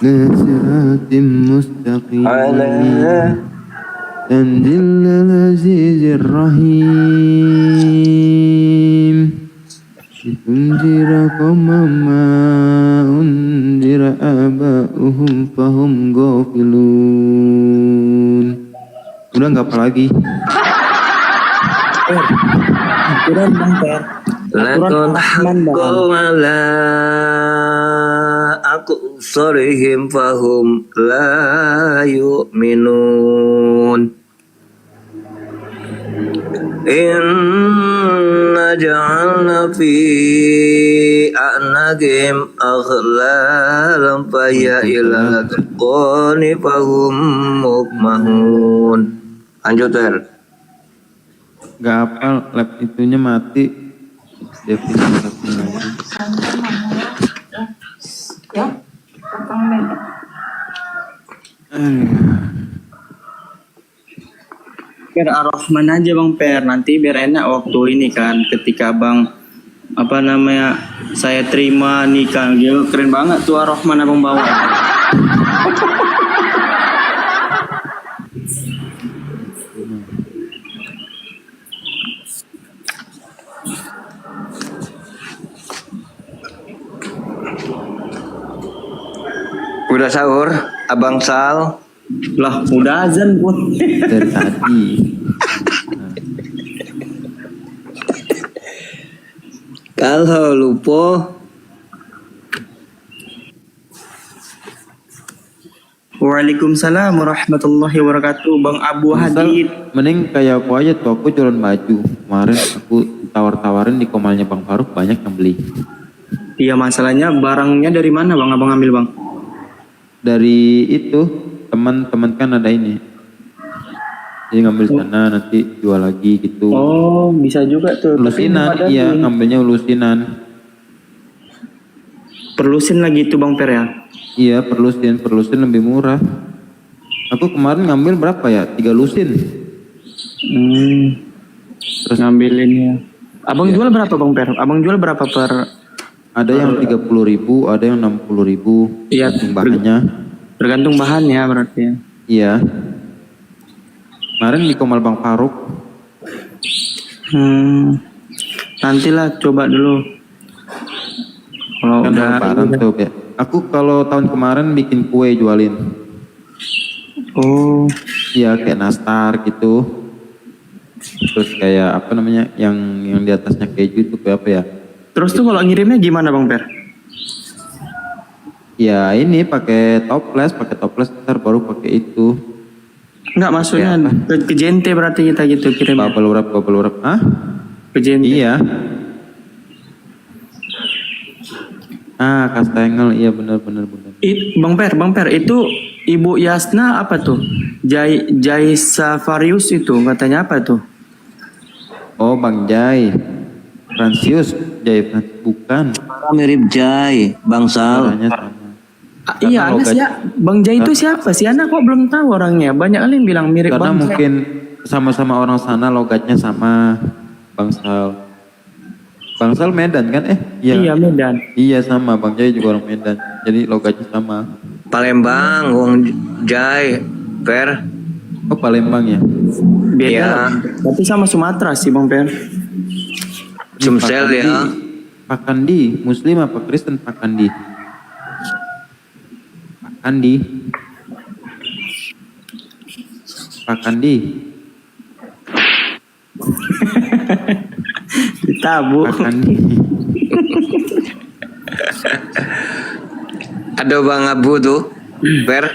A: la siratim mustaqim tanzilal azizir rahim litunzira qauman ma unzira aba'uhum fahum ghafilun. Udah nggak apa lagi.
S: Aturan Bang Per.
O: Lakon haqqo ala aqsarihim fahum la yu'minun. Inna ja'alna fi a'naqim aghlalan faya ila qani fahum mukmahun. Lanjut Ter.
A: Gak hafal, lab itunya mati. Definisi labnya lagi.
S: Per Ar-Rahman aja Bang Per, nanti biar enak waktu ini kan, ketika Bang saya terima nikah gitu, keren banget tuh Ar-Rahman Abang bawa.
O: Udah sahur, Abang Sal?
S: Lah, udah azan pun.
A: Dari tadi.
O: Kalau lupa.
S: Waalaikumsalam warahmatullahi wabarakatuh. Bang Abu Hadid.
A: Mending kayak aku aja tuh, aku jualan baju. Kemarin aku tawar-tawarin di komalnya Bang Faruk, banyak yang beli.
S: Iya, masalahnya barangnya dari mana Bang Abang ambil Bang?
A: Dari itu, teman-teman kan ada ini. Jadi ngambil sana nanti jual lagi gitu.
S: Oh, bisa juga tuh.
A: Lusinan, iya, ngambilnya lusinan.
S: Perlusin lagi itu Bang Per ya?
A: Iya, perlusin lebih murah. Aku kemarin ngambil berapa ya? 3 lusin.
S: Terus ngambilin ya. Abang jual berapa Bang Per? Abang jual berapa per?
A: Ada yang 30.000, ada yang 60.000.
S: Iya,
A: bahannya.
S: Tergantung bahannya berarti ya.
A: Iya. Kemarin di Komal Bang Faruk.
S: Nantilah coba dulu. Kalau
A: kan
S: udah
A: lebaran tuh ya. Aku kalau tahun kemarin bikin kue jualin.
S: Oh.
A: Iya, kayak nastar gitu. Terus kayak apa namanya yang di atasnya keju itu kayak apa ya?
S: Terus tuh kalau ngirimnya gimana Bang Per?
A: Ya ini pakai toples ntar baru pakai itu.
S: Enggak, maksudnya ke Jente berarti kita gitu kirim.
A: Bubble wrap. Hah?
S: Ke Jente.
A: Iya. Kastengel, iya benar.
S: Bang Per, itu Ibu Yasna apa tuh? Jai Savarius itu katanya apa tuh?
A: Oh, Bang Jai. Fransius Jai, bukan.
O: Mirip Jai, Bang Sal.
S: Iya, Bang Jai itu siapa sih? Anak kok belum tahu orangnya. Banyak kali yang bilang mirip
A: Karena
S: Bang Jai.
A: mungkin sama-sama orang sana, logatnya sama. Bang Sal. Bang Sal Medan kan?
S: Iya Medan.
A: Iya sama, Bang Jai juga orang Medan. Jadi logatnya sama.
O: Palembang, Wong Jai, Per.
A: Oh, Palembang ya?
S: Beda.
O: Ya.
S: Tapi sama Sumatera sih Bang Per.
O: Sumsel ya.
A: Pakandi, Muslim apa Kristen Pakandi? Pakandi.
S: Ditabu.
A: Pakandi.
O: Ada Bang Abu tuh, Per,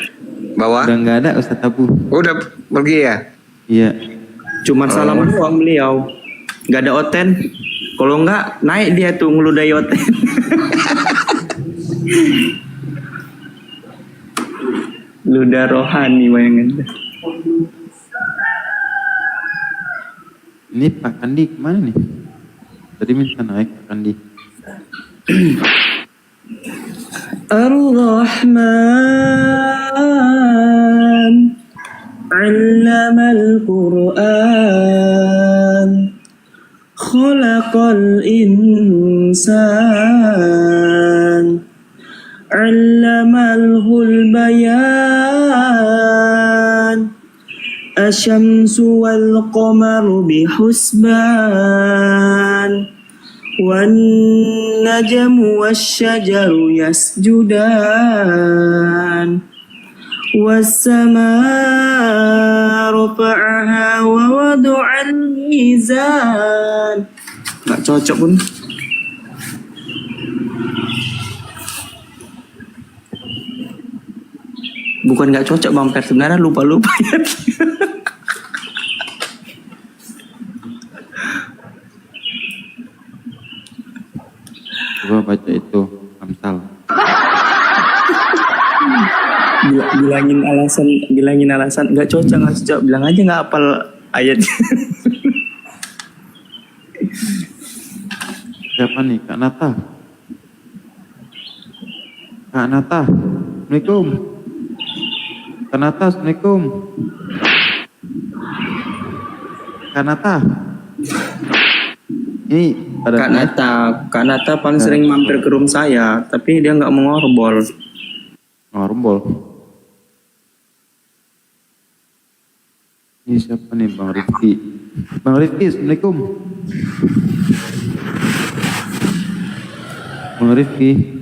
O: bawah.
A: Udah nggak ada Ustadz Abu.
O: Udah pergi ya?
A: Iya.
S: Cuman salam doang beliau. Gak ada Oten. Kalau enggak naik dia tuh ngeludai Oten. Ludah rohani bayangin.
M: Ini Pak Kandi kemana nih? Tadi minta naik Pak Kandi.
S: Ar-Rahman 'allamal Qur'an khalaqal insan 'allamalhul bayan asyamsu wal qamaru bihusban wan najmu wasyajaru yasjudan was-samaa rafa'aha wa wada'al mizan. Nggak cocok pun. Bukan nggak cocok Bang Per, sebenarnya lupa-lupa ya.
M: Coba baca itu Amsal.
S: bilangin alasan nggak cocok, bilang aja nggak hafal ayatnya.
M: Siapa nih? Kak Nata. Assalamualaikum. Kak Nata, assalamualaikum. Kak Nata. Ini ada
S: Kak Nata paling sering mampir ke room saya, tapi dia nggak mau ngorbol.
M: Ini siapa nih? Bang Rifki. Assalamualaikum. Bang Rifki.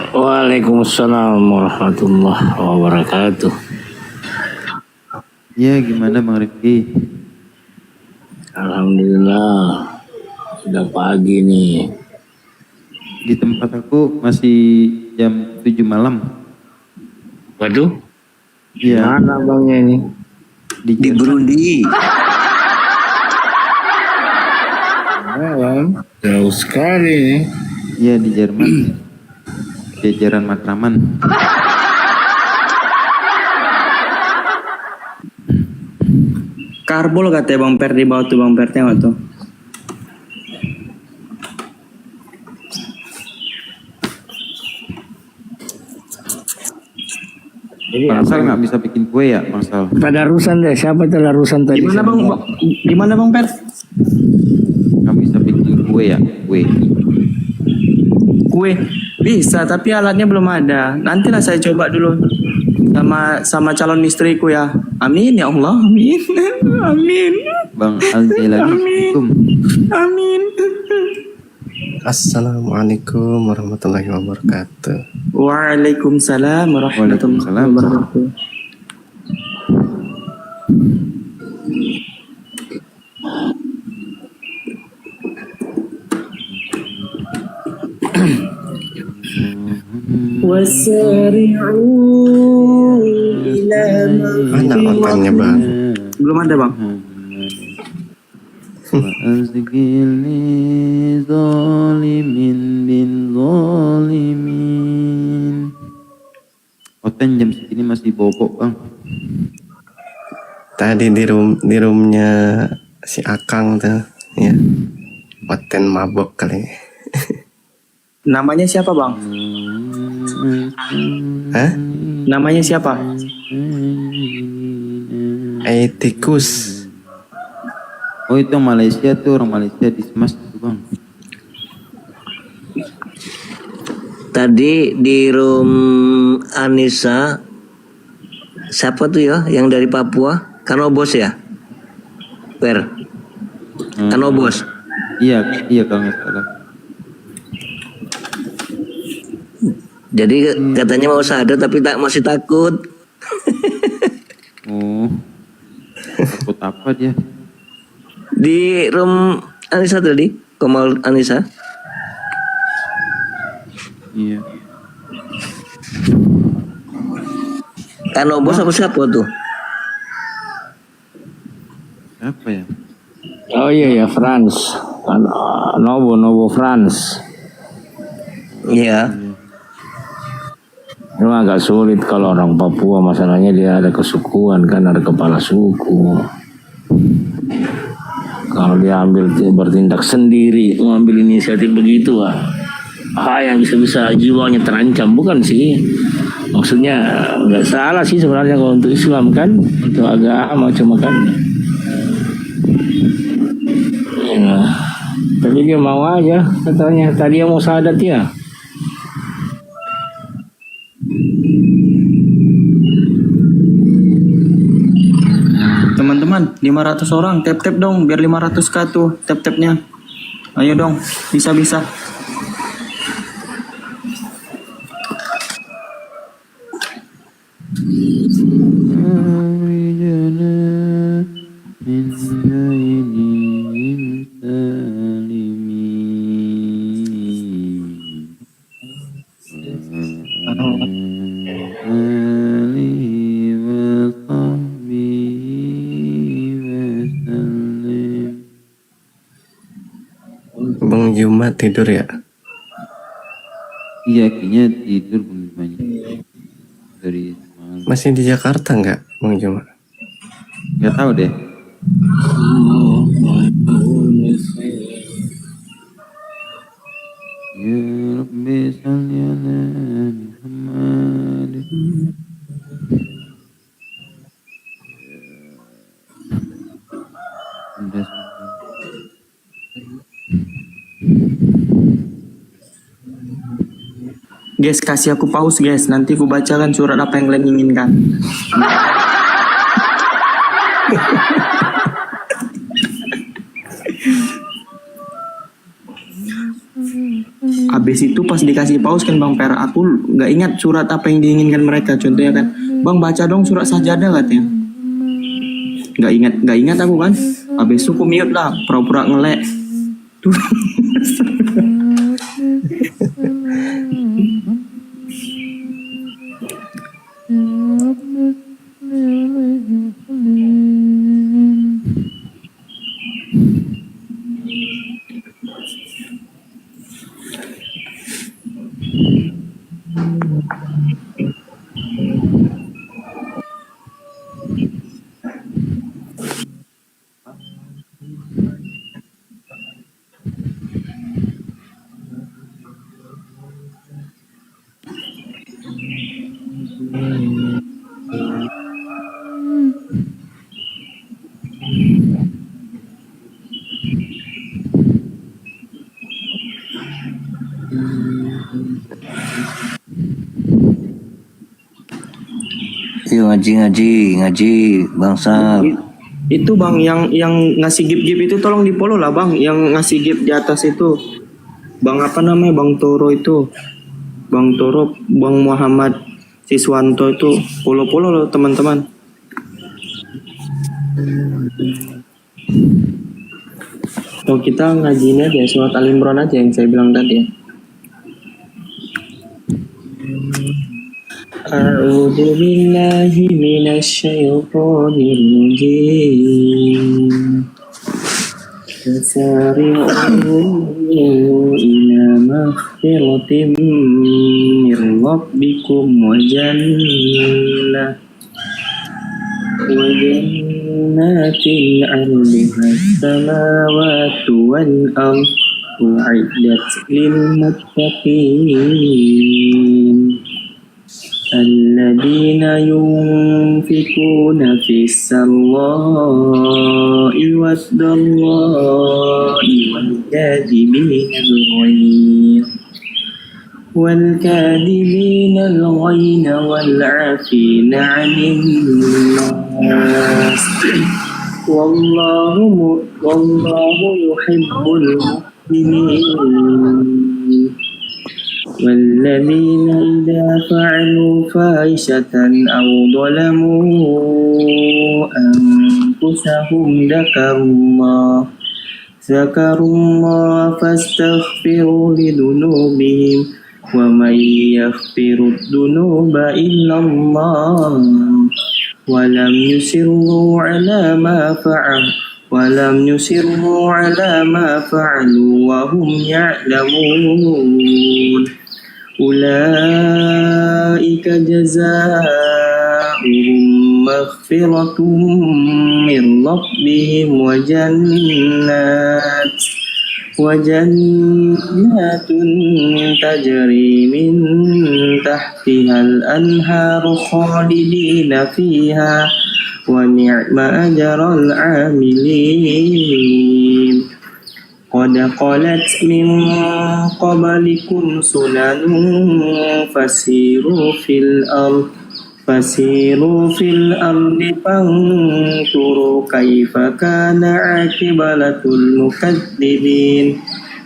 L: Waalaikumsalam warahmatullahi wabarakatuh.
M: Iya, gimana Bang Rifki?
L: Alhamdulillah, sudah pagi nih.
M: Di tempat aku masih jam 7 malam.
L: Waduh.
M: Iya.
L: Mana bangnya ini?
O: Di Burundi.
L: Jauh sekali nih.
M: Iya, di Jerman. Jajaran Matraman.
S: Karbol katanya Bang Per di bawah tuh, Bang Per tengok tuh.
M: Bang Sal nggak bisa bikin kue ya, Bang Sal?
L: Tadarusan deh, siapa tadarusan tadi?
S: Gimana Bang Per?
M: Nggak bisa bikin kue ya,
S: Kue bisa, tapi alatnya belum ada. Nantilah saya coba dulu sama calon istriku ya. Amin ya Allah, amin. Amin.
M: Bang Al-Jailani.
S: Amin.
Q: Assalamualaikum warahmatullahi wabarakatuh.
S: Waalaikumsalam warahmatullahi wabarakatuh. Wasari'u ila
Q: Mana otaknya bang?
S: Belum ada bang.
M: Wa'azgilni zalimin bin zalimin. Oten jam segini masih bobok bang.
Q: Tadi di roomnya si Akang tuh, ya. Oten mabok kali.
S: Namanya siapa bang?
Q: Hah?
S: Namanya siapa?
Q: Tikus.
M: Oh itu Malaysia tuh, orang Malaysia di Smash tuh bang.
O: Tadi di room Anissa, siapa tuh ya yang dari Papua? Kanobos ya? Kanobos.
M: Iya kalau nggak salah.
O: Jadi katanya mau sadar tapi masih takut.
M: Oh, takut apa dia?
O: Di room Anissa tadi, Komal Anissa.
M: Iya.
O: Kanobos aku siapa tuh?
M: Apa ya?
L: Oh iya ya, France. Novo France.
O: Iya.
L: Itu agak sulit kalau orang Papua, masalahnya dia ada kesukuan kan, ada kepala suku. Kalau dia bertindak sendiri, mengambil inisiatif begitu, yang bisa-bisa jiwanya terancam, bukan sih? Maksudnya nggak salah sih sebenarnya kalau untuk Islam kan, untuk agama cuma kan. Ya, tapi dia mau aja katanya. Tadi yang mau syahadat ya.
S: Teman-teman, 500 orang, tap-tap dong biar 500k tuh tap-tapnya. Ayo dong, bisa-bisa.
Q: Bang Jumat tidur ya?
A: Iya, kayaknya tidur banyak dari semalam.
Q: Masih di Jakarta nggak, Bang Jumat?
A: Nggak tahu deh. Ya Rabbi salli ala Muhammad.
S: Guys, kasih aku pause guys, nanti aku bacakan surat apa yang kalian inginkan. Habis itu pas dikasih pause kan Bang Per, aku nggak ingat surat apa yang diinginkan mereka. Contohnya kan, Bang baca dong surat sajadah katanya. Nggak ingat aku kan. Habis itu aku mute lah, pura-pura ngelek. Tuh.
O: Yuk ngaji bangsa.
S: Itu Bang yang ngasih gift itu tolong di follow lah Bang, yang ngasih gift di atas itu. Bang apa namanya, Bang Toro itu. Bang Toro, Bang Muhammad Siswanto itu follow loh teman-teman. So kita ngajinya aja surat Al-Imran aja yang saya bilang tadi ya. A'udzu billahi minasyaitonir rajim. Fasari'u ila maghfiratin min rabbikum wa jannatin 'ardiha as-samawati wal ardh u'iddat lil muttaqin. الذين ينفقون في السراء والضراء والكاذبين الغيظ والعافين عن الناس والله يحب المحسنين. والذين إذا فعلوا فاحشة أو ظلموا أنفسهم ذكروا الله فاستغفروا لذنوبهم ومن يغفر الذنوب إلا الله ولم يصروا على ما ولم يصروا على ما فعلوا وهم يعلمون أولئك جزاؤهم مغفرة من ربهم وجنات تجري من تحتها الأنهار خالدين فيها ونعم أجر العاملين قد خلت من قبلكم سنن فسيروا في الأرض فانظروا كيف كان عاقبة المكذبين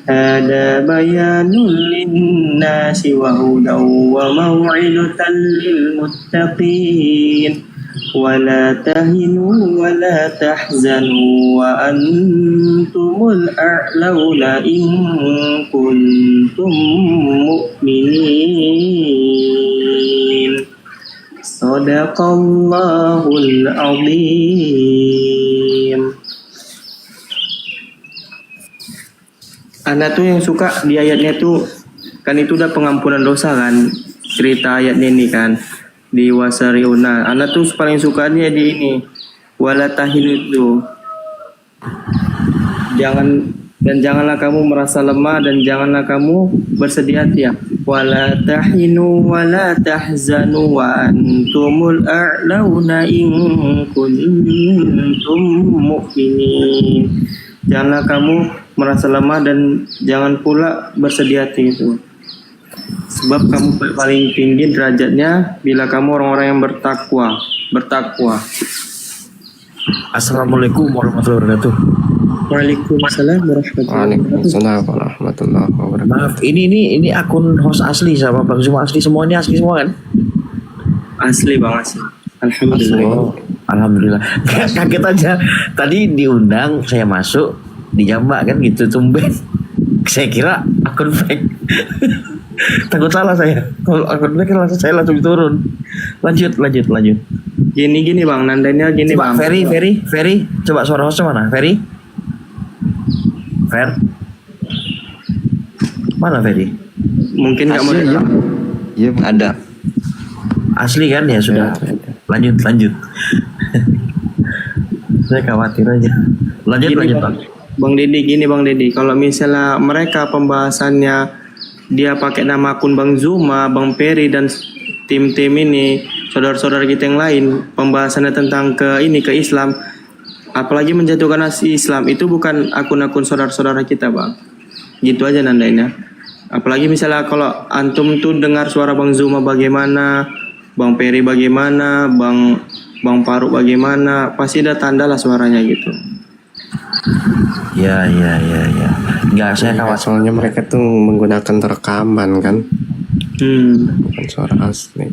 S: هذا بيان للناس وهدى وموعظة للمتقين ولا تهنوا ولا تحزنوا وأنتم الأعلون إن كنتم مؤمنين Sadaqallahul azim. Ana tuh yang suka di ayatnya tuh kan itu udah pengampunan dosa kan, cerita ayatnya ini kan di wasariuna. Ana tuh paling suka dia di ini wala tahinu itu. Janganlah kamu merasa lemah dan janganlah kamu bersedih hati ya. Wala tahinu wala tahzanu wa antumul a'launa in kuntum mu'minin. Janganlah kamu merasa lemah dan jangan pula bersedih hati itu. Sebab kamu paling tinggi derajatnya bila kamu orang-orang yang bertakwa.
T: Assalamualaikum warahmatullahi wabarakatuh.
S: Waalaikumsalam warahmatullahi wabarakatuh.
T: Maaf, ini akun host asli sama Bang Zuma asli semua, ini asli semua kan?
S: Asli Bang, asli. Alhamdulillah.
T: Alhamdulillah. Kaget aja. Tadi diundang, saya masuk, dijambak kan gitu tumben. Saya kira akun fake. Takut salah saya. Kalau akun fake saya langsung turun. Lanjut.
S: Gini Bang, nandanya gini
T: coba,
S: Bang.
T: Ferry, coba suara hostnya mana? Fer? Mana Ferry?
S: Mungkin nggak mau.
Q: Iya, ada.
T: Asli kan ya sudah. Lanjut. Saya khawatir aja. Lanjut Bang.
S: Bang Deddy, kalau misalnya mereka pembahasannya dia pakai nama akun Bang Zuma, Bang Ferry dan tim-tim ini, saudara-saudara kita yang lain, pembahasannya tentang ke Islam, apalagi menjatuhkan Islam, itu bukan akun-akun saudara-saudara kita Bang. Gitu aja nandainya. Apalagi misalnya kalau antum tuh dengar suara Bang Zuma bagaimana, Bang Ferry bagaimana, Bang Faruk bagaimana, pasti ada tanda lah suaranya gitu.
T: Ya. Enggak, saya khawatir
Q: soalnya mereka tuh menggunakan rekaman kan. Bukan suara asli.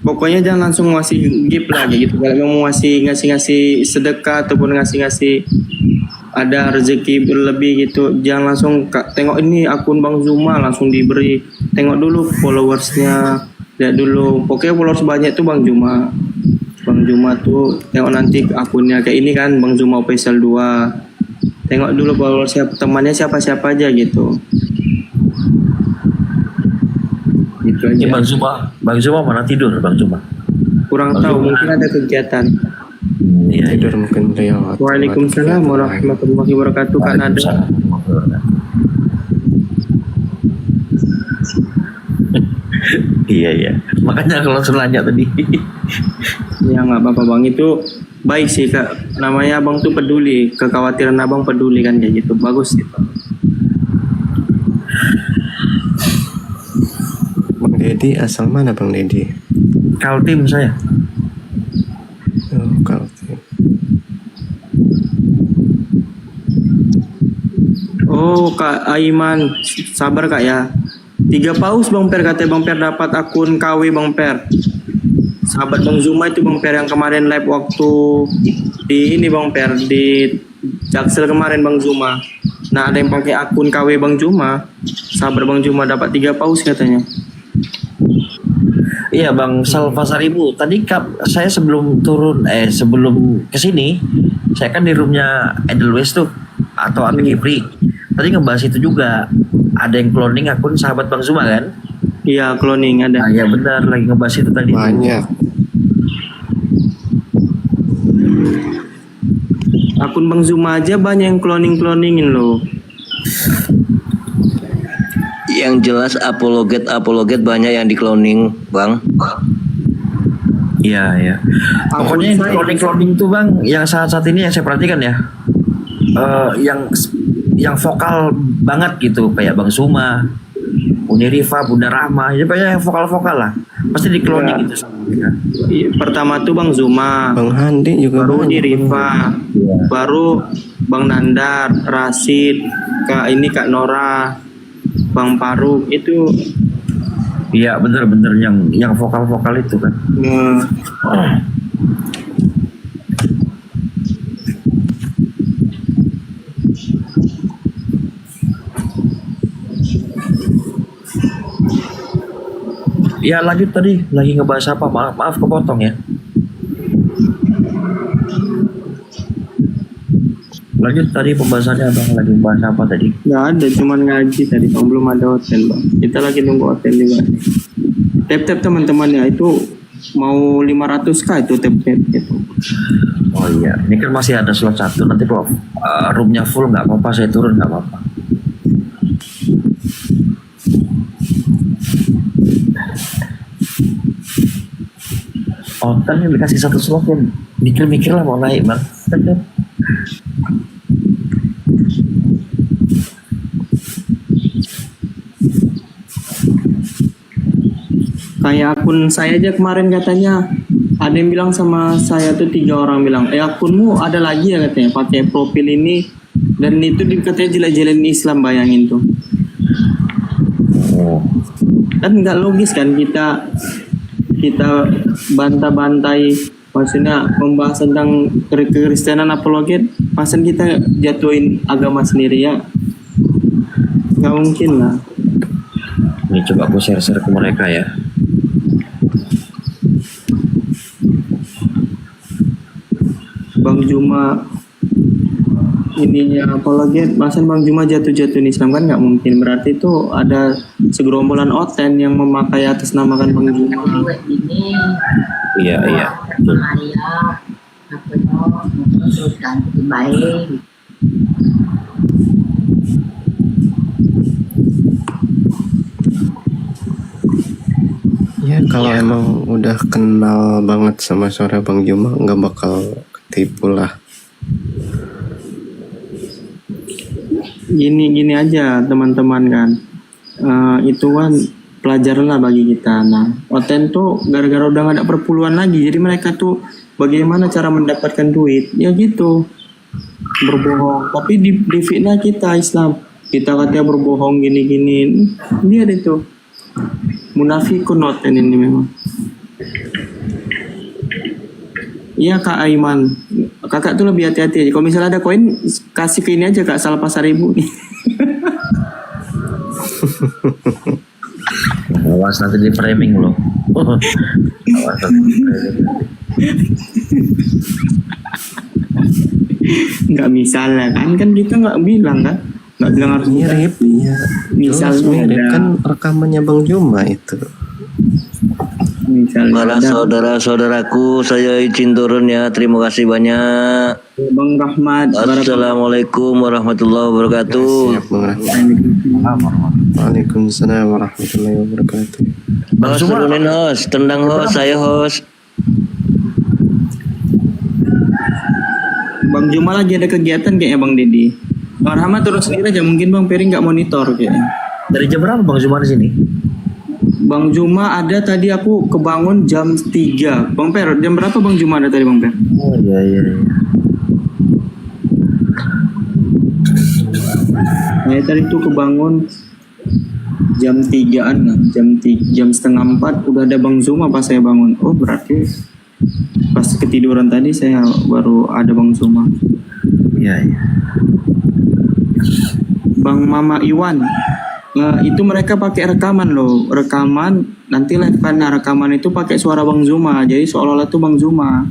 S: Pokoknya jangan langsung ngasih gift lagi gitu. Kalau mau ngasih sedekah ataupun ngasih ada rezeki berlebih gitu, jangan langsung tengok ini akun Bang Zuma langsung diberi. Tengok dulu followersnya, lihat dulu. Pokoknya followers banyak tuh Bang Zuma tuh tengok nanti akunnya kayak ini kan, Bang Zuma Official 2. Tengok dulu followersnya, temannya siapa aja gitu. Gitu aja.
T: Ya, Bang Zuma mana tidur Bang Zuma?
S: Kurang tahu, mungkin ada kegiatan.
Q: Tidur mungkin beliau.
S: Waalaikumsalam warahmatullahi wabarakatuh. Kan ada.
T: Iya. Makanya kalau langsung nanya tadi.
S: Ya nggak apa-apa Bang, itu baik sih Kak. Namanya Abang tuh peduli, kekhawatiran Abang peduli kan kayak gitu. Bagus gitu.
Q: Bang Deddy asal mana Bang Deddy?
T: Kaltim saya.
Q: Oh, Kaltim.
S: Oh Kak Aiman, sabar Kak ya. 3 paus Bang Per, katanya Bang Per dapat akun KW Bang Per. Sahabat Bang Zuma itu Bang Per yang kemarin live waktu di ini Bang Per, di Jaksel kemarin Bang Zuma.
P: Nah ada yang pakai akun KW Bang Juma. Sabar Bang Juma dapat 3 paus katanya.
T: Iya Bang Salvasaribu, tadi saya sebelum sebelum kesini, saya kan di roomnya Edelweiss tuh atau Abi Kipri. Tadi ngebahas itu juga, ada yang cloning akun sahabat Bang Zuma kan?
P: Iya cloning ada.
T: Nah, iya benar, lagi ngebahas itu tadi.
Q: Banyak.
P: Akun Bang Zuma aja banyak yang cloningin loh.
O: Yang jelas apologet banyak yang di cloning, Bang.
T: Iya, iya. Pokoknya cloning itu Bang, yang saat ini yang saya perhatikan ya, yang vokal banget gitu, kayak Bang Zuma, Uni Rifa, Bunda Rahma, ya banyak yang vokal lah. Pasti di cloning itu.
P: Pertama tuh Bang Zuma,
Q: Bang Handi juga,
P: baru Uni Rifa, baru Bang Nandar, Rasid, Kak Nora, Bang Faruk itu.
T: Iya bener yang vokal itu kan. Ya lanjut tadi lagi ngebahas apa? Maaf kepotong ya. Lanjut tadi pembahasannya Bang, lagi bahas apa tadi?
P: Nggak ada, cuman ngaji tadi Bang, belum ada hotel Bang. Kita lagi nunggu hotel juga. Tap teman-teman ya, itu mau 500k itu tap gitu.
T: Oh iya, ini kan masih ada slot 1, nanti kalau roomnya full nggak apa-apa, saya turun nggak apa-apa. Hotel yang dikasih 1 slot kan mikir-mikir lah mau naik Bang.
P: Kayak akun saya aja kemarin katanya ada yang bilang sama saya tuh 3 orang bilang, akunmu ada lagi ya katanya pakai profil ini, dan itu katanya jelek-jelekin Islam, bayangin tuh. Kan nggak logis kan kita bantah-bantai, maksudnya membahas tentang kekristenan apologet, masa kita jatuhin agama sendiri ya? Nggak mungkin lah.
T: Ini coba aku share ke mereka ya.
P: Bang Juma ininya apologet, masa Bang Juma jatuh-jatuhin Islam, kan nggak mungkin. Berarti itu ada segerombolan oten yang memakai atas namakan Bang Juma.
T: Iya.
Q: Ya kalau emang udah kenal banget sama suara Bang Juma, nggak bakal ketipu lah.
P: Gini aja teman-teman kan, itu kan pelajaran lah bagi kita. Nah, oten tuh gara-gara udah gak ada perpuluhan lagi, jadi mereka tuh bagaimana cara mendapatkan duit, ya gitu, berbohong. Tapi di fitnah kita Islam, kita katanya berbohong gini-gini, lihat itu munafikun oten ini memang. Iya Kak Aiman, kakak tuh lebih hati-hati aja. Kalau misalnya ada koin, kasih ke ini aja Kak, Salvasaribu.
T: Awas nanti di framing loh. Awas nanti di framing.
P: Nggak misalnya kan kita nggak bilang kan, nggak bilang harus
Q: mirip. Iya.
P: Misalnya
Q: mirip kan rekamannya Bang Juma itu.
O: Para saudara-saudaraku, saya izin turun ya. Terima kasih banyak.
P: Bang Rahmat.
O: Assalamualaikum warahmatullahi wabarakatuh.
Q: Waalaikumsalam warahmatullahi wabarakatuh.
O: Bang turunin host, tendang host, saya host.
P: Bang Juma lagi ada kegiatan kayaknya Bang Dedi. Bang Rahmat turun sendiri aja, mungkin Bang Peri nggak monitor kayaknya.
T: Dari jam berapa Bang Juma di sini?
P: Bang Juma ada tadi, aku kebangun jam 3. Bang Per, jam berapa Bang Juma ada tadi Bang Per?
T: Oh iya.
P: Saya tadi tuh kebangun jam 3-an lah, jam setengah 4 udah ada Bang Zuma pas saya bangun. Oh berarti pas ketiduran tadi saya baru ada Bang Zuma.
T: Iya.
P: Bang Mama Iwan. Itu mereka pakai rekaman loh, rekaman nanti live kan. Nah, rekaman itu pakai suara Bang Zuma, jadi seolah-olah itu Bang Zuma.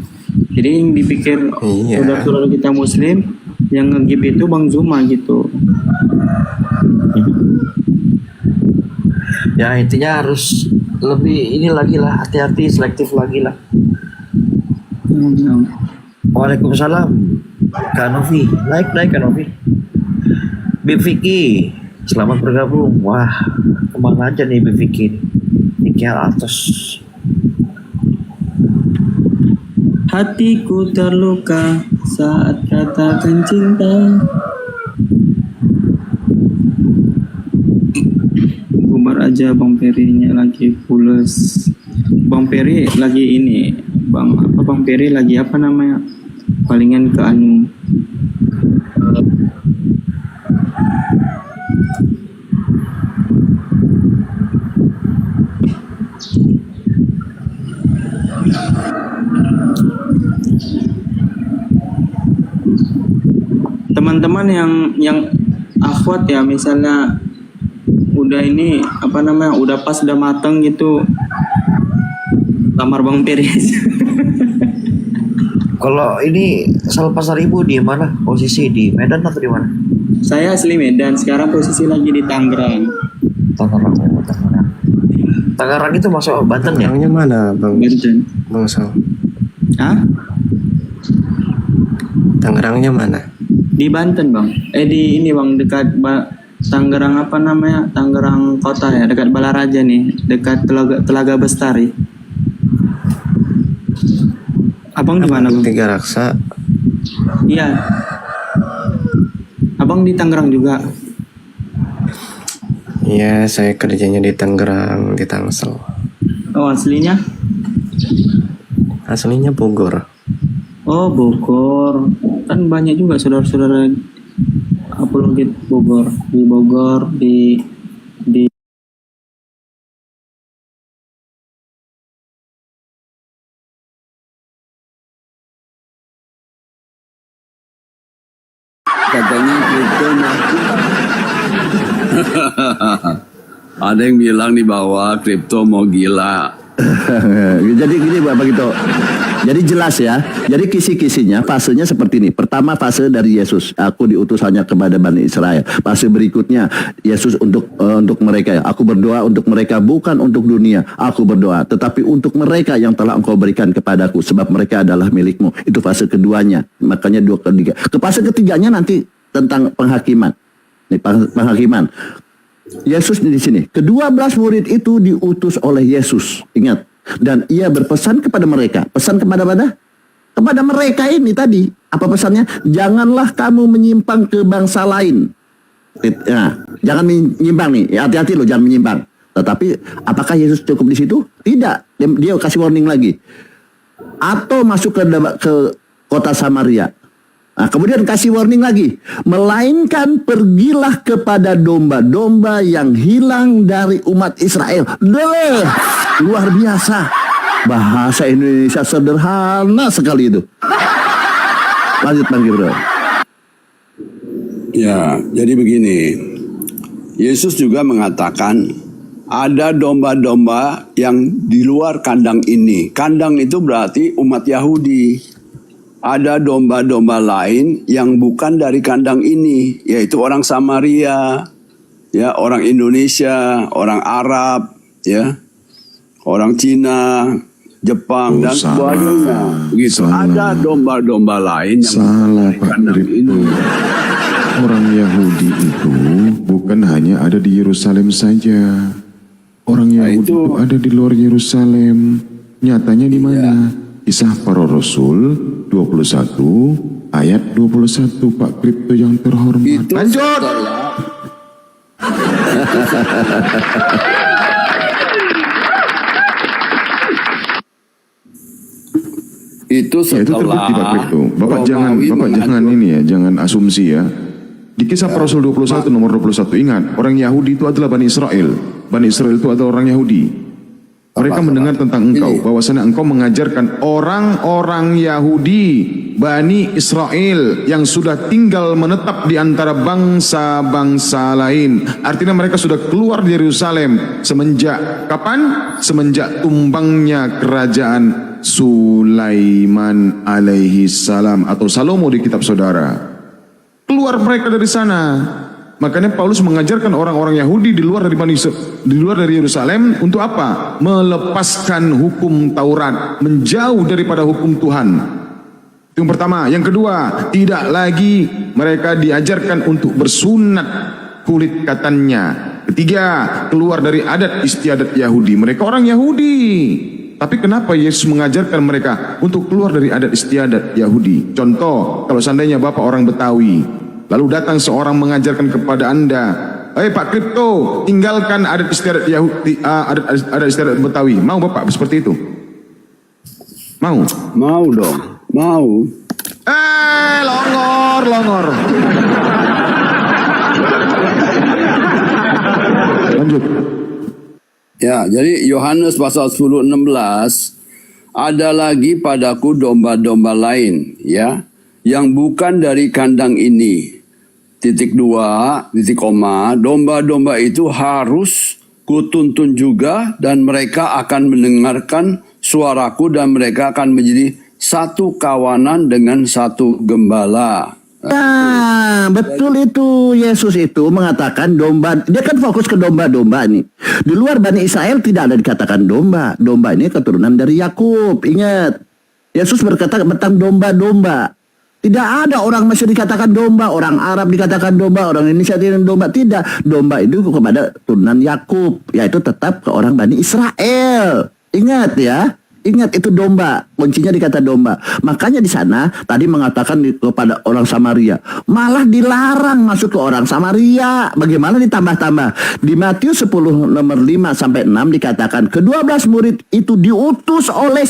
P: Jadi yang dipikir saudara-saudara kita Muslim yang nge-gip itu Bang Zuma gitu.
T: Ya intinya harus lebih ini lagi lah, hati-hati, selektif lagi lah. Waalaikumsalam Kak Novi, naik Kak Novi. Bib Vicky, selamat bergabung. Wah, kemana aja nih Bib Vicky? Niki atas.
P: Hatiku terluka saat katakan cinta. Bubar aja Bang Peri-nya lagi pules. Bang Peri lagi ini, Bang Peri lagi apa namanya? Palingan ke anu. Teman-teman yang akhwat ya, misalnya udah ini apa namanya, udah pas udah mateng gitu, lamar Bang Peri.
T: Kalau ini Salpasar Ibu di mana? Posisi di Medan atau di mana?
P: Saya asli Medan, sekarang posisi lagi di Tangerang.
T: Tangerang itu masuk Banten ya?
Q: Tangerangnya mana Bang?
P: Banten.
Q: Bang Sal.
P: Hah?
Q: Tangerangnya mana?
P: Di Banten Bang. Di ini Bang, dekat Tangerang apa namanya? Tangerang kota ya, dekat Balaraja nih, dekat Telaga Bestari. Abang di mana Bang?
Q: Tiga Raksa.
P: Iya. Abang di Tangerang juga?
Q: Iya, saya kerjanya di Tangerang, di Tangsel.
P: Oh, aslinya?
Q: Aslinya Bogor.
P: Oh, Bogor. Kan banyak juga saudara-saudara apologet Bogor. Di Bogor, di
I: katanya kripto ada yang bilang di bawah kripto mau gila.
R: Jadi gini Bapak Gito. Jadi jelas ya. Jadi kisi-kisinya fasenya seperti ini. Pertama fase dari Yesus. Aku diutus hanya kepada Bani Israel. Fase berikutnya Yesus untuk mereka. Aku berdoa untuk mereka, bukan untuk dunia. Aku berdoa tetapi untuk mereka yang telah Engkau berikan kepadaku, sebab mereka adalah milikmu. Itu fase keduanya. Makanya dua ketiga. Ke fase ketiganya nanti tentang penghakiman. Nih, penghakiman. Yesus di sini. Ke-12 murid itu diutus oleh Yesus. Ingat. Dan ia berpesan kepada mereka. Pesan kepada mana? Kepada mereka ini tadi. Apa pesannya? Janganlah kamu menyimpang ke bangsa lain. Nah, jangan menyimpang nih. Hati-hati loh, jangan menyimpang. Tetapi apakah Yesus cukup di situ? Tidak. Dia kasih warning lagi. Atau masuk ke kota Samaria. Nah, kemudian kasih warning lagi. Melainkan pergilah kepada domba-domba yang hilang dari umat Israel. Luar biasa. Bahasa Indonesia sederhana sekali itu. Lanjut Bang Gibran.
I: Ya, jadi begini. Yesus juga mengatakan ada domba-domba yang di luar kandang ini. Kandang itu berarti umat Yahudi. Ada domba-domba lain yang bukan dari kandang ini, yaitu orang Samaria, ya, orang Indonesia, orang Arab, ya, orang Cina, Jepang, dan sebagainya. Begitu. Ada domba-domba lain yang
E: salah Pak Kripto. Orang Yahudi itu bukan hanya ada di Yerusalem saja. Orang Yahudi itu ada di luar Yerusalem. Nyatanya di mana? Kisah Para Rasul 21 ayat 21 Pak Kripto yang terhormat.
R: Lanjut.
I: Itu setelah
E: itu terbukti Pak Kripto. Bapak jangan ini ya, jangan asumsi ya. Di Kisah Para Rasul 21 nomor 21 ingat, orang Yahudi itu adalah Bani Israel. Bani Israel itu adalah orang Yahudi. Mereka mendengar tentang engkau, bahwasanya engkau mengajarkan orang-orang Yahudi, Bani Israel yang sudah tinggal menetap di antara bangsa-bangsa lain. Artinya mereka sudah keluar dari Yerusalem semenjak kapan? Semenjak tumbangnya kerajaan Sulaiman alaihi salam atau Salomo di kitab saudara. Keluar mereka dari sana. Makanya Paulus mengajarkan orang-orang Yahudi di luar dari Yerusalem untuk apa? Melepaskan hukum Taurat, menjauh daripada hukum Tuhan. Itu yang pertama. Yang kedua, tidak lagi mereka diajarkan untuk bersunat kulit katanya. Ketiga, keluar dari adat istiadat Yahudi. Mereka orang Yahudi. Tapi kenapa Yesus mengajarkan mereka untuk keluar dari adat istiadat Yahudi? Contoh, kalau seandainya Bapak orang Betawi, lalu datang seorang mengajarkan kepada Anda, Pak Kripto, tinggalkan adat istiadat Yahudi, adat istiadat Betawi. Mau Bapak seperti itu? Mau?
I: Mau dong, mau.
E: Longor. Lanjut.
I: Ya, jadi Yohanes pasal 10:16, ada lagi padaku domba-domba lain, ya, yang bukan dari kandang ini. Titik 2, titik koma, domba-domba itu harus kutuntun juga, dan mereka akan mendengarkan suaraku, dan mereka akan menjadi satu kawanan dengan satu gembala.
R: Nah, betul itu. Yesus itu mengatakan domba. Dia kan fokus ke domba-domba nih. Di luar Bani Israel tidak ada dikatakan domba. Domba ini keturunan dari Yakub. Ingat, Yesus berkata tentang domba-domba. Tidak ada orang Mesir dikatakan domba, orang Arab dikatakan domba, orang Indonesia dikatakan domba. Tidak. Domba itu kepada turunan Yakub, yaitu tetap ke orang Bani Israel. Ingat ya. Ingat itu domba, kuncinya dikata domba. Makanya di sana tadi mengatakan kepada orang Samaria, malah dilarang masuk ke orang Samaria. Bagaimana ditambah-tambah? Di Matius 10 nomor 5 sampai 6 dikatakan, ke-12 murid itu diutus oleh